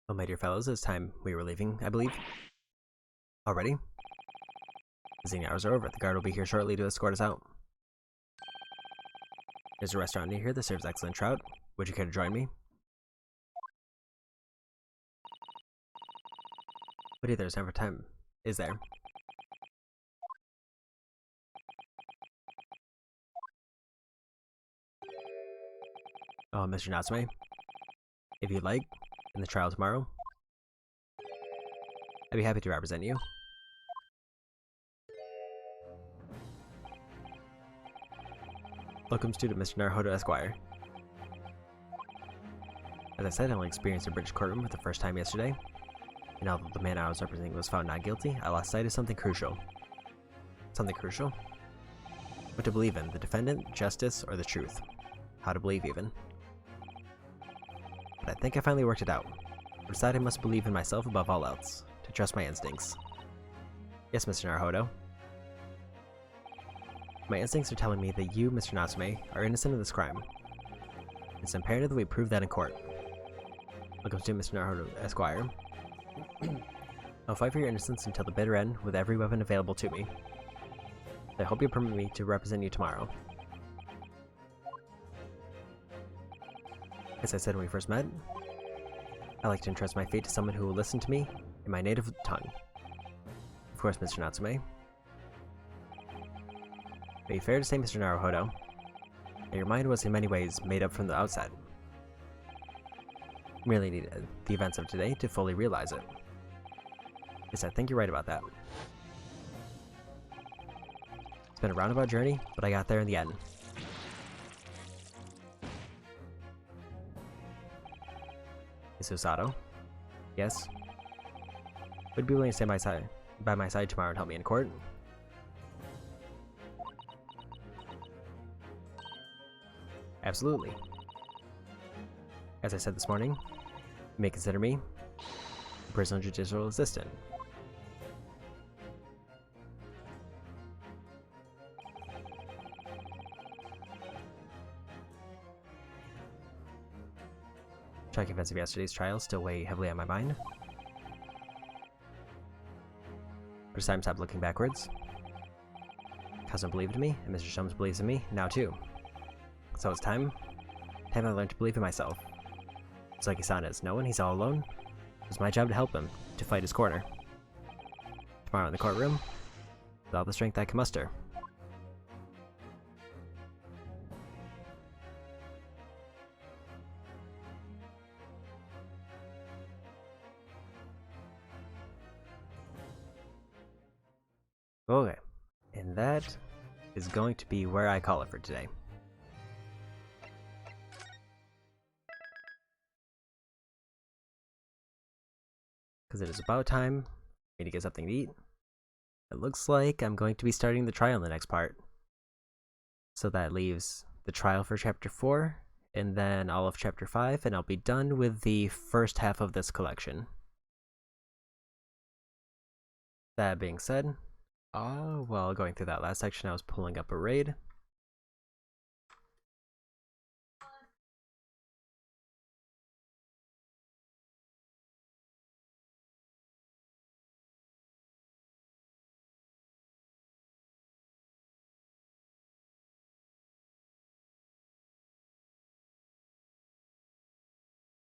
Well, my dear fellows, it's time we were leaving, I believe. Already? Visiting hours are over. The guard will be here shortly to escort us out. There's a restaurant near here that serves excellent trout. Would you care to join me? But either there's never time, is there? Oh, Mr. Natsume, if you'd like, in the trial tomorrow, I'd be happy to represent you. Welcome, student Mr. Naruhodo Esquire. As I said, I only experienced a British courtroom for the first time yesterday, and although the man I was representing was found not guilty, I lost sight of something crucial. Something crucial? What to believe in, the defendant, justice, or the truth? How to believe, even. But I think I finally worked it out. I decided I must believe in myself above all else, to trust my instincts. Yes, Mr. Naruhodo. My instincts are telling me that you, Mr. Natsume, are innocent of this crime. It's imperative that we prove that in court. Welcome to Mr. Naruhodo Esquire. I'll fight for your innocence until the bitter end with every weapon available to me. I hope you'll permit me to represent you tomorrow. As I said when we first met, I like to entrust my fate to someone who will listen to me in my native tongue. Of course, Mr. Natsume. It may be fair to say, Mr. Naruhodo, that your mind was in many ways made up from the outset. You merely needed the events of today to fully realize it. Yes, I think you're right about that. It's been a roundabout journey, but I got there in the end. Is Osato? Yes. Would you be willing to stand by my side tomorrow and help me in court? Absolutely. As I said this morning, you may consider me a personal judicial assistant. Tracking events of yesterday's trial still weigh heavily on my mind. But it's time to stop looking backwards. Cousin believed in me, and Mr. Sholmes believes in me, now too. So it's time I learned to believe in myself. It's like Isan is. No one, he's all alone. It's my job to help him, to fight his corner. Tomorrow in the courtroom, with all the strength I can muster. Okay, and that is going to be where I call it for today. Because it is about time for me to get something to eat. It looks like I'm going to be starting the trial in the next part. So that leaves the trial for Chapter 4, and then all of Chapter 5, and I'll be done with the first half of this collection. That being said, while going through that last section, I was pulling up a raid.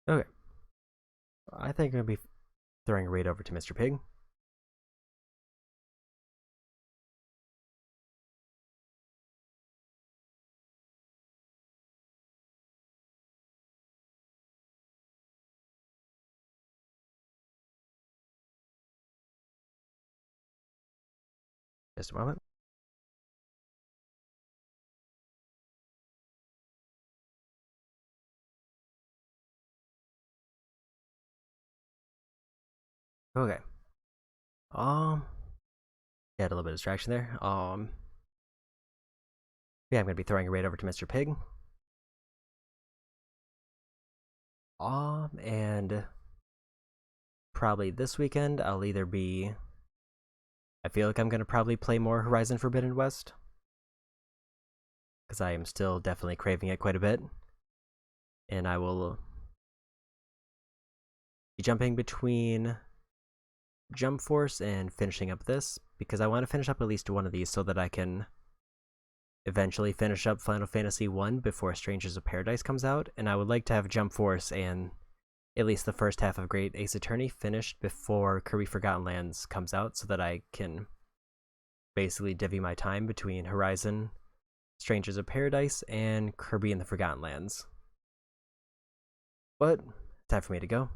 Okay. I think I'm going to be throwing a raid over to Mr. Pig. Just a moment. Okay. Yeah, a little bit of distraction there. Yeah, I'm gonna be throwing a raid over to Mr. Pig. And probably this weekend I'll either be. I feel like I'm gonna probably play more Horizon Forbidden West, because I am still definitely craving it quite a bit, and I will be jumping between Jump Force and finishing up this, because I want to finish up at least one of these so that I can eventually finish up Final Fantasy 1 before Strangers of Paradise comes out, and I would like to have Jump Force and at least the first half of Great Ace Attorney finished before Kirby Forgotten Lands comes out, so that I can basically divvy my time between Horizon, Strangers of Paradise, and Kirby and the Forgotten Lands. But, time for me to go.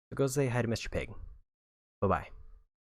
So go say hi to Mr. Pig. Bye-bye.